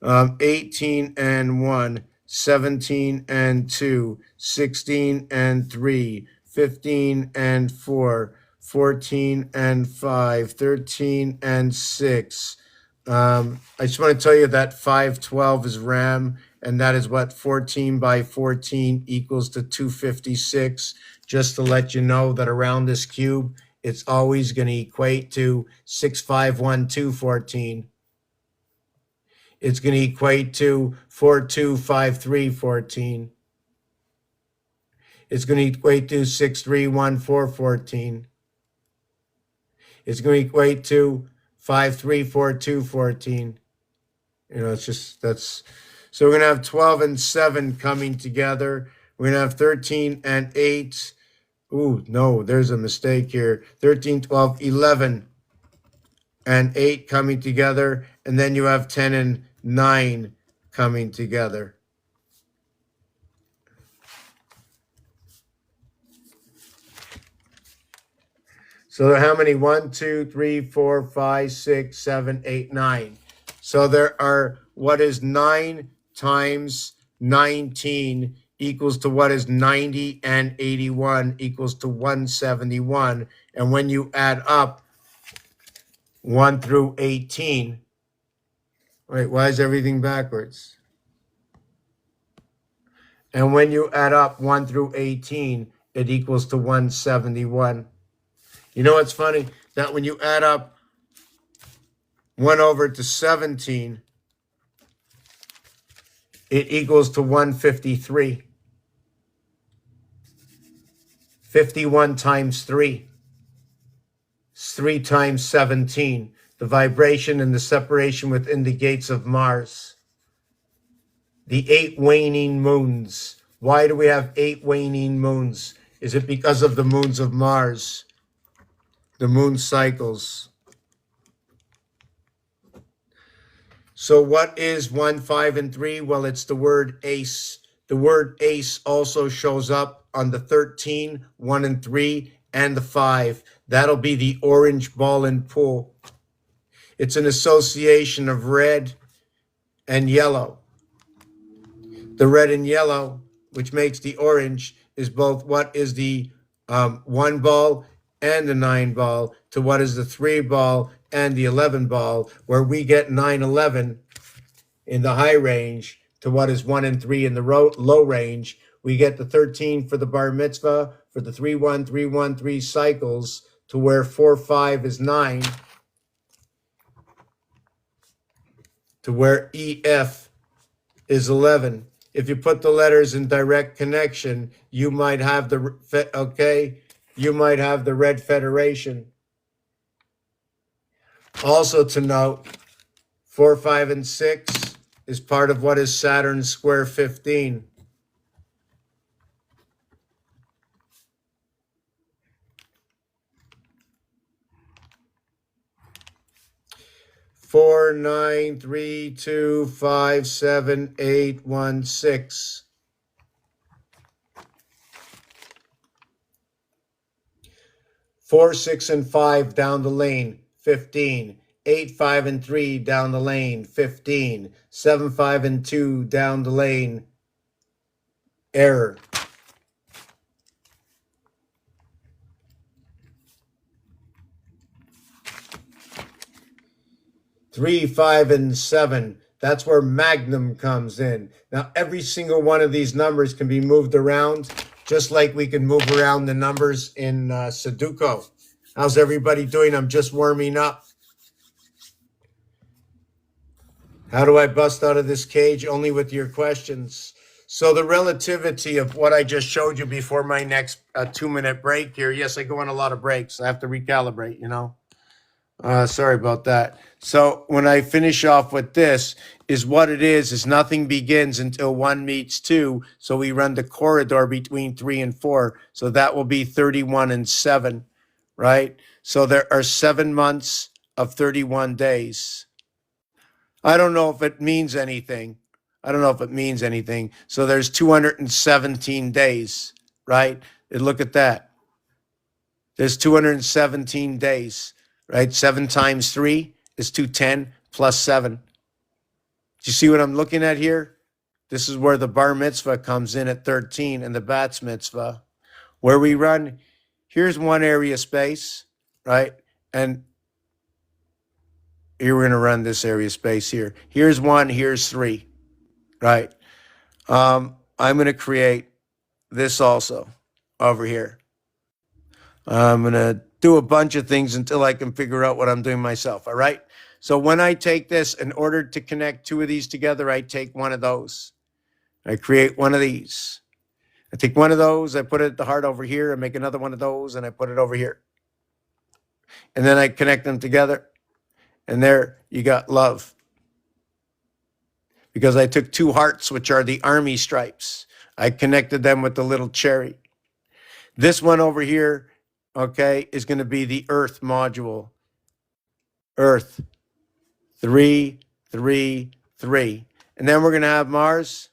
18 and 1, 17 and 2, 16 and 3, 15 and 4, 14 and 5, 13 and 6. I just want to tell you that 512 is RAM, and that is what 14 by 14 equals to 256. Just to let you know that around this cube, it's always going to equate to 651214. It's going to equate to 425314. It's going to equate to 631414. It's going to equate to 534214. You know, it's just, that's, so we're going to have 12 and 7 coming together. We're going to have 13 and 8. Ooh, no, there's a mistake here. 13, 12, 11 and 8 coming together. And then you have 10 and 9 coming together. So how many? 1, 2, 3, 4, 5, 6, 7, 8, 9. So there are, what is 9 times 19 equals to what is 90 and 81 equals to 171. And when you add up 1 through 18, wait, why is everything backwards? And when you add up 1 through 18, it equals to 171. You know what's funny? That when you add up 1 over to 17, it equals to 153. 51 times 3 is 3 times 17. The vibration and the separation within the gates of Mars. The 8 waning moons. Why do we have 8 waning moons? Is it because of the moons of Mars? The moon cycles. So what is 1, 5, and 3? Well, it's the word ace. The word ace also shows up on the 13, 1, and 3, and the 5. That'll be the orange ball and pool. It's an association of red and yellow. The red and yellow, which makes the orange, is both what is the 1 ball and the 9 ball to what is the 3 ball and the 11 ball, where we get 9, 11 in the high range to what is 1 and 3 in the low range. We get the 13 for the bar mitzvah, for the 3, 1, 3, 1, 3 cycles, to where 4, 5 is 9. to where EF is 11. If you put the letters in direct connection, you might have you might have the Red Federation. Also to note, 4, 5, and 6 is part of what is Saturn's square 15. Four, 9, 3, 2, 5, 7, 8, 1, 6. 4, 6, and 5 down the lane, 15. 8, 5, and 3 down the lane, 15. 7, 5, and 2 down the lane, error. 3, 5, and 7. That's where Magnum comes in. Now, every single one of these numbers can be moved around, just like we can move around the numbers in Sudoku. How's everybody doing? I'm just warming up. How do I bust out of this cage? Only with your questions. So the relativity of what I just showed you before my next 2-minute break here. Yes, I go on a lot of breaks. I have to recalibrate, Sorry about that. So when I finish off with this, is what it is nothing begins until 1 meets 2. So we run the corridor between 3 and 4. So that will be 31 and 7, right? So there are 7 months of 31 days. I don't know if it means anything. So there's 217 days, right? And look at that. There's 217 days, right? 7 times 3 is 210 plus 7. Do you see what I'm looking at here? This is where the bar mitzvah comes in at 13 and the bats mitzvah. Where we run, here's one area space, right? And here we're going to run this area space here. Here's 1, here's 3, right? I'm going to create this also over here. I'm going to do a bunch of things until I can figure out what I'm doing myself, all right? So when I take this, in order to connect 2 of these together, I take one of those. I create one of these. I take one of those, I put it at the heart over here, I make another one of those, and I put it over here. And then I connect them together, and there you got love. Because I took 2 hearts, which are the army stripes. I connected them with the little cherry. This one over here, okay, is going to be the Earth module. Earth, 3, 3, 3. And then we're going to have Mars.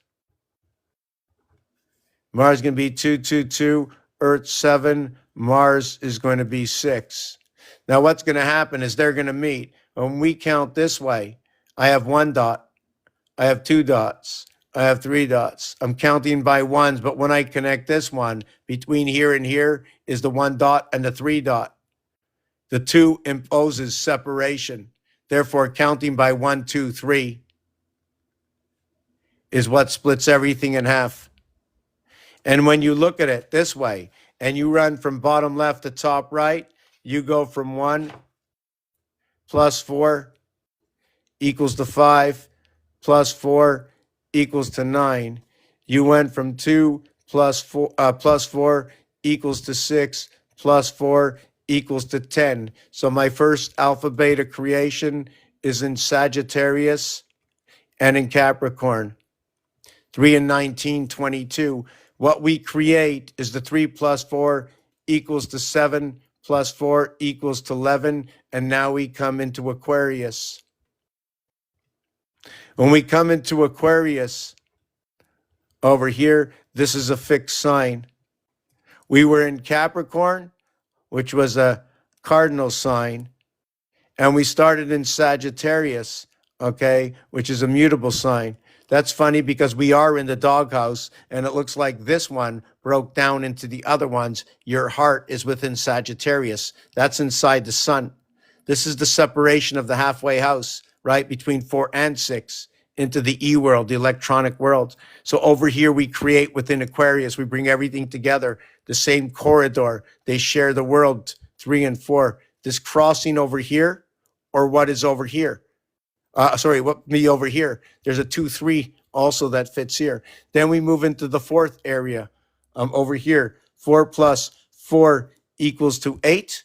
Mars is going to be 2, 2, 2. Earth, 7. Mars is going to be 6. Now what's going to happen is they're going to meet. When we count this way, I have 1 dot. I have 2 dots. I have 3 dots. I'm counting by ones, but when I connect this one, between here and here is the 1 dot and the 3 dot. The 2 imposes separation. Therefore, counting by 1, 2, 3 is what splits everything in half. And when you look at it this way, and you run from bottom left to top right, you go from 1 plus 4 equals to 5 plus 4 equals to 9. You went from 2 plus 4 equals to 6 plus 4 equals to 10. So my first alpha beta creation is in Sagittarius and in Capricorn. 3 and 19, 22. What we create is the 3 plus 4 equals to 7 plus 4 equals to 11. And now we come into Aquarius. When we come into Aquarius, over here, this is a fixed sign. We were in Capricorn, which was a cardinal sign, and we started in Sagittarius, okay, which is a mutable sign. That's funny because we are in the doghouse, and it looks like this one broke down into the other ones. Your heart is within Sagittarius. That's inside the sun. This is the separation of the halfway house, right, between 4 and 6 into the E-world, the electronic world. So over here, we create within Aquarius. We bring everything together, the same corridor. They share the world, 3 and 4. This crossing over here, or what is over here? Sorry, what me over here? There's a 2, 3 also that fits here. Then we move into the fourth area over here. 4 plus 4 equals to 8.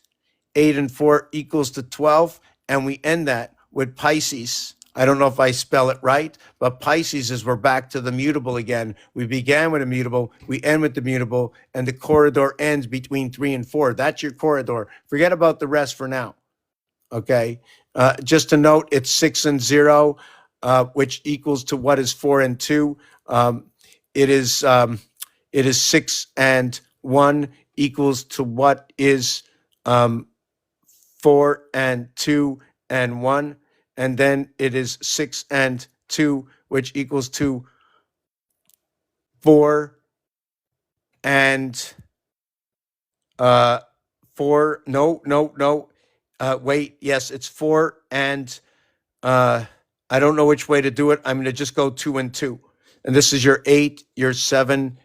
8 and 4 equals to 12. And we end that with Pisces. I don't know if I spell it right, but Pisces is we're back to the mutable again. We began with a mutable, we end with the mutable, and the corridor ends between 3 and 4. That's your corridor. Forget about the rest for now. Okay. Just to note, it's 6 and 0, which equals to what is 4 and 2. Um, it is um, it is 6 and 1 equals to what is 4 and 2 and 1. And then it is 6 and 2, which equals to 4 and 4. No, no, no. Wait, yes, it's 4 and I don't know which way to do it. I'm going to just go 2 and 2. And this is your 8, your 7,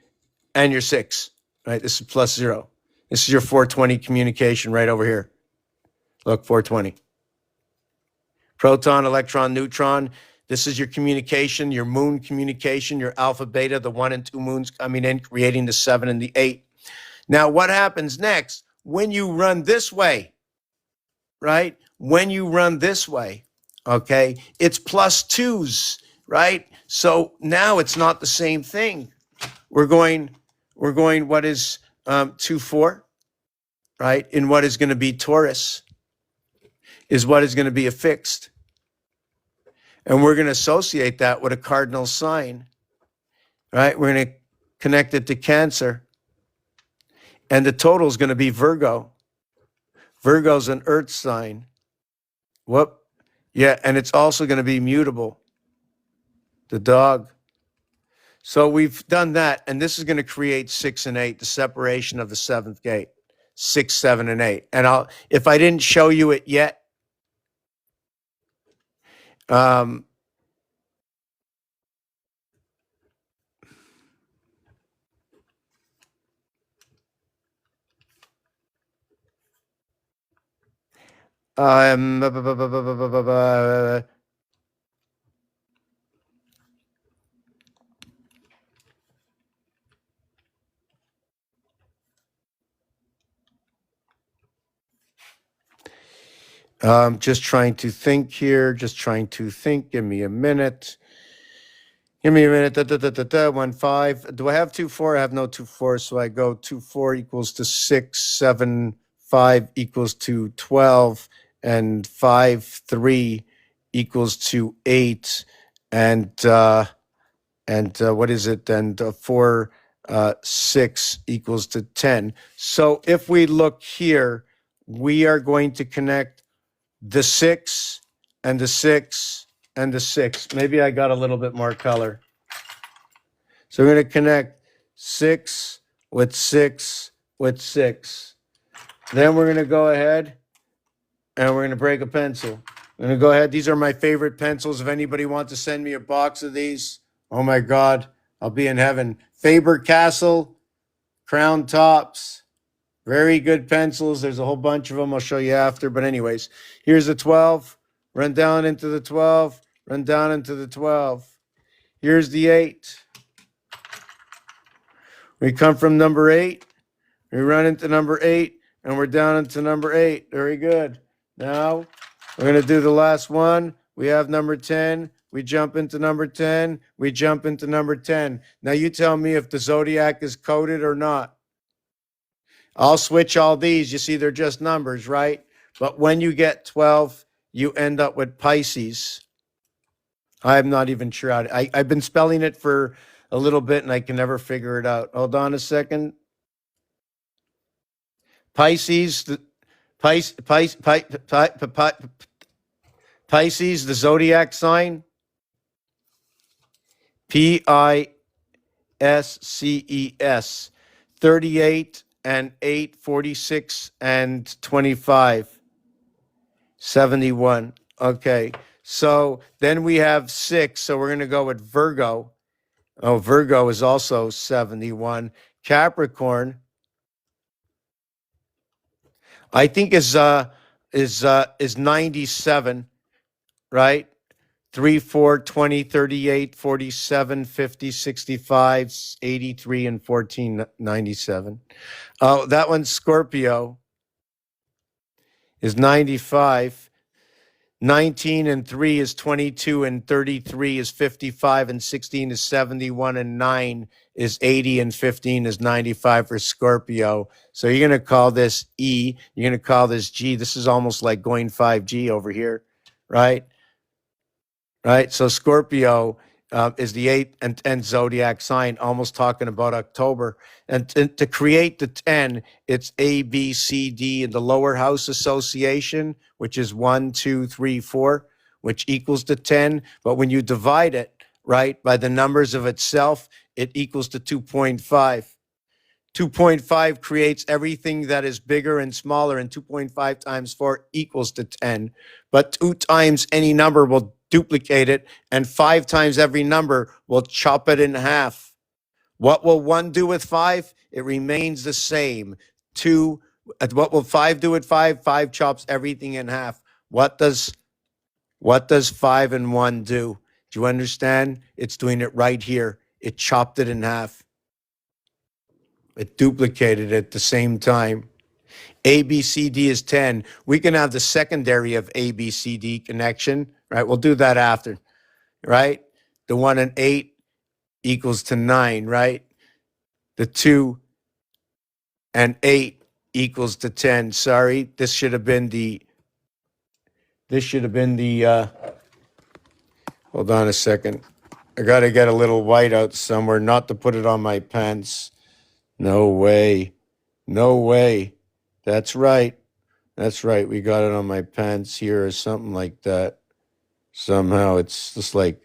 and your 6. Right? This is plus 0. This is your 420 communication right over here. Look, 420. Proton, electron, neutron. This is your communication, your moon communication, your alpha, beta, the 1 and 2 moons coming in, creating the 7 and the 8. Now, what happens next when you run this way, right? When you run this way, okay, it's plus 2s, right? So now it's not the same thing. We're going what is 2, 4, right? And what is going to be Taurus is what is going to be affixed. And we're going to associate that with a cardinal sign, right? We're going to connect it to Cancer. And the total is going to be Virgo. Virgo's an earth sign. Whoop. Yeah, and it's also going to be mutable, the dog. So we've done that, and this is going to create 6 and 8, the separation of the seventh gate, 6, 7, and 8. And if I didn't show you it yet, um, um, just trying to think here, just trying to think. Give me a minute. Give me a minute. 1, 5. Do I have 2, 4? I have no 2, 4. So I go 2, 4 equals to 6, 7, 5 equals to 12, and 5, 3 equals to 8. And what is it? And 4, 6 equals to 10. So if we look here, we are going to connect the 6 and the 6 and the 6. Maybe I got a little bit more color. So we're going to connect 6 with 6 with 6. Then we're going to go ahead and we're going to break a pencil. I'm going to go ahead. These are my favorite pencils. If anybody wants to send me a box of these, oh my God, I'll be in heaven. Faber-Castell Crown Tops. Very good pencils. There's a whole bunch of them. I'll show you after. But anyways, here's a 12. Run down into the 12. Run down into the 12. Here's the 8. We come from number 8. We run into number 8, and we're down into number 8. Very good. Now, we're going to do the last one. We have number 10. We jump into number 10. We jump into number 10. Now, you tell me if the zodiac is coded or not. I'll switch all these. You see, they're just numbers, right? But when you get 12, you end up with Pisces. I'm not even sure how to, I've been spelling it for a little bit, and I can never figure it out. Hold on a second. Pisces, Pisces, the zodiac sign, Pisces, 38 and 8, 46 and 25, 71. Okay, so then we have 6, so we're going to go with Virgo. Oh, Virgo is also 71. Capricorn, I think is 97, right? 3, 4, 20, 38, 47, 50, 65, 83, and 14, 97. Oh, that one, Scorpio, is 95. 19 and 3 is 22, and 33 is 55, and 16 is 71, and 9 is 80, and 15 is 95 for Scorpio. So you're going to call this E. You're going to call this G. This is almost like going 5G over here, right? Right. So Scorpio is the eighth and 10th zodiac sign, almost talking about October. And to create the 10, it's A, B, C, D in the lower house association, which is 1, 2, 3, 4, which equals to 10. But when you divide it, right, by the numbers of itself, it equals to 2.5. 2.5 creates everything that is bigger and smaller, and 2.5 times 4 equals to 10. But 2 times any number will duplicate it, and 5 times every number will chop it in half. What will 1 do with 5? It remains the same. 2, what will 5 do with 5? 5 chops everything in half. What does 5 and 1 do? Do you understand? It's doing it right here. It chopped it in half. It duplicated at the same time. ABCD is 10. We can have the secondary of ABCD connection, right? We'll do that after, right? The 1 and 8 equals to 9, right? The 2 and 8 equals to 10. Sorry, this should have been the, hold on a second. I got to get a little white out somewhere, not to put it on my pants. No way. No way. That's right. That's right. We got it on my pants here or something like that. Somehow it's just like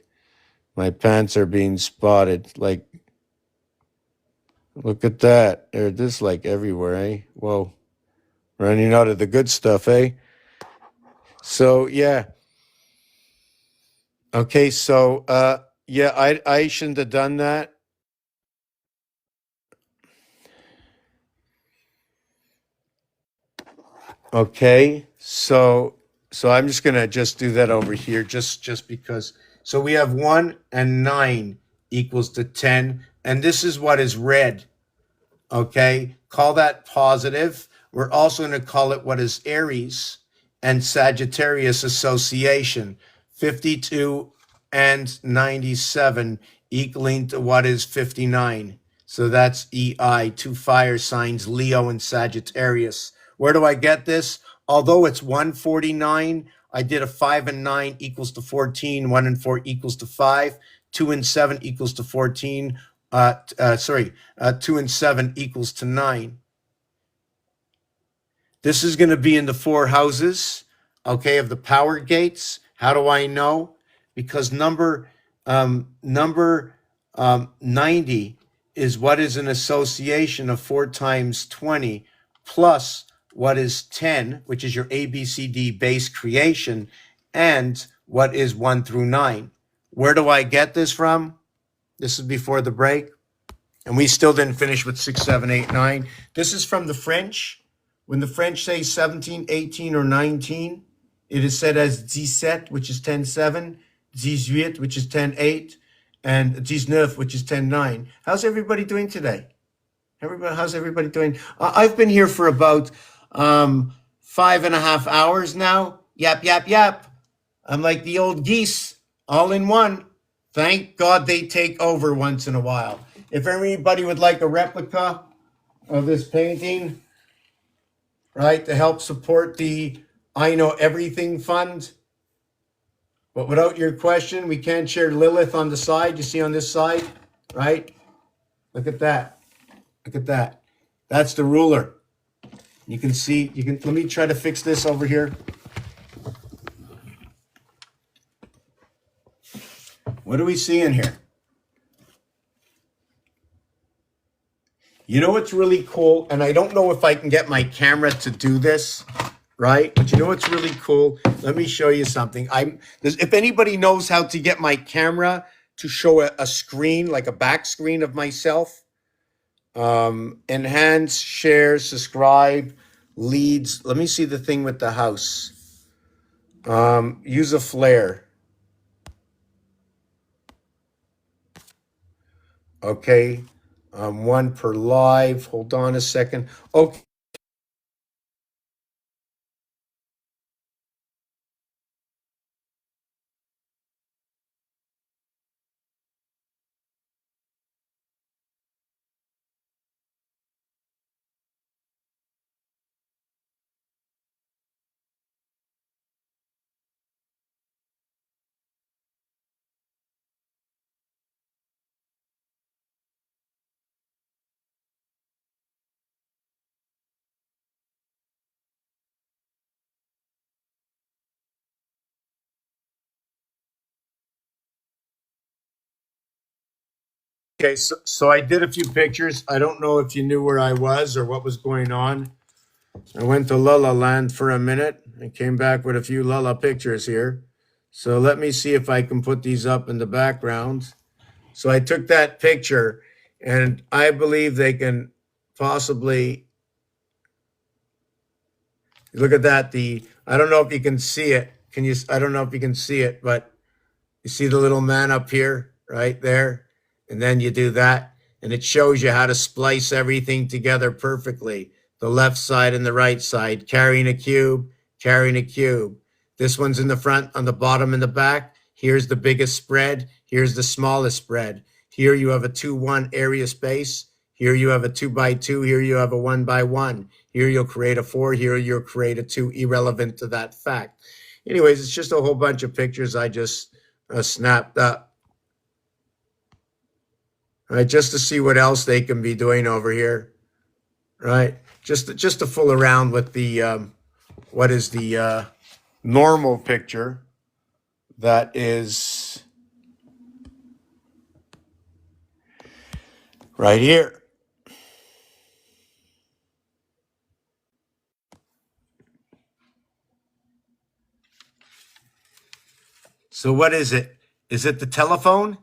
my pants are being spotted. Like, look at that. They're just like everywhere, eh? Whoa. Running out of the good stuff, eh? So, yeah. Okay, so, yeah, I shouldn't have done that. Okay, so I'm just gonna just do that over here, just because. So we have 1 and 9 equals to 10, and this is what is red. Okay, call that positive. We're also going to call it what is Aries and Sagittarius association. 52 and 97 equaling to what is 59. So that's EI, 2 fire signs, Leo and Sagittarius. Where do I get this? Although it's 149, I did a 5 and 9 equals to 14, 1 and 4 equals to 5, 2 and 7 equals to 14. 2 and 7 equals to 9. This is going to be in the 4 houses, okay, of the power gates. How do I know? Because number 90 is what is an association of 4 times 20 plus what is 10, which is your ABCD base creation, and what is 1 through 9. Where do I get this from? This is before the break. And we still didn't finish with 6, 7, 8, 9. This is from the French. When the French say 17, 18, or 19, it is said as 17, which is 10-7, 18, which is 10-8, and 19, which is 10-9. How's everybody doing today? How's everybody doing? I've been here for about 5.5 hours now. Yap, yap, yap. I'm like the old geese, all in one. Thank God they take over once in a while. If anybody would like a replica of this painting, right, to help support the I Know Everything Fund, but without your question, we can't share Lilith on the side. You see on this side, right? Look at that. Look at that. That's the ruler. You can see, let me try to fix this over here. What do we see in here? You know what's really cool? And I don't know if I can get my camera to do this, right? But you know what's really cool? Let me show you something. If anybody knows how to get my camera to show a screen, like a back screen of myself, enhance, share, subscribe, leads. Let me see the thing with the house. Use a flare. Okay. One per live. Hold on a second. Okay. Okay, so I did a few pictures. I don't know if you knew where I was or what was going on. I went to La La Land for a minute and came back with a few La La pictures here. So let me see if I can put these up in the background. So I took that picture, and I believe they can possibly look at that. I don't know if you can see it. Can you? I don't know if you can see it, but you see the little man up here, right there? And then you do that, and it shows you how to splice everything together perfectly. The left side and the right side, carrying a cube, carrying a cube. This one's in the front, on the bottom and the back. Here's the biggest spread. Here's the smallest spread. Here you have a 2-1 area space. Here you have a 2x2. Here you have a 1x1. Here you'll create a 4. Here you'll create a 2, irrelevant to that fact. Anyways, it's just a whole bunch of pictures I just snapped up, right? Just to see what else they can be doing over here, right? Just to fool around with the what is the normal picture that is right here. So what is it? Is it the telephone?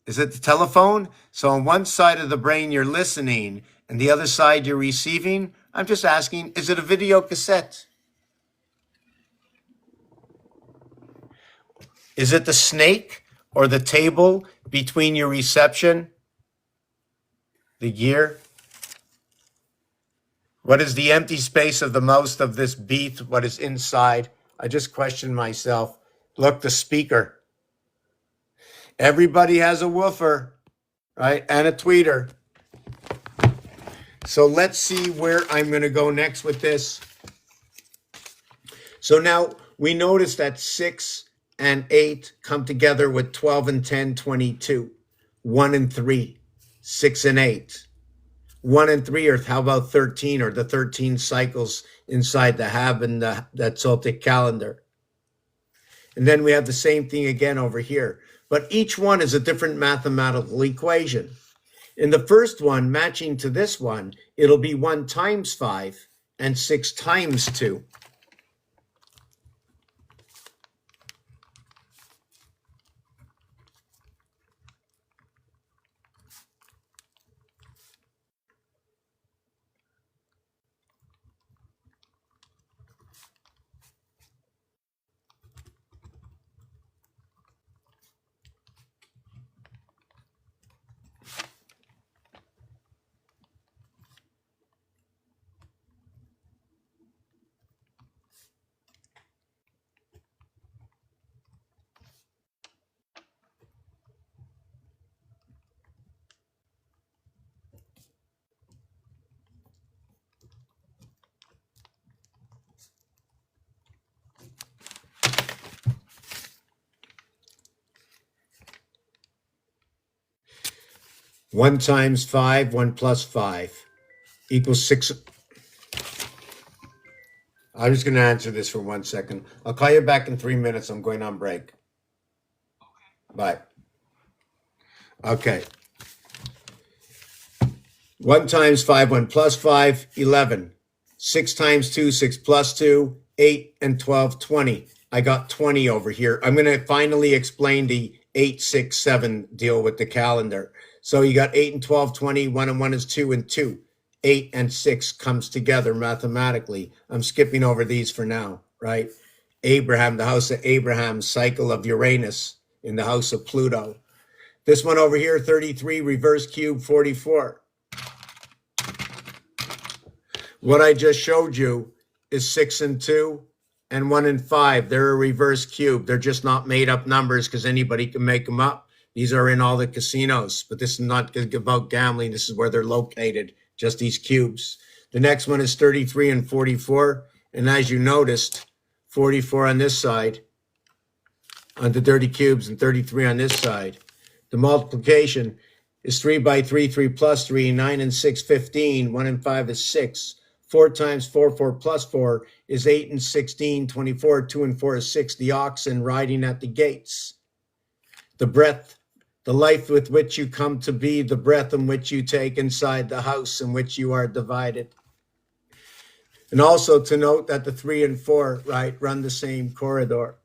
Is it the telephone? So on one side of the brain you're listening and the other side you're receiving. I'm just asking, is it a video cassette? Is it the snake or the table between your reception, the gear? What is the empty space of the most of this beat? What is inside? I just questioned myself. Look, the speaker. Everybody has a woofer, right? And a tweeter. So let's see where I'm going to go next with this. So now we notice that 6 and 8 come together with 12 and 10, 22. 1 and 3, 6 and 8. 1 and 3, or how about 13, or the 13 cycles inside the Hab and that Celtic calendar. And then we have the same thing again over here. But each one is a different mathematical equation. In the first one, matching to this one, it'll be 1 times 5 and 6 times 2. One times 5, 1 plus 5 equals 6. I'm just going to answer this for 1 second. I'll call you back in 3 minutes. I'm going on break. Bye. Okay. 1 times 5, 1 plus 5, 11. 6 times 2, 6 plus 2, 8 and 12, 20. I got 20 over here. I'm going to finally explain the 8, 6, 7 deal with the calendar. So you got 8 and 12, 20. 1 and 1 is 2 and 2. 8 and 6 comes together mathematically. I'm skipping over these for now, right? Abraham, the house of Abraham, cycle of Uranus in the house of Pluto. This one over here, 33, reverse cube, 44. What I just showed you is 6 and 2 and 1 and 5. They're a reverse cube. They're just not made up numbers because anybody can make them up. These are in all the casinos, but this is not about gambling. This is where they're located, just these cubes. The next one is 33 and 44. And as you noticed, 44 on this side, on the dirty cubes, and 33 on this side. The multiplication is 3 by 3, 3 plus 3, 9 and 6, 15. 1 and 5 is 6. 4 times 4, 4 plus 4 is 8 and 16, 24. 2 and 4 is 6. The oxen riding at the gates. The breath, the life with which you come to be, the breath in which you take inside the house in which you are divided. And also to note that the 3 and 4, right, run the same corridor.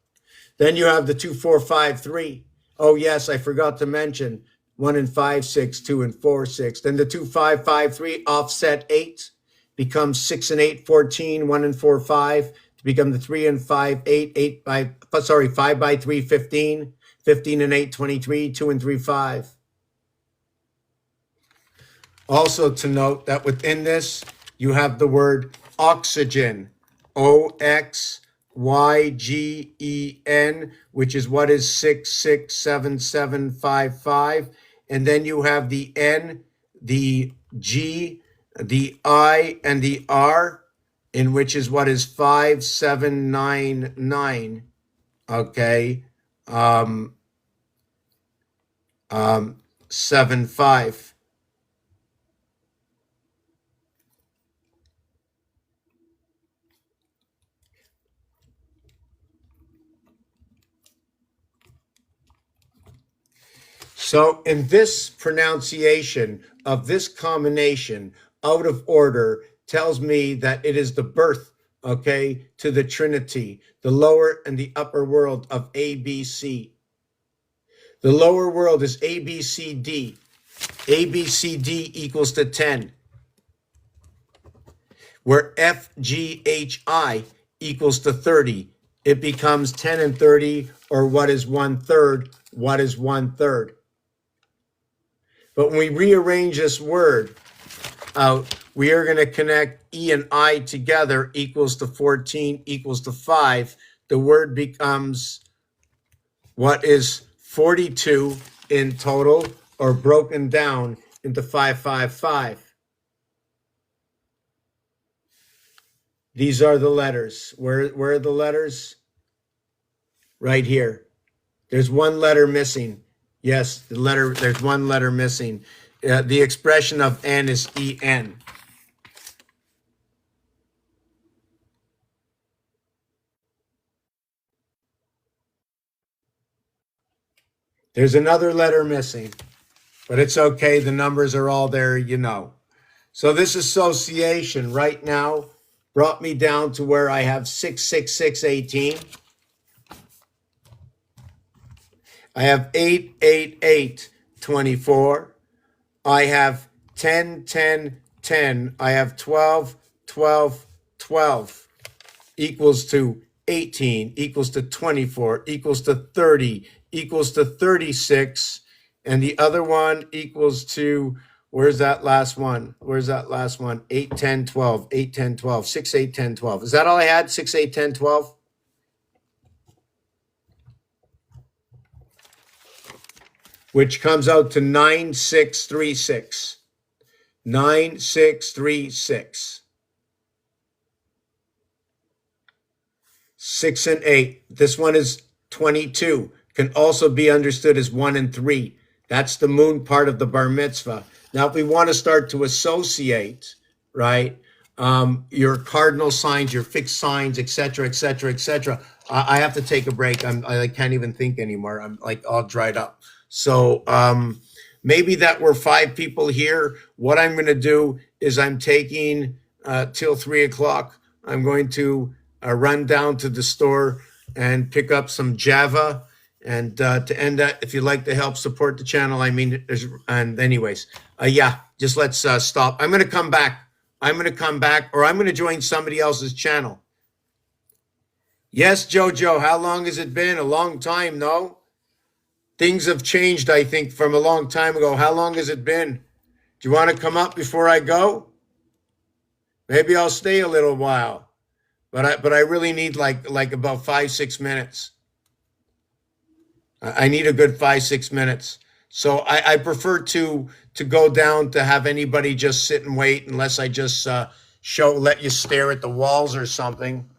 Then you have the 2, 4, 5, 3. Oh, yes, I forgot to mention 1 and 5, 6, 2 and 4, 6. Then the 2, 5, 5, 3 offset 8 becomes 6 and 8, 14, 1 and 4, 5 to become the 3 and 5, 8, 5 by 3, 15, 15 and 8, 23, 2 and 3, 5. Also to note that within this, you have the word oxygen, OXYGEN, which is what is 667755. And then you have the N, the G, the I, and the R, in which is what is 5799. Okay. 75. So in this pronunciation of this combination out of order tells me that it is the birth, okay, to the Trinity, the lower and the upper world of ABC. The lower world is ABCD. ABCD equals to 10, where FGHI equals to 30. It becomes 10 and 30, or what is 1/3? What is 1/3? But when we rearrange this word out, we are going to connect E and I together equals to 14 equals to 5. The word becomes what is 42 in total, or broken down into 555. These are the letters. Where are the letters? Right here. There's one letter missing. Yes, there's one letter missing. The expression of N is EN. There's another letter missing, but it's okay. The numbers are all there, you know. So this association right now brought me down to where I have 66618. I have 88824. I have 10 10 10. I have 12 12 12 equals to 18 equals to 24 equals to 30 equals to 36. And the other one equals to, where's that last one? 8 10 12 8 10 12 6 8 10 12. Is that all I had? 6 8 10 12. Which comes out to 9636. 9636. 6 and 8. This one is 22. Can also be understood as 1 and 3. That's the moon part of the bar mitzvah. Now, if we want to start to associate, right, your cardinal signs, your fixed signs, etc., etc., etc., I have to take a break. I can't even think anymore. I'm like all dried up. So maybe that we're 5 people here. What I'm going to do is I'm taking till 3 o'clock. I'm going to run down to the store and pick up some Java. And to end that, if you'd like to help support the channel, I mean, and anyways, just let's stop. I'm going to come back. Or I'm going to join somebody else's channel. Yes, Jojo, how long has it been? A long time, no? things have changed, I think, from a long time ago. How long has it been? Do you want to come up before I go? Maybe I'll stay a little while, but I really need like about 5 6 minutes. I need a good 5 6 minutes. So I prefer to go down to have anybody just sit and wait unless I just let you stare at the walls or something.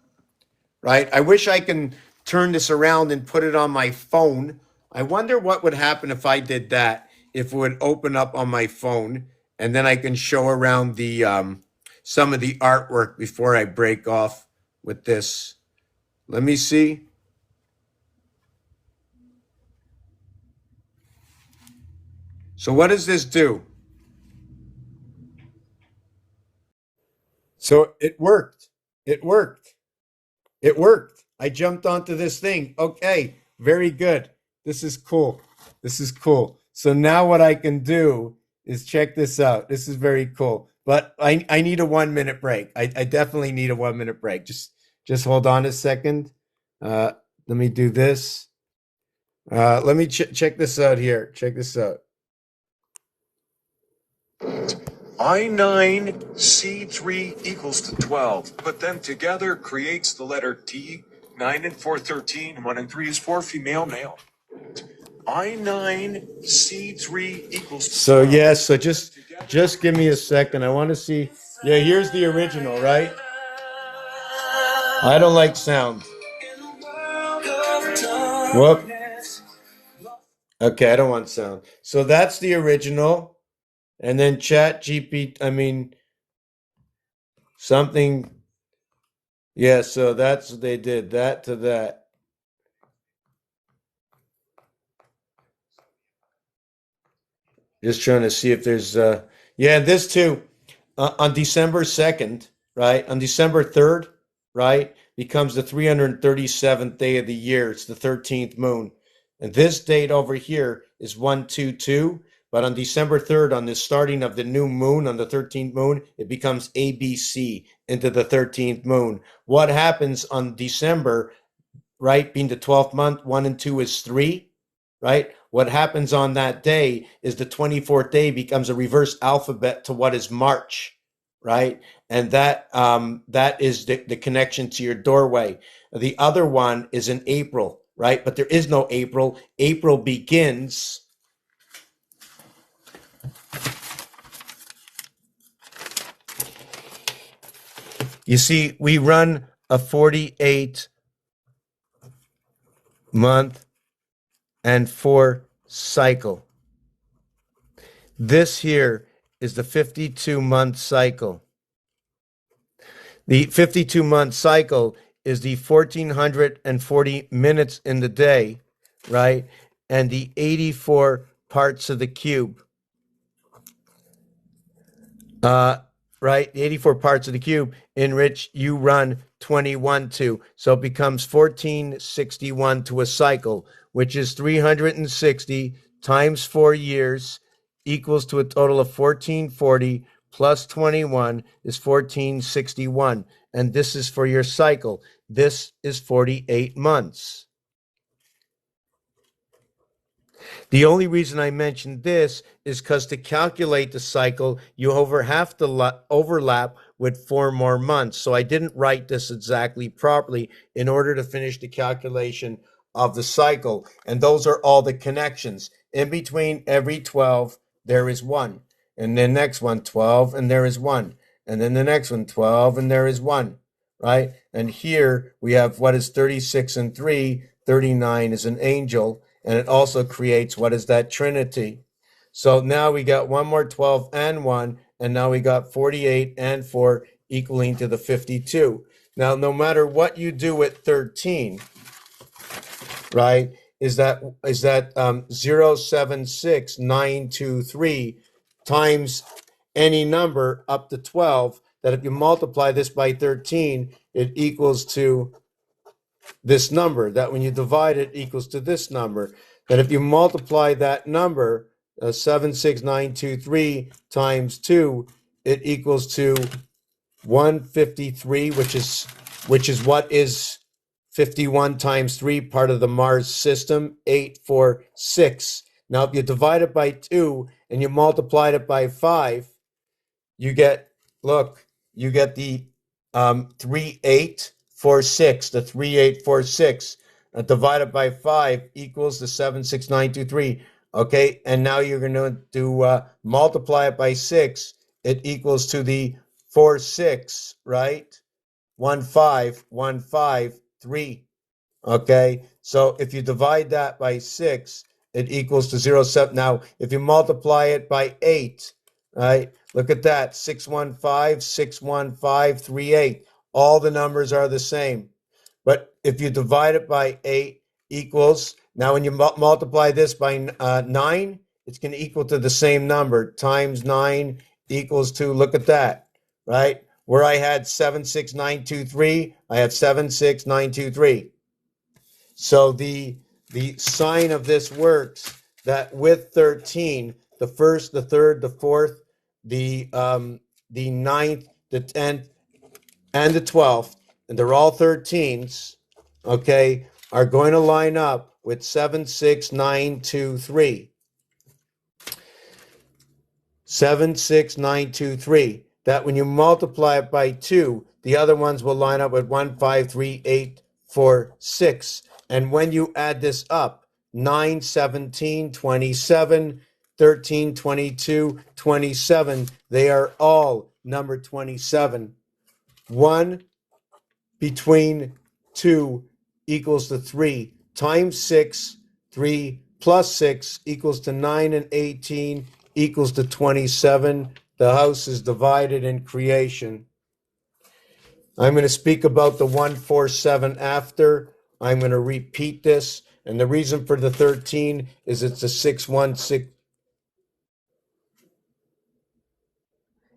Right? I wish I can turn this around and put it on my phone. I wonder what would happen if I did that. If it would open up on my phone, and then I can show around the some of the artwork before I break off with this. Let me see. So what does this do? So it worked. It worked. It worked. I jumped onto this thing. Okay, very good. This is cool. This is cool. So now what I can do is check this out. This is very cool. But I need a 1 minute break. I definitely need a 1 minute break. Just hold on a second. Let me do this. Let me check this out here. Check this out. I9C3 equals to 12. Put them together creates the letter T. 9 and 4, 13. 1 and 3 is 4, female, male. I9C3 equals to 12. So yes, so just give me a second. I want to see. Yeah, here's the original, right? I don't like sound. Whoop. Okay, I don't want sound. So that's the original. And then something. Yeah, so that's what they did. That to that. Just trying to see if there's this too. On December 2nd, right? On December 3rd, right? Becomes the 337th day of the year. It's the 13th moon. And this date over here is 122. But on December 3rd, on the starting of the new moon, on the 13th moon, it becomes ABC into the 13th moon. What happens on December, right? Being the 12th month, 1 and 2 is 3, right? What happens on that day is the 24th day becomes a reverse alphabet to what is March, right? And that is the connection to your doorway. The other one is in April, right? But there is no April. April begins. You see, we run a 48-month and 4 cycle. This here is the 52-month cycle. The 52-month cycle is the 1,440 minutes in the day, right? And the 84 parts of the cube. Right? The 84 parts of the cube in which you run 21 to. So it becomes 1461 to a cycle, which is 360 times 4 years equals to a total of 1440 plus 21 is 1461. And this is for your cycle. This is 48 months. The only reason I mentioned this is because to calculate the cycle, you have to overlap with 4 more months. So I didn't write this exactly properly in order to finish the calculation of the cycle. And those are all the connections. In between every 12, there is 1. And then next one, 12, and there is 1. And then the next one, 12, and there is 1. Right? And here we have what is 36 and 3. 39 is an angel. And it also creates what is that Trinity. So now we got one more 12 and 1, and now we got 48 and 4 equaling to the 52. Now, no matter what you do with 13, right, is that 076923 times any number up to 12, that if you multiply this by 13, it equals to this number, that when you divide it equals to this number, that if you multiply that number, 76923 times 2, it equals to 153, which is what is 51 times 3, part of the Mars system, 846. Now, if you divide it by 2 and you multiply it by 5, you get, look, you get the 3846, the 3846 divided by 5 equals the 76923. Okay, and now you're going to multiply it by 6. It equals to the 46, right? 15153. Okay, so if you divide that by 6, it equals to 0.7. Now, if you multiply it by 8, right, look at that, 615, 61538. All the numbers are the same. But if you divide it by 8 equals, now when you multiply this by 9, it's going to equal to the same number. Times 9 equals to, look at that, right? Where I had 76923, I have 76923. So the sign of this works that with 13, the first, the third, the fourth, the ninth, the 10th, and the 12th, and they're all 13s, okay, are going to line up with 76923. 76923. That when you multiply it by 2, the other ones will line up with 153,846. And when you add this up, 9, 17, 27, 13, 22, 27, they are all number 27. 1 between 2 equals to 3 times 6, 3 plus 6 equals to 9 and 18 equals to 27. The house is divided in creation. I'm going to speak about the 147 after. I'm going to repeat this. And the reason for the 13 is it's a 616.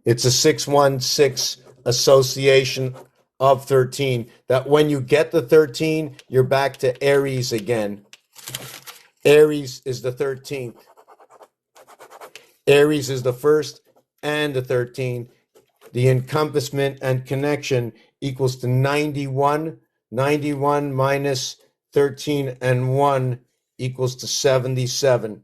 It's a 616 association of 13. That when you get the 13, you're back to Aries again. Aries is the 13th. Aries is the first and the 13th. The encompassment and connection equals to 91. 91 minus 13 and 1 equals to 77.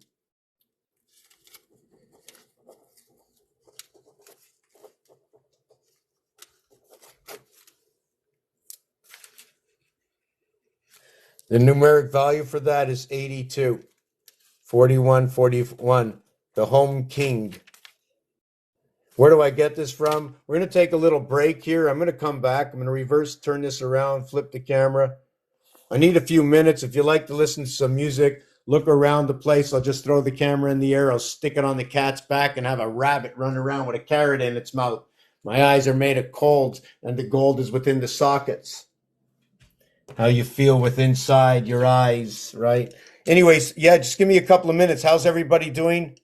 The numeric value for that is 82. 41, 41. The home king. Where do I get this from? We're going to take a little break here. I'm going to come back. I'm going to reverse, turn this around, flip the camera. I need a few minutes. If you like to listen to some music, look around the place. I'll just throw the camera in the air. I'll stick it on the cat's back and have a rabbit run around with a carrot in its mouth. My eyes are made of gold, and the gold is within the sockets. How you feel with inside your eyes, right? Anyways, yeah, just give me a couple of minutes. How's everybody doing?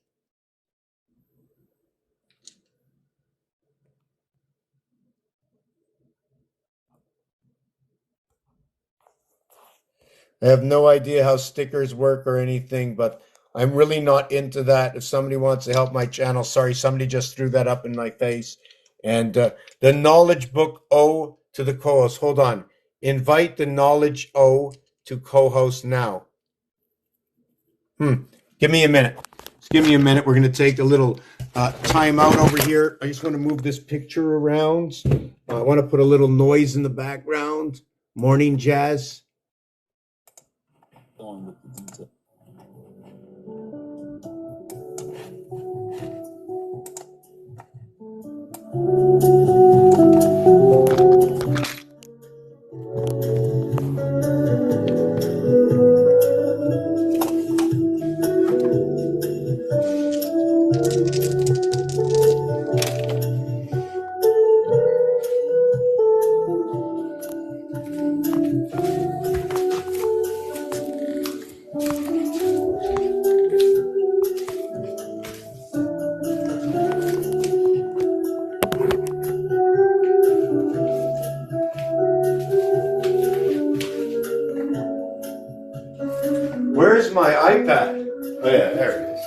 I have no idea how stickers work or anything, but I'm really not into that. If somebody wants to help my channel, sorry, somebody just threw that up in my face. And the knowledge book O to the co-host. Hold on. Invite the knowledge O to co-host now. Give me a minute. Just give me a minute. We're going to take a little time out over here. I just want to move this picture around. I want to put a little noise in the background. Morning jazz. Where's my iPad? Oh yeah, there it is.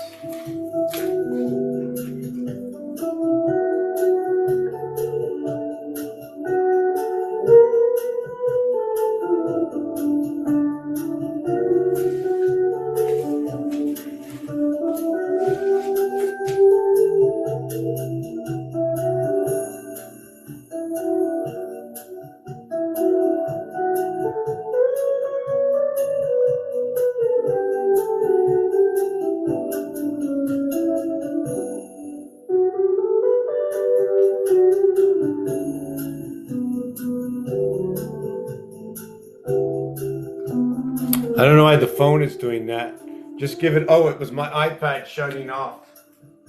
I don't know why the phone is doing that. Just give it. Oh, it was my iPad shutting off.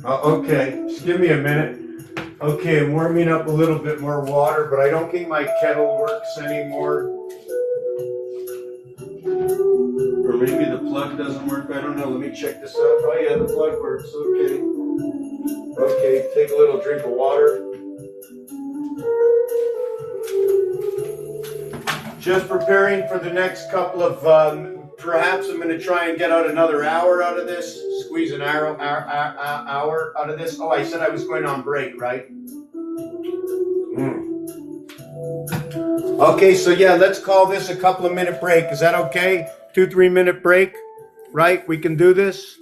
Okay, just give me a minute. Okay, I'm warming up a little bit more water, but I don't think my kettle works anymore. Or maybe the plug doesn't work. I don't know. Let me check this out. Oh yeah, the plug works. Okay. Okay, take a little drink of water. Just preparing for the next couple of, perhaps I'm going to try and get out another hour out of this. Squeeze an hour out of this. Oh, I said I was going on break, right? Okay, so yeah, let's call this a couple of minute break. Is that okay? 2-3 minute break, right? We can do this.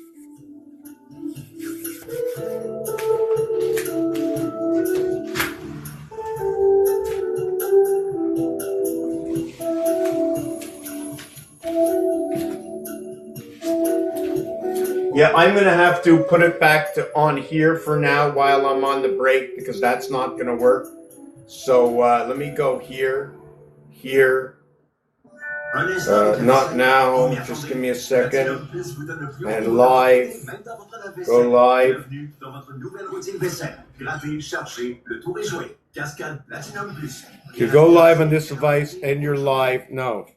Yeah, I'm going to have to put it back to on here for now while I'm on the break because that's not going to work. So let me go here, here, not now, just give me a second, and live, go live. You go live on this device and you're live, no.